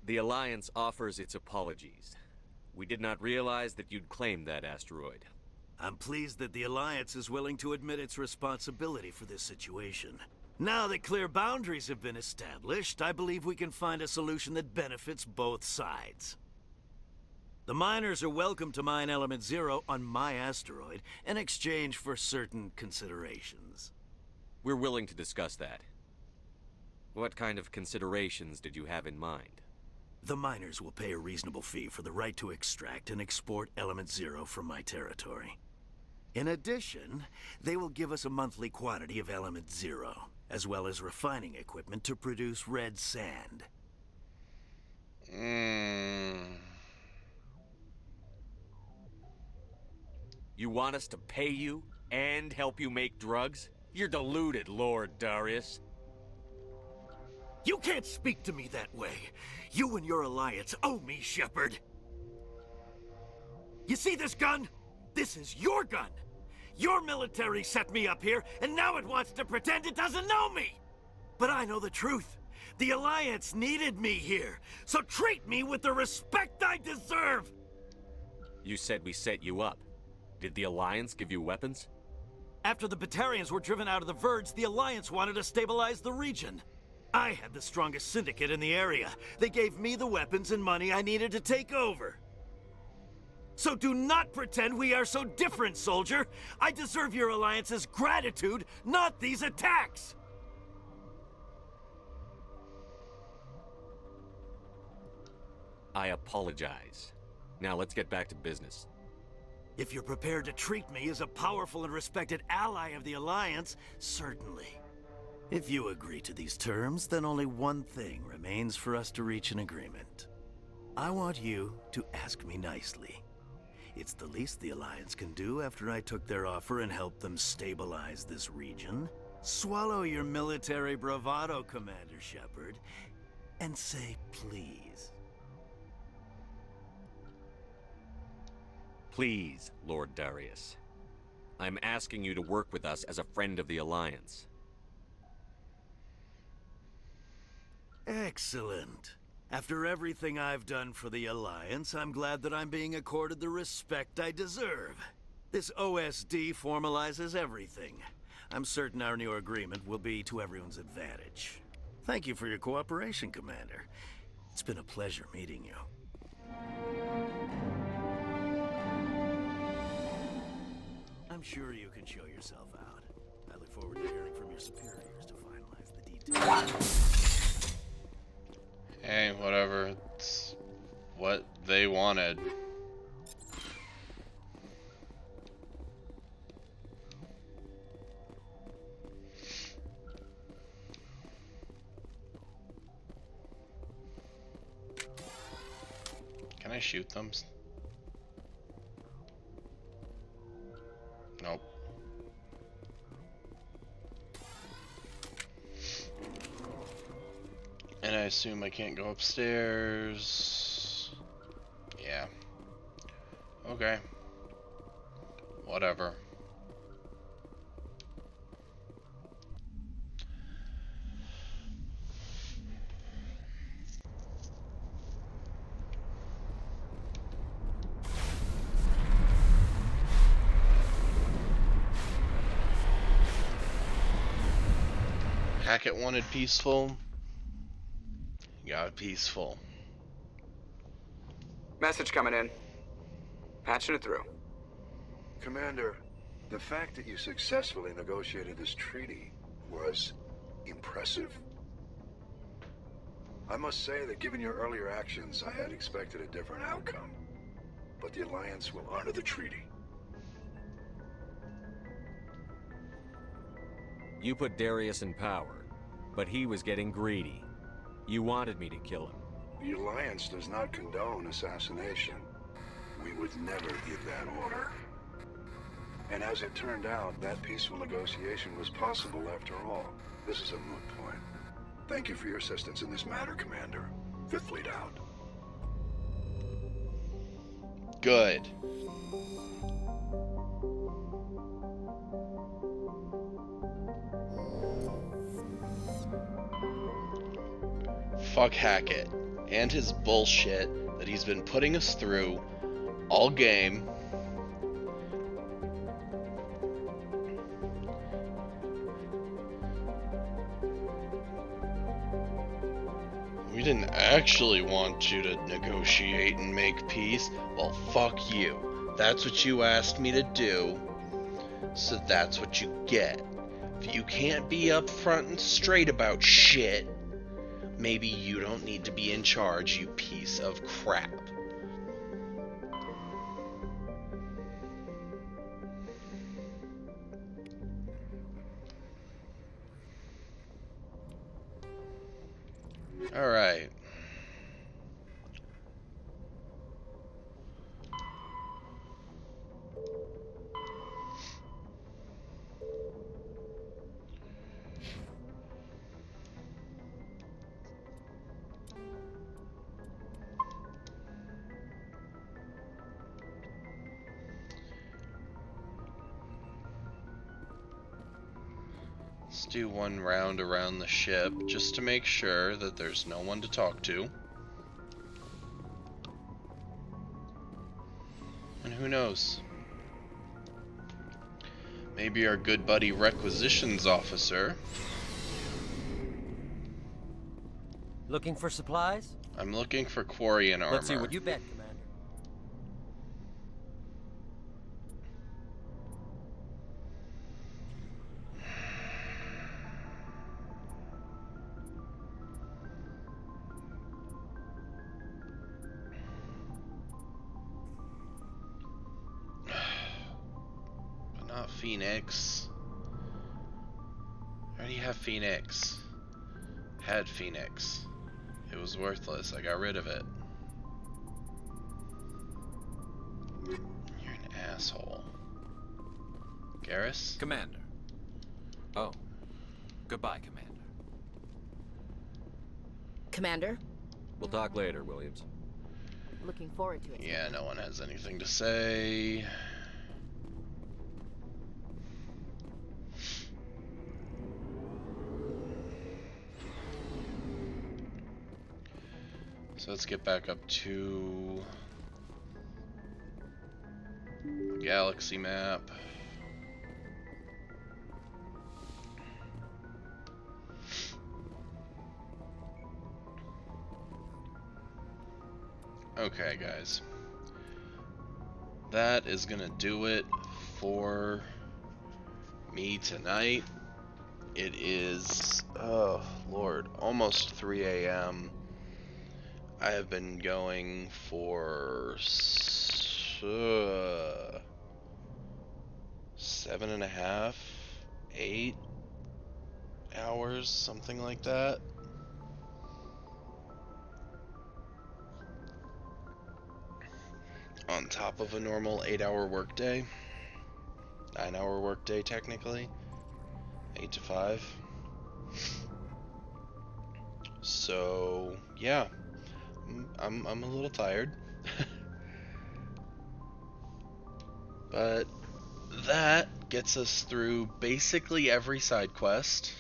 S: The Alliance offers its apologies. We did not realize that you'd claim that asteroid.
N: I'm pleased that the Alliance is willing to admit its responsibility for this situation. Now that clear boundaries have been established, I believe we can find a solution that benefits both sides. The miners are welcome to mine Element Zero on my asteroid in exchange for certain considerations.
S: We're willing to discuss that. What kind of considerations did you have in mind?
N: The miners will pay a reasonable fee for the right to extract and export Element Zero from my territory. In addition, they will give us a monthly quantity of Element Zero, as well as refining equipment to produce red sand.
S: You want us to pay you and help you make drugs? You're deluded, Lord Darius.
N: You can't speak to me that way. You and your Alliance owe me, Shepard. You see this gun? This is your gun. Your military set me up here, and now it wants to pretend it doesn't know me. But I know the truth. The Alliance needed me here, so treat me with the respect I deserve!
S: You said we set you up. Did the Alliance give you weapons?
N: After the Batarians were driven out of the Verge, the Alliance wanted to stabilize the region. I had the strongest syndicate in the area. They gave me the weapons and money I needed to take over. So do not pretend we are so different, soldier. I deserve your Alliance's gratitude, not these attacks!
S: I apologize. Now let's get back to business.
N: If you're prepared to treat me as a powerful and respected ally of the Alliance, certainly. If you agree to these terms, then only one thing remains for us to reach an agreement. I want you to ask me nicely. It's the least the Alliance can do after I took their offer and helped them stabilize this region. Swallow your military bravado, Commander Shepard, and say please.
S: Please, Lord Darius. I'm asking you to work with us as a friend of the Alliance.
N: Excellent. After everything I've done for the Alliance, I'm glad that I'm being accorded the respect I deserve. This OSD formalizes everything. I'm certain our new agreement will be to everyone's advantage. Thank you for your cooperation, Commander. It's been a pleasure meeting you. I'm sure you can show yourself out. I look forward to hearing from your superiors to finalize the details.
A: Hey, whatever. It's what they wanted. Can I shoot them? Nope. And I assume I can't go upstairs. Yeah. Okay. Whatever. Hackett wanted peaceful. Got peaceful.
D: Message coming in. Patching it through.
J: Commander, the fact that you successfully negotiated this treaty was impressive. I must say that given your earlier actions, I had expected a different outcome. But the Alliance will honor the treaty.
S: You put Darius in power, but he was getting greedy. You wanted me to kill him.
J: The Alliance does not condone assassination. We would never give that order. And as it turned out, that peaceful negotiation was possible after all. This is a moot point. Thank you for your assistance in this matter, Commander. Fifth Fleet out.
A: Good. Fuck Hackett and his bullshit that he's been putting us through all game. We didn't actually want you to negotiate and make peace. Well, fuck you. That's what you asked me to do, so that's what you get. If you can't be upfront and straight about shit, maybe you don't need to be in charge, you piece of crap. All right. Let's do one round around the ship just to make sure that there's no one to talk to. And who knows? Maybe our good buddy Requisitions Officer.
F: Looking for supplies?
A: I'm looking for Quarian armor.
F: Let's see what you bet, Commander.
A: But not Phoenix. I already have Phoenix. Had Phoenix. It was worthless. I got rid of it. You're an asshole. Garrus?
P: Commander. Oh. Goodbye, Commander.
O: Commander?
S: We'll talk later, Williams.
O: Looking forward to it.
A: Yeah, no one has anything to say. So let's get back up to the galaxy map. Okay, guys. That is gonna do it for me tonight. It is, oh Lord, almost 3 a.m. I have been going for 7.5, 8 hours, something like that. On top of a normal 8-hour workday. 9-hour workday, technically. 8 to 5. So, yeah. I'm a little tired. But that gets us through basically every side quest.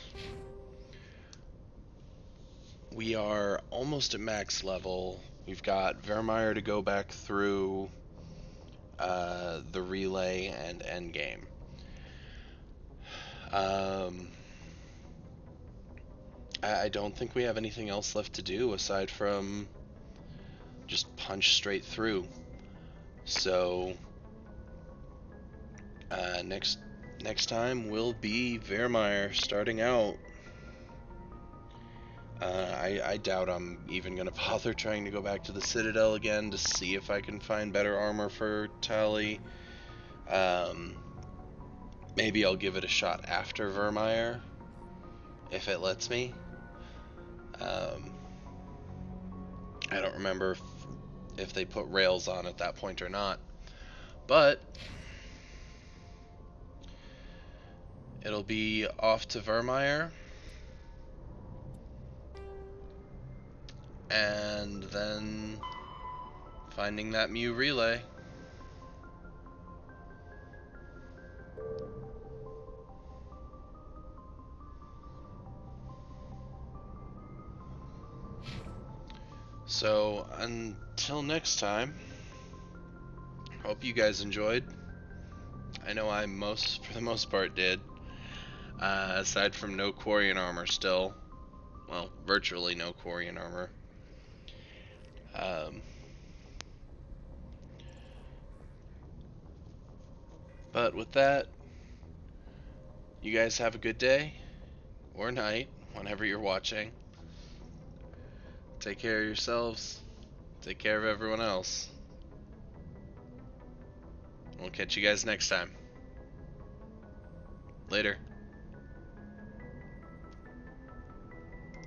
A: We are almost at max level. We've got Vermeer to go back through the relay and endgame. I don't think we have anything else left to do aside from just punch straight through. So next time will be Vermeer starting out. I doubt I'm even gonna bother trying to go back to the Citadel again to see if I can find better armor for Tali. Maybe I'll give it a shot after Vermeer, if it lets me. I don't remember if they put rails on at that point or not, but it'll be off to Vermeer, and then finding that Mu relay. So until next time, hope you guys enjoyed. I know I for the most part did. Aside from no Quarian armor still. Well, virtually no Quarian armor. But with that, you guys have a good day or night, whenever you're watching. Take care of yourselves. Take care of everyone else. We'll catch you guys next time. Later.